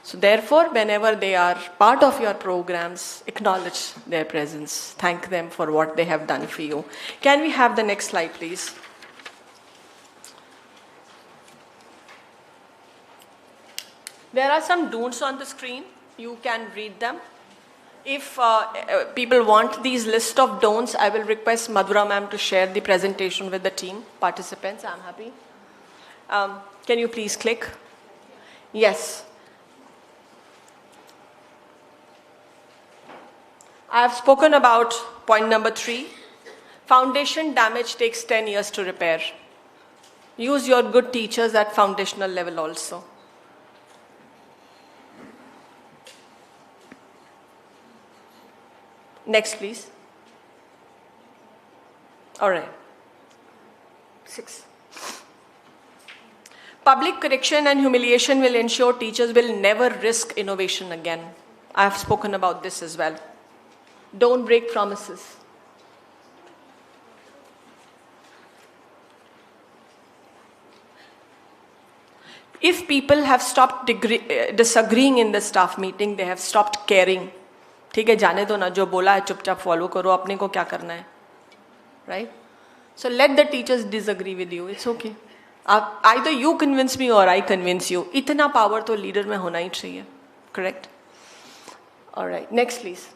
So therefore, whenever they are part of your programs, acknowledge their presence. Thank them for what they have done for you. Can we have the next slide, please? There are some don'ts on the screen. You can read them. If people want these list of don'ts, I will request Madhura ma'am to share the presentation with the team participants. I'm happy. Can you please click? Yes. I have spoken about point number 3. Foundation damage takes 10 years to repair. Use your good teachers at foundational level also. Next, please. All right. 6. Public correction and humiliation will ensure teachers will never risk innovation again. I have spoken about this as well. Don't break promises. If people have stopped disagreeing in the staff meeting, they have stopped caring. ठीक है, जाने दो ना, जो बोला है चुपचाप follow करो, अपने को क्या करना है, right? So let the teachers disagree with you, it's okay. आप आइदर यू कन्विंस मी और आई कन्विंस यू. इतना पावर तो लीडर में होना ही चाहिए. Correct? Alright, next please.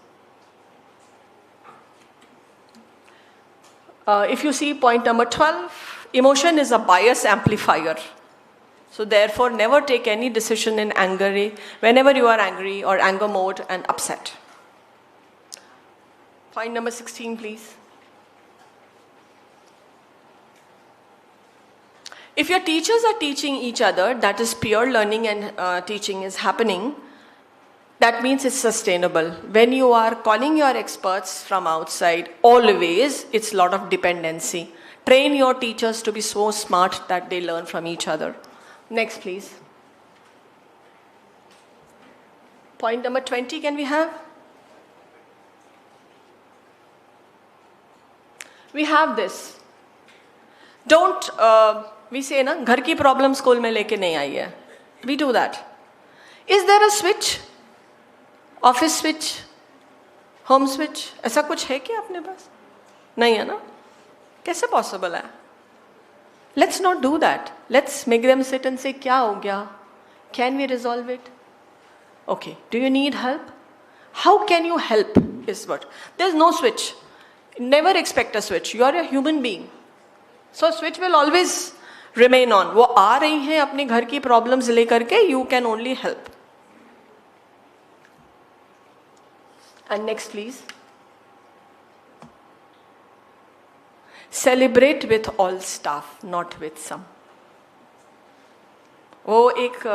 If you see point number 12, emotion is a bias amplifier. So therefore, never take any decision in anger whenever you are angry or anger mode and upset. Point number 16, please. If your teachers are teaching each other, that is peer learning and teaching is happening, that means it's sustainable. When you are calling your experts from outside, always it's a lot of dependency. Train your teachers to be so smart that they learn from each other. Next, please. Point number 20, can we have? We have this. Don't, we say na, घर की problem school में लेके नहीं आई है. We do that. Is there a switch? Office switch? Home switch? ऐसा कुछ है क्या अपने पास? नहीं है ना? कैसे possible है? Let's not do that. Let's make them sit and say, क्या हो गया? Can we resolve it? Okay. Do you need help? How can you help is what? There's no switch. Never expect a switch. You are a human being. So switch will always remain on. वो आ रही हैं अपने घर की problems लेकर के, you can only help. And next, please. Celebrate with all staff, not with some. वो एक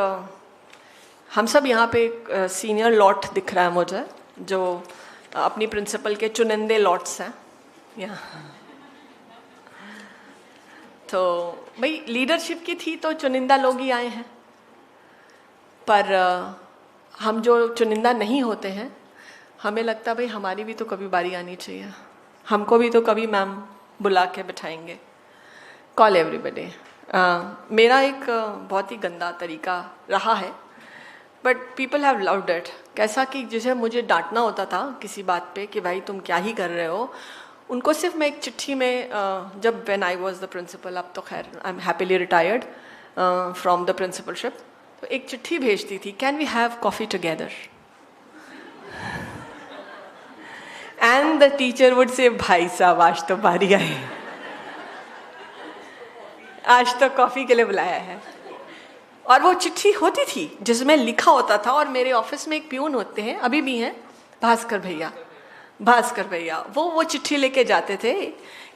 हम सब यहाँ पे एक सीनियर लॉट दिख रहा है मुझे, जो अपनी प्रिंसिपल के चुनिंदे लॉट्स हैं. तो भाई लीडरशिप की थी तो चुनिंदा लोग ही आए हैं, पर हम जो चुनिंदा नहीं होते हैं, हमें लगता भाई हमारी भी तो कभी बारी आनी चाहिए, हमको भी तो कभी मैम बुला के बिठाएंगे. Call everybody. मेरा एक बहुत ही गंदा तरीका रहा है. But people have loved it. कैसा कि जिसे मुझे डांटना होता था किसी बात पे कि भाई तुम क्या ही कर रहे हो, उनको सिर्फ मैं एक चिट्ठी में, जब when I was the principal, अब तो खैर I am happily retired from the principalship, तो एक चिट्ठी भेजती थी, can we have coffee together. And the teacher would say, भाई साहब आज तो बारी आई, आज तो कॉफ़ी के लिए बुलाया है. और वो चिट्ठी होती थी जिसमें लिखा होता था, और मेरे ऑफिस में एक प्यून होते हैं, अभी भी हैं, भास्कर भैया, वो चिट्ठी लेके जाते थे,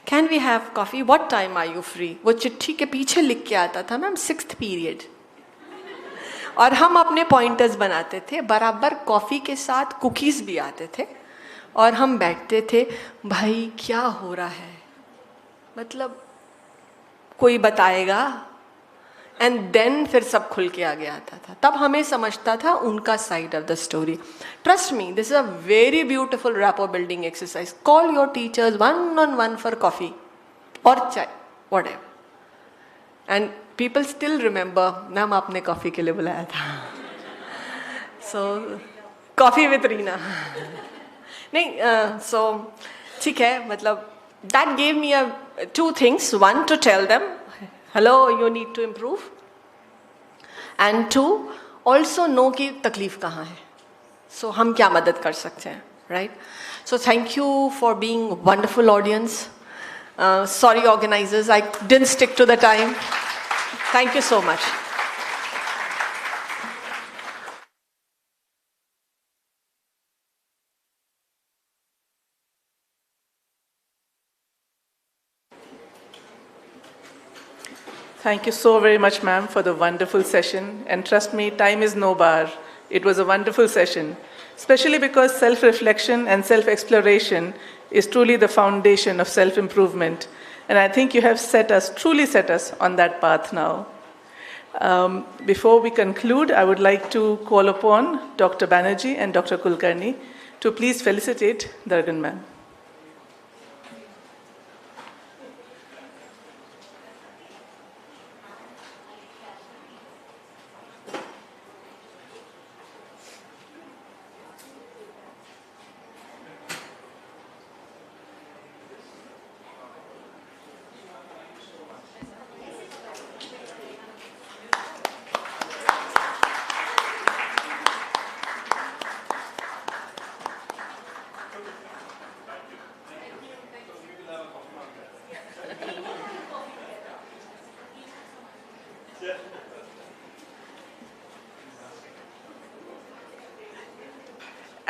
can we have coffee, what time are you free. वो चिट्ठी के पीछे लिख के आता था, मैम 6th पीरियड. और हम अपने पॉइंटर्स बनाते थे, बराबर कॉफ़ी के साथ कुकीज़ भी आते थे, और हम बैठते थे, भाई क्या हो रहा है, मतलब कोई बताएगा. एंड देन फिर सब खुल के आगे आता था. तब हमें समझता था उनका side of the story. Trust me, this is a very beautiful rapport building exercise. Call your teachers 1-on-1 for coffee और चाय, whatever, and people still remember, ma'am आपने कॉफी के लिए बुलाया था. सो कॉफी विथ रीना. नहीं, सो ठीक है, मतलब that gave me 2 things. 1, to tell them, hello, you need to improve, and 2, also know कि तकलीफ कहाँ है, so हम क्या मदद कर सकते हैं, right? So thank you for being wonderful audience. Sorry organizers, I didn't stick to the time. Thank you so much. Thank you so very much, ma'am, for the wonderful session. And trust me, time is no bar. It was a wonderful session, especially because self-reflection and self-exploration is truly the foundation of self-improvement. And I think you have truly set us on that path now. Before we conclude, I would like to call upon Dr. Banerjee and Dr. Kulkarni to please felicitate Dargan ma'am.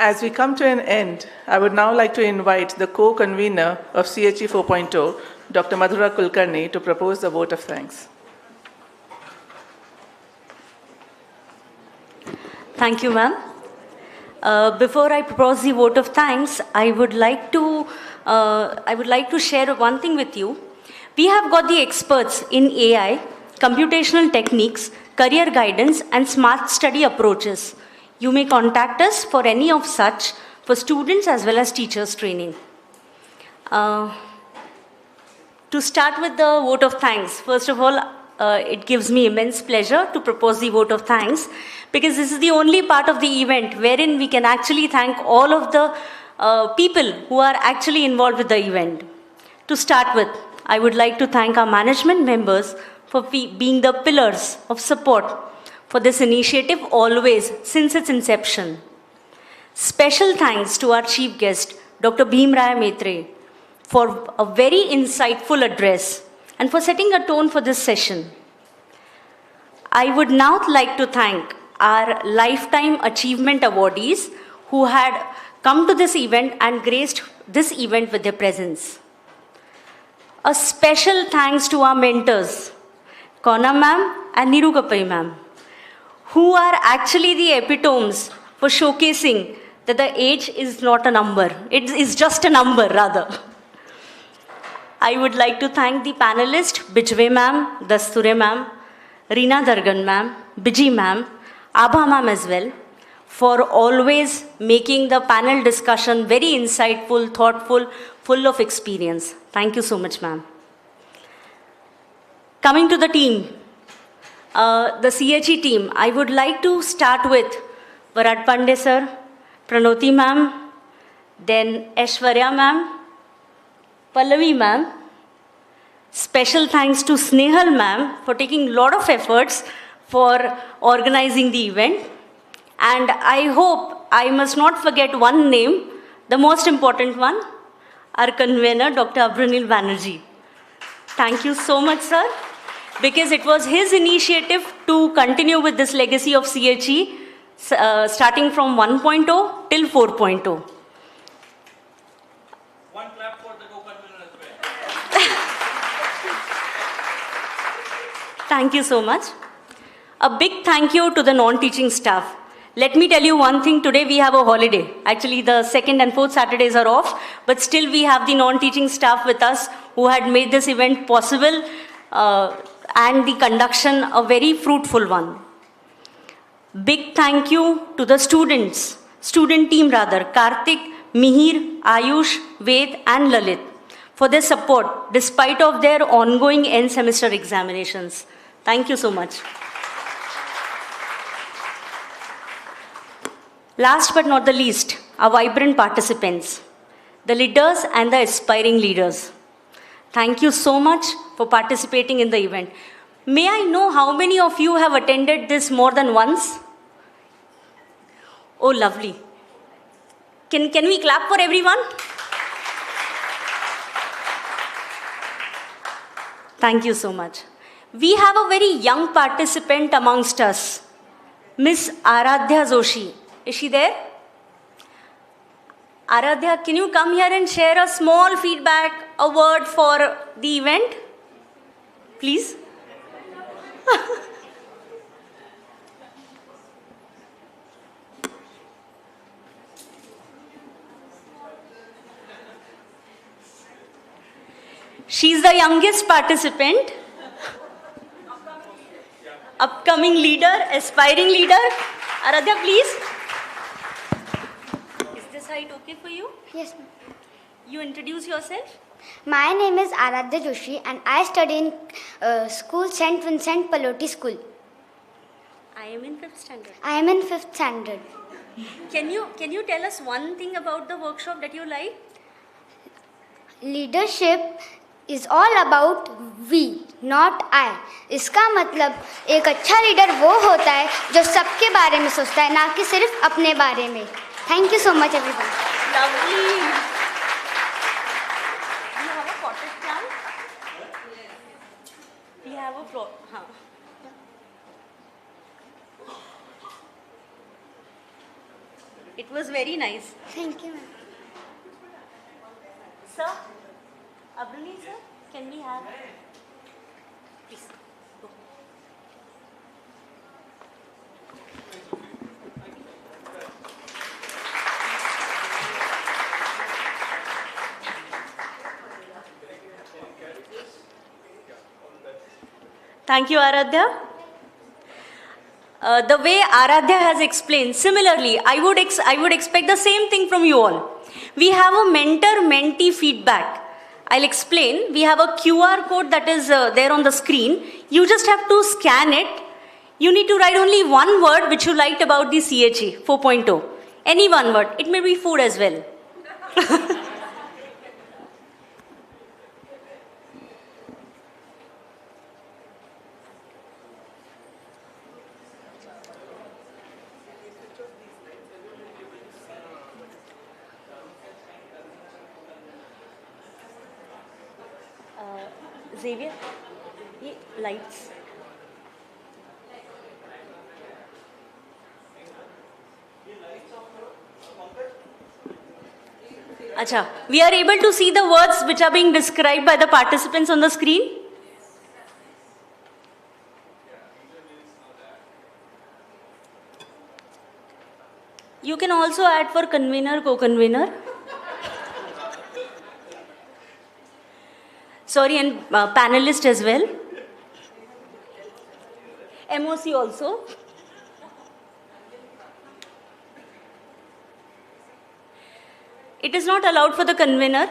As we come to an end, I would now like to invite the co-convener of CHE 4.0, Dr. Madhura Kulkarni, to propose the vote of thanks. Thank you, ma'am. Before I propose the vote of thanks, I would like to share one thing with you. We have got the experts in AI, computational techniques, career guidance, and smart study approaches. You may contact us for any of such for students as well as teachers training. To start with the vote of thanks, first of all, it gives me immense pleasure to propose the vote of thanks, because this is the only part of the event wherein we can actually thank all of the people who are actually involved with the event. To start with, I would like to thank our management members for being the pillars of support for this initiative always since its inception. Special thanks to our chief guest, Dr. Bhimraya Maitre, for a very insightful address and for setting a tone for this session. I would now like to thank our Lifetime Achievement Awardees who had come to this event and graced this event with their presence. A special thanks to our mentors, Kona ma'am and Niru Kapai ma'am, who are actually the epitomes for showcasing that the age is not a number. It is just a number, rather. I would like to thank the panelists, Bijwe ma'am, Dasture ma'am, Reena Dargan ma'am, Biji ma'am, Abha ma'am as well, for always making the panel discussion very insightful, thoughtful, full of experience. Thank you so much, ma'am. Coming to the team, the CHE team, I would like to start with Varat Pandey sir, Pranoti ma'am, then Aishwarya ma'am, Pallavi ma'am. Special thanks to Snehal ma'am for taking a lot of efforts for organizing the event. And I hope I must not forget one name, the most important one, our convener, Dr. Abranil Banerjee. Thank you so much, sir, because it was his initiative to continue with this legacy of CHE, starting from 1.0 till 4.0. One clap for the co-convener as well. Thank you so much. A big thank you to the non-teaching staff. Let me tell you one thing, today we have a holiday. Actually, the second and fourth Saturdays are off, but still we have the non-teaching staff with us who had made this event possible and the conduction a very fruitful one. Big thank you to the students, student team rather, Karthik, Mihir, Ayush, Ved and Lalit for their support despite of their ongoing end semester examinations. Thank you so much. Last but not the least, our vibrant participants, the leaders and the aspiring leaders. Thank you so much for participating in the event. May I know how many of you have attended this more than once? Oh, lovely. Can we clap for everyone? Thank you so much. We have a very young participant amongst us, Miss Aradhya Joshi. Is she there? Aradhya, can you come here and share a small feedback, a word for the event? Please. She's the youngest participant. Upcoming leader, aspiring leader. Aradhya, please. Is this height okay for you? Yes, ma'am. You introduce yourself. My name is Aradhya Joshi and I study in school St. Vincent Pallotti School. I am in 5th standard. I am in 5th standard. Can you tell us one thing about the workshop that you like? Leadership is all about we, not I. इसका मतलब एक अच्छा leader वो होता है जो सबके बारे में सोचता है, ना कि सिर्फ अपने बारे में. Thank you so much, everyone. Lovely. You have a potted plant? We have a plot. It was very nice. Thank you, ma'am. Sir, Abranil sir, can we have? Please. Go. Thank you, Aradhya. The way Aradhya has explained, similarly, I would expect the same thing from you all. We have a mentor-mentee feedback. I'll explain. We have a QR code that is there on the screen. You just have to scan it. You need to write only one word which you liked about the CHE 4.0. Any one word. It may be food as well. Xavier, ये lights. Acha, we are able to see the words which are being described by the participants on the screen. You can also add for convener, co-convener. Sorry, and panelist as well. MOC also. It is not allowed for the convener.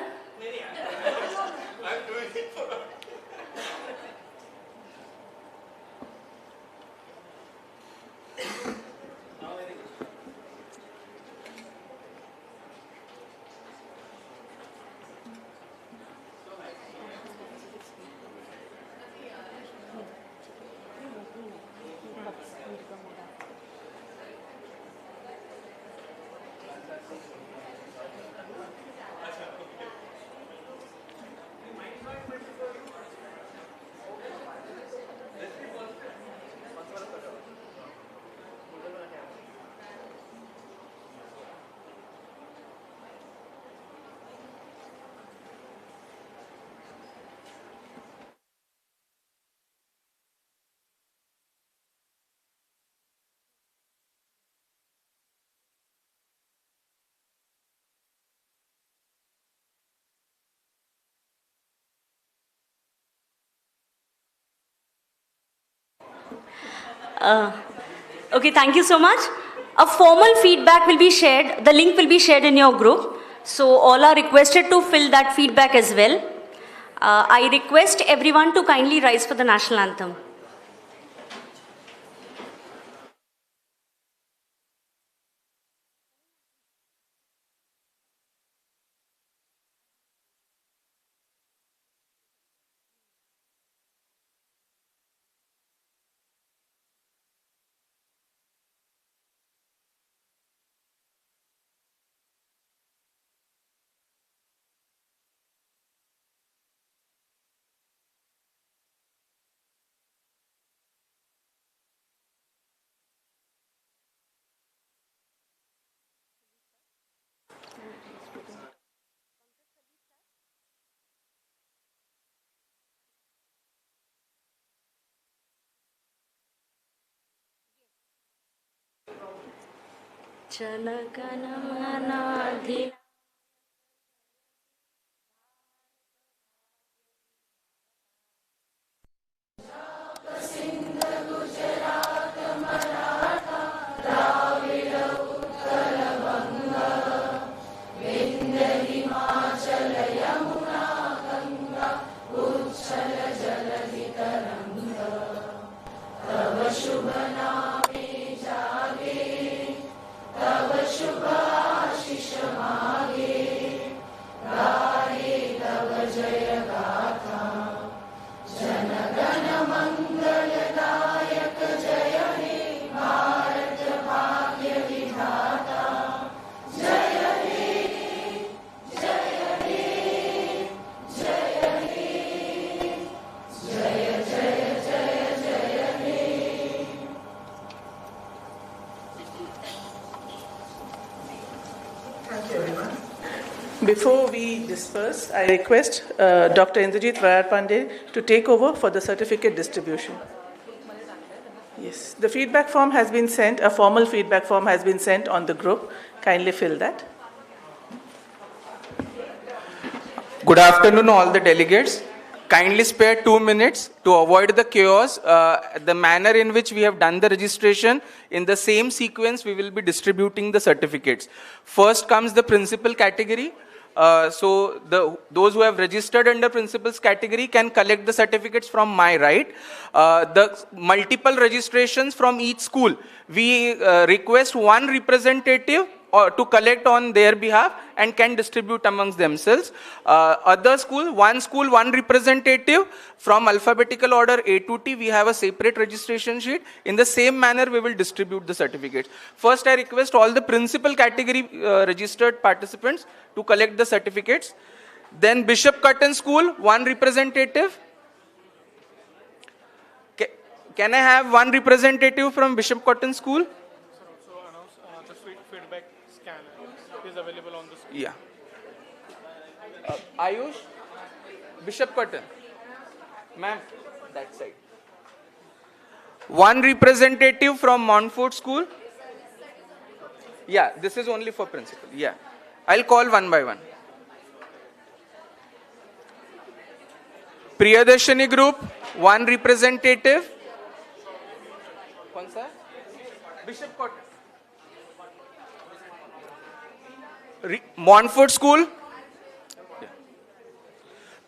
Okay, thank you so much. A formal feedback will be shared. The link will be shared in your group. So all are requested to fill that feedback as well. I request everyone to kindly rise for the national anthem. Janaganamana Before we disperse, I request Dr. Indrajit Vayarpande to take over for the certificate distribution. Yes, the feedback form has been sent, a formal feedback form has been sent on the group. Kindly fill that. Good afternoon, all the delegates. Kindly spare 2 minutes to avoid the chaos. The manner in which we have done the registration, in the same sequence, we will be distributing the certificates. First comes the principal category. So those who have registered under principals category can collect the certificates from my right. The multiple registrations from each school, we request one representative to collect on their behalf and can distribute amongst themselves. Other school, one representative from alphabetical order A to T, we have a separate registration sheet. In the same manner, we will distribute the certificates. First, I request all the principal category registered participants to collect the certificates. Then Bishop Cotton School, one representative. Can I have one representative from Bishop Cotton School? Feedback scanner is available on the screen. Yeah. Ayush, Bishop Cotton. Ma'am, that side. One representative from Montfort School. Yeah, this is only for principal. Yeah. I'll call one by one. Priyadarshini Group, one representative. Bishop Cotton. Montfort School.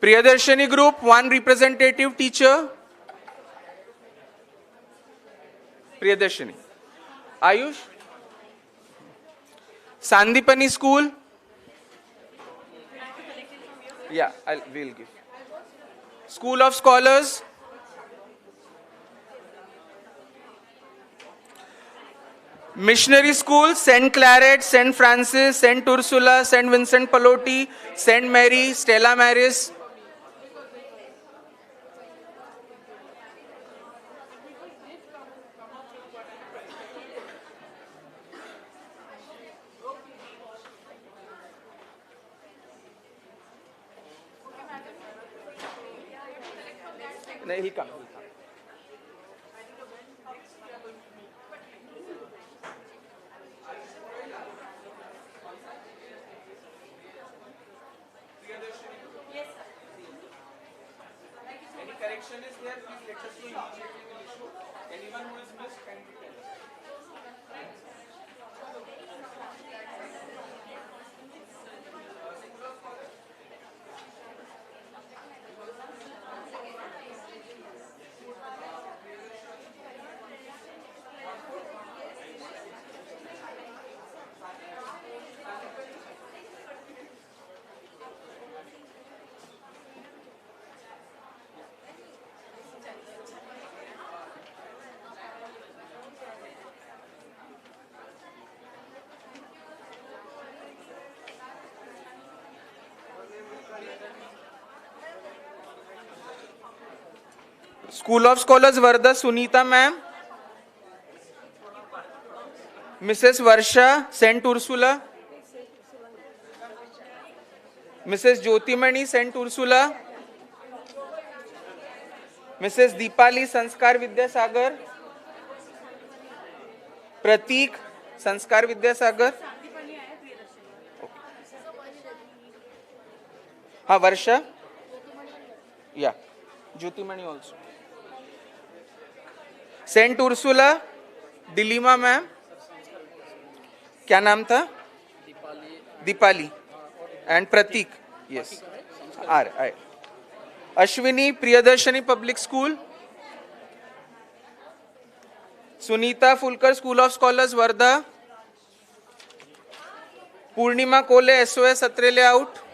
Priyadarshini Group, one representative teacher. Priyadarshini. Ayush. Sandipani School. Yeah, we'll give. School of Scholars. Missionary School, St. Claret, St. Francis, St. Ursula, St. Vincent Pallotti, St. Mary, Stella Maris. No, he'll come. Any correction is there, please let us know immediately. School of Scholars, Varda, Sunita ma'am. Mrs. Varsha, St. Ursula. Mrs. Jyotimani, St. Ursula. Mrs. Deepali, Sanskar Vidyasagar. Pratik, Sanskar Vidyasagar. हाँ वर्षा या Jyotimani also saint Ursula Dilima ma'am क्या नाम था Deepali and Prateek yes आर आई Ashwini Priyadarshini public school Sunita Phulkar school of scholars Wardha Purnima Kole SOS सत्रे layout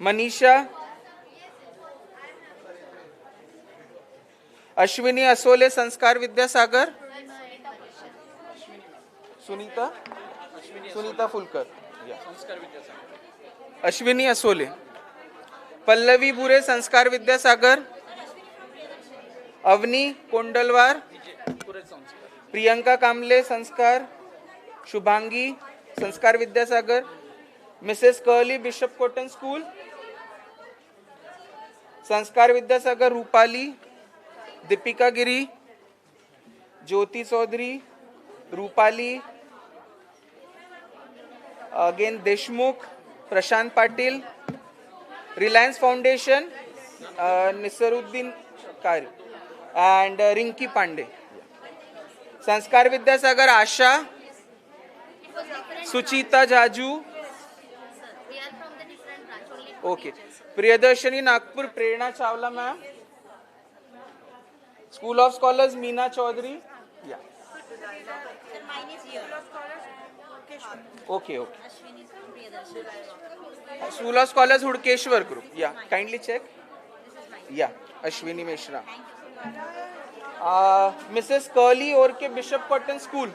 Manisha Ashwini Asole संस्कार विद्यासागर सुनीता फुलकर अश्विनी असोले पल्लवी बुरे संस्कार विद्यासागर अवनी कोंडलवार प्रियंका कामले Sanskar Shubhangi Sanskar Vidyasagar Mrs Curly Bishop Cotton school Sanskar Vidyasagar Rupali Deepika Giri Jyoti Chaudhary Rupali again Deshmukh Prashant Patil Reliance Foundation Nisruddin Qari and Rinki Pandey Sanskar Vidyasagar Asha Suchita Jaju okay Priyadarshini Nagpur Prerna Chawla ma'am school of scholars Meena Chaudhary या okay okay school of scholars Hudkeshwar group या काइंडली चेक या Ashwini Mishra Mrs curly और के bishop Cotton school